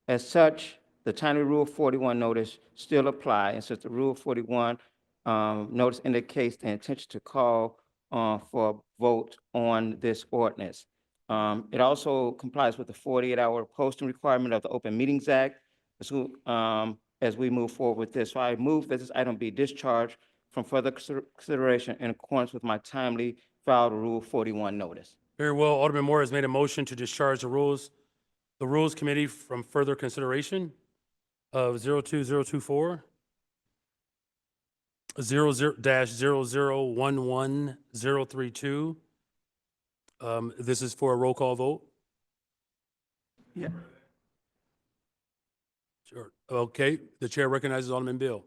As such, the timely Rule 41 notice still apply, and since the Rule 41 notice indicates the intention to call for a vote on this ordinance. It also complies with the 48-hour posting requirement of the Open Meetings Act as we move forward with this. So I move that this item be discharged from further consideration in accordance with my timely filed Rule 41 notice. Very well, Alderman Moore has made a motion to discharge the Rules Committee from further consideration of 02024 00-0011032. This is for a roll call vote. Yeah. Sure. Okay, the chair recognizes Alderman Bill.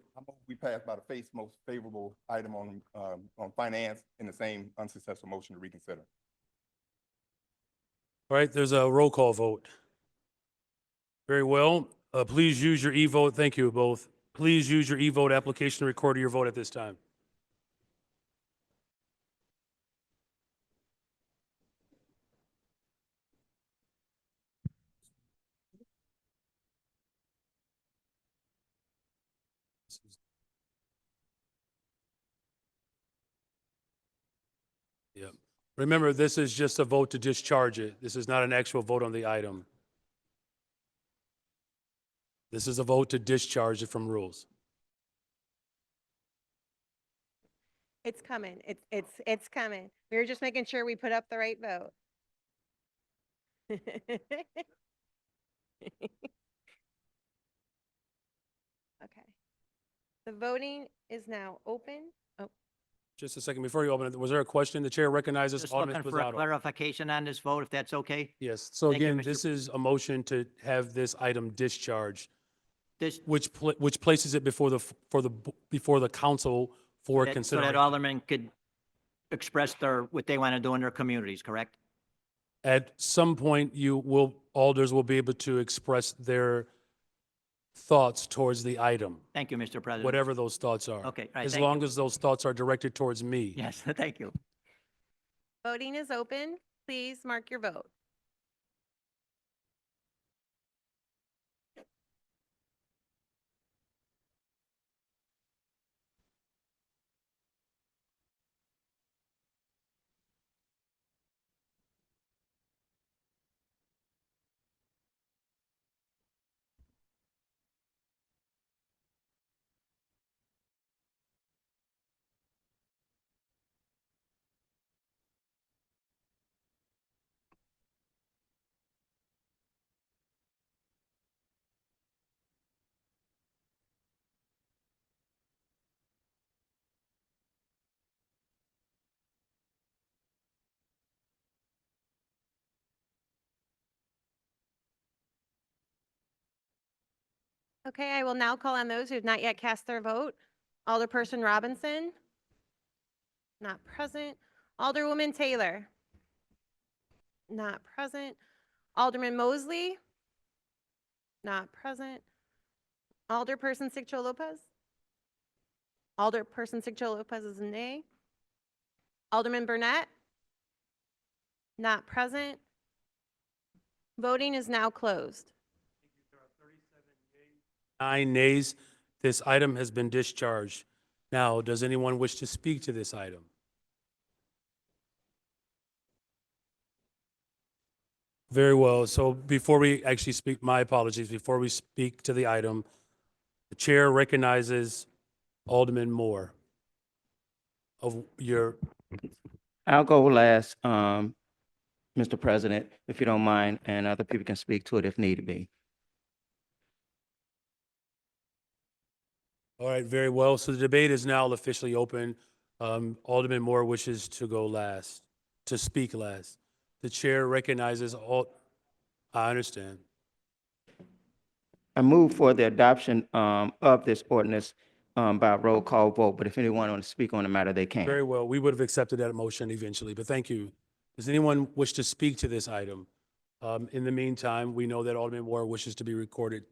We passed by the most favorable item on finance in the same unsuccessful motion to reconsider. All right, there's a roll call vote. Very well. Please use your e-vote. Thank you both. Please use your e-vote application to record your vote at this time. Remember, this is just a vote to discharge it. This is not an actual vote on the item. This is a vote to discharge it from rules. It's coming. It's coming. We were just making sure we put up the right vote. Okay. The voting is now open. Oh, Just a second, before you open it, was there a question? The chair recognizes Just Alderman looking for a Pizzato. clarification on this vote, if that's okay? Yes, so Thank you, again, Mr. this is a motion to have this item discharged, This, which places it before before the council for so that consideration. aldermen could express what they want to do in their communities, correct? At some point, alders will be able to express their thoughts towards the item, Thank you, Mr. President. whatever those thoughts are. Okay, all right, As thank long you. as those thoughts are directed towards me. Yes, thank you. voting is open. Please mark your vote. Okay, I will now call on those who have not yet cast their vote. Alderperson Robinson? Not present. Alderwoman Taylor? Not present. Alderman Mosley? Not present. Alderperson Sigcho Lopez? Alderperson Sigcho Lopez is a nay. Alderman Burnett? Not present. Voting is now closed. 9 nays. This item has been discharged. Now, does anyone wish to speak to this item? Very well. So before we actually speak, my apologies, before we speak to the item, the chair recognizes Alderman Moore of your, I'll go last, Mr. President, if you don't mind, and other people can speak to it if need be. all right, very well. So the debate is now officially open. Alderman Moore wishes to go last, to speak last. The chair recognizes I understand. I move for the adoption, of this ordinance, by roll call vote, but if anyone wants to speak on the matter, they can. Very well. We would have accepted that motion eventually, but thank you. Does anyone wish to speak to this item? In the meantime, we know that Alderman Moore wishes to be recorded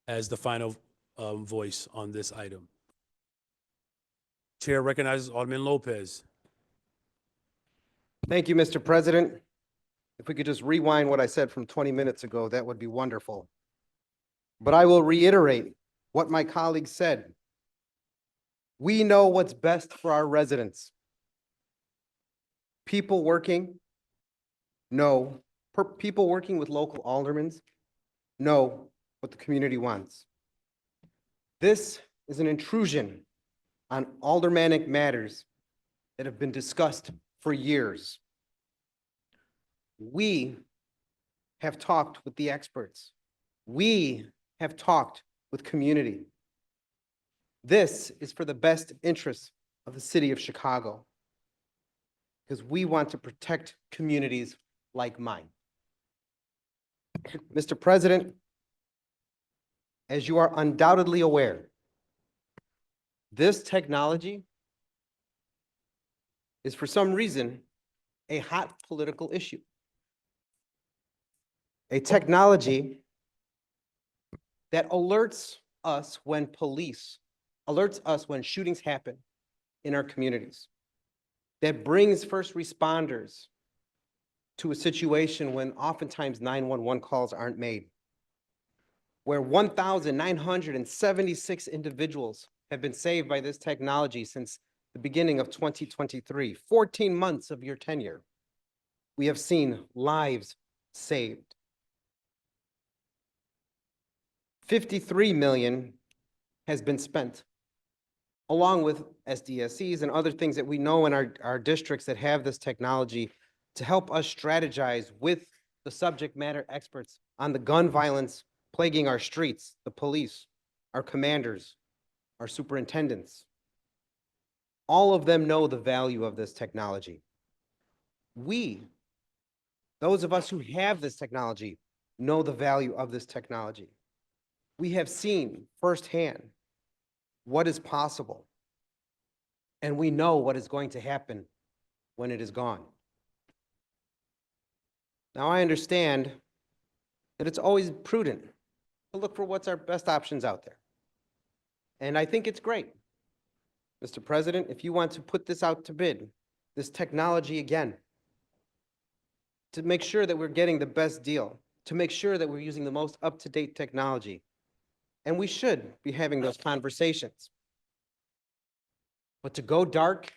as the final voice on this item. Chair recognizes Alderman Lopez. Thank you, Mr. President. If we could just rewind what I said from 20 minutes ago, that would be wonderful. But I will reiterate what my colleagues said. We know what's best for our residents. People working people working with local aldermen know what the community wants. This is an intrusion on aldermanic matters that have been discussed for years. We have talked with the experts. We have talked with community. This is for the best interests of the city of Chicago, because we want to protect communities like mine. Mr. President, as you are undoubtedly aware, this technology is for some reason a hot political issue. A technology that alerts us when shootings happen in our communities, that brings first responders to a situation when oftentimes 911 calls aren't made, where 1,976 individuals have been saved by this technology since the beginning of 2023, 14 months of your tenure. We have seen lives saved. 53 million has been spent, along with SDSCs and other things that we know in our districts that have this technology to help us strategize with the subject matter experts on the gun violence plaguing our streets, the police, our commanders, our superintendents. All of them know the value of this technology. We, those of us who have this technology, know the value of this technology. We have seen firsthand what is possible, and we know what is going to happen when it is gone. Now, I understand that it's always prudent to look for what's our best options out there. And I think it's great. Mr. President, if you want to put this out to bid, this technology again, to make sure that we're getting the best deal, to make sure that we're using the most up-to-date technology. And we should be having those conversations. But to go dark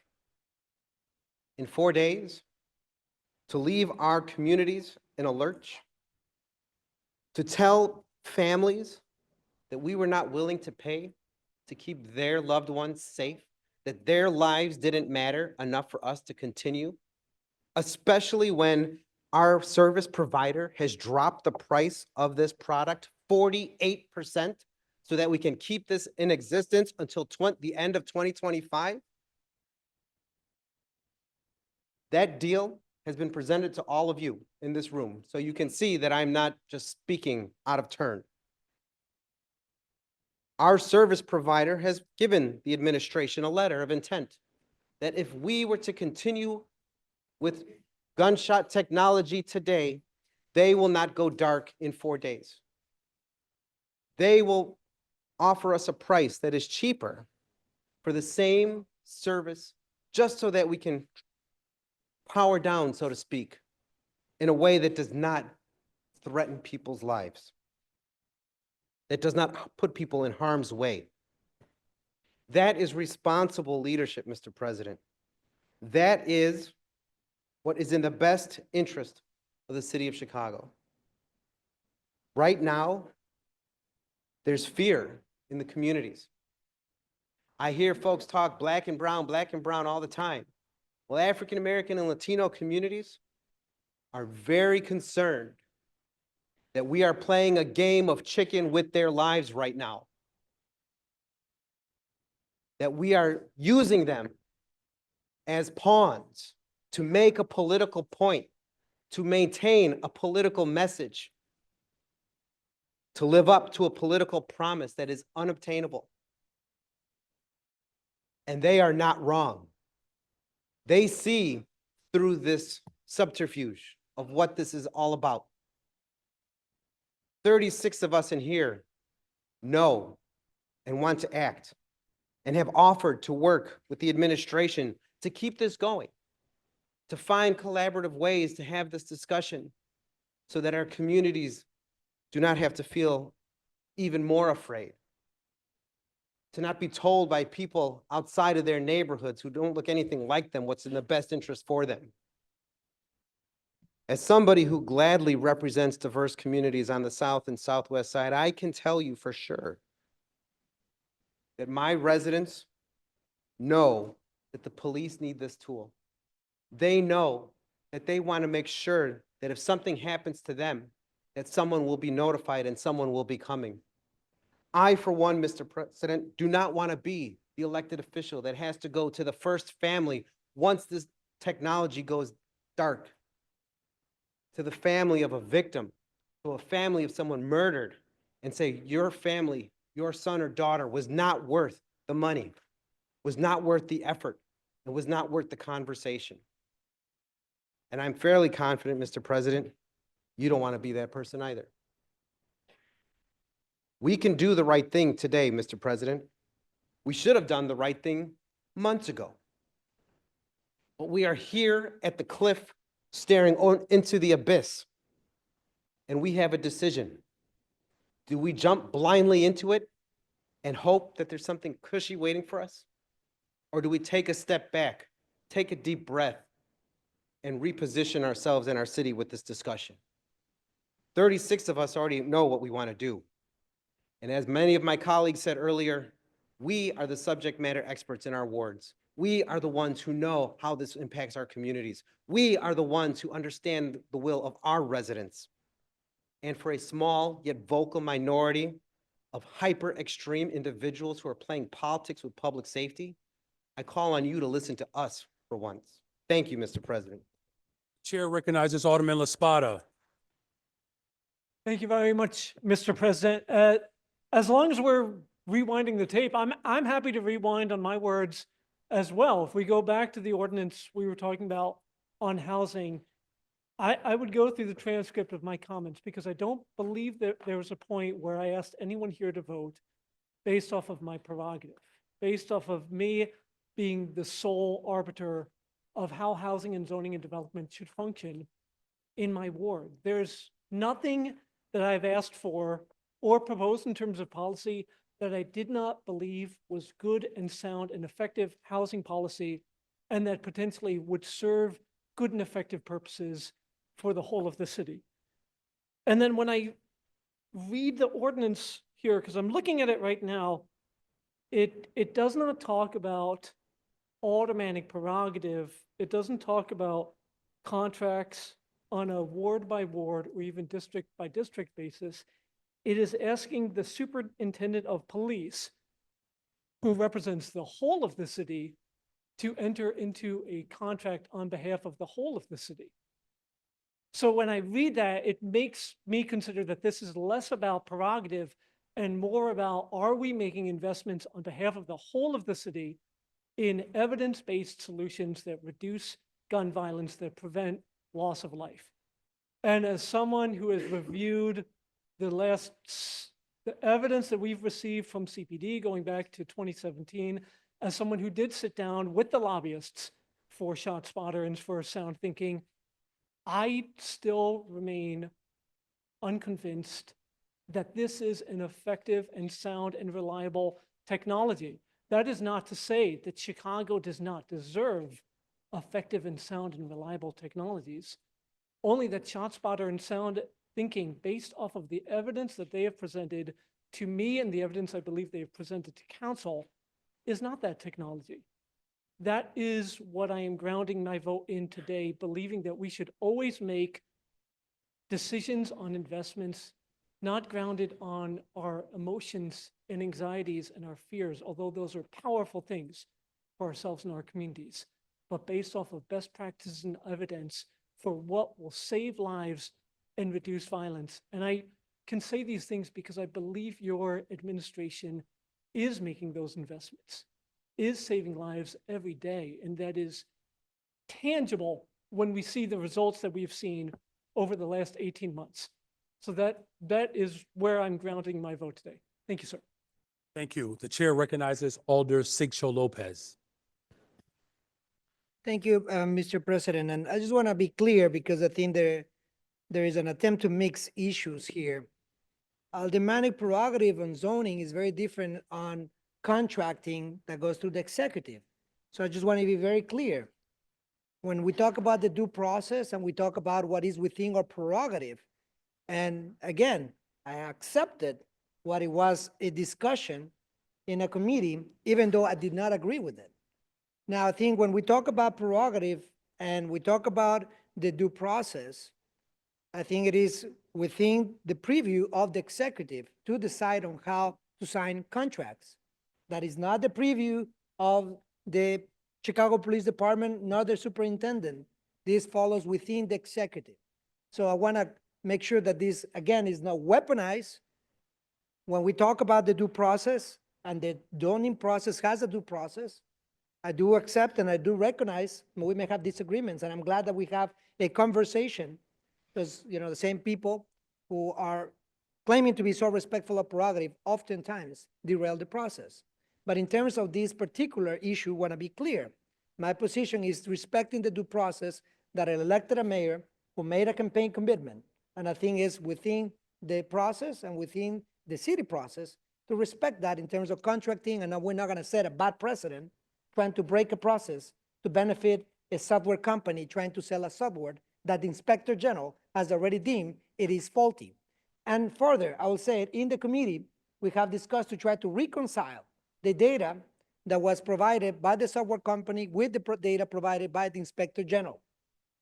in 4 days, to leave our communities in a lurch, to tell families that we were not willing to pay to keep their loved ones safe, that their lives didn't matter enough for us to continue, especially when our service provider has dropped the price of this product 48% so that we can keep this in existence until the end of 2025. That deal has been presented to all of you in this room, so you can see that I'm not just speaking out of turn. Our service provider has given the administration a letter of intent that if we were to continue with gunshot technology today, they will not go dark in 4 days. They will offer us a price that is cheaper for the same service, just so that we can power down, so to speak, in a way that does not threaten people's lives, that does not put people in harm's way. That is responsible leadership, Mr. President. That is what is in the best interest of the city of Chicago. Right now, there's fear in the communities. I hear folks talk black and brown all the time. Well, African American and Latino communities are very concerned that we are playing a game of chicken with their lives right now. That we are using them as pawns to make a political point, to maintain a political message, to live up to a political promise that is unobtainable. And they are not wrong. They see through this subterfuge of what this is all about. 36 of us in here know and want to act and have offered to work with the administration to keep this going, to find collaborative ways to have this discussion so that our communities do not have to feel even more afraid, to not be told by people outside of their neighborhoods who don't look anything like them what's in the best interest for them. As somebody who gladly represents diverse communities on the south and southwest side, I can tell you for sure that my residents know that the police need this tool. They know that they want to make sure that if something happens to them, that someone will be notified and someone will be coming. I, for one, Mr. President, do not want to be the elected official that has to go to the first family once this technology goes dark, to the family of a victim, to a family of someone murdered, and say, your family, your son or daughter was not worth the money, was not worth the effort, and was not worth the conversation. And I'm fairly confident, Mr. President, you don't want to be that person either. We can do the right thing today, Mr. President. We should have done the right thing months ago. But we are here at the cliff staring into the abyss. And we have a decision. Do we jump blindly into it and hope that there's something cushy waiting for us? Or do we take a step back, take a deep breath, and reposition ourselves in our city with this discussion. 36 of us already know what we want to do. And as many of my colleagues said earlier, we are the subject matter experts in our wards. We are the ones who know how this impacts our communities. We are the ones who understand the will of our residents. And for a small yet vocal minority of hyper-extreme individuals who are playing politics with public safety, I call on you to listen to us for once. Thank you, Mr. President. Chair recognizes Alderman La Spada. Thank you very much, Mr. President. As long as we're rewinding the tape, I'm happy to rewind on my words as well. If we go back to the ordinance we were talking about on housing, I would go through the transcript of my comments because I don't believe that there was a point where I asked anyone here to vote based off of my prerogative, based off of me being the sole arbiter of how housing and zoning and development should function in my ward. There's nothing that I've asked for or proposed in terms of policy that I did not believe was good and sound and effective housing policy and that potentially would serve good and effective purposes for the whole of the city. And then when I read the ordinance here, because I'm looking at it right now, it does not talk about automatic prerogative. It doesn't talk about contracts on a ward by ward or even district by district basis. It is asking the superintendent of police, who represents the whole of the city, to enter into a contract on behalf of the whole of the city. So when I read that, it makes me consider that this is less about prerogative and more about, are we making investments on behalf of the whole of the city in evidence-based solutions that reduce gun violence, that prevent loss of life? And as someone who has reviewed the evidence that we've received from CPD going back to 2017, as someone who did sit down with the lobbyists for ShotSpotter and for Sound Thinking, I still remain unconvinced that this is an effective and sound and reliable technology. That is not to say that Chicago does not deserve effective and sound and reliable technologies, only that ShotSpotter and Sound Thinking, based off of the evidence that they have presented to me and the evidence I believe they have presented to council, is not that technology. That is what I am grounding my vote in today, believing that we should always make decisions on investments not grounded on our emotions and anxieties and our fears, although those are powerful things for ourselves and our communities, but based off of best practices and evidence for what will save lives and reduce violence. And I can say these things because I believe your administration is making those investments, is saving lives every day, and that is tangible when we see the results that we've seen over the last 18 months. So that is where I'm grounding my vote today. Thank you, sir. Thank you. The chair recognizes Alder Sigcho Lopez. Thank you, Mr. President. And I just want to be clear because I think there is an attempt to mix issues here. Aldermanic prerogative on zoning is very different on contracting that goes through the executive. So I just want to be very clear. When we talk about the due process and we talk about what is within our prerogative, and again, I accepted what it was a discussion in a committee, even though I did not agree with it. Now, I think when we talk about prerogative and we talk about the due process, I think it is within the preview of the executive to decide on how to sign contracts. That is not the preview of the Chicago Police Department, nor the superintendent. This follows within the executive. So I want to make sure that this, again, is not weaponized. When we talk about the due process, and the zoning process has a due process, I do accept and I do recognize we may have disagreements, and I'm glad that we have a conversation because, you know, the same people who are claiming to be so respectful of prerogative oftentimes derail the process. But in terms of this particular issue, I want to be clear. My position is respecting the due process that I elected a mayor who made a campaign commitment. And I think it's within the process and within the city process to respect that in terms of contracting. And we're not going to set a bad precedent trying to break a process to benefit a software company trying to sell a software that the Inspector General has already deemed it is faulty. And further, I will say it, in the committee, we have discussed to try to reconcile the data that was provided by the software company with the data provided by the Inspector General.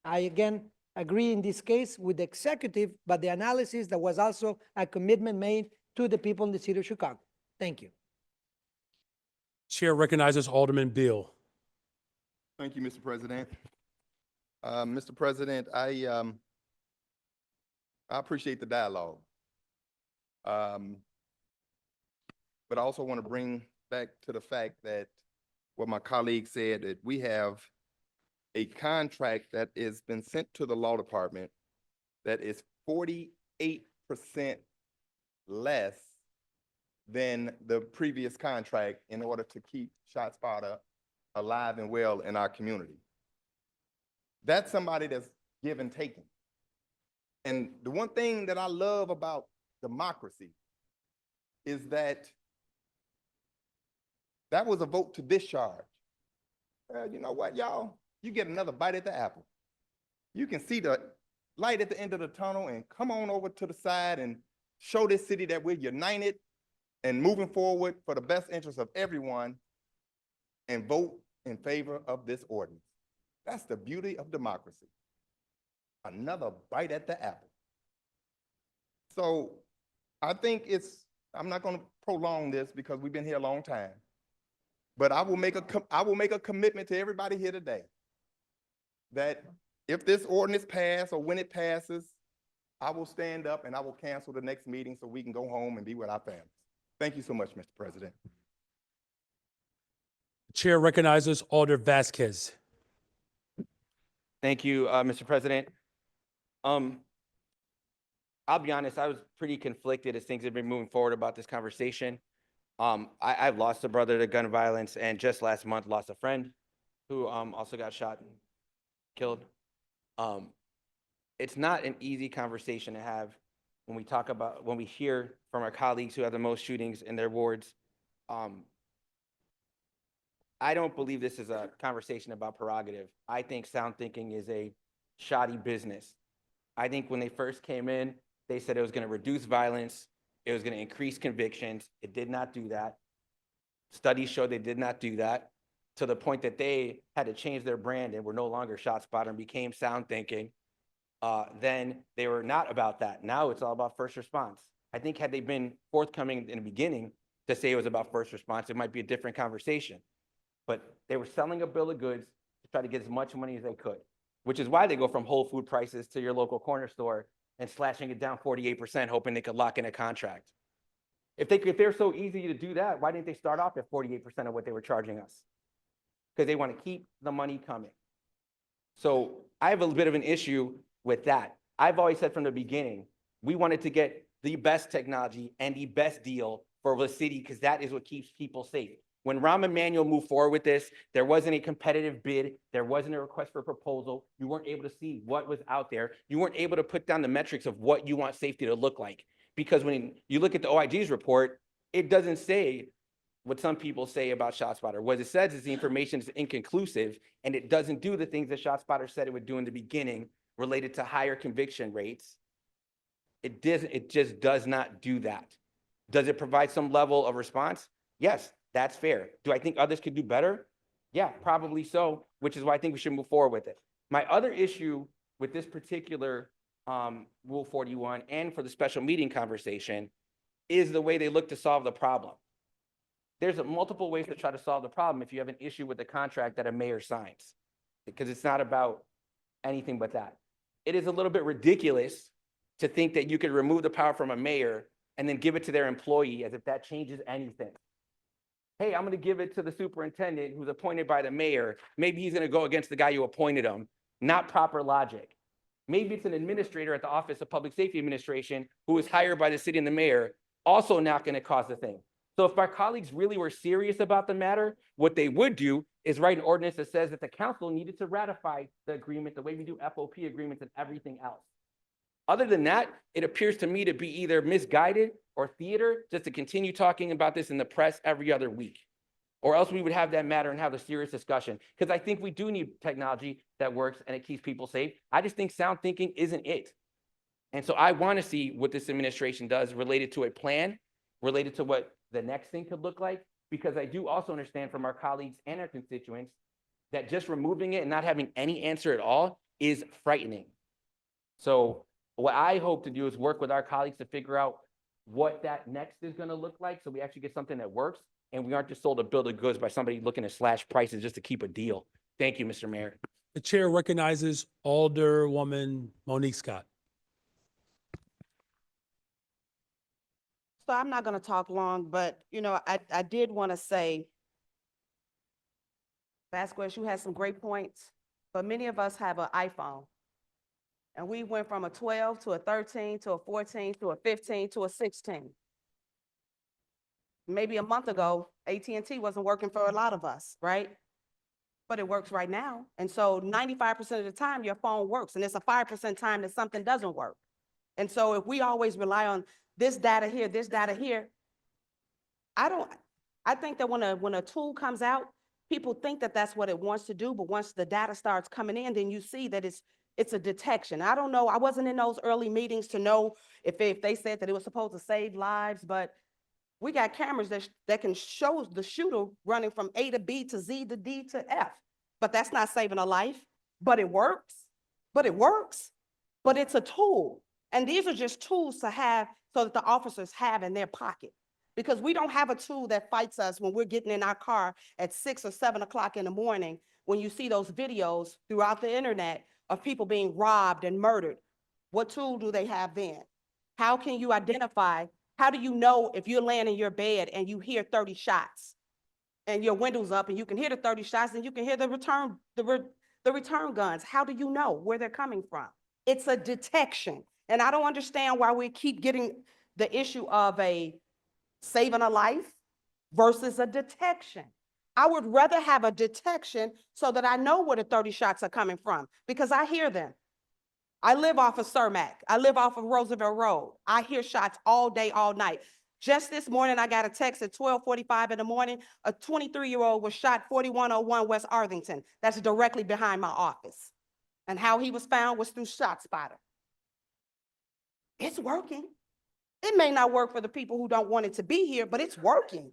I again agree in this case with the executive, but the analysis that was also a commitment made to the people in the city of Chicago. Thank you. Chair recognizes Alderman Bill. Thank you, Mr. President. Mr. President, I appreciate the dialogue. But I also want to bring back to the fact that what my colleague said, that we have a contract that has been sent to the law department that is 48% less than the previous contract in order to keep ShotSpotter alive and well in our community. That's somebody that's give and taken. And the one thing that I love about democracy is that that was a vote to discharge. You know what, y'all? You get another bite at the apple. You can see the light at the end of the tunnel and come on over to the side and show this city that we're united and moving forward for the best interest of everyone and vote in favor of this ordinance. That's the beauty of democracy. Another bite at the apple. So I think I'm not going to prolong this because we've been here a long time, but I will make a commitment to everybody here today that if this ordinance passes or when it passes, I will stand up and I will cancel the next meeting so we can go home and be with our families. Thank you so much, Mr. President. Chair recognizes Alder Vasquez. Thank you, Mr. President. I'll be honest, I was pretty conflicted as things have been moving forward about this conversation. I've lost a brother to gun violence and just last month lost a friend who also got shot and killed. It's not an easy conversation to have when we hear from our colleagues who have the most shootings in their wards. I don't believe this is a conversation about prerogative. I think sound thinking is a shoddy business. I think when they first came in, they said it was going to reduce violence, it was going to increase convictions. It did not do that. Studies show they did not do that, to the point that they had to change their brand and were no longer ShotSpotter and became Sound Thinking. Then they were not about that. Now it's all about first response. I think had they been forthcoming in the beginning to say it was about first response, it might be a different conversation. But they were selling a bill of goods to try to get as much money as they could, which is why they go from whole food prices to your local corner store and slashing it down 48%, hoping they could lock in a contract. If they're so easy to do that, why didn't they start off at 48% of what they were charging us? Because they want to keep the money coming. So I have a bit of an issue with that. I've always said from the beginning, we wanted to get the best technology and the best deal for the city because that is what keeps people safe. When Rahm Emanuel moved forward with this, there wasn't a competitive bid. There wasn't a request for proposal. You weren't able to see what was out there. You weren't able to put down the metrics of what you want safety to look like. Because when you look at the OIG's report, it doesn't say what some people say about ShotSpotter. What it says is the information is inconclusive and it doesn't do the things that ShotSpotter said it would do in the beginning related to higher conviction rates. It just does not do that. Does it provide some level of response? Yes. That's fair. Do I think others could do better? Yeah, probably so, which is why I think we should move forward with it. My other issue with this particular Rule 41 and for the special meeting conversation is the way they look to solve the problem. There's multiple ways to try to solve the problem if you have an issue with the contract that a mayor signs, because it's not about anything but that. It is a little bit ridiculous to think that you could remove the power from a mayor and then give it to their employee as if that changes anything. Hey, I'm going to give it to the superintendent who's appointed by the mayor. Maybe he's going to go against the guy who appointed him. Not proper logic. Maybe it's an administrator at the Office of Public Safety Administration who is hired by the city and the mayor, also not going to cause a thing. So if our colleagues really were serious about the matter, what they would do is write an ordinance that says that the council needed to ratify the agreement the way we do FOP agreements and everything else. Other than that, it appears to me to be either misguided or theater just to continue talking about this in the press every other week. Or else we would have that matter and have a serious discussion. Because I think we do need technology that works and it keeps people safe. I just think sound thinking isn't it. And so I want to see what this administration does related to a plan, related to what the next thing could look like, because I do also understand from our colleagues and our constituents that just removing it and not having any answer at all is frightening. So what I hope to do is work with our colleagues to figure out what that next is going to look like, so we actually get something that works and we aren't just sold a bill of goods by somebody looking to slash prices just to keep a deal. Thank you, Mr. Mayor. The chair recognizes Alderwoman Monique Scott. So I'm not going to talk long, but, I did want to say, Vasquez, you had some great points, but many of us have an iPhone. And we went from a 12 to a 13 to a 14 to a 15 to a 16. Maybe a month ago, AT&T wasn't working for a lot of us, right? But it works right now. And so 95% of the time, your phone works, and it's a 5% time that something doesn't work. And so if we always rely on this data here, I think that when a tool comes out, people think that that's what it wants to do, but once the data starts coming in, then you see that it's a detection. I don't know, I wasn't in those early meetings to know if they said that it was supposed to save lives, but we got cameras that can show the shooter running from A to B to Z to D to F, but that's not saving a life, but it works, but it's a tool. And these are just tools to have so that the officers have in their pocket. Because we don't have a tool that fights us when we're getting in our car at 6 or 7 o'clock in the morning, when you see those videos throughout the internet of people being robbed and murdered. What tool do they have then? How can you identify, how do you know if you're laying in your bed and you hear 30 shots and your window's up and you can hear the 30 shots and you can hear the return guns? How do you know where they're coming from? It's a detection. And I don't understand why we keep getting the issue of a saving a life versus a detection. I would rather have a detection so that I know where the 30 shots are coming from, because I hear them. I live off of Cermak. I live off of Roosevelt Road. I hear shots all day, all night. Just this morning, I got a text at 12:45 in the morning. A 23-year-old was shot 4101 West Arlington. That's directly behind my office. And how he was found was through ShotSpotter. It's working. It may not work for the people who don't want it to be here, but it's working.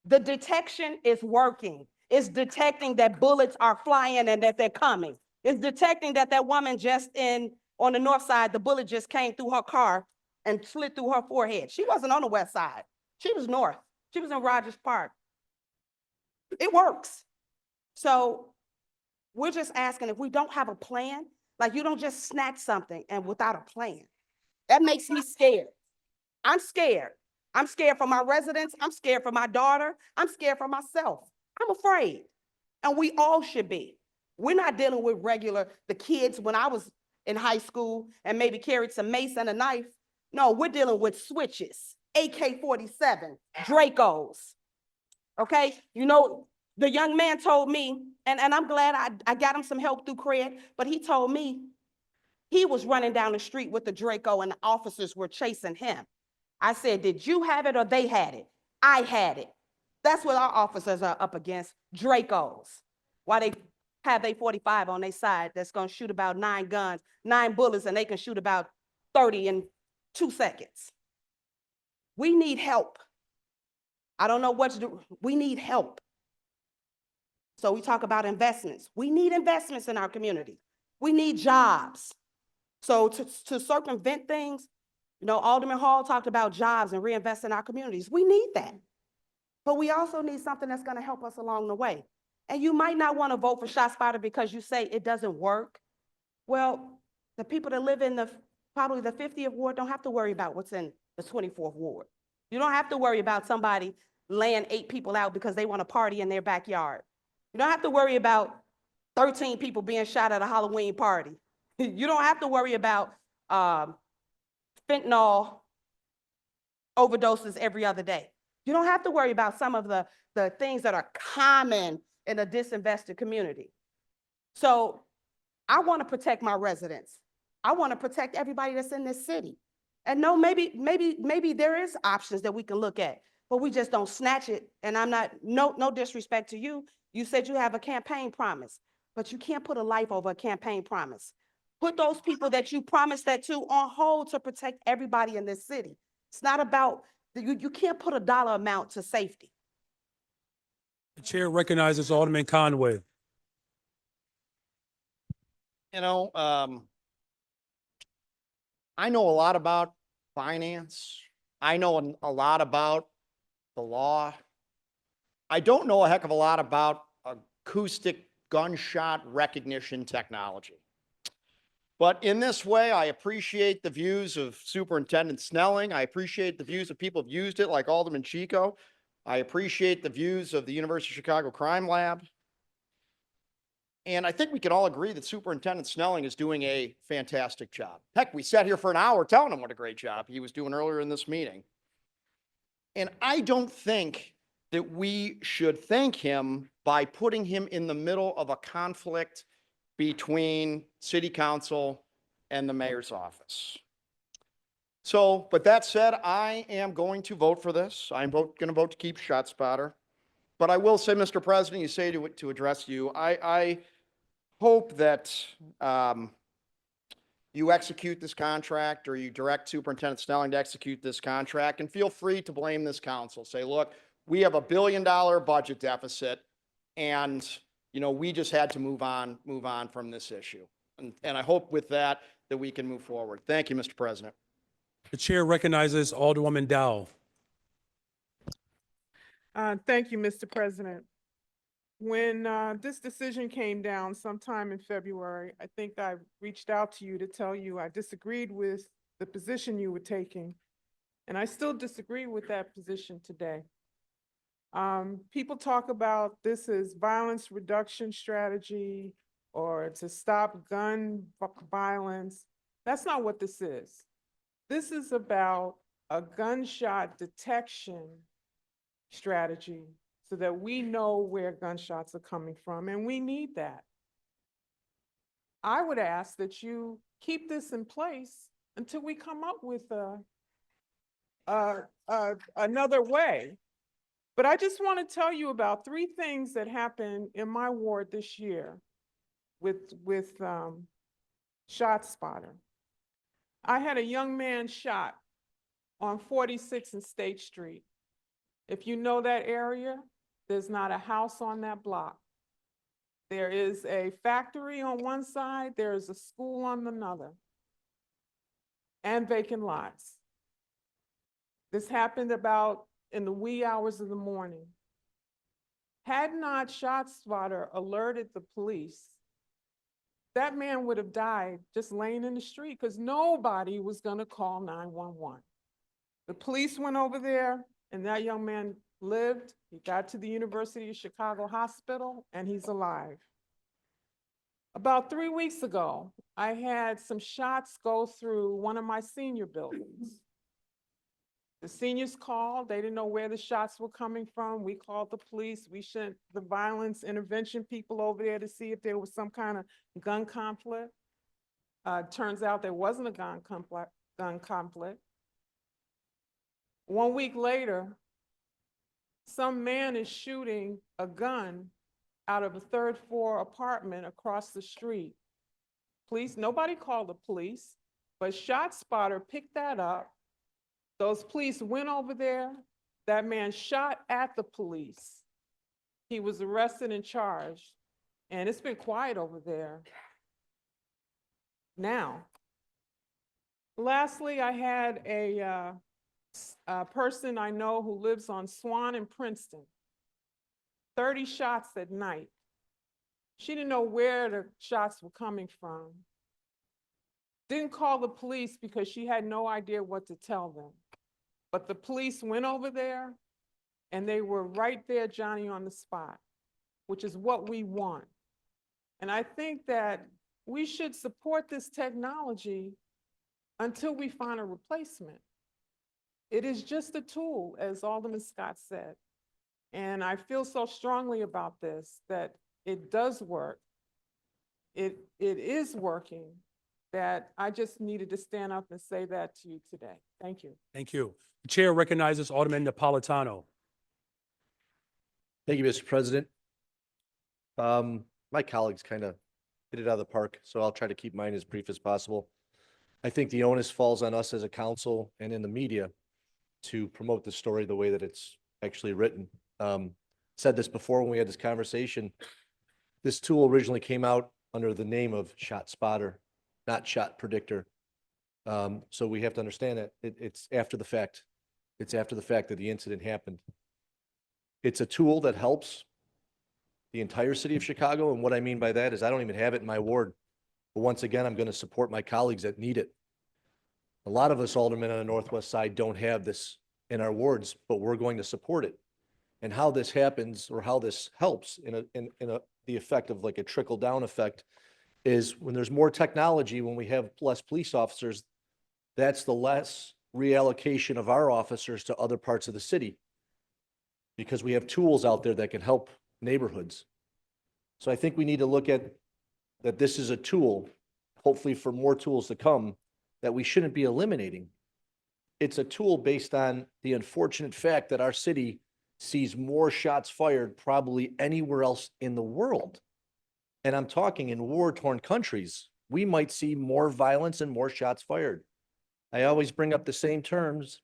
The detection is working. It's detecting that bullets are flying and that they're coming. It's detecting that that woman just on the north side, the bullet just came through her car and slid through her forehead. She wasn't on the west side. She was north. She was in Rogers Park. It works. So we're just asking, if we don't have a plan, like you don't just snatch something and without a plan. That makes me scared. I'm scared. I'm scared for my residents. I'm scared for my daughter. I'm scared for myself. I'm afraid. And we all should be. We're not dealing with the kids when I was in high school and maybe carried some mace and a knife. No, we're dealing with switches, AK-47, Dracos. Okay? The young man told me, and I'm glad I got him some help through CRED, but he told me he was running down the street with the Draco and the officers were chasing him. I said, did you have it or they had it? I had it. That's what our officers are up against, Dracos. Why they have a 45 on their side that's gonna shoot about 9 bullets, and they can shoot about 30 in 2 seconds. We need help. I don't know what to do. We need help. So we talk about investments. We need investments in our community. We need jobs. So to circumvent things, Alderman Hall talked about jobs and reinvest in our communities. We need that. But we also need something that's going to help us along the way. And you might not want to vote for ShotSpotter because you say it doesn't work. Well, the people that live in probably the 50th ward don't have to worry about what's in the 24th ward. You don't have to worry about somebody laying 8 people out because they want to party in their backyard. You don't have to worry about 13 people being shot at a Halloween party. You don't have to worry about fentanyl overdoses every other day. You don't have to worry about some of the things that are common in a disinvested community. So I want to protect my residents. I want to protect everybody that's in this city. And no, maybe there is options that we can look at. but we just don't snatch it. And I'm not, no disrespect to you. You said you have a campaign promise, but you can't put a life over a campaign promise. Put those people that you promised that to on hold to protect everybody in this city. It's not about, you can't put a dollar amount to safety. The chair recognizes Alderman Conway. You know, I know a lot about finance. I know a lot about the law. I don't know a heck of a lot about acoustic gunshot recognition technology. But in this way, I appreciate the views of Superintendent Snelling. I appreciate the views of people who've used it, like Alderman Chico. I appreciate the views of the University of Chicago Crime Lab. And I think we can all agree that Superintendent Snelling is doing a fantastic job. Heck, we sat here for an hour telling him what a great job he was doing earlier in this meeting. And I don't think that we should thank him by putting him in the middle of a conflict between City Council and the mayor's office. So, but that said, I am going to vote for this. I'm going to vote to keep ShotSpotter. But I will say, Mr. President, you say to address you, I hope that you execute this contract, or you direct Superintendent Snelling to execute this contract, and feel free to blame this council. Say, look, we have $1 billion budget deficit, and we just had to move on from this issue. And I hope with that we can move forward. Thank you, Mr. President. The chair recognizes Alderwoman Dow. Thank you, Mr. President. When this decision came down sometime in February, I think I reached out to you to tell you I disagreed with the position you were taking, and I still disagree with that position today. People talk about this as violence reduction strategy or to stop gun violence. That's not what this is. This is about a gunshot detection strategy so that we know where gunshots are coming from, and we need that. I would ask that you keep this in place until we come up with another way. But I just want to tell you about 3 things that happened in my ward this year with ShotSpotter. I had a young man shot on 46th and State Street. If you know that area, there's not a house on that block. There is a factory on one side, there is a school on another, and vacant lots. This happened about in the wee hours of the morning. Had not ShotSpotter alerted the police, that man would have died just laying in the street because nobody was going to call 911. The police went over there, and that young man lived. He got to the University of Chicago Hospital, and he's alive. About 3 weeks ago, I had some shots go through one of my senior buildings. The seniors called. They didn't know where the shots were coming from. We called the police. We sent the violence intervention people over there to see if there was some kind of gun conflict. Turns out there wasn't a gun conflict. 1 week later, some man is shooting a gun out of a 3rd floor apartment across the street. Police, nobody called the police, but ShotSpotter picked that up. Those police went over there. That man shot at the police. He was arrested and charged, and it's been quiet over there. Now, lastly, I had a person I know who lives on Swan and Princeton, 30 shots at night. She didn't know where the shots were coming from. Didn't call the police because she had no idea what to tell them. But the police went over there, and they were right there, Johnny on the spot, which is what we want. And I think that we should support this technology until we find a replacement. It is just a tool, as Alderman Scott said. And I feel so strongly about this, that it does work. It is working, that I just needed to stand up and say that to you today. Thank you. Thank you. The chair recognizes Alderman Napolitano. Thank you, Mr. President. My colleagues kind of hit it out of the park, so I'll try to keep mine as brief as possible. I think the onus falls on us as a council and in the media to promote the story the way that it's actually written. Said this before when we had this conversation. This tool originally came out under the name of Shot Spotter, not Shot Predictor. So we have to understand that it's after the fact. It's after the fact that the incident happened. It's a tool that helps the entire city of Chicago. And what I mean by that is I don't even have it in my ward. But once again, I'm going to support my colleagues that need it. A lot of us aldermen on the Northwest side don't have this in our wards, but we're going to support it. And how this happens or how this helps in the effect of like a trickle down effect is when there's more technology, when we have less police officers, that's the less reallocation of our officers to other parts of the city because we have tools out there that can help neighborhoods. So I think we need to look at that this is a tool, hopefully for more tools to come, that we shouldn't be eliminating. It's a tool based on the unfortunate fact that our city sees more shots fired probably anywhere else in the world. And I'm talking in war-torn countries, we might see more violence and more shots fired. I always bring up the same terms,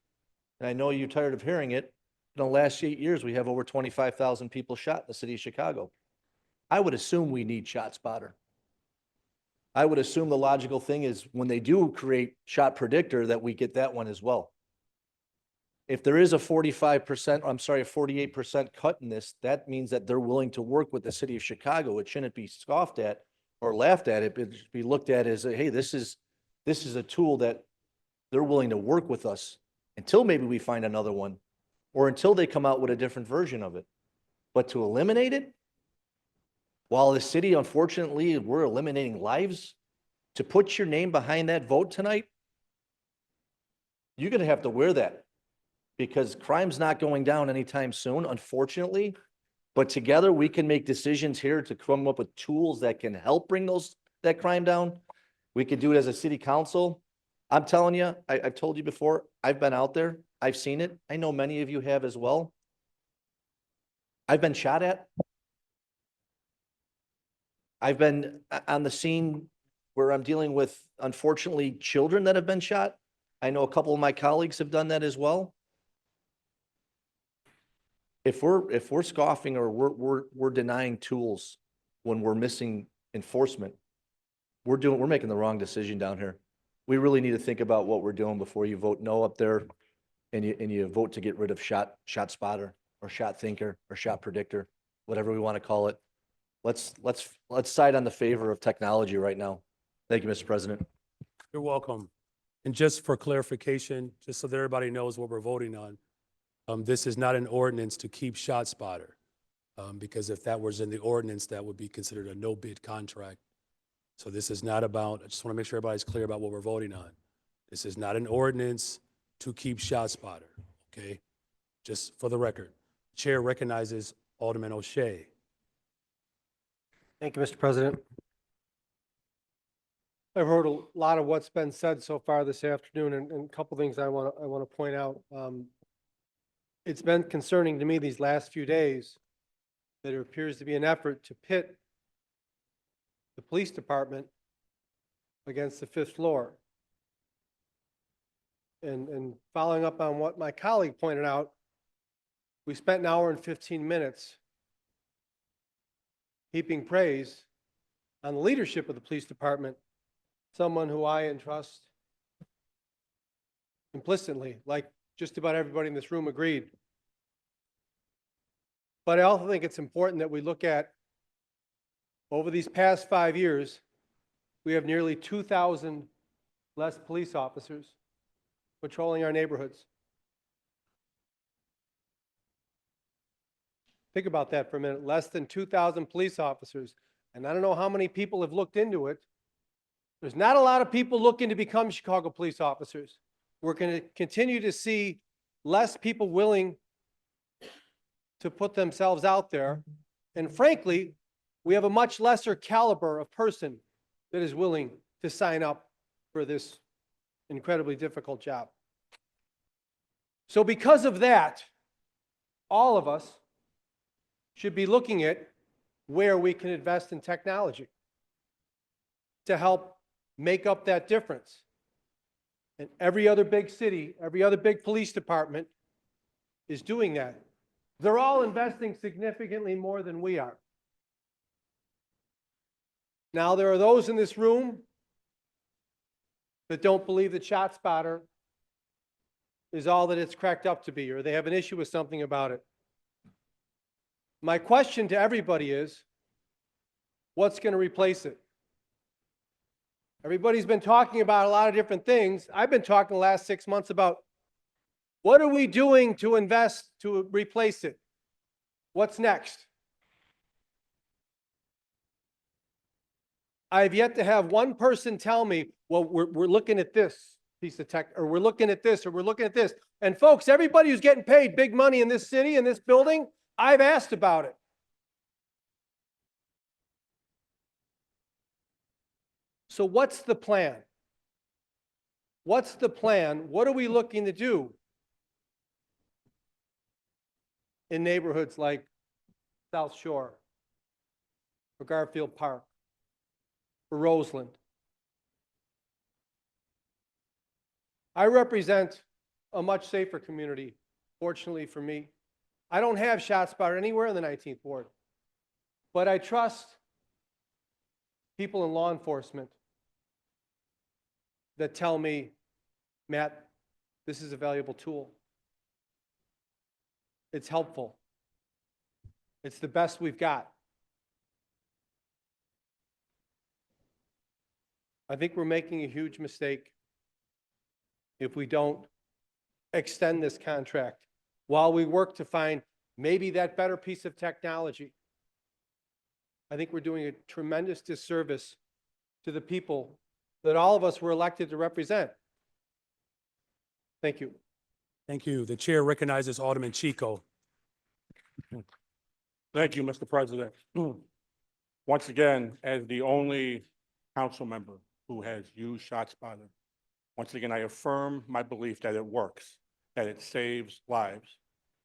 and I know you're tired of hearing it. In the last 8 years, we have over 25,000 people shot in the city of Chicago. I would assume we need Shot Spotter. I would assume the logical thing is when they do create Shot Predictor that we get that one as well. If there is a 48% cut in this, that means that they're willing to work with the city of Chicago. It shouldn't be scoffed at or laughed at. It should be looked at as, hey, this is a tool that they're willing to work with us until maybe we find another one or until they come out with a different version of it. But to eliminate it, while the city, unfortunately, we're eliminating lives, to put your name behind that vote tonight, you're going to have to wear that because crime's not going down anytime soon, unfortunately. But together we can make decisions here to come up with tools that can help bring that crime down. We could do it as a city council. I'm telling you, I've told you before, I've been out there. I've seen it. I know many of you have as well. I've been shot at. I've been on the scene where I'm dealing with, unfortunately, children that have been shot. I know a couple of my colleagues have done that as well. If we're scoffing or we're denying tools when we're missing enforcement, we're making the wrong decision down here. We really need to think about what we're doing before you vote no up there and you vote to get rid of Shot Spotter or Shot Thinker or Shot Predictor, whatever we want to call it. Let's side on the favor of technology right now. Thank you, Mr. President. You're welcome. And just for clarification, just so that everybody knows what we're voting on, this is not an ordinance to keep Shot Spotter, because if that was in the ordinance, that would be considered a no-bid contract. So this is not about, I just want to make sure everybody's clear about what we're voting on. This is not an ordinance to keep Shot Spotter, okay? Just for the record. Chair recognizes Alderman O'Shea. Thank you, Mr. President. I've heard a lot of what's been said so far this afternoon, and a couple things I want to point out. It's been concerning to me these last few days that there appears to be an effort to pit the police department against the fifth floor. And following up on what my colleague pointed out, we spent an hour and 15 minutes heaping praise on the leadership of the police department, someone who I entrust implicitly, like just about everybody in this room agreed. But I also think it's important that we look at, over these past 5 years, we have nearly 2,000 less police officers patrolling our neighborhoods. Think about that for a minute. Less than 2,000 police officers. And I don't know how many people have looked into it. There's not a lot of people looking to become Chicago police officers. We're going to continue to see less people willing to put themselves out there. And frankly, we have a much lesser caliber of person that is willing to sign up for this incredibly difficult job. So because of that, all of us should be looking at where we can invest in technology to help make up that difference. And every other big city, every other big police department is doing that. They're all investing significantly more than we are. Now, there are those in this room that don't believe that ShotSpotter is all that it's cracked up to be, or they have an issue with something about it. My question to everybody is, what's going to replace it? Everybody's been talking about a lot of different things. I've been talking the last 6 months about what are we doing to invest to replace it? What's next? I've yet to have one person tell me, well, we're looking at this piece of tech, or we're looking at this, or we're looking at this. And folks, everybody who's getting paid big money in this city, in this building, I've asked about it. So what's the plan? What's the plan? What are we looking to do in neighborhoods like South Shore, or Garfield Park, or Roseland? I represent a much safer community, fortunately for me. I don't have ShotSpotter anywhere in the 19th Ward, but I trust people in law enforcement that tell me, Matt, this is a valuable tool. It's helpful. It's the best we've got. I think we're making a huge mistake if we don't extend this contract while we work to find maybe that better piece of technology. I think we're doing a tremendous disservice to the people that all of us were elected to represent. Thank you. Thank you. The chair recognizes Alderman Chico. Thank you, Mr. President. Once again, as the only council member who has used ShotSpotter, once again, I affirm my belief that it works, that it saves lives.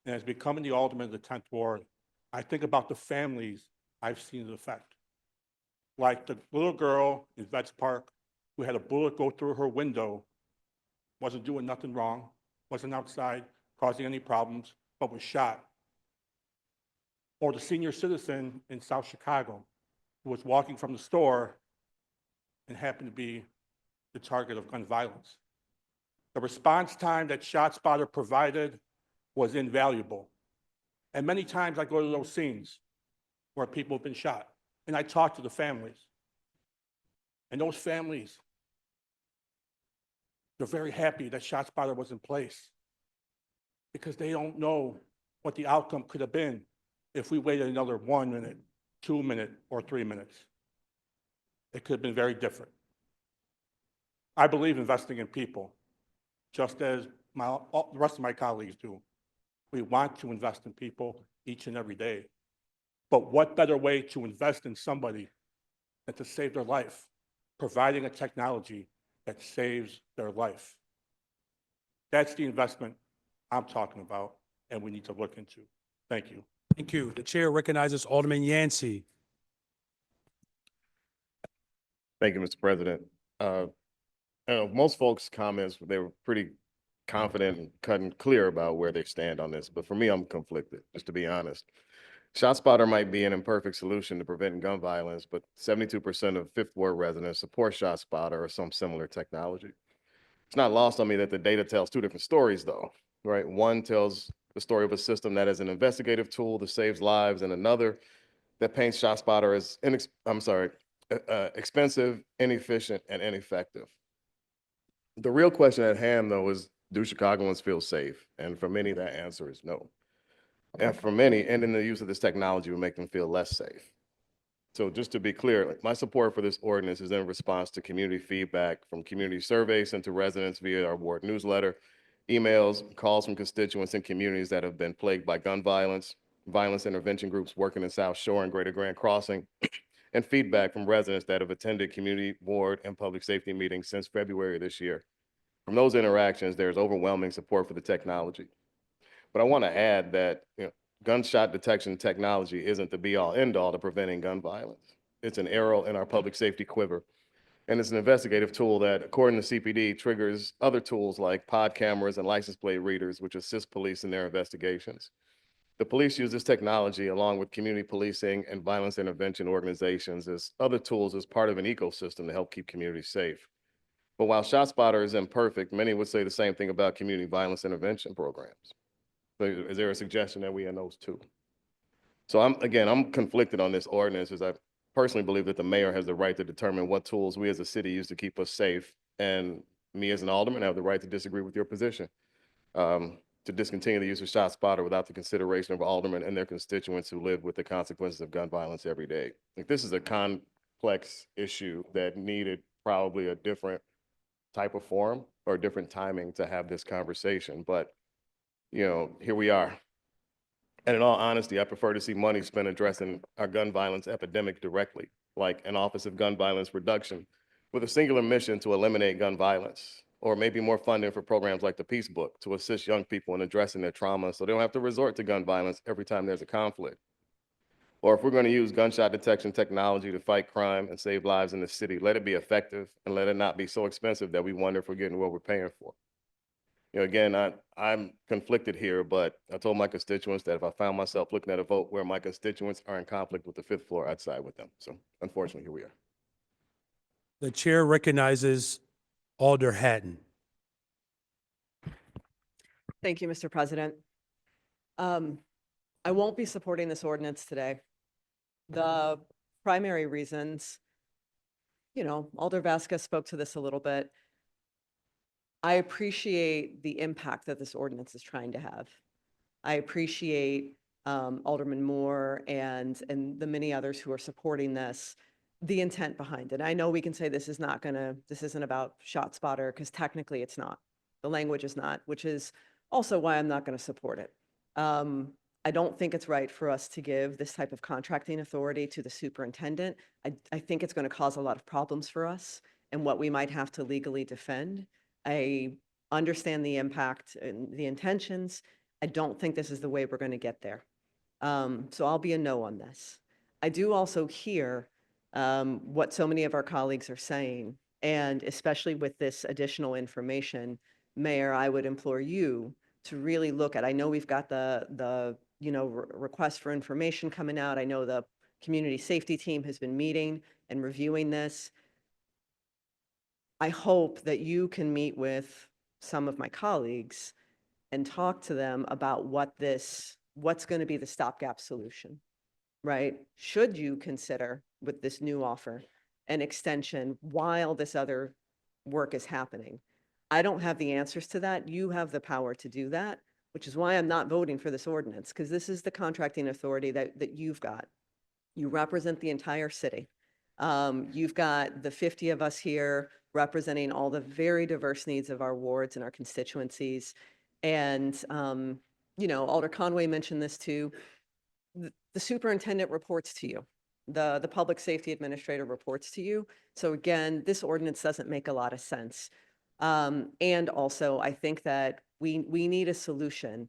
And as becoming the alderman of the 10th Ward, I think about the families I've seen it affect. Like the little girl in Vets Park who had a bullet go through her window, wasn't doing nothing wrong, wasn't outside causing any problems, but was shot. Or the senior citizen in South Chicago who was walking from the store and happened to be the target of gun violence. The response time that ShotSpotter provided was invaluable. And many times I go to those scenes where people have been shot, and I talk to the families. And those families, they're very happy that ShotSpotter was in place because they don't know what the outcome could have been if we waited another 1 minute, 2 minutes, or 3 minutes. It could have been very different. I believe investing in people, just as the rest of my colleagues do. We want to invest in people each and every day. But what better way to invest in somebody than to save their life, providing a technology that saves their life? That's the investment I'm talking about, and we need to look into. Thank you. Thank you. The chair recognizes Alderman Yancey. Thank you, Mr. President. Most folks' comments, they were pretty confident and cut and clear about where they stand on this. But for me, I'm conflicted, just to be honest. ShotSpotter might be an imperfect solution to preventing gun violence, but 72% of Fifth Ward residents support ShotSpotter or some similar technology. It's not lost on me that the data tells two different stories, though, right? One tells the story of a system that is an investigative tool that saves lives, and another that paints ShotSpotter as expensive, inefficient, and ineffective. The real question at hand, though, is do Chicagoans feel safe? And for many, that answer is no. And for many, ending the use of this technology will make them feel less safe. So just to be clear, my support for this ordinance is in response to community feedback from community surveys sent to residents via our ward newsletter, emails, calls from constituents in communities that have been plagued by gun violence, violence intervention groups working in South Shore and Greater Grand Crossing, and feedback from residents that have attended community, ward, and public safety meetings since February this year. From those interactions, there's overwhelming support for the technology. But I want to add that, gunshot detection technology isn't the be-all, end-all to preventing gun violence. It's an arrow in our public safety quiver. And it's an investigative tool that, according to CPD, triggers other tools like pod cameras and license plate readers, which assist police in their investigations. The police use this technology along with community policing and violence intervention organizations as other tools as part of an ecosystem to help keep communities safe. But while ShotSpotter is imperfect, many would say the same thing about community violence intervention programs. So is there a suggestion that we end those two? So I'm conflicted on this ordinance, as I personally believe that the mayor has the right to determine what tools we as a city use to keep us safe. And me as an alderman have the right to disagree with your position, to discontinue the use of ShotSpotter without the consideration of aldermen and their constituents who live with the consequences of gun violence every day. Like, this is a complex issue that needed probably a different type of forum or different timing to have this conversation. But, here we are. And in all honesty, I prefer to see money spent addressing our gun violence epidemic directly, like an Office of Gun Violence Reduction with a singular mission to eliminate gun violence, or maybe more funding for programs like the Peace Book to assist young people in addressing their trauma so they don't have to resort to gun violence every time there's a conflict. Or if we're going to use gunshot detection technology to fight crime and save lives in the city, let it be effective and let it not be so expensive that we wonder if we're getting what we're paying for. Again, I'm conflicted here, but I told my constituents that if I found myself looking at a vote where my constituents are in conflict with the fifth floor, I'd side with them. So unfortunately, here we are. The chair recognizes Alder Hatton. Thank you, Mr. President. I won't be supporting this ordinance today. The primary reasons, Alder Vasquez spoke to this a little bit. I appreciate the impact that this ordinance is trying to have. I appreciate Alderman Moore and the many others who are supporting this, the intent behind it. I know we can say this isn't about ShotSpotter, because technically it's not. The language is not, which is also why I'm not going to support it. I don't think it's right for us to give this type of contracting authority to the superintendent. I think it's going to cause a lot of problems for us and what we might have to legally defend. I understand the impact and the intentions. I don't think this is the way we're going to get there. So I'll be a no on this. I do also hear what so many of our colleagues are saying, and especially with this additional information, Mayor, I would implore you to really look at, I know we've got the request for information coming out. I know the community safety team has been meeting and reviewing this. I hope that you can meet with some of my colleagues and talk to them about what's going to be the stopgap solution, right? Should you consider with this new offer an extension while this other work is happening? I don't have the answers to that. You have the power to do that, which is why I'm not voting for this ordinance, because this is the contracting authority that you've got. You represent the entire city. You've got the 50 of us here representing all the very diverse needs of our wards and our constituencies. And, Alder Conway mentioned this too. The superintendent reports to you. The public safety administrator reports to you. So again, this ordinance doesn't make a lot of sense. And also, I think that we need a solution.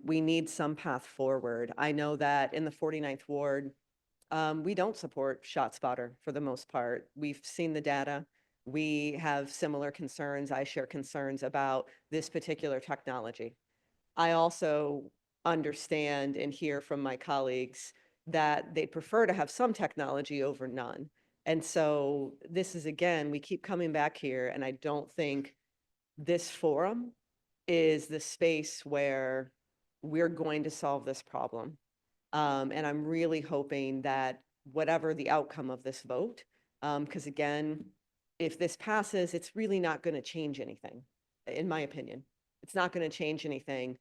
We need some path forward. I know that in the 49th Ward, we don't support ShotSpotter for the most part. We've seen the data. We have similar concerns. I share concerns about this particular technology. I also understand and hear from my colleagues that they prefer to have some technology over none. And so this is, again, we keep coming back here, and I don't think this forum is the space where we're going to solve this problem. And I'm really hoping that whatever the outcome of this vote, because again, if this passes, it's really not going to change anything, in my opinion. It's not going to change anything.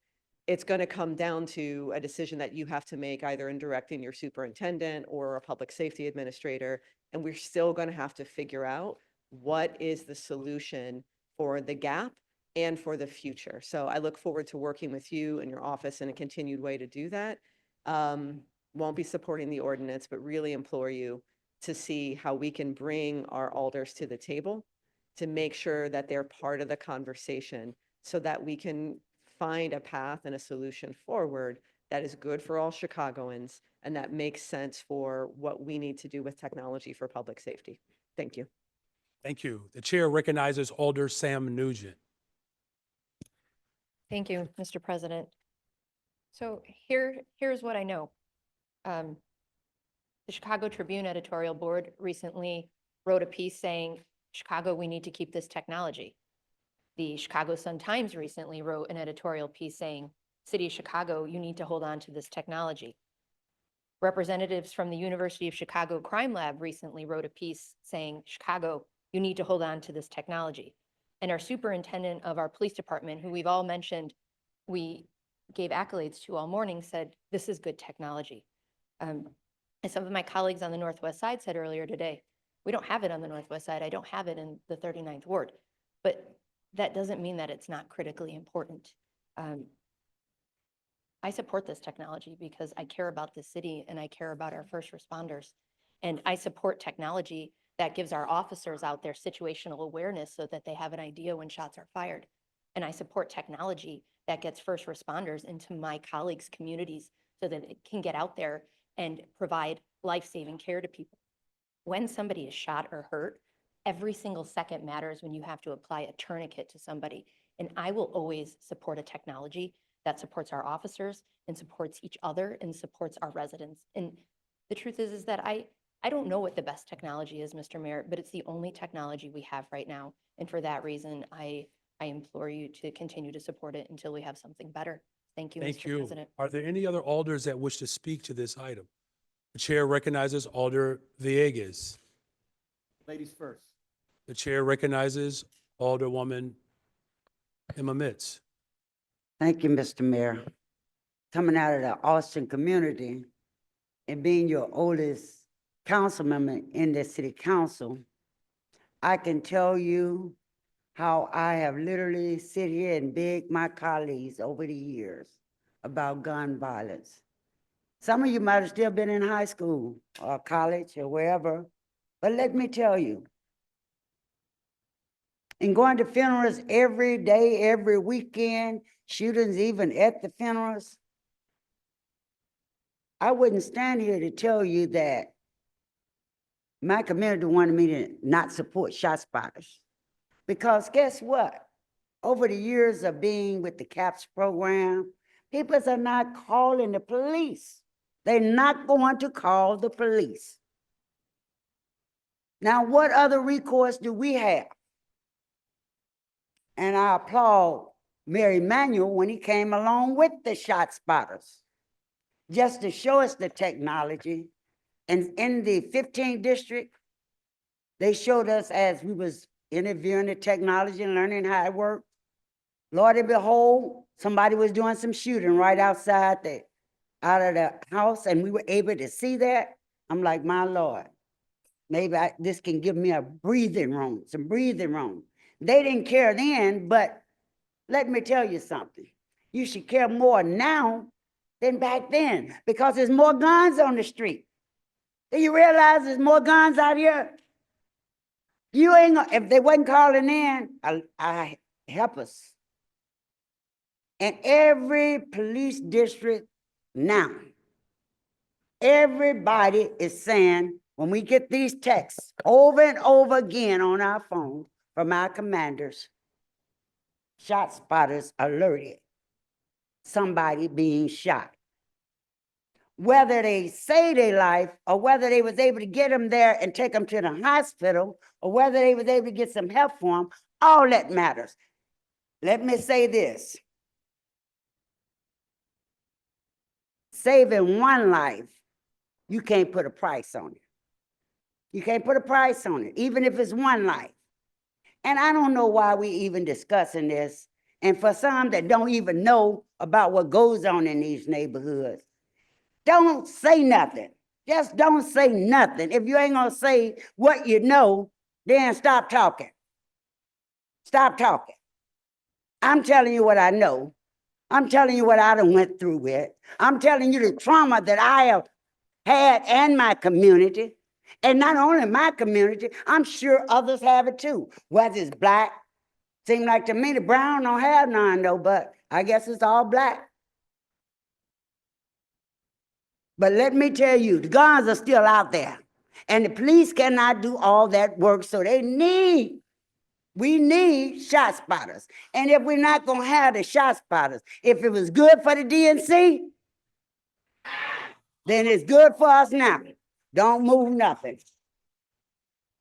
It's going to come down to a decision that you have to make either in directing your superintendent or a public safety administrator. And we're still going to have to figure out what is the solution for the gap and for the future. So I look forward to working with you and your office in a continued way to do that. Won't be supporting the ordinance, but really implore you to see how we can bring our alders to the table to make sure that they're part of the conversation so that we can find a path and a solution forward that is good for all Chicagoans and that makes sense for what we need to do with technology for public safety. Thank you. Thank you. The chair recognizes Alder Sam Nugent. Thank you, Mr. President. So here's what I know. The Chicago Tribune editorial board recently wrote a piece saying, Chicago, we need to keep this technology. The Chicago Sun-Times recently wrote an editorial piece saying, City of Chicago, you need to hold on to this technology. Representatives from the University of Chicago Crime Lab recently wrote a piece saying, Chicago, you need to hold on to this technology. And our superintendent of our police department, who we've all mentioned, we gave accolades to all morning, said, this is good technology. And some of my colleagues on the Northwest Side said earlier today, we don't have it on the Northwest Side. I don't have it in the 39th Ward. But that doesn't mean that it's not critically important. I support this technology because I care about the city and I care about our first responders. And I support technology that gives our officers out there situational awareness so that they have an idea when shots are fired. And I support technology that gets first responders into my colleagues' communities so that it can get out there and provide life-saving care to people. When somebody is shot or hurt, every single second matters when you have to apply a tourniquet to somebody. And I will always support a technology that supports our officers and supports each other and supports our residents. And the truth is that I don't know what the best technology is, Mr. Mayor, but it's the only technology we have right now. And for that reason, I implore you to continue to support it until we have something better. Thank you, Thank Mr. you. President. Are there any other alders that wish to speak to this item? The chair recognizes Alder Villegas. Ladies first. The chair recognizes Alderwoman Emma Mitz. Thank you, Mr. Mayor. Coming out of the Austin community and being your oldest council member in the city council, I can tell you how I have literally sit here and begged my colleagues over the years about gun violence. Some of you might have still been in high school or college or wherever, but let me tell you, and going to funerals every day, every weekend, shootings even at the funerals, I wouldn't stand here to tell you that my community wanted me to not support shot spotters. Because guess what? Over the years of being with the CAPS program, people are not calling the police. They're not going to call the police. Now, what other recourse do we have? And I applaud Mayor Emanuel when he came along with the shot spotters, just to show us the technology. And in the 15th district, they showed us as we was interviewing the technology and learning how it worked. Lord and behold, somebody was doing some shooting right outside out of the house, and we were able to see that. I'm like, my Lord, maybe this can give me a breathing room, some breathing room. They didn't care then, but let me tell you something. You should care more now than back then because there's more guns on the street. Do you realize there's more guns out here? You ain't gonna, if they wasn't calling in, I help us. And every police district now, everybody is saying, when we get these texts over and over again on our phone from our commanders, shot spotters alerted somebody being shot. Whether they say their life or whether they was able to get them there and take them to the hospital or whether they was able to get some help for them, all that matters. Let me say this. Saving one life, you can't put a price on it. You can't put a price on it, even if it's one life. And I don't know why we even discussing this. And for some that don't even know about what goes on in these neighborhoods, don't say nothing. Just don't say nothing. If you ain't gonna say what you know, then stop talking. Stop talking. I'm telling you what I know. I'm telling you what I done went through with. I'm telling you the trauma that I have had and my community. And not only my community, I'm sure others have it too, whether it's black. Seem like to me the brown don't have none though, but I guess it's all black. But let me tell you, the guns are still out there. And the police cannot do all that work, so we need shot spotters. And if we're not gonna have the shot spotters, if it was good for the DNC, then it's good for us now. Don't move nothing.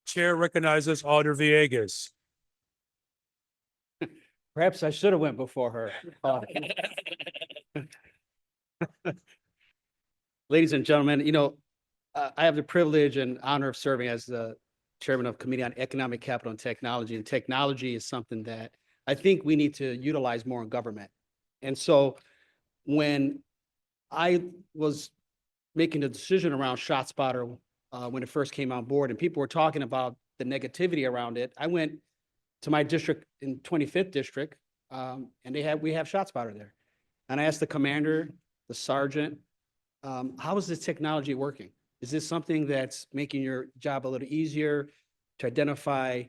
Chair recognizes Alder Villegas. Perhaps I should have went before her. Ladies and gentlemen, I have the privilege and honor of serving as the chairman of Committee on Economic Capital and Technology. And technology is something that I think we need to utilize more in government. And so when I was making the decision around ShotSpotter when it first came on board and people were talking about the negativity around it, I went to my district in 25th district and we have ShotSpotter there. And I asked the commander, the sergeant, how is this technology working? Is this something that's making your job a little easier to identify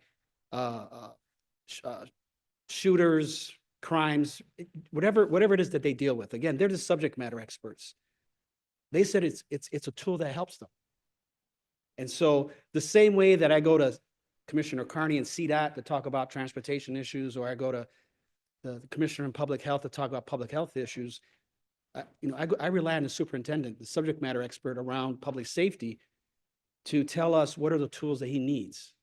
shooters, crimes, whatever it is that they deal with? Again, they're the subject matter experts. They said it's a tool that helps them. And so the same way that I go to Commissioner Carney and CDOT to talk about transportation issues, or I go to the Commissioner in Public Health to talk about public health issues, I rely on the superintendent, the subject matter expert around public safety, to tell us what are the tools that he needs.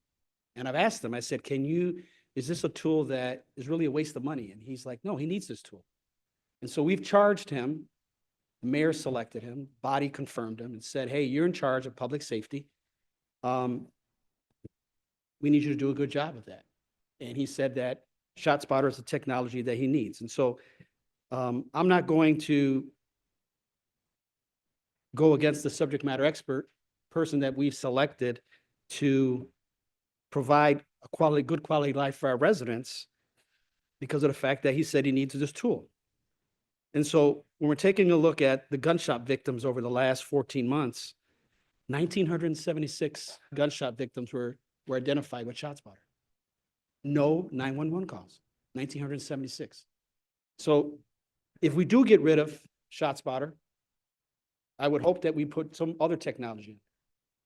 And I've asked him, I said, is this a tool that is really a waste of money? And he's like, no, he needs this tool. And so we've charged him, the mayor selected him, body confirmed him and said, hey, you're in charge of public safety. We need you to do a good job of that. And he said that ShotSpotter is the technology that he needs. And so I'm not going to go against the subject matter expert person that we've selected to provide a good quality life for our residents because of the fact that he said he needs this tool. And so when we're taking a look at the gunshot victims over the last 14 months, 1,976 gunshot victims were identified with ShotSpotter. No 911 calls, 1,976. So if we do get rid of ShotSpotter, I would hope that we put some other technology in.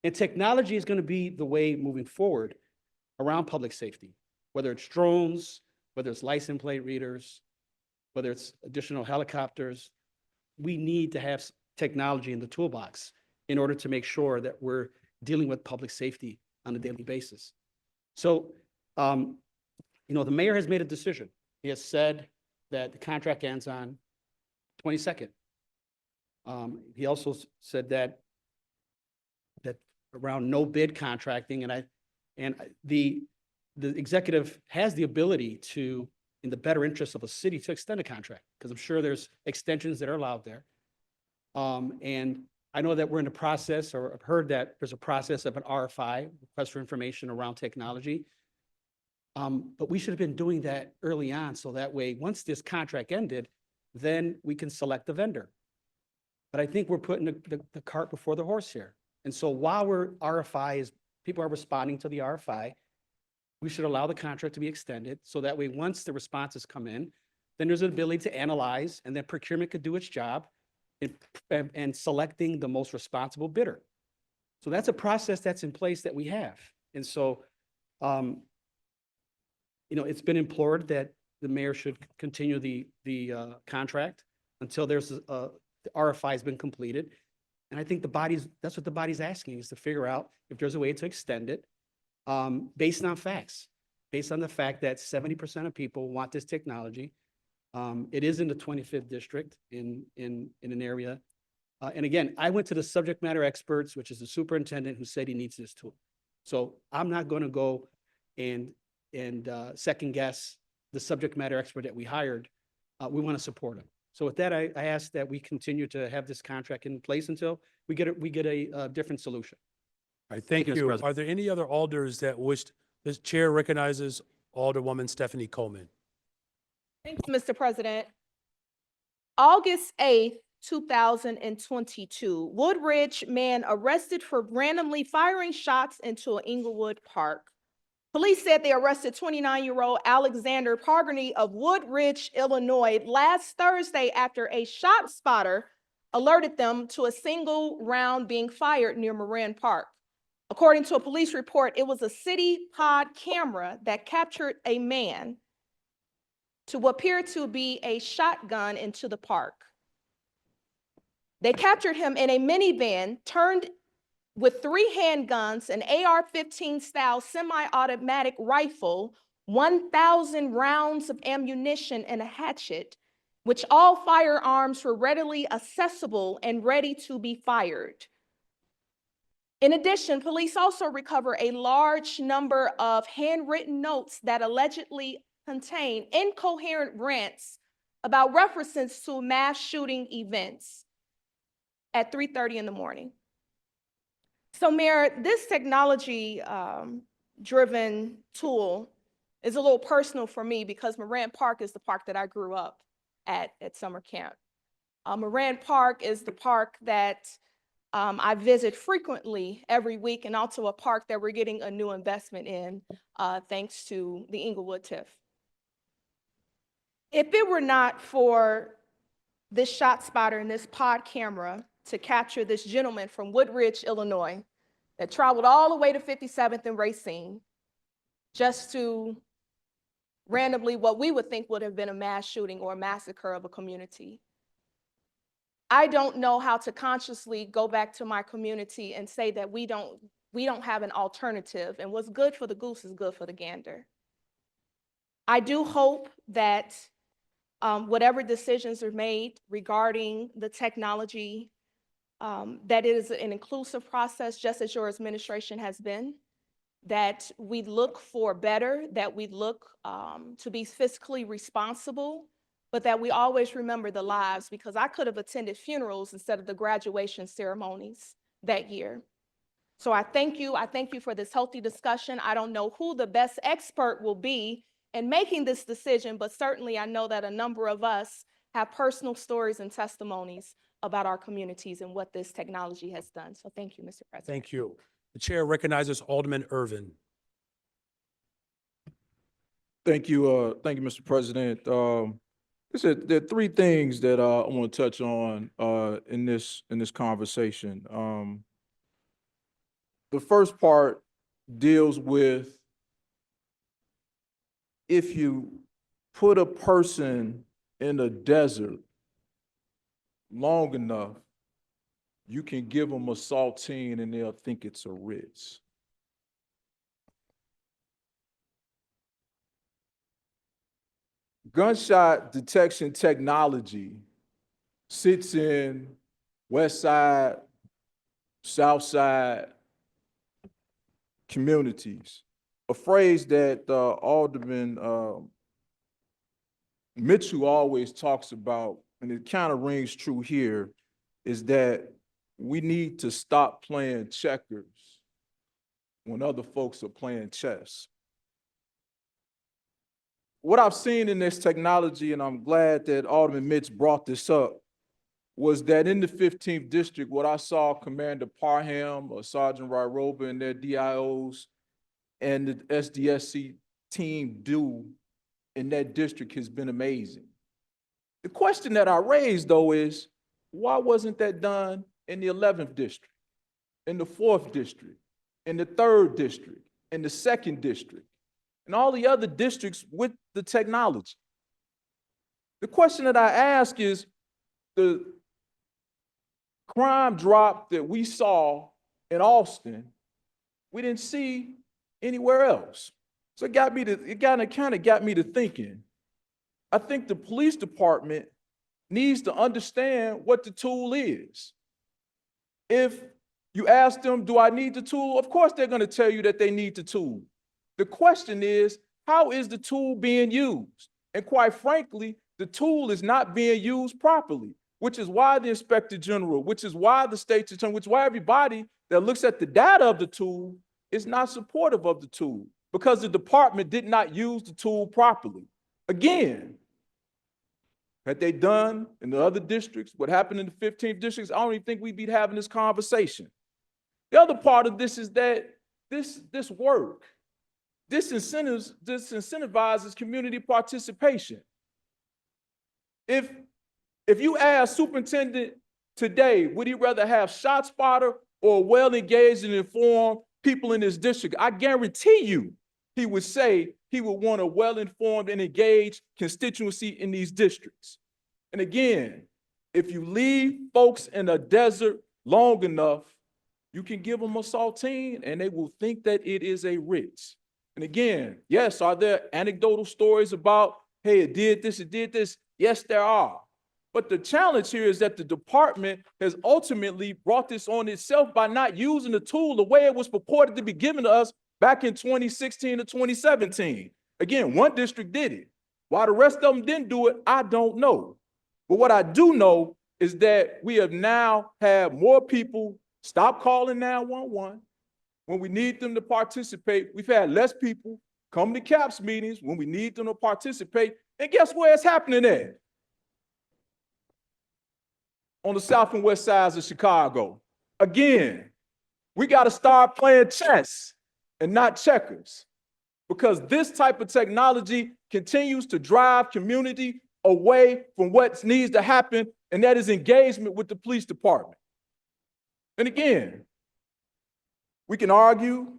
And technology is going to be the way moving forward around public safety, whether it's drones, whether it's license plate readers, whether it's additional helicopters. We need to have technology in the toolbox in order to make sure that we're dealing with public safety on a daily basis. So, the mayor has made a decision. He has said that the contract ends on 22nd. He also said that around no bid contracting, and the executive has the ability to, in the better interest of a city, to extend a contract, because I'm sure there's extensions that are allowed there. And I know that we're in the process, or I've heard that there's a process of an RFI, request for information around technology. But we should have been doing that early on, so that way, once this contract ended, then we can select the vendor. But I think we're putting the cart before the horse here. And so while people are responding to the RFI, we should allow the contract to be extended, so that way, once the responses come in, then there's an ability to analyze, and then procurement could do its job in selecting the most responsible bidder. So that's a process that's in place that we have. And so, it's been implored that the mayor should continue the contract until the RFI has been completed. And I think that's what the body's asking, is to figure out if there's a way to extend it based on facts, based on the fact that 70% of people want this technology. It is in the 25th district in an area. And again, I went to the subject matter experts, which is the superintendent, who said he needs this tool. So I'm not going to go and second guess the subject matter expert that we hired. We want to support him. So with that, I ask that we continue to have this contract in place until we get a different solution. All right, thank Mr. you. President. Are there any other alders that wished? This chair recognizes Alderwoman Stephanie Coleman. Thanks, Mr. President. August 8th, 2022. Woodridge man arrested for randomly firing shots into an Inglewood park. Police said they arrested 29-year-old Alexander Pargany of Woodridge, Illinois, last Thursday after a shot spotter alerted them to a single round being fired near Moran Park. According to a police report, it was a city pod camera that captured a man to what appeared to be a shotgun into the park. They captured him in a minivan turned with 3 handguns, an AR-15 style semi-automatic rifle, 1,000 rounds of ammunition, and a hatchet, which all firearms were readily accessible and ready to be fired. In addition, police also recovered a large number of handwritten notes that allegedly contain incoherent rants about references to mass shooting events at 3:30 in the morning. So Mayor, this technology driven tool is a little personal for me because Moran Park is the park that I grew up at summer camp. Moran Park is the park that I visit frequently every week, and also a park that we're getting a new investment in thanks to the Inglewood TIF. If it were not for this shot spotter and this pod camera to capture this gentleman from Woodridge, Illinois, that traveled all the way to 57th and Racine just to randomly what we would think would have been a mass shooting or a massacre of a community. I don't know how to consciously go back to my community and say that we don't have an alternative, and what's good for the goose is good for the gander. I do hope that whatever decisions are made regarding the technology, that it is an inclusive process, just as your administration has been, that we look for better, that we look to be fiscally responsible, but that we always remember the lives, because I could have attended funerals instead of the graduation ceremonies that year. So I thank you for this healthy discussion. I don't know who the best expert will be in making this decision, but certainly I know that a number of us have personal stories and testimonies about our communities and what this technology has done. So thank you, Mr. President. Thank you. The chair recognizes Alderman Irvin. Thank you, Mr. President. There are 3 things that I want to touch on in this conversation. The first part deals with if you put a person in a desert long enough, you can give them a saltine and they'll think it's a Ritz. Gunshot detection technology sits in West Side, South Side communities. A phrase that Alderman Mitchell always talks about, and it kind of rings true here, is that we need to stop playing checkers when other folks are playing chess. What I've seen in this technology, and I'm glad that Alderman Mitch brought this up, was that in the 15th district, what I saw Commander Parham or Sergeant Ryroba and their DIOs and the SDSC team do in that district has been amazing. The question that I raised, though, is why wasn't that done in the 11th district, in the 4th district, in the 3rd district, in the 2nd district, and all the other districts with the technology? The question that I ask is, the crime drop that we saw in Austin, we didn't see anywhere else. So it kind of got me to thinking. I think the police department needs to understand what the tool is. If you ask them, do I need the tool? Of course they're going to tell you that they need the tool. The question is, how is the tool being used? And quite frankly, the tool is not being used properly, which is why the Inspector General, which is why the State's Attorney, which is why everybody that looks at the data of the tool is not supportive of the tool, because the department did not use the tool properly. Again, Had they done in the other districts what happened in the 15th districts, I don't even think we'd be having this conversation. The other part of this is that this work, disincentivizes community participation. If you ask superintendent today, would he rather have ShotSpotter or well-engaged and informed people in his district? I guarantee you he would say he would want a well-informed and engaged constituency in these districts. And again, if you leave folks in a desert long enough, you can give them a saltine and they will think that it is a Ritz. And again, yes, are there anecdotal stories about, hey, it did this, it did this? Yes, there are. But the challenge here is that the department has ultimately brought this on itself by not using the tool the way it was purported to be given to us back in 2016 to 2017. Again, one district did it. Why the rest of them didn't do it, I don't know. But what I do know is that we have now had more people stop calling 911 when we need them to participate. We've had less people come to CAPS meetings when we need them to participate. And guess where it's happening at? On the south and west sides of Chicago. Again, we got to start playing chess and not checkers, because this type of technology continues to drive community away from what needs to happen, and that is engagement with the police department. And again, we can argue,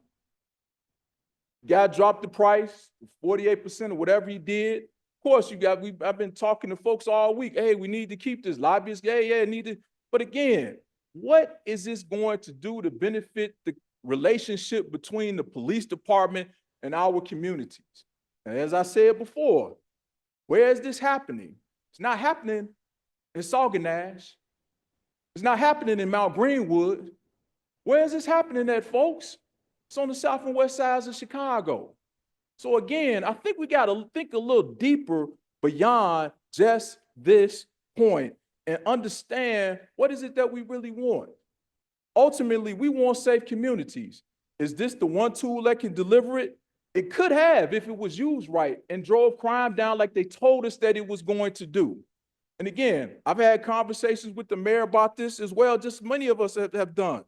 guy dropped the price, 48% or whatever he did. Of course, I've been talking to folks all week. Hey, we need to keep this. Lobbyists, yeah, need to. But again, what is this going to do to benefit the relationship between the police department and our communities? And as I said before, where is this happening? It's not happening in Saguenash. It's not happening in Mount Greenwood. Where is this happening at, folks? It's on the south and west sides of Chicago. So again, I think we got to think a little deeper beyond just this point and understand what is it that we really want. Ultimately, we want safe communities. Is this the one tool that can deliver it? It could have if it was used right and drove crime down like they told us that it was going to do. And again, I've had conversations with the mayor about this as well, just many of us have done.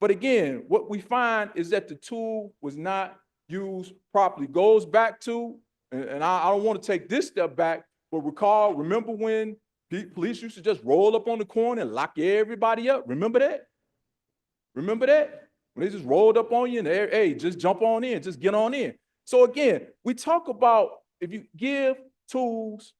But again, what we find is that the tool was not used properly. Goes back to, and I don't want to take this step back, but remember when police used to just roll up on the corner and lock everybody up? Remember that? Remember that? When they just rolled up on you and hey, just jump on in, just get on in. So again, we talk about if you give tools,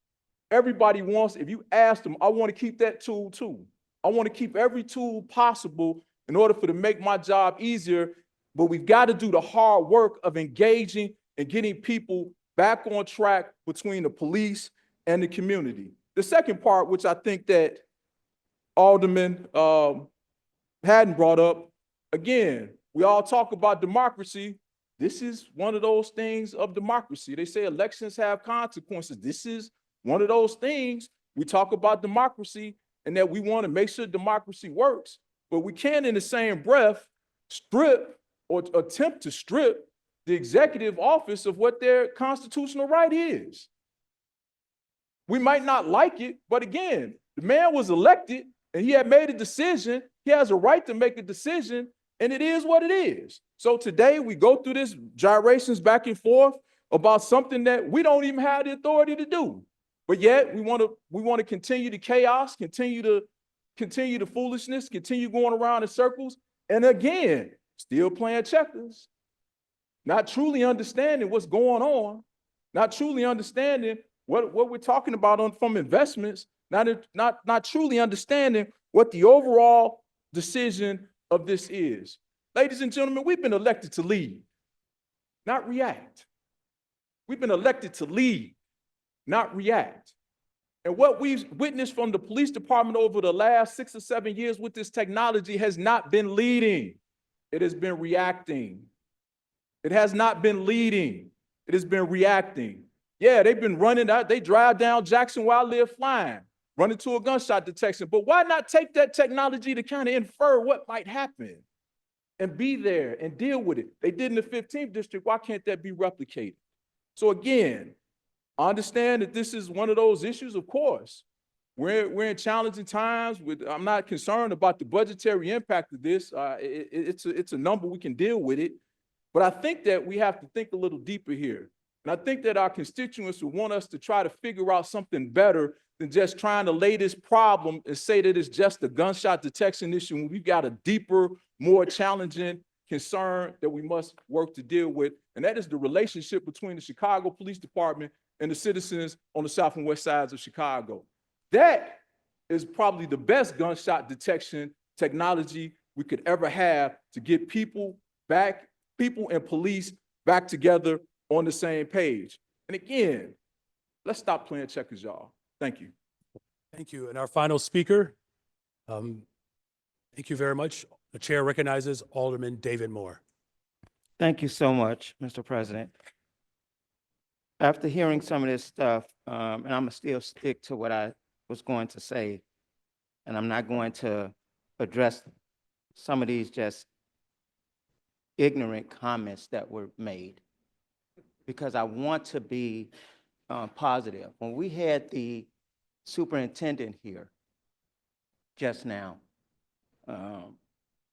everybody wants, if you ask them, I want to keep that tool too. I want to keep every tool possible in order to make my job easier, but we've got to do the hard work of engaging and getting people back on track between the police and the community. The second part, which I think that Alderman hadn't brought up, again, we all talk about democracy. This is one of those things of democracy. They say elections have consequences. This is one of those things. We talk about democracy and that we want to make sure democracy works, but we can't in the same breath strip or attempt to strip the executive office of what their constitutional right is. We might not like it, but again, the man was elected and he had made a decision. He has a right to make a decision, and it is what it is. So today we go through this gyrations back and forth about something that we don't even have the authority to do. But yet we want to continue the chaos, continue the foolishness, continue going around in circles. And again, still playing checkers, not truly understanding what's going on, not truly understanding what we're talking about from investments, not truly understanding what the overall decision of this is. Ladies and gentlemen, we've been elected to lead, not react. We've been elected to lead, not react. And what we've witnessed from the police department over the last 6 or 7 years with this technology has not been leading. It has been reacting. It has not been leading. It has been reacting. Yeah, they've been running out. They drive down Jackson where I live flying, run into a gunshot detection. But why not take that technology to kind of infer what might happen and be there and deal with it? They did in the 15th district. Why can't that be replicated? So again, I understand that this is one of those issues, of course. We're in challenging times I'm not concerned about the budgetary impact of this. It's a number, we can deal with it. But I think that we have to think a little deeper here. And I think that our constituents would want us to try to figure out something better than just trying to lay this problem and say that it's just a gunshot detection issue when we've got a deeper, more challenging concern that we must work to deal with. And that is the relationship between the Chicago Police Department and the citizens on the south and west sides of Chicago. That is probably the best gunshot detection technology we could ever have to get people and police back together on the same page. And again, let's stop playing checkers, y'all. Thank you. Thank you. And our final speaker, thank you very much. The chair recognizes Alderman David Moore. Thank you so much, Mr. President. After hearing some of this stuff, and I'm gonna still stick to what I was going to say, and I'm not going to address some of these just ignorant comments that were made, because I want to be positive. When we had the superintendent here just now,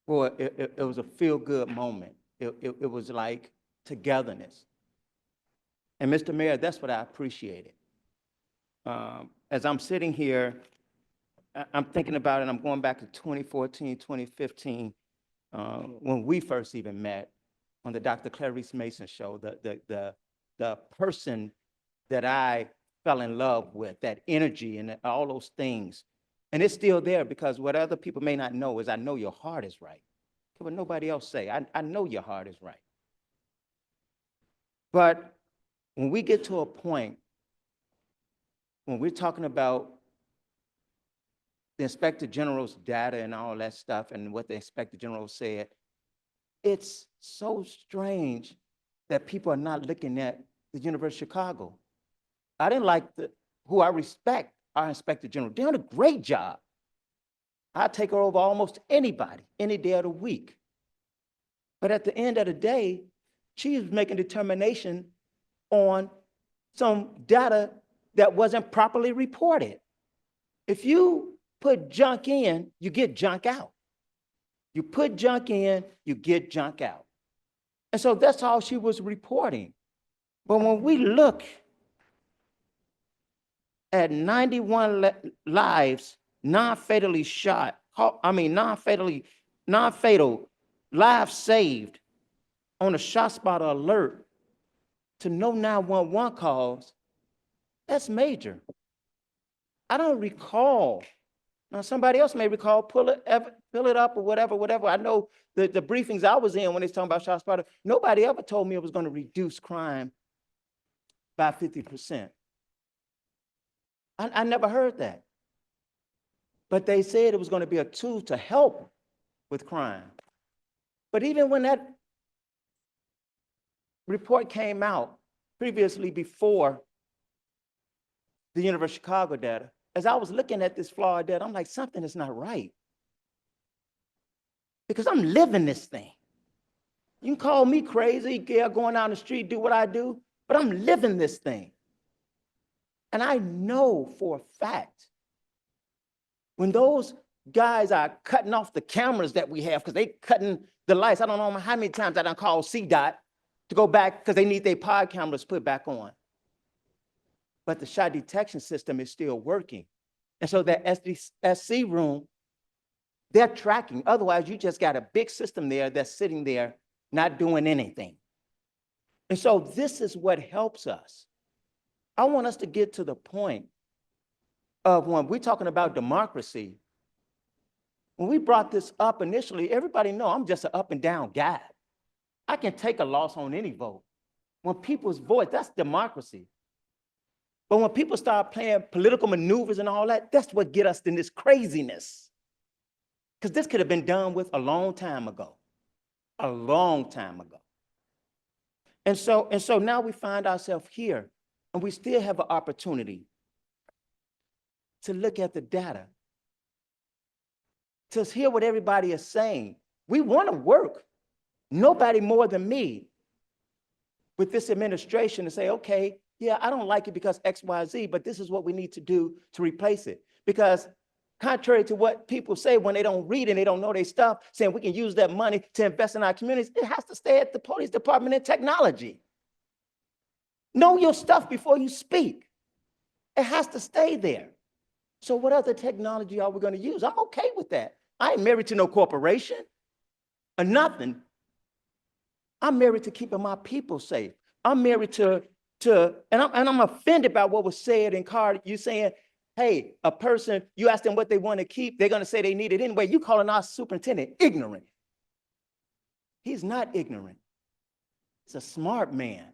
boy, it was a feel-good moment. It was like togetherness. And Mr. Mayor, that's what I appreciated. As I'm sitting here, I'm thinking about it, I'm going back to 2014, 2015, when we first even met on the Dr. Clarice Mason show, the person that I fell in love with, that energy and all those things. And it's still there, because what other people may not know is I know your heart is right. What nobody else say, I know your heart is right. But when we get to a point, when we're talking about the Inspector General's data and all that stuff and what the Inspector General said, it's so strange that people are not looking at the University of Chicago. I didn't like who I respect, our Inspector General. They're doing a great job. I'd take her over almost anybody, any day of the week. But at the end of the day, she's making determination on some data that wasn't properly reported. If you put junk in, you get junk out. You put junk in, you get junk out. And so that's all she was reporting. But when we look at 91 lives non-fatally shot, non-fatal lives saved on a ShotSpotter alert to no 911 calls, that's major. I don't recall. Now, somebody else may recall, pull it up or whatever. I know the briefings I was in when they was talking about ShotSpotter, nobody ever told me it was going to reduce crime by 50%. I never heard that. But they said it was going to be a tool to help with crime. But even when that report came out previously before the University of Chicago data, as I was looking at this flawed data, I'm like, something is not right. Because I'm living this thing. You can call me crazy, going down the street, do what I do, but I'm living this thing. And I know for a fact, when those guys are cutting off the cameras that we have, because they cutting the lights, I don't know how many times I done called CDOT to go back because they need their pod cameras put back on. But the shot detection system is still working. And so that SC room, they're tracking. Otherwise, you just got a big system there that's sitting there not doing anything. And so this is what helps us. I want us to get to the point of when we're talking about democracy. When we brought this up initially, everybody know I'm just an up and down guy. I can take a loss on any vote. When people's vote, that's democracy. But when people start playing political maneuvers and all that, that's what get us in this craziness. Because this could have been done with a long time ago. A long time ago. And so now we find ourselves here, and we still have an opportunity to look at the data, to hear what everybody is saying. We want to work. Nobody more than me with this administration to say, okay, Yeah, I don't like it because X, Y, Z, but this is what we need to do to replace it. Because contrary to what people say when they don't read and they don't know their stuff, saying we can use that money to invest in our communities, it has to stay at the police department and technology. Know your stuff before you speak. It has to stay there. So what other technology are we going to use? I'm okay with that. I ain't married to no corporation or nothing. I'm married to keeping my people safe. I'm married and I'm offended by what was said in Carter. You saying, hey, a person, you ask them what they want to keep, they're going to say they need it anyway. You calling our superintendent ignorant. He's not ignorant. He's a smart man.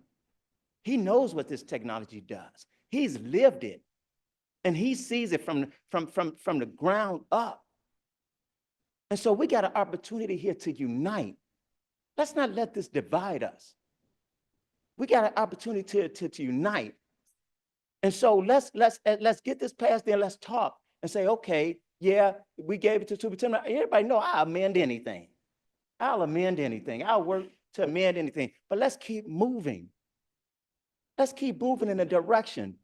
He knows what this technology does. He's lived it. And he sees it from the ground up. And so we got an opportunity here to unite. Let's not let this divide us. We got an opportunity to unite. And so let's get this passed there. Let's talk and say, okay, yeah, we gave it to superintendent. Everybody know I'll amend anything. I'll amend anything. I'll work to amend anything. But let's keep moving. Let's keep moving in a direction.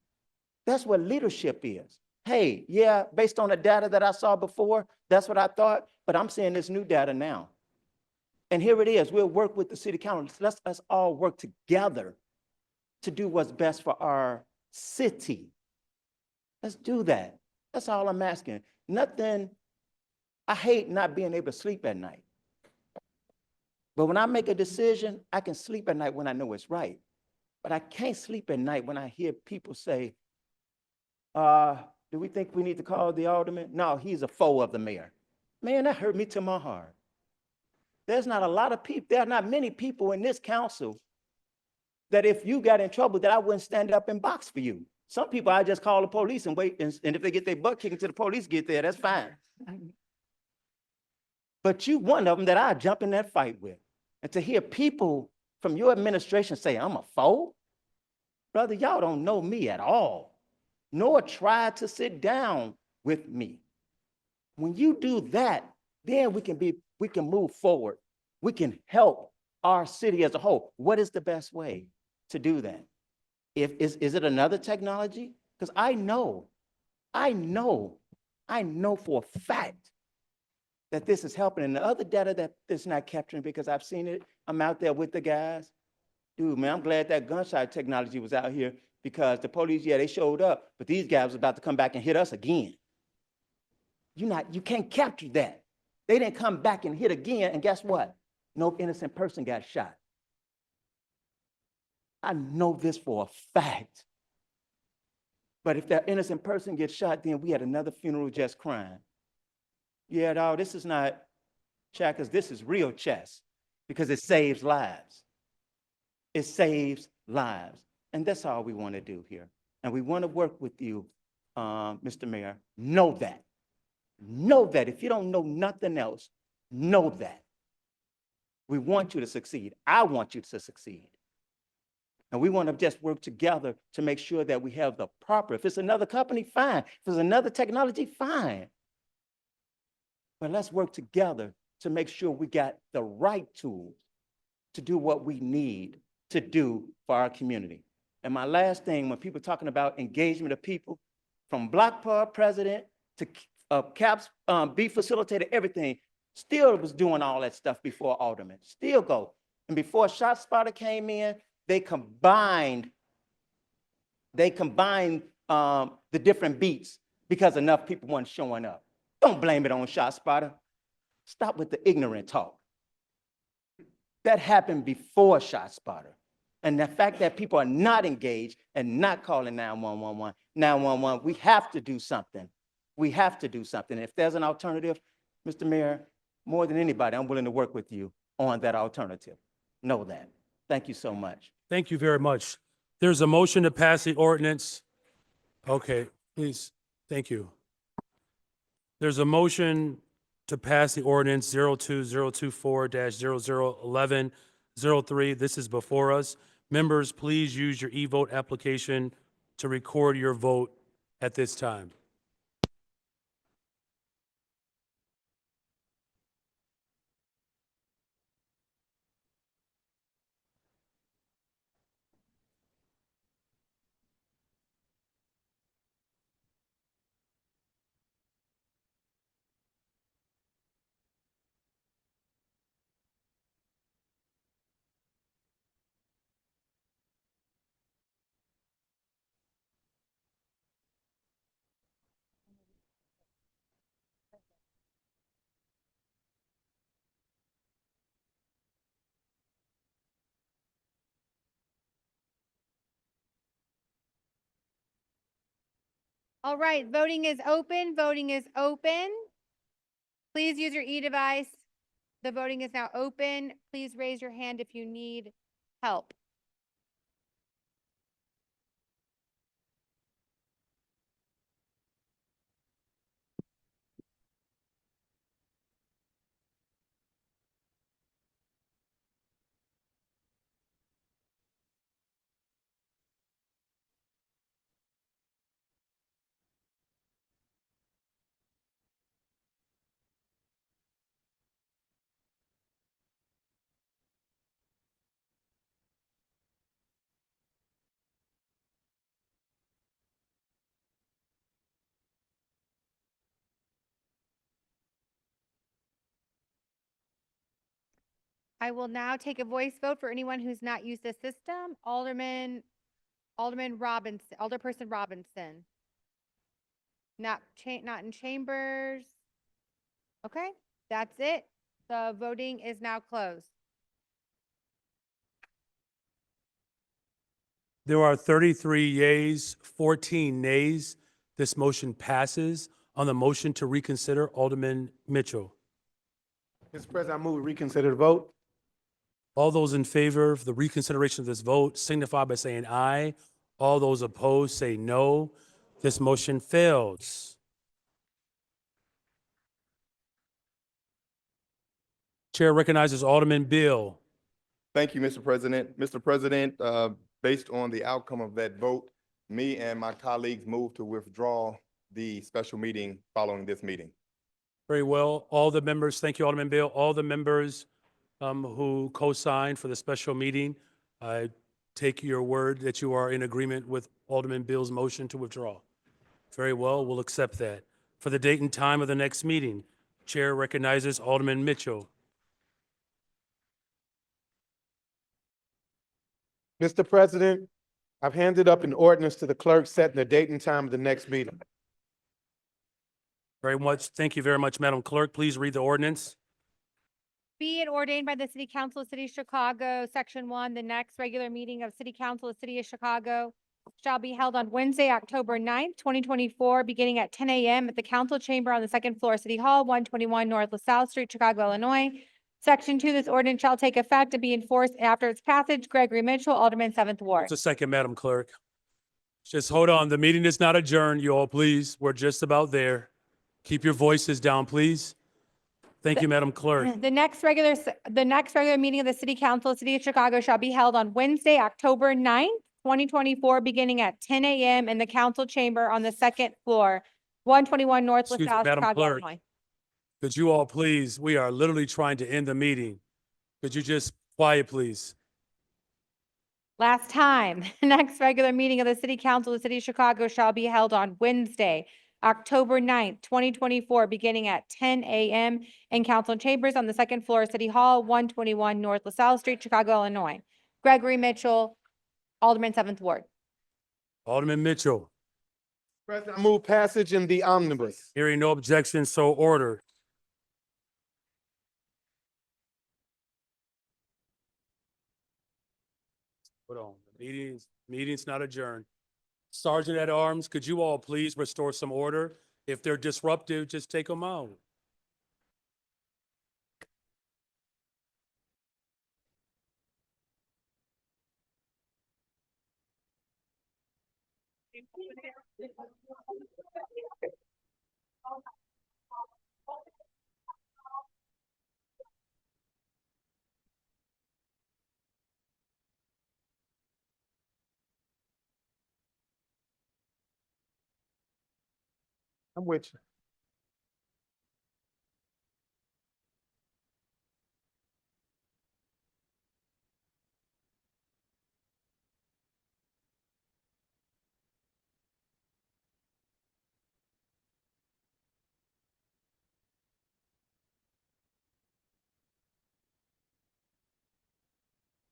That's what leadership is. Hey, yeah, based on the data that I saw before, that's what I thought, but I'm seeing this new data now. And here it is. We'll work with the city council. Let's all work together to do what's best for our city. Let's do that. That's all I'm asking. Nothing, I hate not being able to sleep at night. But when I make a decision, I can sleep at night when I know it's right. But I can't sleep at night when I hear people say, do we think we need to call the alderman? No, he's a foe of the mayor. Man, that hurt me to my heart. There's not a lot of people, there are not many people in this council that if you got in trouble, that I wouldn't stand up and box for you. Some people, I just call the police and wait, and if they get their butt kicked until the police get there, that's fine. But you one of them that I jump in that fight with. And to hear people from your administration say, I'm a foe? Brother, y'all don't know me at all, nor try to sit down with me. When you do that, then we can move forward. We can help our city as a whole. What is the best way to do that? Is it another technology? Because I know for a fact that this is helping. And the other data that it's not capturing, because I've seen it, I'm out there with the guys. Dude, man, I'm glad that gunshot technology was out here, because the police, yeah, they showed up, but these guys was about to come back and hit us again. You can't capture that. They didn't come back and hit again, and guess what? No innocent person got shot. I know this for a fact. But if that innocent person gets shot, then we had another funeral just crying. Yeah, dog, this is not checkers, this is real chess, because it saves lives. It saves lives. And that's all we want to do here. And we want to work with you, Mr. Mayor. Know that. Know that. If you don't know nothing else, know that. We want you to succeed. I want you to succeed. And we want to just work together to make sure that we have the proper, if it's another company, fine. If it's another technology, fine. But let's work together to make sure we got the right tools to do what we need to do for our community. And my last thing, when people are talking about engagement of people, from block club president to CAPS, B facilitator, everything, still was doing all that stuff before alderman, still go. And before ShotSpotter came in, they combined the different beats because enough people weren't showing up. Don't blame it on ShotSpotter. Stop with the ignorant talk. That happened before ShotSpotter. And the fact that people are not engaged and not calling 911, we have to do something. We have to do something. If there's an alternative, Mr. Mayor, more than anybody, I'm willing to work with you on that alternative. Know that. Thank you so much. Thank you very much. There's a motion to pass the ordinance. Okay, please. Thank you. There's a motion to pass the ordinance 02024-001103. This is before us. Members, please use your e-vote application to record your vote at this time. All right, voting is open. Voting is open. Please use your e-device. The voting is now open. Please raise your hand if you need help. I will now take a voice vote for anyone who's not used the system. Alderman Robinson, Alderperson Robinson. Not in chambers. Okay, that's it. The voting is now closed. There are 33 yeas, 14 nays. This motion passes. On the motion to reconsider, Alderman Mitchell. Mr. President, I move we reconsider the vote. All those in favor of the reconsideration of this vote signify by saying aye. All those opposed say no. This motion fails. Chair recognizes Alderman Bill. Thank you, Mr. President. Mr. President, based on the outcome of that vote, me and my colleagues move to withdraw the special meeting following this meeting. Very well. All the members, thank you, Alderman Bill. All the members who co-signed for the special meeting, I take your word that you are in agreement with Alderman Bill's motion to withdraw. Very well, we'll accept that. For the date and time of the next meeting, Chair recognizes Alderman Mitchell. Mr. President, I've handed up an ordinance to the clerk setting the date and time of the next meeting. Very much, thank you very much, Madam Clerk. Please read the ordinance. Be it ordained by the City Council of the City of Chicago, Section 1, the next regular meeting of City Council of the City of Chicago shall be held on Wednesday, October 9th, 2024, beginning at 10 a.m. at the Council Chamber on the second floor, City Hall, 121 North LaSalle Street, Chicago, Illinois. Section 2, this ordinance shall take effect and be enforced after its passage. Gregory Mitchell, Alderman, 7th Ward. Just a second, Madam Clerk. Just hold on. The meeting is not adjourned, you all, please. We're just about there. Keep your voices down, please. Thank you, Madam Clerk. The next regular meeting of the City Council of the City of Chicago shall be held on Wednesday, October 9th, 2024, beginning at 10 a.m. in the council chamber on the second floor, 121 North Excuse me, LaSalle, Madam Chicago, Clerk. Illinois. Could you all please, we are literally trying to end the meeting. Could you just quiet, please? Last time, the next regular meeting of the City Council of the City of Chicago shall be held on Wednesday, October 9th, 2024, beginning at 10 a.m. in council chambers on the second floor, City Hall, 121 North LaSalle Street, Chicago, Illinois. Gregory Mitchell, Alderman, 7th Ward. Alderman Mitchell, President, I move passage in the omnibus. hearing no objection, so ordered. Hold on, the meeting's not adjourned. Sergeant at Arms, could you all please restore some order? If they're disruptive, just take them out. I'm with you.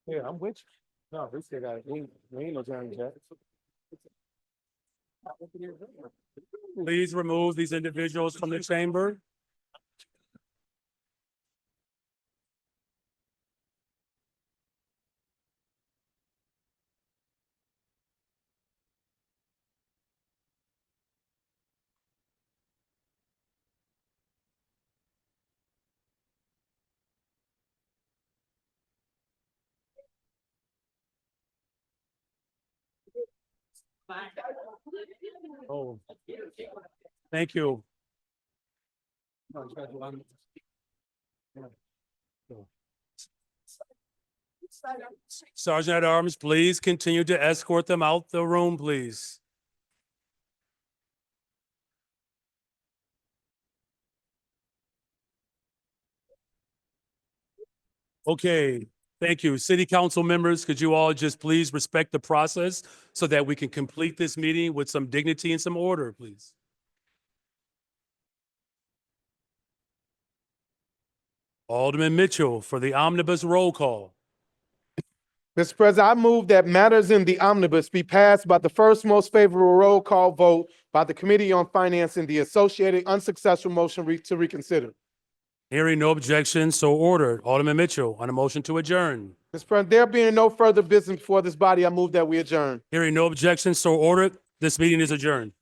Yeah, I'm with you. No, we still got it. We ain't no time yet. Please remove these individuals from the chamber. Oh, thank you. Sergeant at Arms, please continue to escort them out the room, please. Okay, thank you. City council members, could you all just please respect the process so that we can complete this meeting with some dignity and some order, please? Alderman Mitchell for the omnibus roll call. Mr. President, I move that matters in the omnibus be passed by the first most favorable roll call vote by the Committee on Finance and the associated unsuccessful motion to reconsider. Hearing no objections, so ordered. Alderman Mitchell on a motion to adjourn. Mr. President, there being no further business before this body, I move that we adjourn. Hearing no objections, so ordered. This meeting is adjourned.